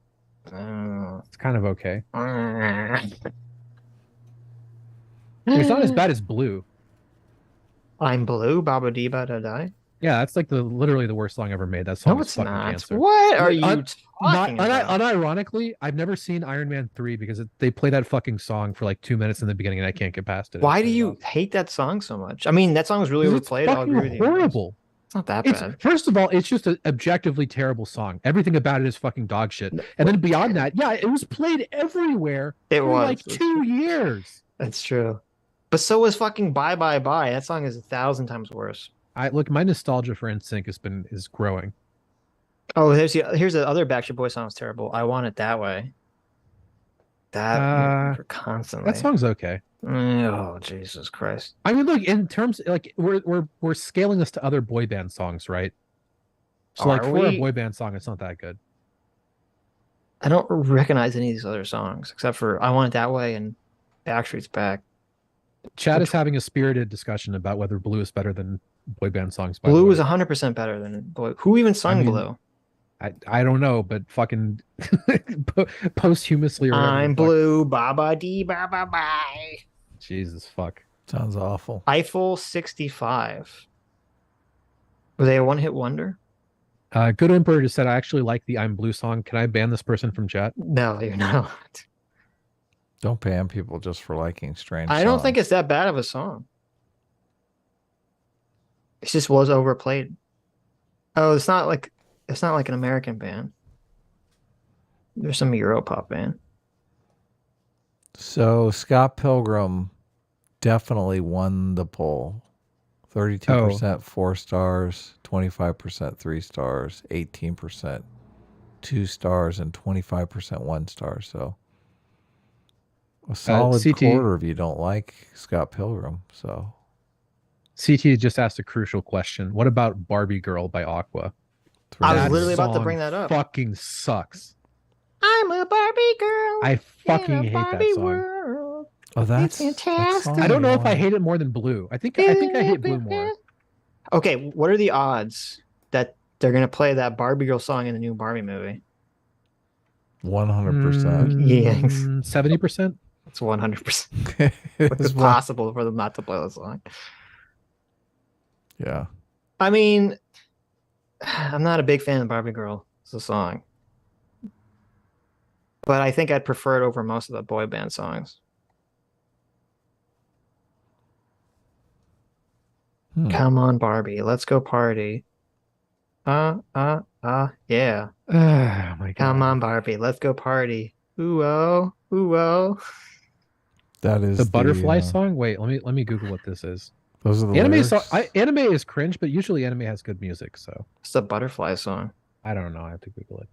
It's kind of okay. It's not as bad as Blue. I'm Blue, Baba Dee Ba Da Die. Yeah, that's like literally the worst song ever made. That song is fucking cancer. What are you talking about? Unironically, I've never seen Iron Man 3 because they play that fucking song for like 2 minutes in the beginning and I can't get past it. Why do you hate that song so much? I mean, that song was really overplayed. I'll agree with you. Horrible. It's not that bad. First of all, it's just an objectively terrible song. Everything about it is fucking dog shit. And then beyond that, yeah, it was played everywhere for like 2 years. That's true. But so was fucking Bye Bye Bye. That song is 1,000 times worse. Look, my nostalgia for NSYNC is growing. Oh, here's the other Backstreet Boys song that's terrible. I Want It That Way. That constantly. That song's okay. Oh, Jesus Christ. I mean, look, in terms like we're scaling this to other boy band songs, right? So like for a boy band song, it's not that good. I don't recognize any of these other songs except for I Want It That Way and Backstreet's Back. Chad is having a spirited discussion about whether Blue is better than boy band songs. Blue is 100% better than Boy. Who even sung Blue? I don't know, but fucking posthumously. I'm Blue, Baba Dee Baba Bye. Jesus fuck. Sounds awful. Eiffel 65. Were they a one-hit wonder? Good Emperor just said, I actually like the I'm Blue song. Can I ban this person from chat? No, you're not. Don't ban people just for liking strange I don't think it's that bad of a song. It just was overplayed. Oh, it's not like an American band. There's some Europop band. So Scott Pilgrim definitely won the poll. 32% 4 stars, 25% 3 stars, 18% 2 stars, and 25% 1 star. So a solid quarter of you don't like Scott Pilgrim. So CT just asked a crucial question. What about Barbie Girl by Aqua? I was literally about to bring that up. Fucking sucks. I'm a Barbie girl. I fucking hate that song. World. Oh, that's fantastic. I don't know if I hate it more than Blue. I think I hate Blue more. Okay, what are the odds that they're gonna play that Barbie Girl song in the new Barbie movie? 100%. Yeah, 70%. It's 100%. It's possible for them not to play the song. Yeah. I mean, I'm not a big fan of Barbie Girl as a song, but I think I'd prefer it over most of the boy band songs. Come on, Barbie, let's go party. Yeah. Oh my God. Come on, Barbie, let's go party. Ooh-oh, ooh-oh. That is the butterfly song. Wait, let me Google what this is. Those are the anime lyrics? song. Anime is cringe, but usually anime has good music. So it's the butterfly song. I don't know. I have to Google it.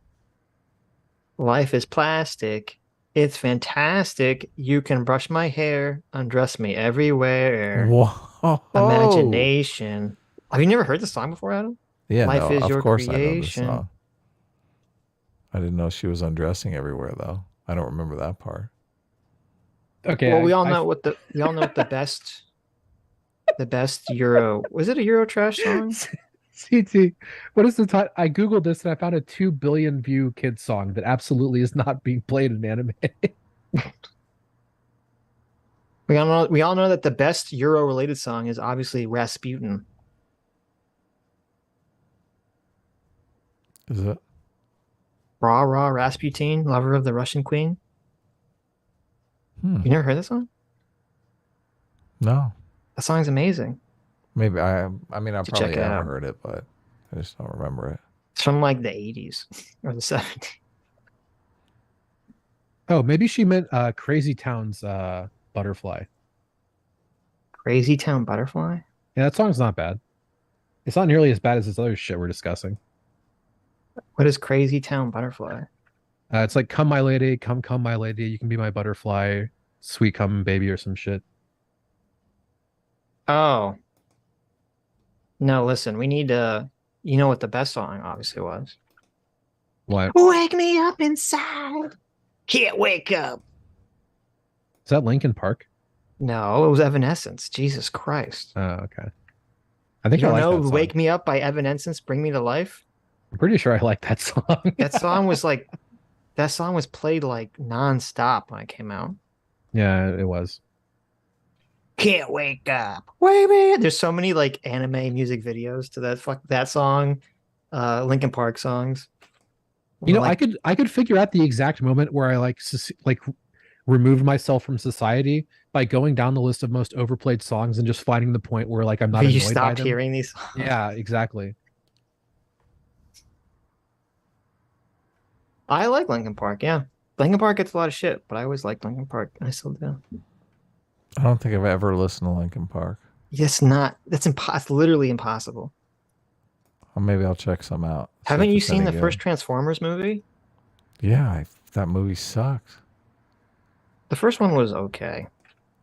Life is plastic. It's fantastic. You can brush my hair, undress me everywhere. Whoa. Imagination. Have you never heard the song before, Adam? Yeah, Life is your of course creation. I know this song. I didn't know she was undressing everywhere though. I don't remember that part. Okay. Well, we all know what the best Euro was. It a Euro trash song? CT, what is the title? I googled this and I found a 2 billion view kids song that absolutely is not being played in anime. We all know that the best Euro related song is obviously Rasputin. Is it? Rah Rah Rasputin, lover of the Russian queen. Hmm. You never heard that song? No. That song's amazing. Maybe I mean, I To probably check it have out. heard it, but I just don't remember it. It's from like the 80s or the 70s. Oh, maybe she meant Crazy Town's Butterfly. Crazy Town Butterfly? Yeah, that song's not bad. It's not nearly as bad as this other shit we're discussing. What is Crazy Town Butterfly? It's like "Come My Lady, come, come My Lady, you can be my butterfly, sweet come baby" or some shit. Oh. No, listen, we need to. You know what the best song obviously was? What? Wake me up inside. Can't wake up. Is that Linkin Park? No, it was Evanescence. Jesus Christ. Oh, okay. I think You I don't like know that song. Wake Me Up by Evanescence, Bring Me to Life? I'm pretty sure I like that song. That song was like, that song was played like nonstop when it came out. Yeah, it was. Can't wake up. Wait a minute. There's so many like anime music videos to that song, Linkin Park songs. You know, Like, I could figure out the exact moment where I like removed myself from society by going down the list of most overplayed songs and just finding the point where like I'm not you annoyed by stopped them. hearing these songs. Yeah, exactly. I like Linkin Park, yeah. Linkin Park gets a lot of shit, but I always liked Linkin Park. I still do. I don't think I've ever listened to Linkin Park. Yes, not. It's literally impossible. Or maybe I'll check some out. see Haven't if you it's seen any the good. first Transformers movie? Yeah, that movie sucked. The first one was okay.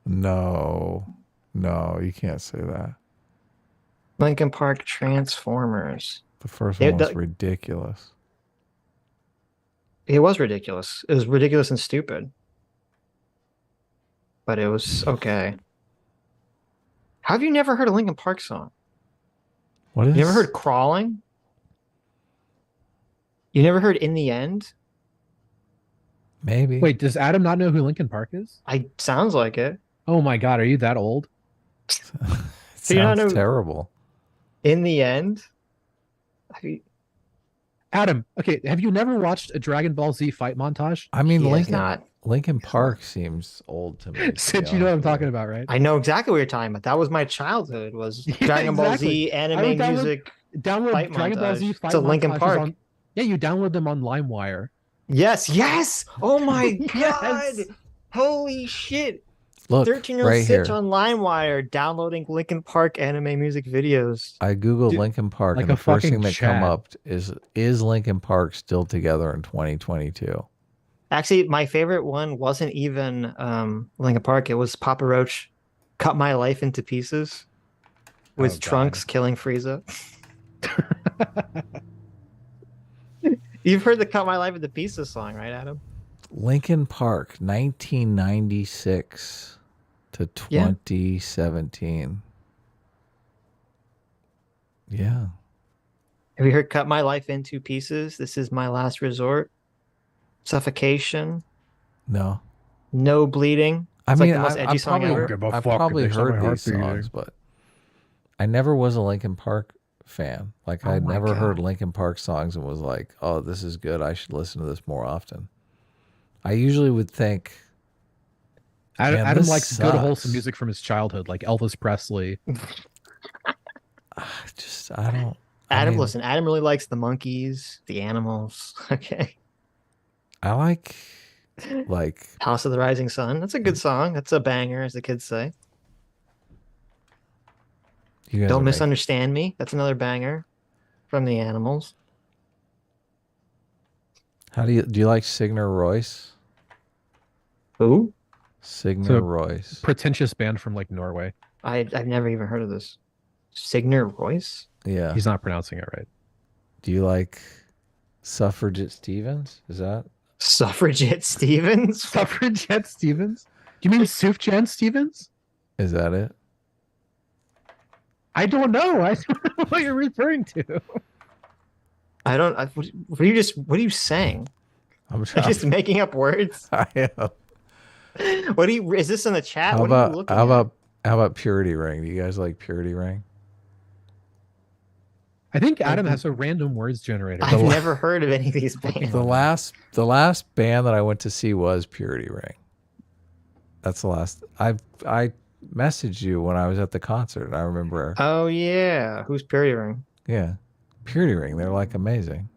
No, you can't say that. Linkin Park Transformers. The first one was ridiculous. It was ridiculous. It was ridiculous and stupid. But it was okay. How have you never heard a Linkin Park song? What is? You never heard Crawling? You never heard In the End? Maybe. Wait, does Adam not know who Linkin Park is? Sounds like it. Oh my god, are you that old? It Do you not sounds know terrible. In the End? Adam, okay, have you never watched a Dragon Ball Z fight montage? I mean, He has Linkin Park seems old to me. Sitch, you know what I'm talking about, right? I know exactly what you're talking about. That was my childhood. Was Dragon Ball Z anime music? Download fight Dragon Ball montage. Z fight It's a Linkin montages Park. Yeah, you download them on LimeWire. Yes. Oh my god! Yes. Holy shit! Look, 13-year-old right Sitch here. on LimeWire downloading Linkin Park anime music videos. I googled Dude, Linkin Park, like and the a first thing fucking that come Chad. up is Linkin Park still together in 2022? Actually, my favorite one wasn't even Linkin Park. It was Papa Roach, "Cut My Life into Pieces," with Oh, God. Trunks killing Frieza. You've heard the "Cut My Life into Pieces" song, right, Adam? Linkin Park, 1996 to 2017. Yeah. Have you heard "Cut My Life into Pieces"? This is my last resort. Suffocation. No. No bleeding. I It's mean, like the most edgy song ever. I've probably heard these songs, but I never was a Linkin Park fan. Like, Oh I'd my never heard God. Linkin Park songs and was like, oh, this is good. I should listen to this more often. I usually would think, Adam, man, Adam this likes good, wholesome sucks. music from his childhood, like Elvis Presley. I don't. Adam, mean, listen, Adam really likes the monkeys, the animals. Okay. I like House of the Rising Sun. That's a good song. That's a banger, as the kids say. you guys Don't are Misunderstand Me. That's another banger from the Animals. How do you like Signor Royce? Who? Signor So, Royce. Pretentious band from like Norway. I've never even heard of this. Signor Royce? Yeah. He's not pronouncing it right. Do you like Suffragette Stevens? Is that? Suffragette Stevens? Suffragette Stevens? Do you mean Sufjan Stevens? Is that it? I don't know. I don't know what you're referring to. I don't. What are you saying? I'm You're just making up words. I am. What do you? Is this in the chat? How What are you about looking how at? about Purity Ring? Do you guys like Purity Ring? I think Adam has a random words generator. I've never heard of any of these bands. The last band that I went to see was Purity Ring. That's the last. I messaged you when I was at the concert. I remember. Oh yeah, who's Purity Ring? Yeah, Purity Ring. They're like amazing.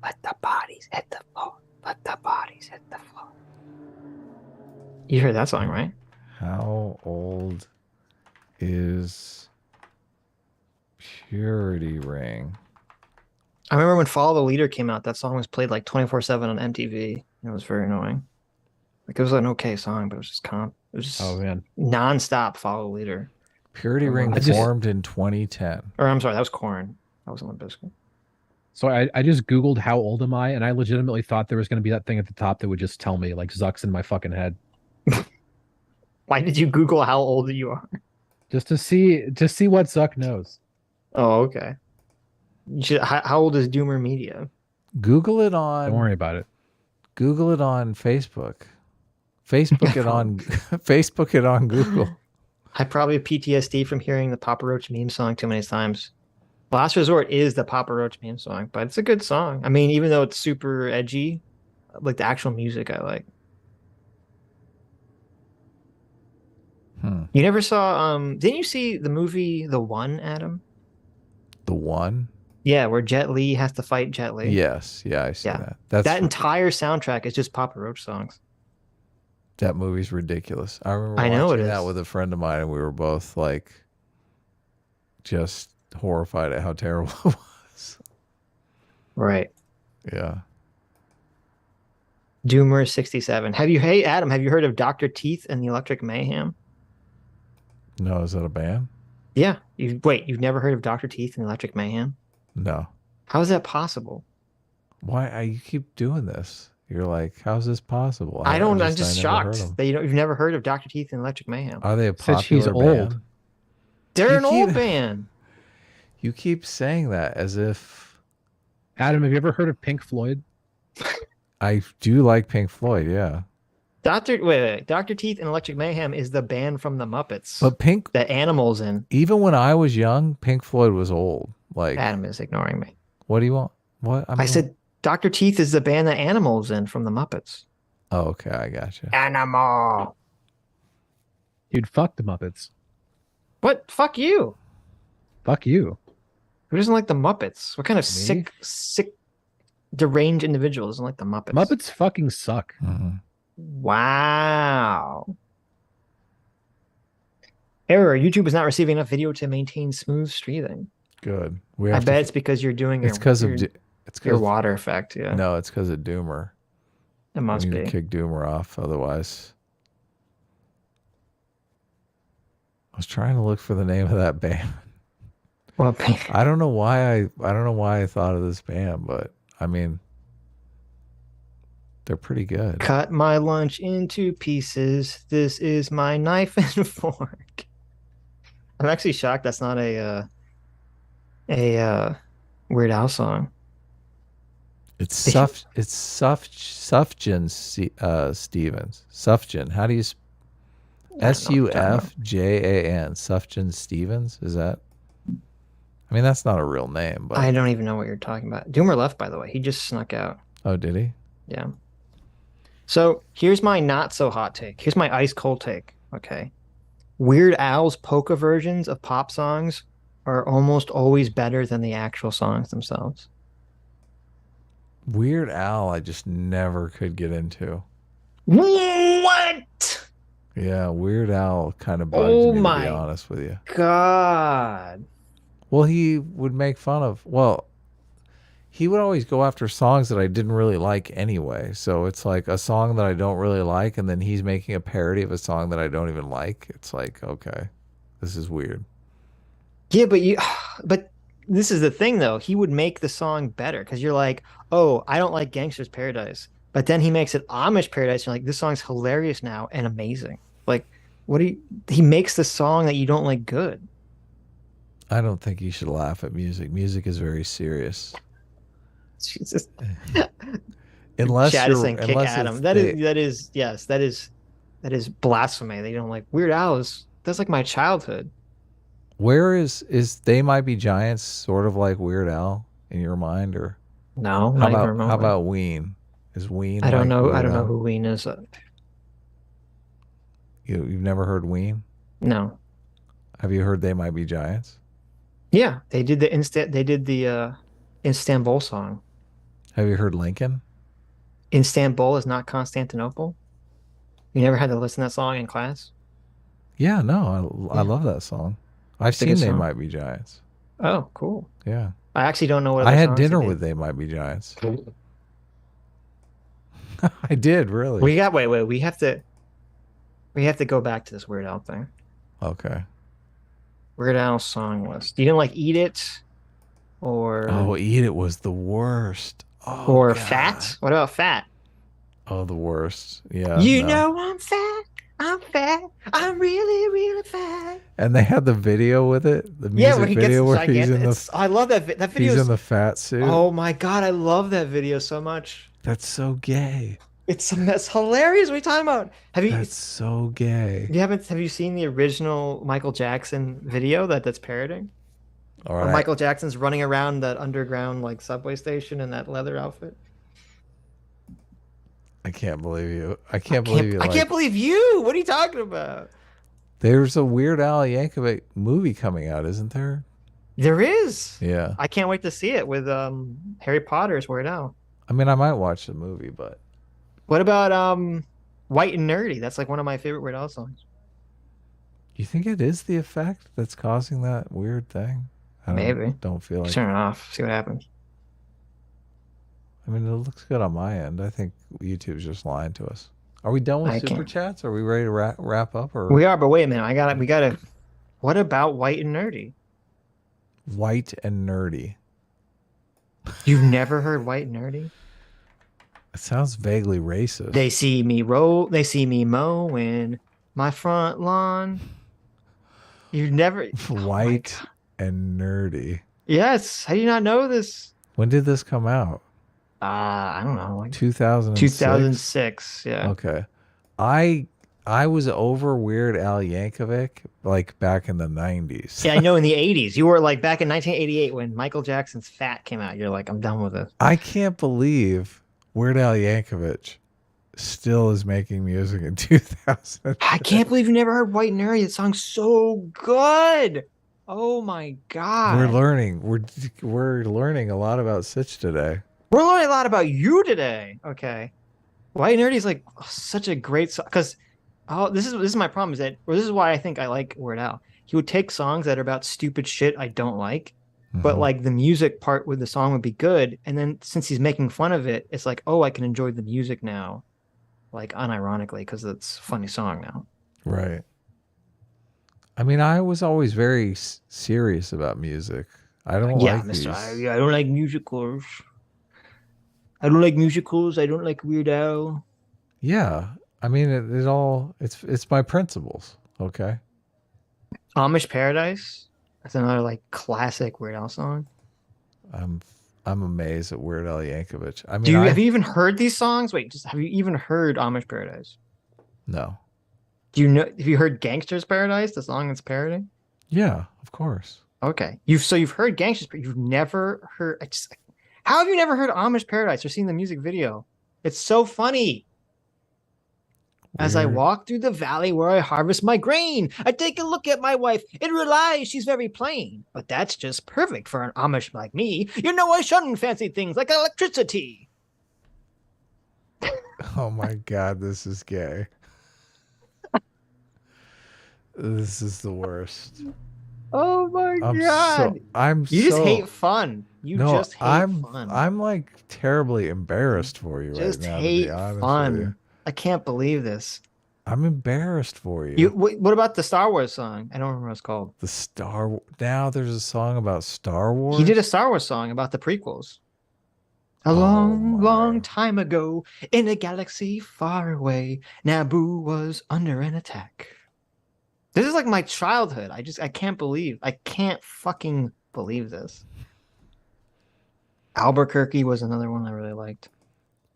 Let the bodies hit the floor. Let the bodies hit the floor. You heard that song, right? How old is Purity Ring? I remember when Follow the Leader came out, that song was played like 24/7 on MTV. It was very annoying. Like it was an okay song, but it was just It was just nonstop Follow the Leader. Purity Ring formed in 2010. Or I'm sorry, that was Korn. That was Limp Bizkit. So I just Googled how old am I, and I legitimately thought there was going to be that thing at the top that would just tell me, like, Zuck's in my fucking head. Why did you Google how old you are? Just to see what Zuck knows. Oh, okay. You should, how old is Doomer Media? Google it on. Don't worry about it. Google it on Facebook. Facebook it on Facebook it on Google. I probably have PTSD from hearing the Papa Roach meme song too many times. Last Resort is the Papa Roach meme song, but it's a good song. I mean, even though it's super edgy, like the actual music I like. You never saw didn't you see the movie The One, Adam? The One? Yeah, where Jet Li has to fight Jet Li. Yes, yeah, I see that. That entire soundtrack is just Papa Roach songs. That movie's ridiculous. I remember I know watching it that is. with a friend of mine, and we were both like just horrified at how terrible it was. Right. Yeah. Doomer 67. Hey Adam, have you heard of Dr. Teeth and the Electric Mayhem? No, is that a band? Yeah. You've never heard of Dr. Teeth and the Electric Mayhem? No. How is that possible? Why you keep doing this? You're like, how's this possible? I'm just shocked that you've never heard of Dr. Teeth and Electric Mayhem. Are they a Sitch, he's popular band? old. They're an old band. You keep saying that as if. Adam, have you ever heard of Pink Floyd? I do like Pink Floyd, yeah. Dr. Teeth and Electric Mayhem is the band from the Muppets. But the Animals in. Even when I was young, Pink Floyd was old. Like Adam is ignoring me. What do you want? What? I said Dr. Teeth is the band that Animals in from the Muppets. Oh, okay, I got you. Animal. Dude, fuck the Muppets. What? Fuck you. Fuck you. Who doesn't like the Muppets? What kind of sick, deranged individual doesn't like the Muppets? Muppets fucking suck. Wow. Error. YouTube is not receiving enough video to maintain smooth streaming. Good. I bet it's because you're doing your water effect. Yeah. No, it's because of Doomer. It must we be. need to kick Doomer off, otherwise. I was trying to look for the name of that band. What band? I don't know why I thought of this band, but I mean, they're pretty good. Cut my lunch into pieces. This is my knife and fork. I'm actually shocked that's not a Weird Al song. It's Sufjan Stevens. Sufjan. How do you Sufjan? Sufjan Stevens? Is that? I mean, that's not a real name, but I don't even know what you're talking about. Doomer left, by the way. He just snuck out. Oh, did he? Yeah. So here's my not so hot take. Here's my ice cold take. Okay. Weird Al's polka versions of pop songs are almost always better than the actual songs themselves. Weird Al, I just never could get into. What? Yeah, Weird Al kind of bugged me, to be honest with you. God. Well, he would make fun of, he would always go after songs that I didn't really like anyway. So it's like a song that I don't really like, and then he's making a parody of a song that I don't even like. It's like, okay, this is weird. Yeah, but this is the thing, though. He would make the song better because you're like, oh, I don't like Gangster's Paradise. But then he makes it Amish Paradise. And you're like, this song's hilarious now and amazing. Like, he makes the song that you don't like good. I don't think you should laugh at music. Music is very serious. Jesus. Unless Chad is saying kick unless Adam. That is blasphemy. They don't like Weird Al that's like my childhood. Where is They Might Be Giants sort of like Weird Al in your mind, or No, how not even about remotely. Ween? Is Ween? I don't like know. I Weird don't know Al? who Ween is. You've never heard Ween? No. Have you heard They Might Be Giants? Yeah, they did the Istanbul song. Have you heard Lincoln? Istanbul is not Constantinople. You never had to listen to that song in class? Yeah, no, I love that song. I've It's a seen good They song. Might Be Giants. Oh, cool. Yeah. I actually don't know what I other had songs they dinner did. with They Might Be Giants. I did, really. We got wait. We have to go back to this Weird Al thing. Okay. Weird Al song list. You didn't like Eat It, or Oh, Eat It was the worst. Oh, or God. Fat? What about Fat? Oh, the worst. Yeah. You no. know I'm fat. I'm fat. I'm really, really fat. And they had the video with it. The music Yeah, where he gets video where he's gigantic. in the I love that. That video. he's is- in the fat suit. Oh my god, I love that video so much. That's so gay. That's hilarious. What are you talking about? That's so gay. Have you seen the original Michael Jackson video that's parroting? All Where right. Michael Jackson's running around that underground like subway station in that leather outfit. I can't believe you. I can't believe you. I can't believe you. What are you talking about? There's a Weird Al Yankovic movie coming out, isn't there? There is. Yeah. I can't wait to see it with Harry Potter's Weird Al. I mean, I might watch the movie, but What about White and Nerdy? That's like one of my favorite Weird Al songs. you think it is the effect that's causing that weird thing? I Maybe. Don't feel like. Turn it off. See what happens. I mean, it looks good on my end. I think YouTube's just lying to us. Are we done with I super can't- chats? Are we ready to wrap up? Or We are, but wait a minute. We gotta. What about White and Nerdy? White and Nerdy? You've never heard White and Nerdy? It sounds vaguely racist. They see me mowing my front lawn. You've never. White and Nerdy. Yes. How do you not know this? When did this come out? I don't know. Like 2006? 2006. Yeah. Okay. I was over Weird Al Yankovic like back in the 90s. Yeah, I know in the 80s. You were like back in 1988 when Michael Jackson's Fat came out. You're like, I'm done with it. I can't believe Weird Al Yankovic still is making music in 2000. I can't believe you never heard White and Nerdy. That song's so good. Oh my god. We're learning. We're learning a lot about Sitch today. We're learning a lot about you today. Okay. White and Nerdy is like such a great song because this is my problem is that, or this is why I think I like Weird Al. He would take songs that are about stupid shit I don't like, but like the music part with the song would be good, and then since he's making fun of it, it's like, oh, I can enjoy the music now, like unironically because it's a funny song now. Right. I mean, I was always very serious about music. I don't like Mr. these. I don't like musicals. I don't like musicals. I don't like Weird Al. Yeah. I mean, it's my principles. Okay. Amish Paradise. That's another like classic Weird Al song. I'm amazed at Weird Al Yankovic. I mean, Have you even heard these songs? Wait, have you even heard Amish Paradise? No. Do you know? Have you heard Gangster's Paradise, the song it's parodying? Yeah, of course. Okay, you've heard Gangster's, but you've never heard. How have you never heard Amish Paradise or seen the music video? It's so funny. As I walk through the valley where I harvest my grain, I take a look at my wife and realize she's very plain. But that's just perfect for an Amish like me. You know I shun fancy things like electricity. Oh my God, this is gay. This is the worst. Oh my I'm god! You just hate fun. You just hate fun. I'm like terribly embarrassed for you Just right now. hate to be honest fun. with you. I can't believe this. I'm embarrassed for you. What about the Star Wars song? I don't remember what it's called. Now there's a song about Star Wars. He did a Star Wars song about the prequels. A long time ago, in a galaxy far away, Naboo was under an attack. This is like my childhood. I can't fucking believe this. Albuquerque was another one I really liked.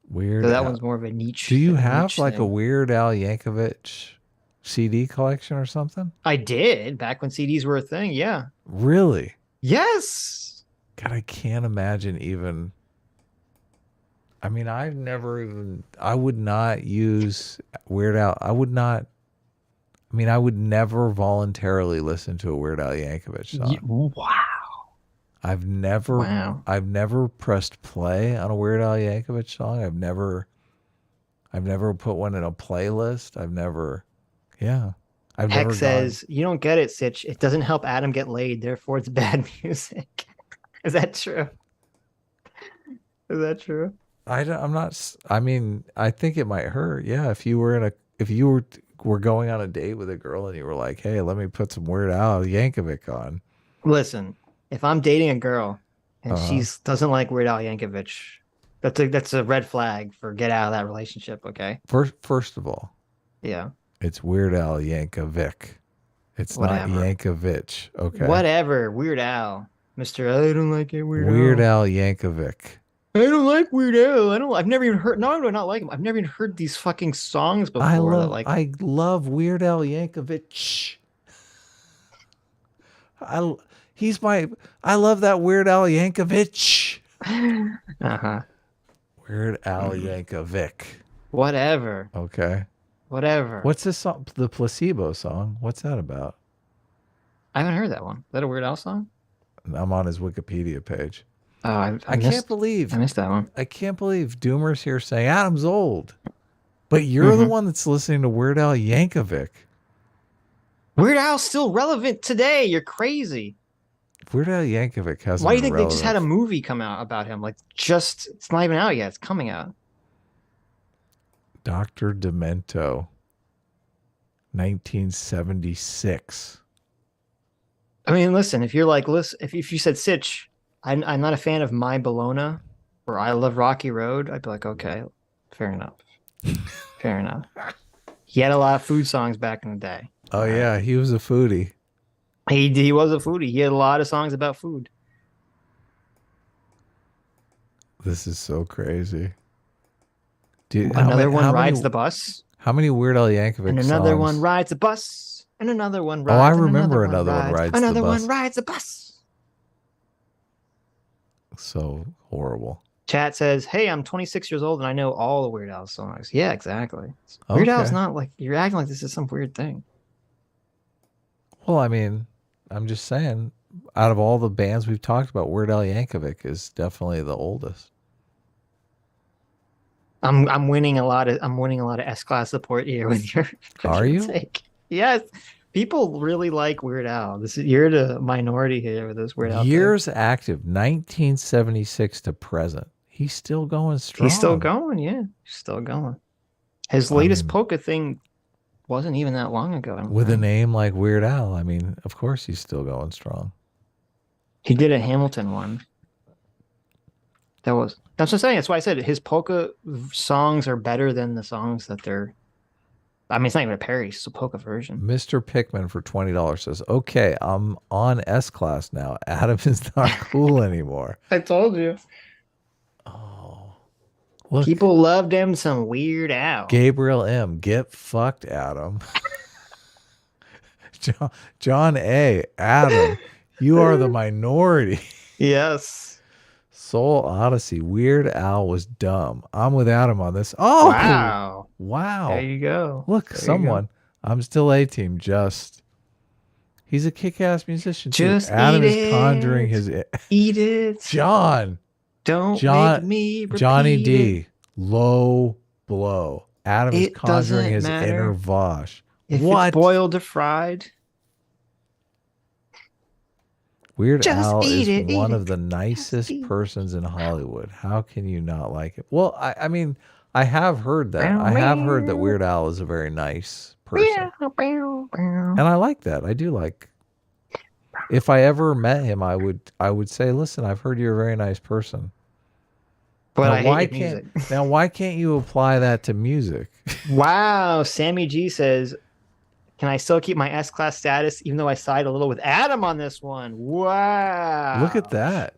Weird. So that one's more of a niche. Do you have niche like a thing. Weird Al Yankovic CD collection or something? I did back when CDs were a thing. Yeah. Really? Yes. God, I can't imagine even. I mean, I would not use Weird Al. I would never voluntarily listen to a Weird Al Yankovic song. Wow. I've never pressed play on a Weird Al Yankovic song. I've never put one in a playlist. Heck says, you don't get it, Sitch. It doesn't help Adam get laid, therefore it's bad music. Is that true? Is that true? I think it might hurt. Yeah, if you were going on a date with a girl and you were like, "Hey, let me put some Weird Al Yankovic on." Listen, if I'm dating a girl and she doesn't like Weird Al Yankovic, that's a red flag for get out of that relationship, okay? First of all, yeah, it's Weird Al Yankovic. It's not Yankovic, okay? Whatever, Weird Al, Mr. I don't like it, Weird Al Yankovic. I don't like Weird Al. I've never even heard. Not only do I not like him, I've never even heard these fucking songs before. I love Weird Al Yankovic. I love that Weird Al Yankovic. Weird Al Yankovic. Whatever. Okay. Whatever. What's this song? The Placebo song. What's that about? I haven't heard that one. Is that a Weird Al song? I'm on his Wikipedia page. Oh, I can't believe I missed that one. I can't believe Doomer's here saying Adam's old, but you're the one that's listening to Weird Al Yankovic. Weird Al's still relevant today. You're crazy. Weird Al Yankovic hasn't. Why do you think they just had a movie come out about him? Like, it's not even out yet. It's coming out. Dr. Demento, 1976. I mean, listen. If you're like, if you said Sitch, I'm not a fan of My Bologna or I Love Rocky Road, I'd be like, okay, fair enough. Fair enough. He had a lot of food songs back in the day. Oh, yeah. He was a foodie. He was a foodie. He had a lot of songs about food. This is so crazy. Dude, another one rides the bus. How many Weird Al Yankovic and another one rides the bus. And another one rides. Oh, I remember another one rides the bus. Another one rides the bus. So horrible. Chat says, "Hey, I'm 26 years old and I know all the Weird Al songs." Yeah, exactly. Weird Al's not like you're acting like this is some weird thing. Well, I mean, I'm just saying, out of all the bands we've talked about, Weird Al Yankovic is definitely the oldest. I'm winning a lot of S-class support here with your. Are you? Sake. Yes. People really like Weird Al. You're the minority here with this Weird Al. Years active, 1976 to present. He's still going strong. He's still going, yeah. He's still going. His latest polka thing wasn't even that long ago. With a name like Weird Al, I mean, of course he's still going strong. He did a Hamilton one. That's what I'm saying. That's why I said his polka songs are better than the songs that they're. I mean, it's not even a parody; it's a polka version. Mr. Pickman for $20 says, "Okay, I'm on S-Class now. Adam is not cool anymore." I told you. Oh, look, people loved him some Weird Al. Gabriel M, get fucked, Adam. John A, Adam, you are the minority. Yes. Soul Odyssey, Weird Al was dumb. I'm with Adam on this. Oh, wow. Wow. There you go. Look, someone. I'm still A-team. He's a kick-ass musician too. Adam is conjuring his. Eat it. John. Make me repeat Johnny D. it. Low blow. Adam is conjuring his inner Vaush. If it's boiled or fried. Weird Al is one of the nicest persons in Hollywood. How can you not like it? Well, I mean, I have heard that. I have heard that Weird Al is a very nice person. And I like that. I do like. If I ever met him, I would say, "Listen, I've heard you're a very nice person." But why can't you apply that to music? Wow, Sammy G says, "Can I still keep my S-Class status even though I side a little with Adam on this one?" Wow. Look at that.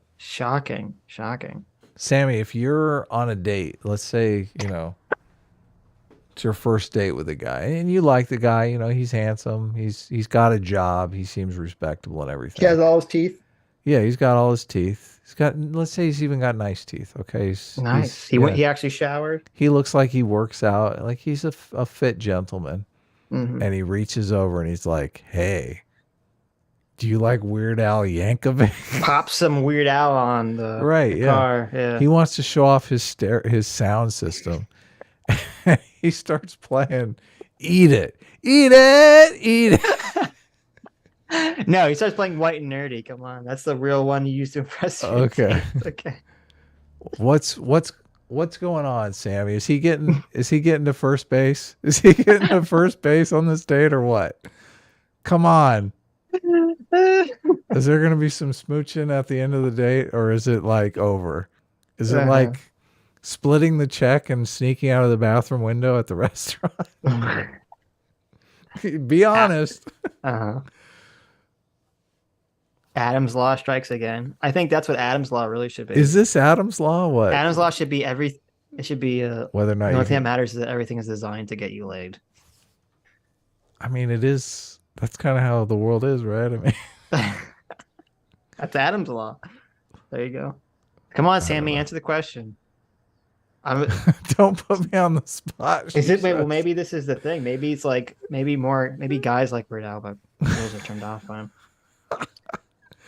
It's your first date with a guy, and you like the guy. You know, he's handsome. He's got a job. He seems respectable and everything. He has all his teeth. Yeah, he's got all his teeth. He's got. Let's say he's even got nice teeth. Okay, Nice. He yeah. he actually showered. He looks like he works out. Like he's a fit gentleman. Mhm. And he reaches over and he's like, "Hey, do you like Weird Al Yankovic?" Pop some Weird Al on the car. Yeah. He wants to show off his sound system. He starts playing Eat It. Eat It. Eat It. No, he starts playing White and Nerdy. Come on. That's the real one you used to impress you. Okay. Okay. What's going on, Sammy? Is he getting to first base? Is he getting to first base on this date or what? Come on. Is there going to be some smooching at the end of the date, or is it like over? Is it like splitting the check and sneaking out of the bathroom window at the restaurant? Be honest. Adam's Law strikes again. I think that's what Adam's Law really should be. Is this Adam's Law? What? Adam's Law should be it should be whether or not the only thing that matters is that everything is designed to get you laid. I mean, it is. That's kind of how the world is, right? I mean, that's Adam's Law. There you go. Come on, Sammy, answer the question. Don't put me on the spot. Is it? Well, maybe this is the thing. Maybe it's like maybe guys like Weird Al, but girls are turned off by him.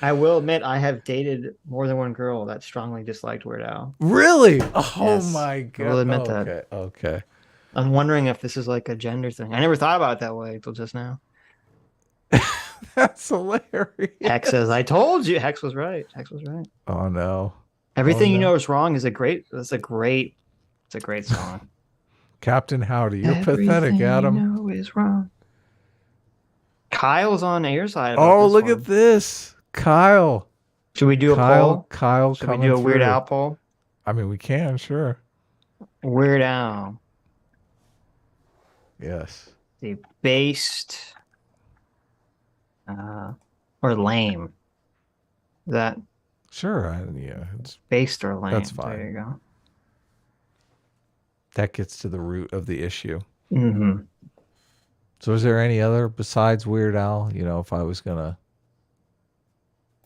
I will admit I have dated more than one girl that strongly disliked Weird Al. Really? Oh Yes. my god! I will admit that. Okay. I'm wondering if this is like a gender thing. I never thought about it that way until just now. That's hilarious. Hex says, "I told you." Hex was right. Hex was right. Oh no! Everything you know is wrong is a great song. Captain Howdy, you're pathetic, Adam. You know is wrong. Kyle's on air side. Oh, look at this, Kyle. Should we do a poll? Kyle, should we do a Weird Al poll? I mean, we can, sure. Weird Al. Yes. The based or lame. Is that sure? Yeah, it's based or lame. That's fine. There you go. That gets to the root of the issue. Mm-hmm. So, is there any other besides Weird Al? You know, if I was gonna,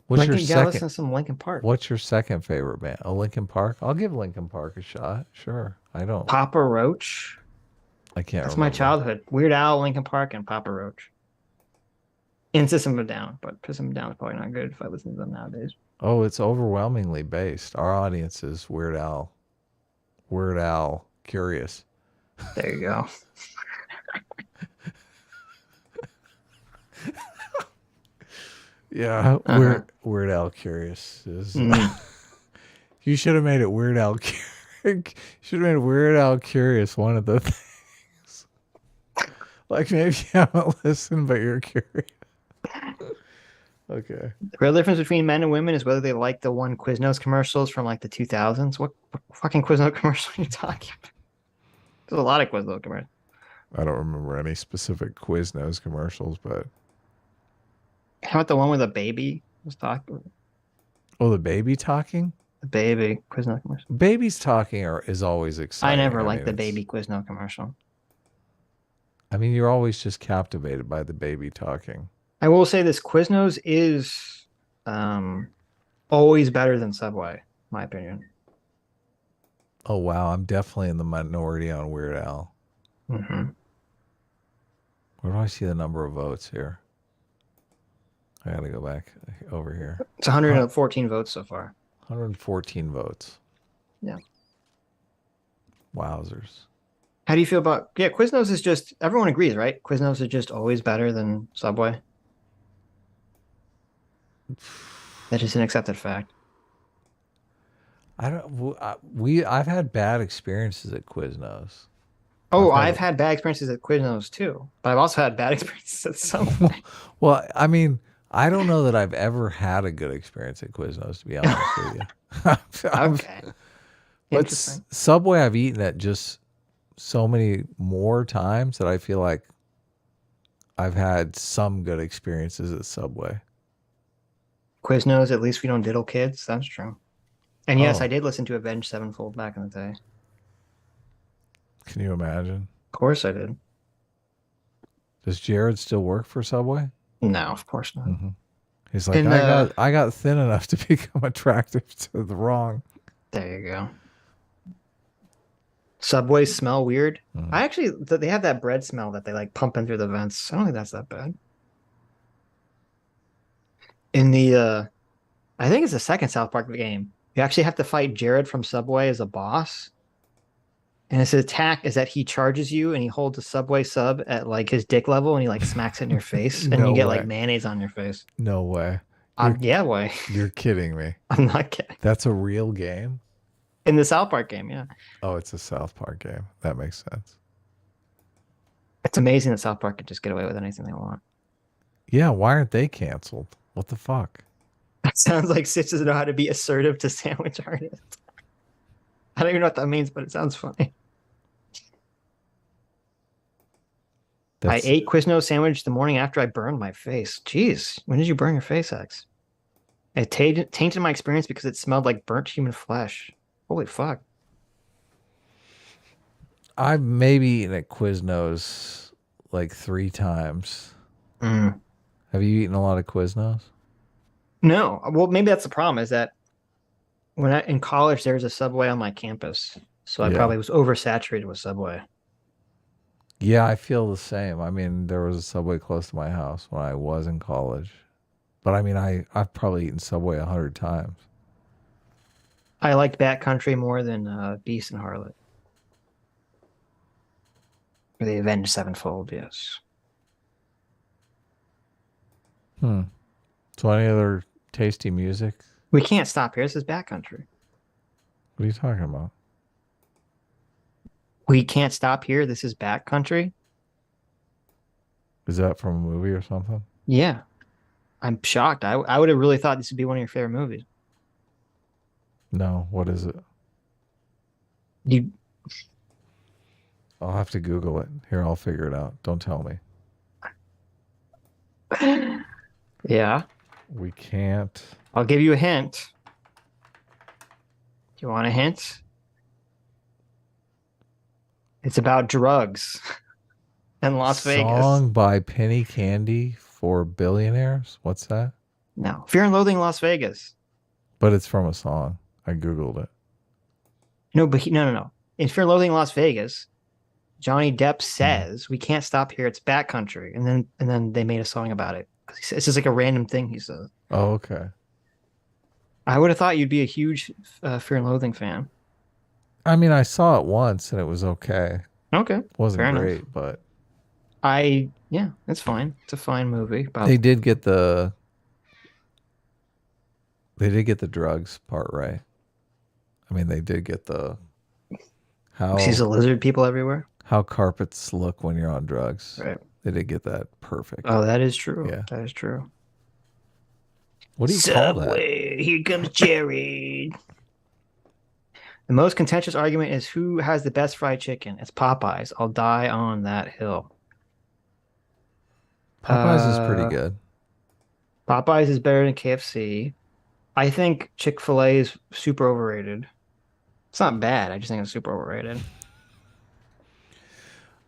what's your second? Listen to some Linkin Park. What's your second favorite band? Oh, Linkin Park. I'll give Linkin Park a shot. Sure. I don't. Papa Roach. I can't. That's remember. my childhood. Weird Al, Linkin Park, and Papa Roach. And System of a Down, but System of a Down is probably not good if I listen to them nowadays. Oh, it's overwhelmingly based. Our audience is Weird Al. Weird Al curious. There you go. Yeah, Weird Al curious is. You should have made it Weird Al. Should have made Weird Al curious one of the things. Like maybe you haven't listened, but you're curious. Okay. The real difference between men and women is whether they like the one Quiznos commercials from like the 2000s. What fucking Quiznos commercial are you talking about? There's a lot of Quiznos commercials. I don't remember any specific Quiznos commercials, but how about the one where the baby was talking? Oh, the baby talking? The baby Quiznos commercial. Babies talking is always exciting. I never liked the baby Quiznos commercial. I mean, you're always just captivated by the baby talking. I will say this: Quiznos is always better than Subway, in my opinion. Oh wow, I'm definitely in the minority on Weird Al. Mm-hmm. Where do I see the number of votes here? I gotta go back over here. It's 114 votes so far. 114 votes. Yeah. Wowzers. How do you feel about Quiznos is just everyone agrees, right? Quiznos is just always better than Subway. That is an accepted fact. I've had bad experiences at Quiznos. Oh, I've had bad experiences at Quiznos too, but I've also had bad experiences at Subway. Well, I mean, I don't know that I've ever had a good experience at Quiznos, to be honest with you. Okay. But Subway, I've eaten at just so many more times that I feel like I've had some good experiences at Subway. Quiznos, at least we don't diddle kids. That's true. And yes, I did listen to Avenged Sevenfold back in the day. Can you imagine? Of course I did. Does Jared still work for Subway? No, of course not. He's like, I got thin enough to become attractive to the wrong. There you go. Subways smell weird. I actually, they have that bread smell that they like pumping through the vents. I don't think that's that bad. In the, I think it's the second South Park game, you actually have to fight Jared from Subway as a boss. And his attack is that he charges you and he holds a Subway sub at like his dick level and he like smacks it in your face and you get like mayonnaise on your face. No way. Yeah, way. You're kidding me. I'm not kidding. That's a real game? In the South Park game, yeah. Oh, it's a South Park game. That makes sense. It's amazing that South Park can just get away with anything they want. Yeah, why aren't they canceled? What the fuck? That sounds like Sitch doesn't know how to be assertive to sandwich artists. I don't even know what that means, but it sounds funny. I ate Quizno sandwich the morning after I burned my face. Jeez, when did you burn your face, X? It tainted my experience because it smelled like burnt human flesh. Holy fuck. I've maybe eaten at Quiznos like 3 times. Have you eaten a lot of Quiznos? No. Well, maybe that's the problem is that when in college, there was a Subway on my campus. So I probably was oversaturated with Subway. Yeah, I feel the same. I mean, there was a Subway close to my house when I was in college. But I mean, I've probably eaten Subway 100 times. I liked Backcountry more than Beast and Harlot. Or the Avenged Sevenfold, yes. So any other tasty music? We can't stop here. This is Backcountry. What are you talking about? We can't stop here. This is Backcountry. Is that from a movie or something? Yeah. I'm shocked. I would have really thought this would be one of your favorite movies. No, what is it? I'll have to Google it. Here, I'll figure it out. Don't tell me. Yeah. We can't. I'll give you a hint. Do you want a hint? It's about drugs in Las Vegas. Song by Penny Candy for Billionaires? What's that? No. Fear and Loathing in Las Vegas. But it's from a song. I Googled it. No, but no. In Fear and Loathing in Las Vegas, Johnny Depp says, we can't stop here. It's Backcountry. And then they made a song about it. It's just like a random thing he says. Oh, okay. I would have thought you'd be a huge Fear and Loathing fan. I mean, I saw it once and it was okay. Okay. It wasn't Fair great, enough. but yeah, it's fine. It's a fine movie. they did get the drugs part right. I mean, they did get the sees the lizard people everywhere. How carpets look when you're on drugs. Right. They did get that perfect. Oh, that is true. Yeah. That is true. What do you call that? Subway, here comes Jared. The most contentious argument is who has the best fried chicken. It's Popeyes. I'll die on that hill. Popeyes is pretty good. Popeyes is better than KFC. I think Chick-fil-A is super overrated. It's not bad. I just think it's super overrated.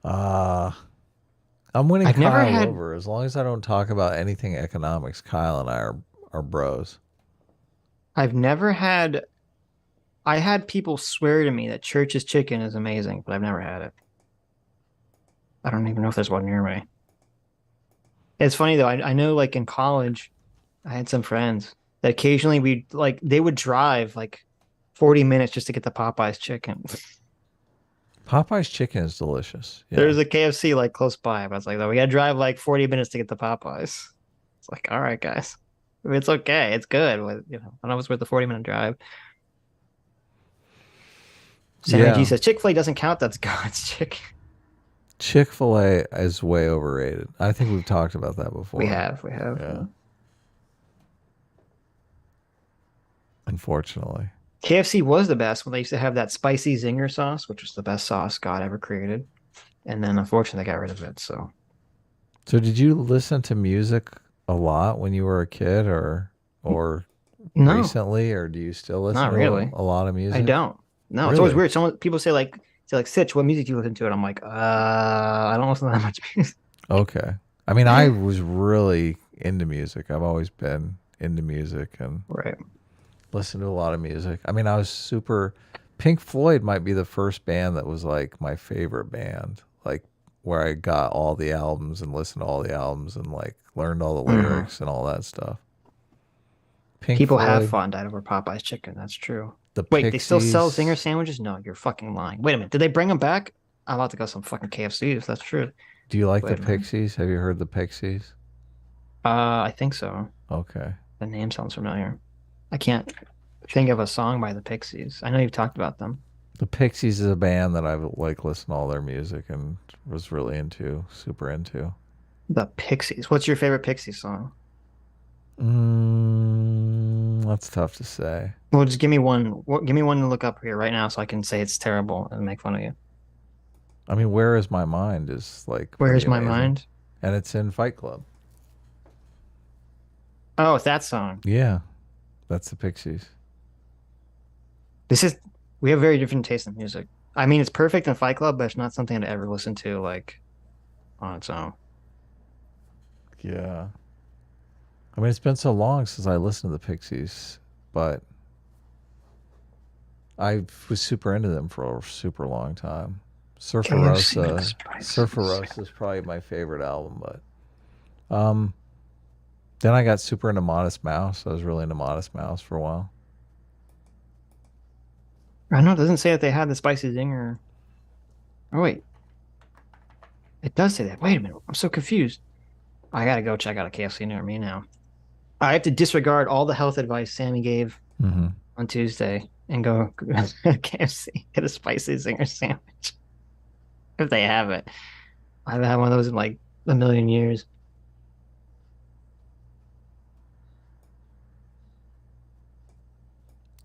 I'm winning Kyle over. As long as I don't talk about anything economics, Kyle and I are bros. I've never had... I had people swear to me that Church's chicken is amazing, but I've never had it. I don't even know if there's one near me. It's funny, though. I know, like, in college, I had some friends that occasionally they would drive, like, 40 minutes just to get the Popeyes chicken. Popeyes chicken is delicious. Yeah. There's a KFC, like, close by, but I was like, we gotta drive, like, 40 minutes to get the Popeyes. It's like, all right, guys. I mean, it's okay. It's good. But, I don't know if it's worth the 40-minute drive. Sammy G says, Chick-fil-A doesn't count. That's God's chicken. Chick-fil-A is way overrated. I think we've talked about that before. We have. Yeah. Unfortunately. KFC was the best when they used to have that spicy zinger sauce, which was the best sauce God ever created. And then, unfortunately, they got rid of it. So did you listen to music a lot when you were a kid or no. recently, or do you still listen Not really. to a lot of music? I don't. No, Really? It's always weird. People say, like, So like, Sitch, what music do you listen to? And I'm like, I don't listen to that much music. Okay. I mean, I was really into music. I've always been into music and listened to a lot of music. I mean, I was super. Pink Floyd might be the first band that was like my favorite band, like where I got all the albums and listened to all the albums and like learned all the lyrics and all that stuff. People have fun died over Popeye's chicken. That's true. Wait, they still sell Zinger sandwiches? No, you're fucking lying. Wait a minute. Did they bring them back? I'm about to go some fucking KFC if that's true. Do you like the Pixies? Have you heard the Pixies? I think so. Okay. The name sounds familiar. I can't think of a song by the Pixies. I know you've talked about them. The Pixies is a band that I've like listened to all their music and was really into, super into. The Pixies. What's your favorite Pixies song? That's tough to say. Well, just give me one. Give me one to look up here right now, so I can say it's terrible and make fun of you. I mean, "Where Is My Mind" is like. Where Is My Mind? And it's in Fight Club. Oh, it's that song. Yeah, that's the Pixies. We have very different taste in music. I mean, it's perfect in Fight Club, but it's not something to ever listen to like on its own. Yeah. I mean, it's been so long since I listened to the Pixies, but I was super into them for a super long time. Surfer Rosa is probably my favorite album, but then I got super into Modest Mouse. I was really into Modest Mouse for a while. I know it doesn't say that they had the Spicy Zinger. Oh wait, it does say that. Wait a minute, I'm so confused. I gotta go check out a KFC near me now. I have to disregard all the health advice Sammy gave on Tuesday and go to KFC, get a Spicy Zinger sandwich. If they have it. I haven't had one of those in like a million years.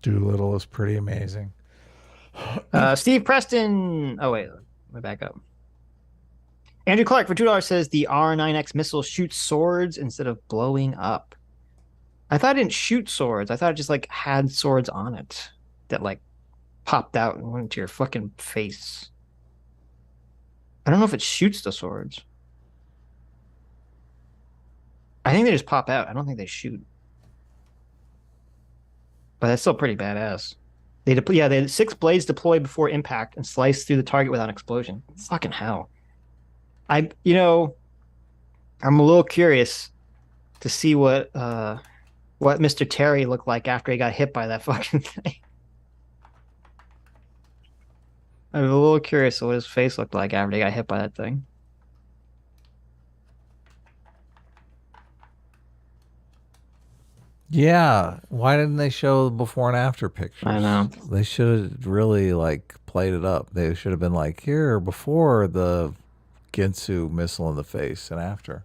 Doolittle is pretty amazing. Steve Preston. Oh, wait. Let me back up. Andrew Clark for $2 says the R9X missile shoots swords instead of blowing up. I thought it didn't shoot swords. I thought it just like had swords on it that like popped out and went into your fucking face. I don't know if it shoots the swords. I think they just pop out. I don't think they shoot. But that's still pretty badass. They had 6 blades deployed before impact and slice through the target without explosion. Fucking hell. I'm a little curious to see what Mr. Terry looked like after he got hit by that fucking thing. I'm a little curious what his face looked like after he got hit by that thing. Yeah, why didn't they show the before and after pictures? I know. They should have really like played it up. They should have been like, here before the Ginsu missile in the face and after.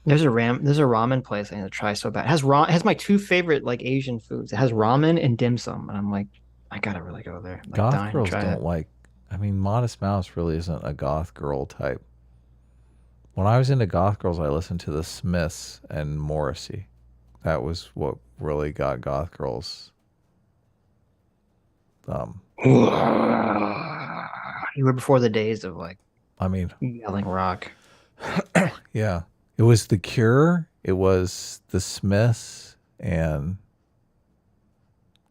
There's a ramen place I need to try so bad. It has my 2 favorite like Asian foods. It has ramen and dim sum, and I'm like, I gotta really go there. Like, goth girls don't like. I mean, Modest Mouse really isn't a goth girl type. When I was into goth girls, I listened to the Smiths and Morrissey. That was what really got goth girls. You were before the days of like, I mean, yelling rock. Yeah. It was The Cure, it was the Smiths, and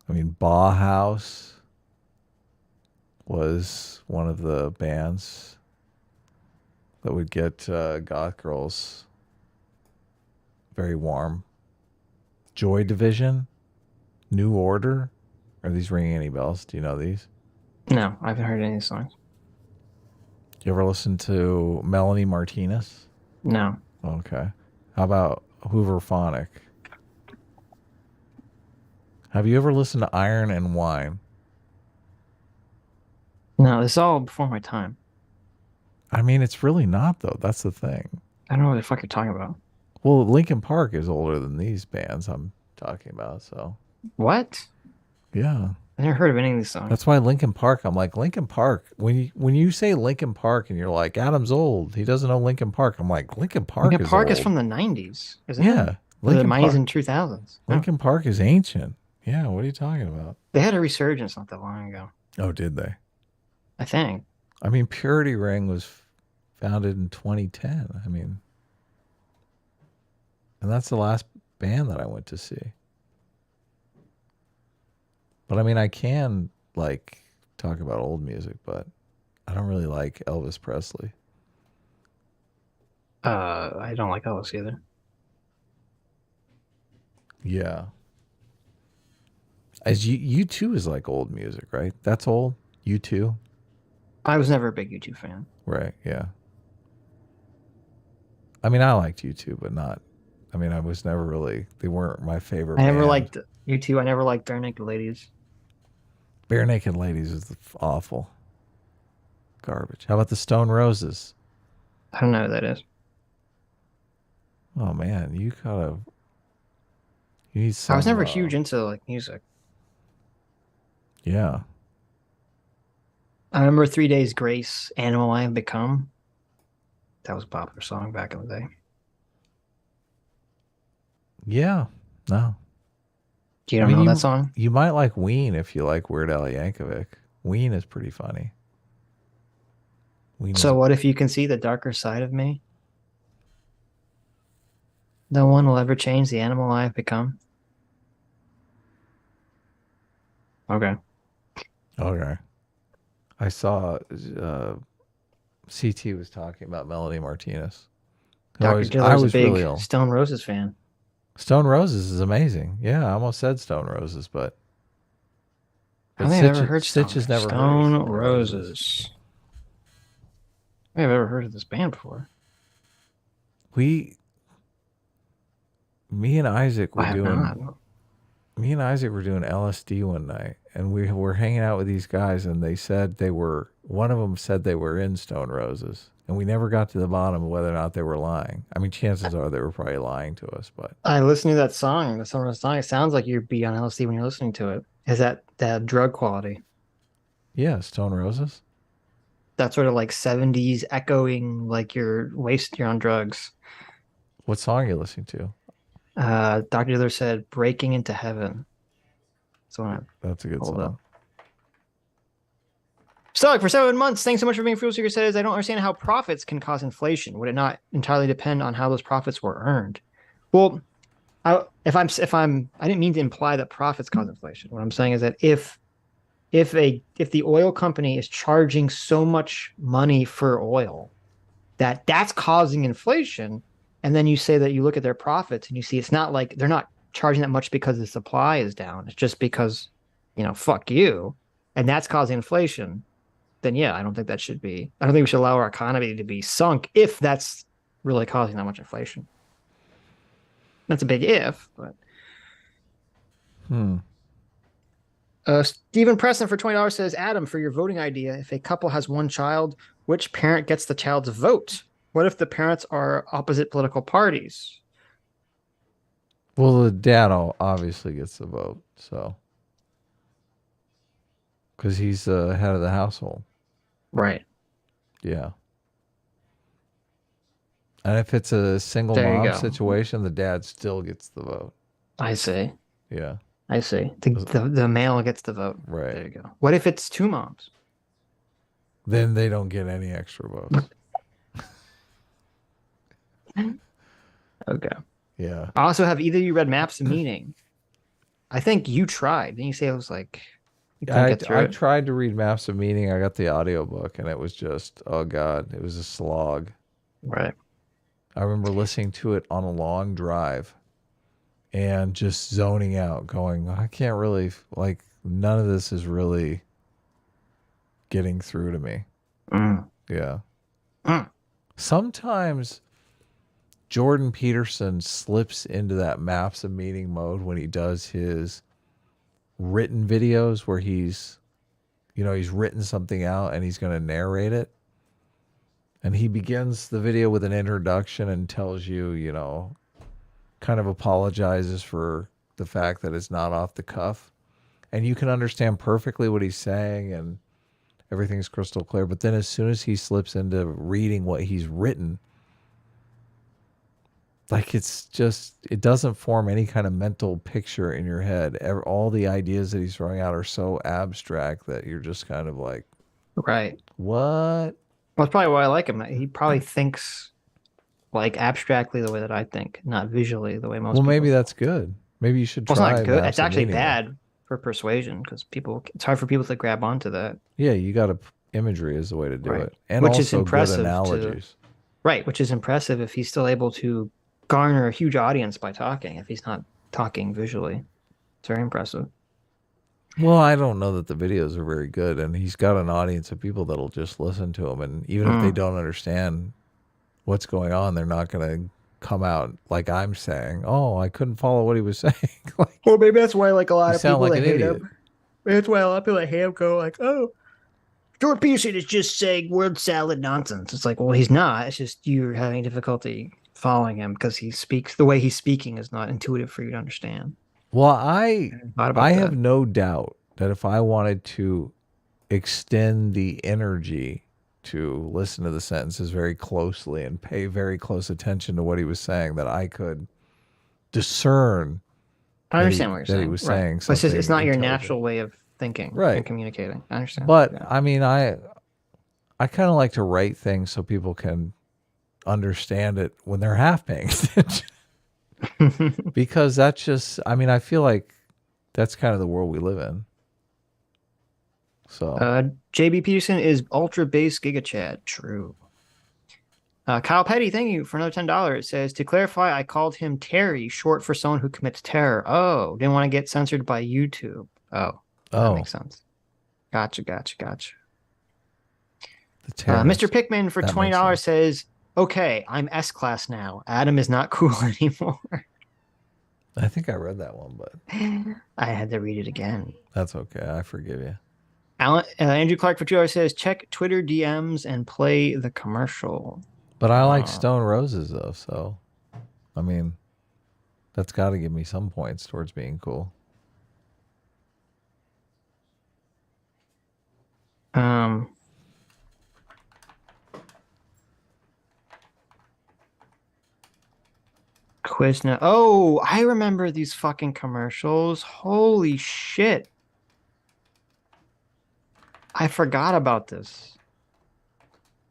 I mean, Bauhaus was one of the bands that would get goth girls very warm. Joy Division, New Order. Are these ringing any bells? Do you know these? No, I haven't heard any of these songs. You ever listen to Melanie Martinez? No. Okay. How about Hooverphonic? Have you ever listened to Iron and Wine? No, this is all before my time. I mean, it's really not, though. That's the thing. I don't know what the fuck you're talking about. Well, Linkin Park is older than these bands I'm talking about, so. What? Yeah. I never heard of any of these songs. That's why Linkin Park, I'm like, Linkin Park, when you say Linkin Park and you're like, Adam's old, he doesn't know Linkin Park, I'm like, Linkin Park Linkin Park old. is from the 90s, isn't yeah. it? The 90s and 2000s. Linkin Park is ancient. Yeah, what are you talking about? They had a resurgence not that long ago. Oh, did they? I think. I mean, Purity Ring was founded in 2010. I mean, and that's the last band that I went to see. But I mean, I can like talk about old music, but I don't really like Elvis Presley. I don't like Elvis either. Yeah. As U2 is like old music, right? That's old. U2. I was never a big U2 fan. Right. Yeah. I mean, I liked U2, but not. I mean, I was never really. They weren't my favorite. I never band. liked U2. I never liked Bare Naked Ladies. Bare Naked Ladies is awful. Garbage. How about the Stone Roses? I don't know who that is. Oh man, you gotta. You need some. I was never huge into like music. Yeah. I remember 3 Days Grace, Animal I Have Become. That was a popular song back in the day. Yeah. No. You don't know that song? You might like Ween if you like Weird Al Yankovic. Ween is pretty funny. So what if you can see the darker side of me? No one will ever change the animal I have become. Okay. Okay. I saw CT was talking about Melanie Martinez. Dr. Diller's a big Stone Roses fan. Stone Roses is amazing. Yeah, I almost said Stone Roses, but I think I've never heard Sitch has never Stone heard of Roses. I have ever heard of this band before. Me and Isaac were I have doing. not. Me and Isaac were doing LSD one night, and we were hanging out with these guys, and they said they were. One of them said they were in Stone Roses, and we never got to the bottom of whether or not they were lying. I mean, chances are they were probably lying to us, but I listened to that song, the Stone Roses song. It sounds like you'd be on LSD when you're listening to it. Is that drug quality? yeah, Stone Roses. That sort of like 70s echoing, like you're on drugs. What song are you listening to? Dr. Diller said Breaking into Heaven. That's a good song. Up. Stoic, for 7 months, thanks so much for being Fuel Seeker says, I don't understand how profits can cause inflation. Would it not entirely depend on how those profits were earned? Well, I didn't mean to imply that profits cause inflation. What I'm saying is that if the oil company is charging so much money for oil that's causing inflation, and then you say that you look at their profits and you see it's not like they're not charging that much because the supply is down. It's just because, fuck you, and that's causing inflation. Then yeah, I don't think that should be. I don't think we should allow our economy to be sunk if that's really causing that much inflation. That's a big if, but. Stephen Preston for $20 says, Adam, for your voting idea, if a couple has one child, which parent gets the child's vote? What if the parents are opposite political parties? Well, the dad obviously gets the vote, so because he's the head of the household. Right. Yeah. And if it's a single mom situation, the dad still gets the vote. I see. Yeah. I see. The male gets the vote. Right. There you go. What if it's two moms? Then they don't get any extra votes. Okay. Yeah. I also have either you read Maps of Meaning. I think you tried. Didn't you say it was like I tried to read Maps of Meaning. I got the audiobook and it was just, oh God, it was a slog. Right. I remember listening to it on a long drive and just zoning out, going, I can't really, none of this is really getting through to me. Yeah. Sometimes Jordan Peterson slips into that Maps of Meaning mode when he does his written videos where he's written something out and he's going to narrate it. And he begins the video with an introduction and tells you, kind of apologizes for the fact that it's not off the cuff. And you can understand perfectly what he's saying and everything's crystal clear. But then as soon as he slips into reading what he's written, like it's just, it doesn't form any kind of mental picture in your head. All the ideas that he's throwing out are so abstract that you're just kind of like, right. What? Well, that's probably why I like him. He probably thinks like abstractly the way that I think, not visually the way most. Well, people maybe that's good. Maybe you should Well, try. it's not good. Maps It's of actually Meaning. bad for persuasion because it's hard for people to grab onto that. Yeah, you got to imagery is the way to do Right. it, and Which also is impressive good to- analogies. Right, which is impressive if he's still able to garner a huge audience by talking. If he's not talking visually, it's very impressive. Well, I don't know that the videos are very good, and he's got an audience of people that'll just listen to him, and even if they don't understand what's going on, they're not going to come out like I'm saying. Oh, I couldn't follow what he was saying. Like, Well, maybe that's why like a lot you of sound people like that an hate idiot. him. That's why a lot of people that hate him go like, "Oh, Jordan Peterson is just saying word salad nonsense." It's like, well, he's not. It's just you're having difficulty following him because he speaks the way he's speaking is not intuitive for you to understand. Well, I Thought about have that. no doubt that if I wanted to extend the energy to listen to the sentences very closely and pay very close attention to what he was saying, that I could discern. I understand what you're that saying. he was right. saying But it's, something. it's not your intelligent. natural way of thinking Right. and communicating. I understand. But Yeah. I mean, I kind of like to write things so people can understand it when they're half paying attention. Because that's just, I mean, I feel like that's kind of the world we live in. So JB Peterson is ultra base giga chad. True. Kyle Petty, thank you for another $10. It says, to clarify, I called him Terry, short for someone who commits terror. Oh, didn't want to get censored by YouTube. Oh, that makes sense. Gotcha. Mr. Pickman for That makes $20 sense. says, okay, I'm S-class now. Adam is not cool anymore. I think I read that one, but I had to read it again. that's okay. I forgive you. Andrew Clark for $2 says, check Twitter DMs and play the commercial. But I like Stone Roses though, so I mean, that's got to give me some points towards being cool. Quiznos. Oh, I remember these fucking commercials. Holy shit. I forgot about this.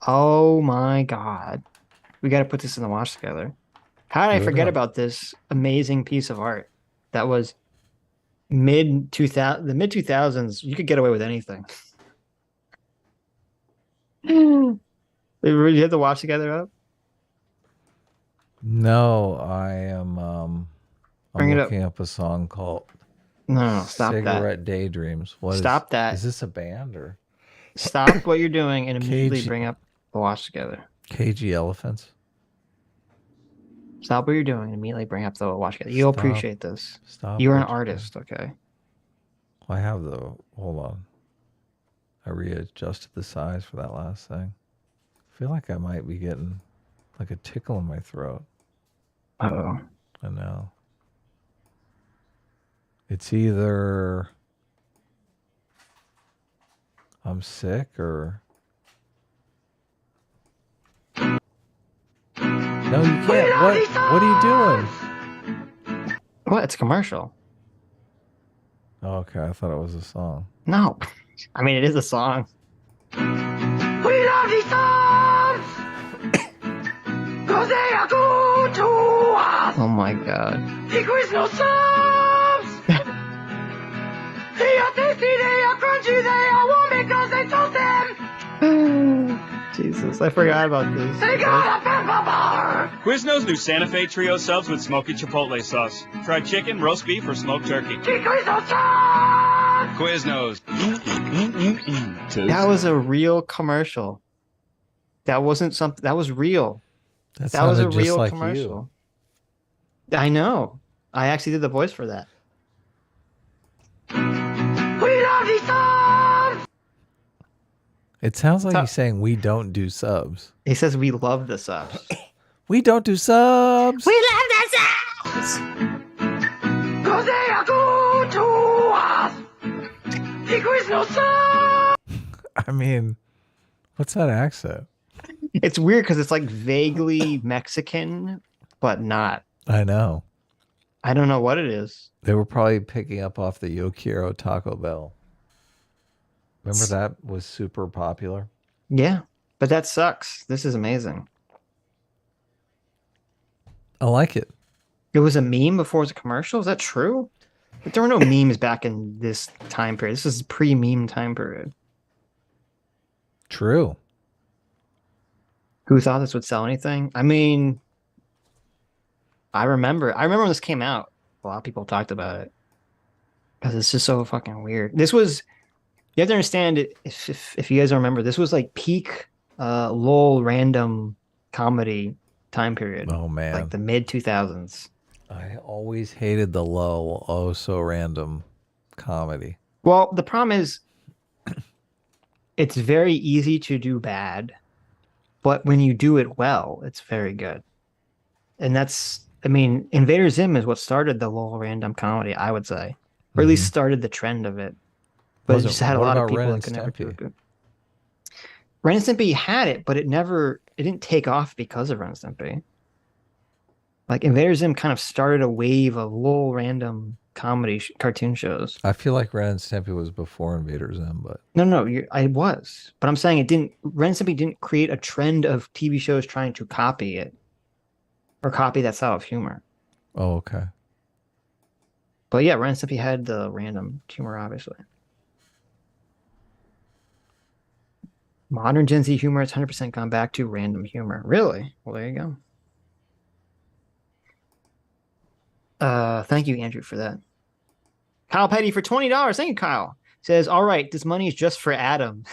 Oh my god. We got to put this in the watch together. How did I forget about this amazing piece of art? That was the mid 2000s. You could get away with anything. You had the watch together up? No, I am I'm Bring it up. looking up a song called No, stop that. Cigarette Daydreams. Stop that. Is this a band or Stop what you're doing and immediately KG bring up the watch together. KG Elephants? Stop what you're doing and immediately bring up the watch together. You'll Stop. appreciate this. Stop You're an what you're artist, okay? I have the hold on. I readjusted the size for that last thing. I feel like I might be getting like a tickle in my throat. Uh-oh. I know. It's either I'm sick or no, you can't. What are you doing? What? It's a commercial. Oh, okay, I thought it was a song. No. I mean, it is a song. We love these songs because they are good to us. Oh my god. The Quiznos subs. They are tasty, they are crunchy, they are warm because they toast them. Jesus, I forgot about this. They got a pepper bar. Quiznos new Santa Fe Trio subs with smoky chipotle sauce. Fried chicken, roast beef, or smoked turkey. The Quiznos subs. Quiznos. That was a real commercial. That wasn't something. That was real. That was a sounded just real like commercial. I know. I actually did the voice for that. We love these songs. It sounds like he's saying we don't do subs. He says we love the subs. We don't do subs. We love the subs because they are good to us. The Quiznos subs. I mean, what's that accent? It's weird because it's like vaguely Mexican, but not. I know. I don't know what it is. They were probably picking up off the Yo Quiero Taco Bell. Remember that was super popular? Yeah, but that sucks. This is amazing. I like it. It was a meme before it was a commercial? Is that true? But there were no memes back in this time period. This is pre-meme time period. True. Who thought this would sell anything? I mean, I remember when this came out. A lot of people talked about it because it's just so fucking weird. This was, you have to understand it. If you guys don't remember, this was like peak LOL random comedy time period. Oh man, like the mid 2000s. I always hated the low, oh so random comedy. Well, the problem is, it's very easy to do bad, but when you do it well, it's very good. And that's, I mean, Invader Zim is what started the LOL random comedy, I would say, or at least started the trend of it. But it just had a lot of people that could never do it. Ren and Stimpy had it, but it didn't take off because of Ren and Stimpy. Like Invader Zim kind of started a wave of LOL random comedy cartoon shows. I feel like Ren and Stimpy was before Invader Zim, but no, I was. But I'm saying it didn't. Ren and Stimpy didn't create a trend of TV shows trying to copy it or copy that style of humor. Oh, okay. But yeah, Ren and Stimpy had the random humor, obviously. Modern Gen Z humor has 100% gone back to random humor. Really? Well, there you go. Thank you, Andrew, for that. Kyle Petty for $20. Thank you, Kyle. Says, all right, this money is just for Adam.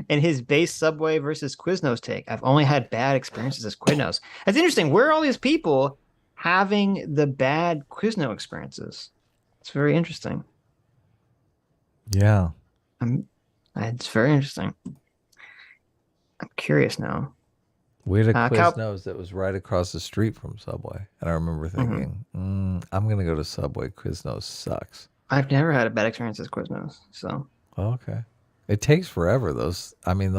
And his base Subway versus Quiznos take. I've only had bad experiences as Quiznos. That's interesting. Where are all these people having the bad Quizno experiences? It's very interesting. Yeah. It's very interesting. I'm curious now. We had a Quiznos that was right across the street from Subway. And I remember thinking, I'm going to go to Subway. Quiznos sucks. I've never had a bad experience as Quiznos. So. Oh, okay. It takes forever. Those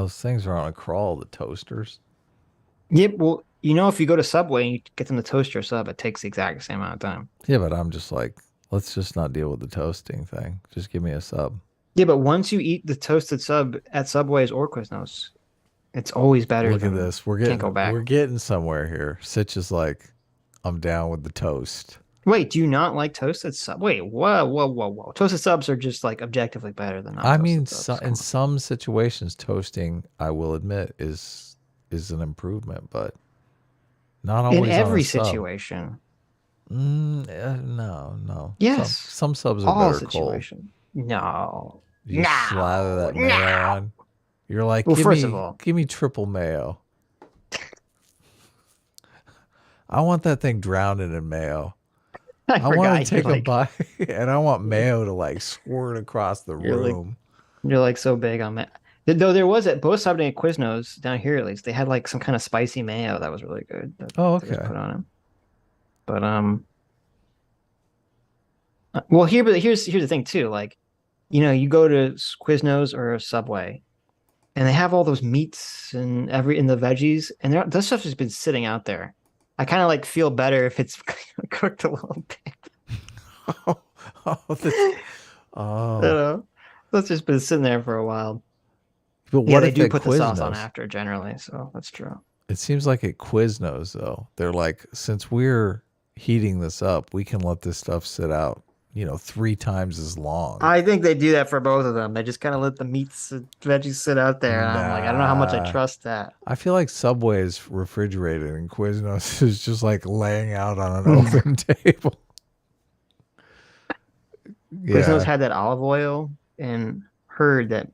things are on a crawl, the toasters. Yeah, well, if you go to Subway and you get them to toast your sub, it takes the exact same amount of time. Yeah, but I'm just like, let's just not deal with the toasting thing. Just give me a sub. Yeah, but once you eat the toasted sub at Subways or Quiznos, it's always better. Look at this. Can't go back. We're getting somewhere here. Sitch is like, I'm down with the toast. Wait, do you not like toasted sub? Wait, whoa. Toasted subs are just like objectively better than I mean, in some situations, toasting, I will admit, is an improvement, but not always in every on a sub. Situation. No. Yes. Some subs are all better situation. Cold. No. You slather that mayo on. You're like, well, first of all, give me triple mayo. I want that thing drowned in mayo. I want to take a bite, and I want mayo to like squirt across the room. You're like so big on mayo. Though there was at both Subway and Quiznos down here, at least they had like some kind of spicy mayo that was really good. Oh, okay. Put on it. But well, here's the thing too. Like, you go to Quiznos or Subway, and they have all those meats and in the veggies, and that stuff has been sitting out there. I kind of like feel better if it's cooked a little bit. That's just been sitting there for a while. But what they if do put Quiznos? The sauce on after generally, so that's true. It seems like at Quiznos though, they're like, since we're heating this up, we can let this stuff sit out, 3 times as long. I think they do that for both of them. They just kind of let the meats and veggies sit out there. And I'm like, I don't know how much I trust that. I feel like Subway is refrigerated and Quiznos is just like laying out on an open table. Quiznos had that olive oil and heard that.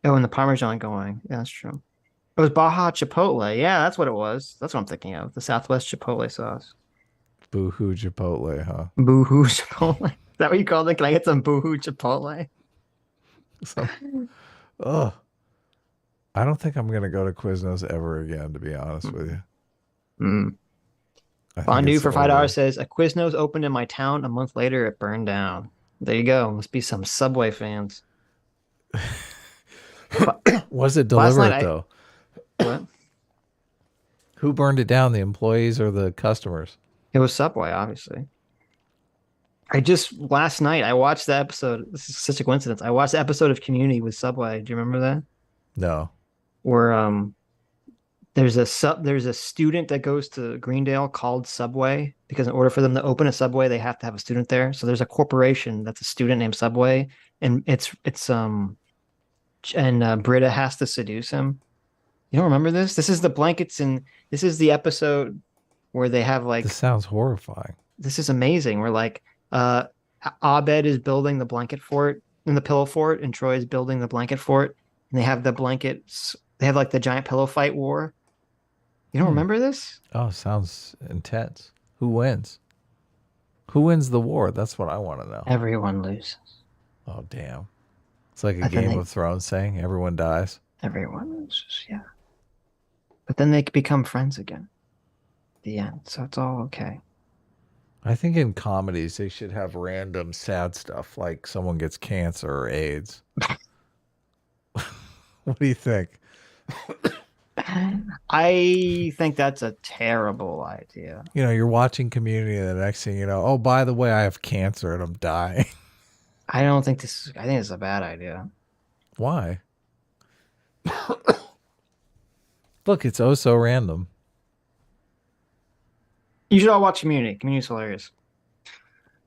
Oh, and the Parmesan going. Yeah, that's true. It was Baja Chipotle. Yeah, that's what it was. That's what I'm thinking of. The Southwest Chipotle sauce. Boohoo Chipotle, huh? Boohoo Chipotle. Is that what you called it? Can I get some Boohoo Chipotle? I don't think I'm going to go to Quiznos ever again, to be honest with you. Fondue for $5 says, a Quiznos opened in my town. A month later, it burned down. There you go. Must be some Subway fans. Was it deliberate, though? What? Who burned it down, the employees or the customers? It was Subway, obviously. Last night, I watched the episode. This is such a coincidence. I watched the episode of Community with Subway. Do you remember that? No. Where there's a student that goes to Greendale called Subway because in order for them to open a Subway, they have to have a student there. So there's a corporation that's a student named Subway, and Britta has to seduce him. You don't remember this? This is the blankets, and this is the episode where they have like. This sounds horrifying. This is amazing. Where like Abed is building the blanket fort and the pillow fort, and Troy is building the blanket fort, and they have the blankets. They have like the giant pillow fight war. You don't remember this? Oh, sounds intense. Who wins? Who wins the war? That's what I want to know. Everyone loses. Oh, damn. It's like a Game of Thrones saying everyone dies. Everyone loses, yeah. But then they become friends again at the end, so it's all okay. I think in comedies they should have random sad stuff, like someone gets cancer or AIDS. What do you think? I think that's a terrible idea. You know, you're watching Community, and the next thing you know, oh, by the way, I have cancer and I'm dying. I think it's a bad idea. Why? Look, it's oh so random. You should all watch Community. Community's hilarious.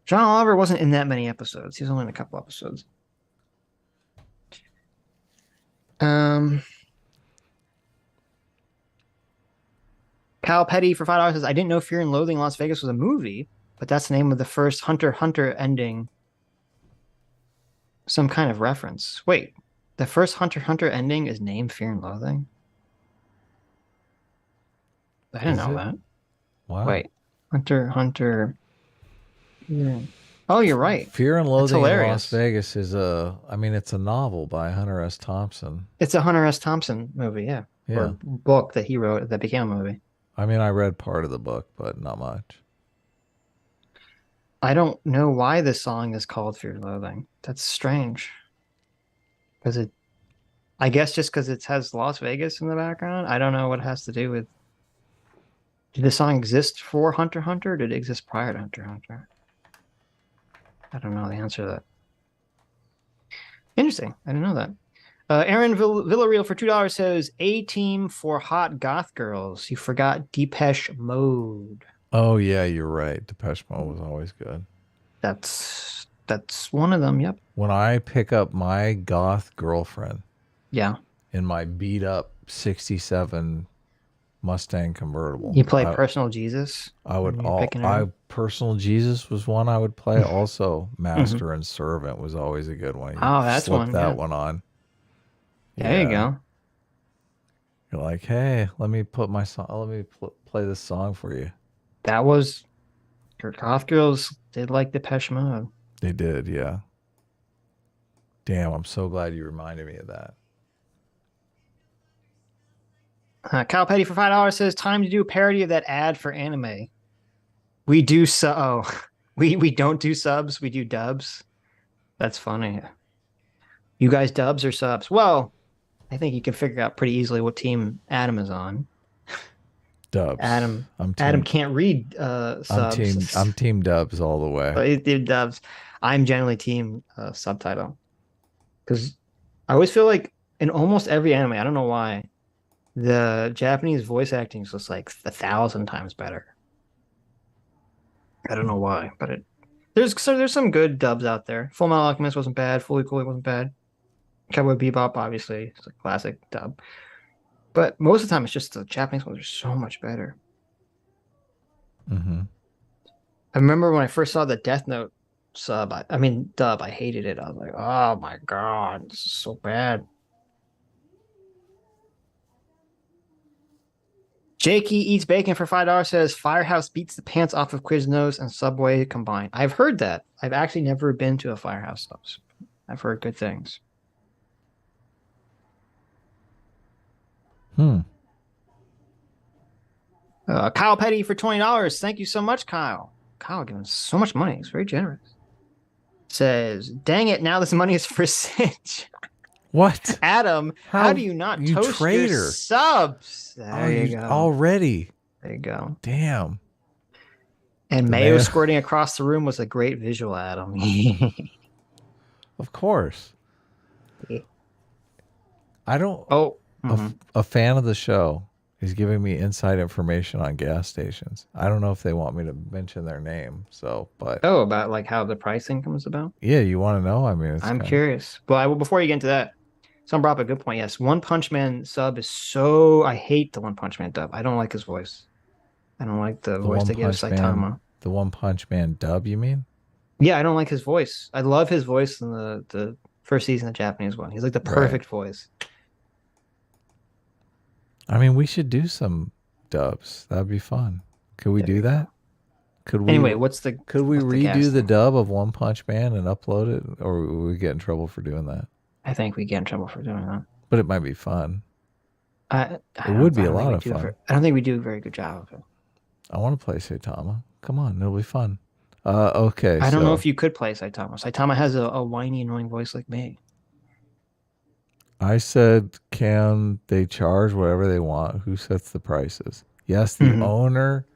John Oliver wasn't in that many episodes. He was only in a couple episodes. Kyle Petty for $5 says, I didn't know Fear and Loathing in Las Vegas was a movie, but that's the name of the first Hunter x Hunter ending. Some kind of reference. Wait, the first Hunter x Hunter ending is named Fear and Loathing? I didn't know that. Wow. Wait, Hunter x Hunter. Yeah. Oh, you're right. Fear and Loathing in Las Vegas is it's a novel by Hunter S. Thompson. It's a Hunter S. Thompson movie, yeah. Or book that he wrote that became a movie. I mean, I read part of the book, but not much. I don't know why this song is called Fear and Loathing. That's strange. I guess just because it has Las Vegas in the background. I don't know what it has to do with. Did the song exist for Hunter x Hunter? Or did it exist prior to Hunter x Hunter? I don't know the answer to that. Interesting. I didn't know that. Aaron Villarreal for $2 says, A-Team for hot goth girls. You forgot Depeche Mode. Oh, yeah, you're right. Depeche Mode was always good. That's one of them, yep. When I pick up my goth girlfriend. Yeah. In my beat up 67 Mustang convertible. You play Personal Jesus? Personal Jesus was one I would play. Also, Master and Servant was always a good one. You that's slip one. That one on. There you go. You're like, hey, let me put my song. Let me play this song for you. That was your goth girls did like Depeche Mode. They did, yeah. Damn, I'm so glad you reminded me of that. Kyle Petty for $5 says, time to do a parody of that ad for anime. We do we don't do subs, we do dubs. That's funny. You guys dubs or subs? Well, I think you can figure out pretty easily what team Adam is on. Dubs. Adam can't read subs. I'm team dubs all the way. Dubs. I'm generally team subtitle. Because I always feel like in almost every anime, I don't know why, the Japanese voice acting is just like 1,000 times better. I don't know why, but there's some good dubs out there. Full Metal Alchemist wasn't bad. Fully Cooley wasn't bad. Cowboy Bebop, obviously, it's a classic dub. But most of the time, it's just the Japanese ones are so much better. Mm-hmm. I remember when I first saw the Death Note dub, I hated it. I was like, oh my god, this is so bad. Jakey Eats Bacon for $5 says, Firehouse beats the pants off of Quiznos and Subway combined. I've heard that. I've actually never been to a Firehouse subs. I've heard good things. Kyle Petty for $20. Thank you so much, Kyle. Kyle giving us so much money. He's very generous. Says, dang it, now this money is for Sitch. What? Adam, how do you not you toast your traitor. subs? There you go. Already. There you go. Damn. And The mayo mayo- squirting across the room was a great visual, Adam. Of course. I don't. Oh. A fan of the show is giving me inside information on gas stations. I don't know if they want me to mention their name. So, but. Oh, about like how the pricing comes about? Yeah, you want to know? I mean, I'm curious. Well, before you get into that, someone brought up a good point. Yes, One Punch Man sub is so. I hate the One Punch Man dub. I don't like his voice. I don't like the voice they give Saitama. The One Punch Man dub, you mean? Yeah, I don't like his voice. I love his voice in the first season of the Japanese one. He's like the perfect voice. I mean, we should do some dubs. That'd be fun. Could we do that? Could we? Anyway, could we redo the dub of One Punch Man and upload it, or would we get in trouble for doing that? I think we get in trouble for doing that. But it might be fun. It would be a lot of fun. I don't think we do a very good job of it. I want to play Saitama. Come on, it'll be fun. Okay. I don't know if you could play Saitama. Saitama has a whiny, annoying voice like me. I said, can they charge whatever they want? Who sets the prices? Yes, the owner,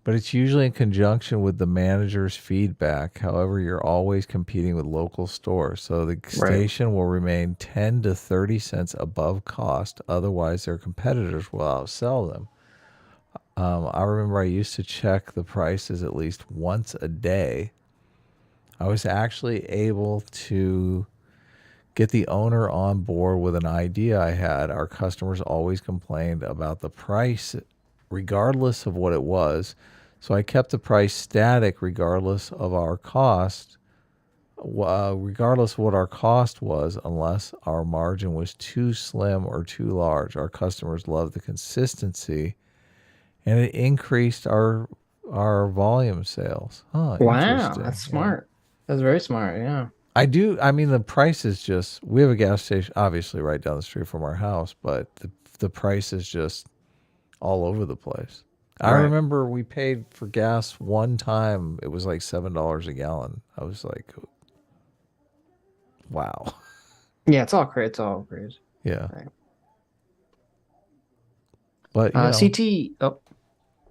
but it's usually in conjunction with the manager's feedback. However, you're always competing with local stores, so the station will remain 10 to 30 cents above cost. Otherwise, their competitors will outsell them. I remember I used to check the prices at least once a day. I was actually able to get the owner on board with an idea I had. Our customers always complained about the price regardless of what it was. So I kept the price static regardless of our cost, regardless of what our cost was, unless our margin was too slim or too large. Our customers loved the consistency, and it increased our volume sales. Huh, wow, that's smart. That's very smart, yeah. I mean, the price is just, we have a gas station obviously right down the street from our house, but the price is just all over the place. I remember we paid for gas one time. It was like $7 a gallon. I was like, wow. Yeah, it's all crazy. Yeah. Right. But, you know, CT,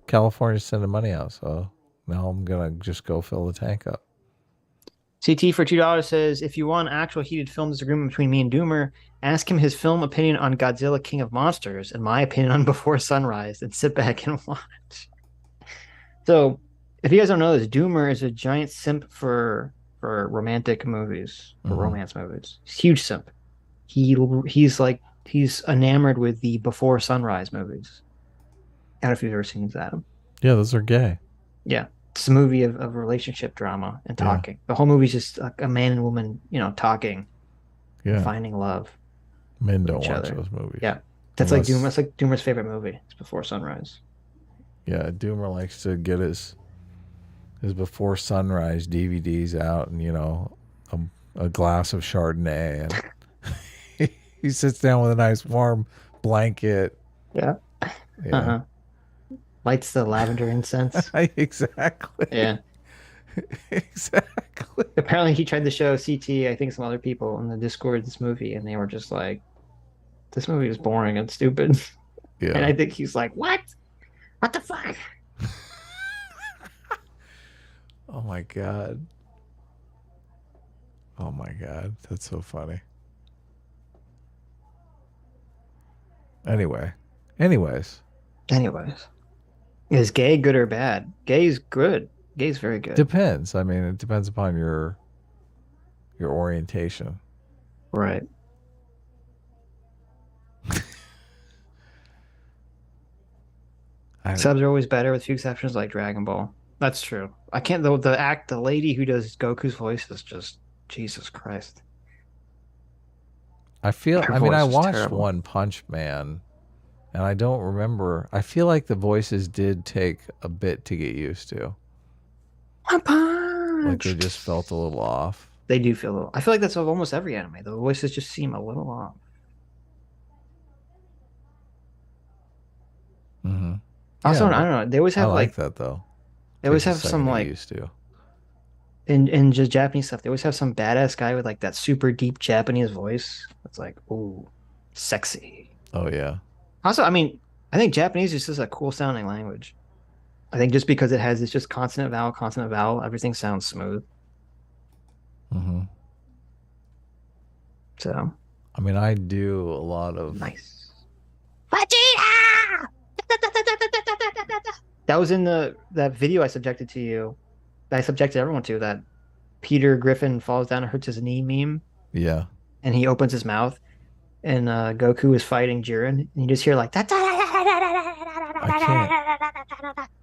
California's sending money out, so now I'm going to just go fill the tank up. CT for $2 says, if you want actual heated film disagreement between me and Doomer, ask him his film opinion on Godzilla King of Monsters and my opinion on Before Sunrise, and sit back and watch. So, if you guys don't know this, Doomer is a giant simp for romantic movies, for romance movies. He's a huge simp. He's enamored with the Before Sunrise movies. I don't know if you've ever seen these, Adam. Yeah, those are gay. Yeah. It's a movie of relationship drama and talking. Yeah. The whole movie is just like a man and woman, talking, finding love. Men don't watch those movies. Yeah, that's like Doomer. That's like Doomer's favorite movie. It's Before Sunrise. Yeah, Doomer likes to get his Before Sunrise DVDs out, and a glass of Chardonnay, and he sits down with a nice warm blanket. Yeah. Lights the lavender incense. Exactly. Yeah. Exactly. Apparently he tried to show CT, I think some other people in the Discord, this movie, and they were just like, this movie is boring and stupid. Yeah. And I think he's like, what the fuck? Oh my god. That's so funny. Anyways. Is gay good or bad? Gay's good. Gay's very good. Depends. I mean, it depends upon your orientation. Right. Subs are always better, with few exceptions like Dragon Ball. That's true. I can't though. The lady who does Goku's voice is just Jesus Christ. I watched terrible. One Punch Man. And I don't remember. I feel like the voices did take a bit to get used to. One Punch! Like they just felt a little off. They do feel a little. I feel like that's of almost every anime. The voices just seem a little off. Mm-hmm. Also, I don't know. They always have I like that though. They always have some like. Used to. in just Japanese stuff, they always have some badass guy with like that super deep Japanese voice. It's like, ooh, sexy. Oh yeah. Also, I mean, I think Japanese is just a cool sounding language. I think just because it has it's just consonant vowel, everything sounds smooth. Mm-hmm. So, I mean, I do a lot of nice. Vegeta! That was in that video I subjected to you. I subjected everyone to that. Peter Griffin falls down and hurts his knee meme. Yeah. And he opens his mouth, and Goku is fighting Jiren, and you just hear like that.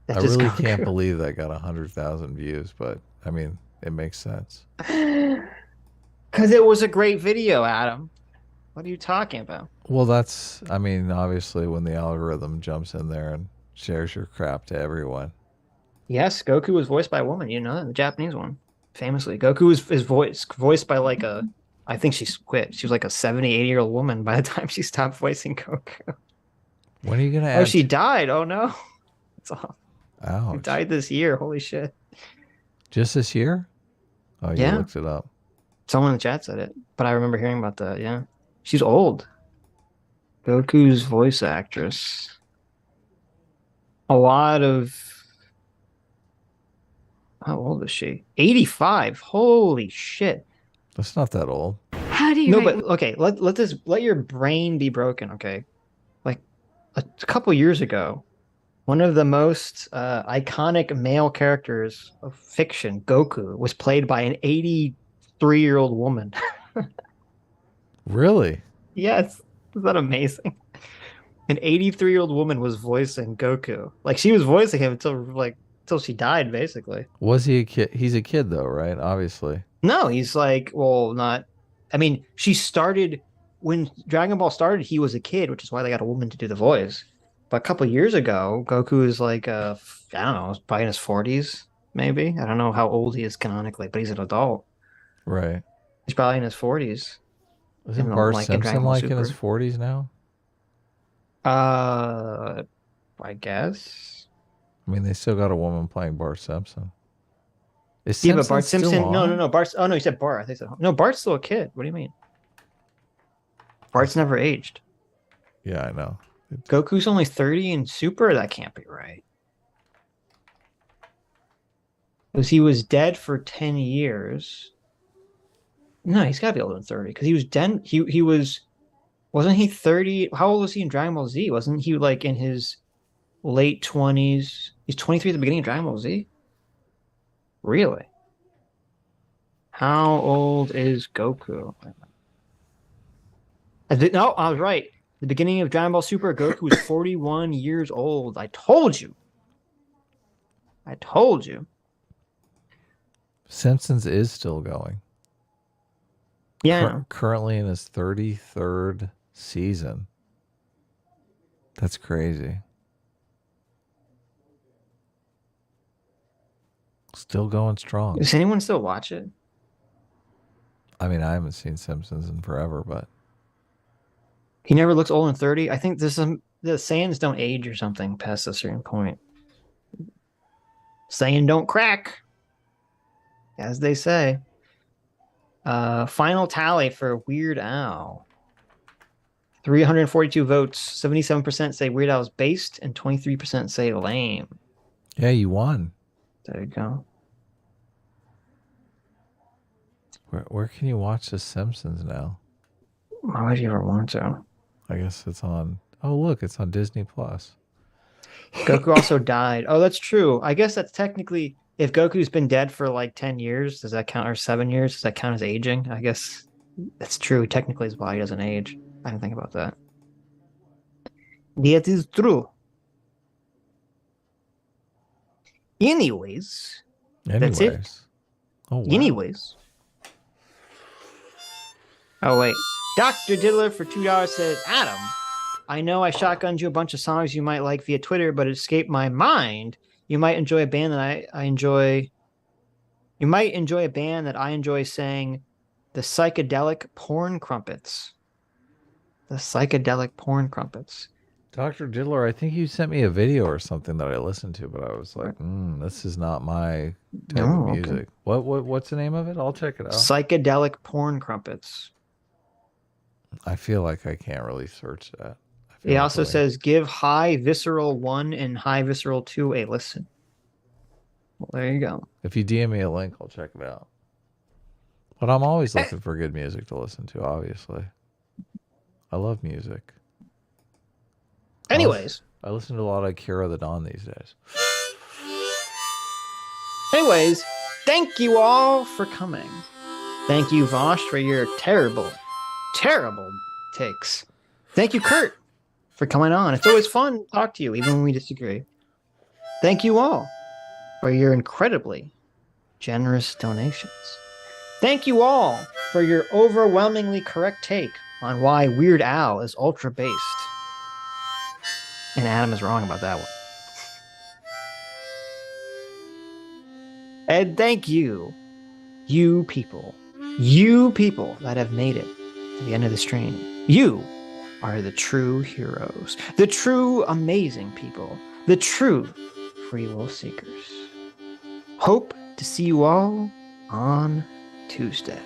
I really can't believe that got 100,000 views, but I mean, it makes sense. Because it was a great video, Adam. What are you talking about? Well, that's, I mean, obviously when the algorithm jumps in there and shares your crap to everyone. Yes, Goku was voiced by a woman. You know that, the Japanese one, famously. Goku is voiced by like a, I think she quit. She was like a 70, 80-year-old woman by the time she stopped voicing Goku. When are you gonna? Oh, she died. Oh no, it's off. Ouch. She died this year. Holy shit. Just this year? Oh, you Yeah. looked it up. Someone in the chat said it, but I remember hearing about that. Yeah, she's old. Goku's voice actress. A lot of. How old is she? 85. Holy shit. That's not that old. How do you? No, but okay. Let your brain be broken. Okay, like a couple years ago, one of the most iconic male characters of fiction, Goku, was played by an 83-year-old woman. Really? Yes, is that amazing? An 83-year-old woman was voicing Goku. Like she was voicing him until she died, basically. Was he a kid? He's a kid though, right? Obviously. No, he's like, well, not. I mean, she started when Dragon Ball started. He was a kid, which is why they got a woman to do the voice. But a couple years ago, Goku is like, I don't know, probably in his 40s, maybe. I don't know how old he is canonically, but he's an adult. Right. He's probably in his 40s. Isn't Bart Simpson like in his 40s now? I guess. I mean, they still got a woman playing Bart Simpson. Is Yeah, but Simpson Bart still Simpson. No, on? no, no. Bart. Oh no, you said Bart. I think so. No, Bart's still a kid. What do you mean? Bart's never aged. Yeah, I know. Goku's only 30 in Super? That can't be right. Because he was dead for 10 years. No, he's got to be older than 30. Because he was dead. He was. Wasn't he 30? How old was he in Dragon Ball Z? Wasn't he like in his late 20s? He's 23 at the beginning of Dragon Ball Z? Really? How old is Goku? No, I was right. The beginning of Dragon Ball Super, Goku was 41 years old. I told you. I told you. Simpsons is still going. Yeah. I know. Currently in his 33rd season. That's crazy. Still going strong. Does anyone still watch it? I mean, I haven't seen Simpsons in forever, but He never looks old in 30. I think there's some the Saiyans don't age or something past a certain point. Saiyan don't crack, as they say. Final tally for Weird Al. 342 votes. 77% say Weird Al is based, and 23% say lame. yeah, you won. There you go. Where can you watch The Simpsons now? Why would you ever want to? I guess it's on. Oh, look, it's on Disney Plus. Goku also died. Oh, that's true. I guess that's technically, if Goku's been dead for like 10 years, does that count, or 7 years? Does that count as aging? I guess that's true. Technically, his body doesn't age. I didn't think about that. That is true. Anyways, that's it. Oh, wow. Anyways. Oh, wait. Dr. Diddler for $2 said, Adam, I know I shotgunned you a bunch of songs you might like via Twitter, but it escaped my mind. You might enjoy a band that I enjoy. You might enjoy a band that I enjoy saying the Psychedelic Porn Crumpets. The Psychedelic Porn Crumpets. Dr. Diddler, I think you sent me a video or something that I listened to, but I was like, this is not my type of music. What's the name of it? I'll check it out. Psychedelic porn crumpets. I feel like I can't really search that. He also says, give High Visceral 1 and High Visceral 2 a listen. Well, there you go. If you DM me a link, I'll check it out. But I'm always looking for good music to listen to, obviously. I love music. Anyways. I listen to a lot of Kira the Dawn these days. Anyways, thank you all for coming. Thank you, Vaush, for your terrible, terrible takes. Thank you, Kurt, for coming on. It's always fun to talk to you, even when we disagree. Thank you all for your incredibly generous donations. Thank you all for your overwhelmingly correct take on why Weird Al is ultra-based. And Adam is wrong about that one. And thank you, you people that have made it to the end of the stream. You are the true heroes, the true amazing people, the true free will seekers. Hope to see you all on Tuesday.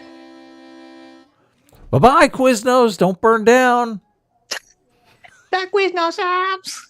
Bye-bye, Quiznos. Don't burn down. That Quiznos apps.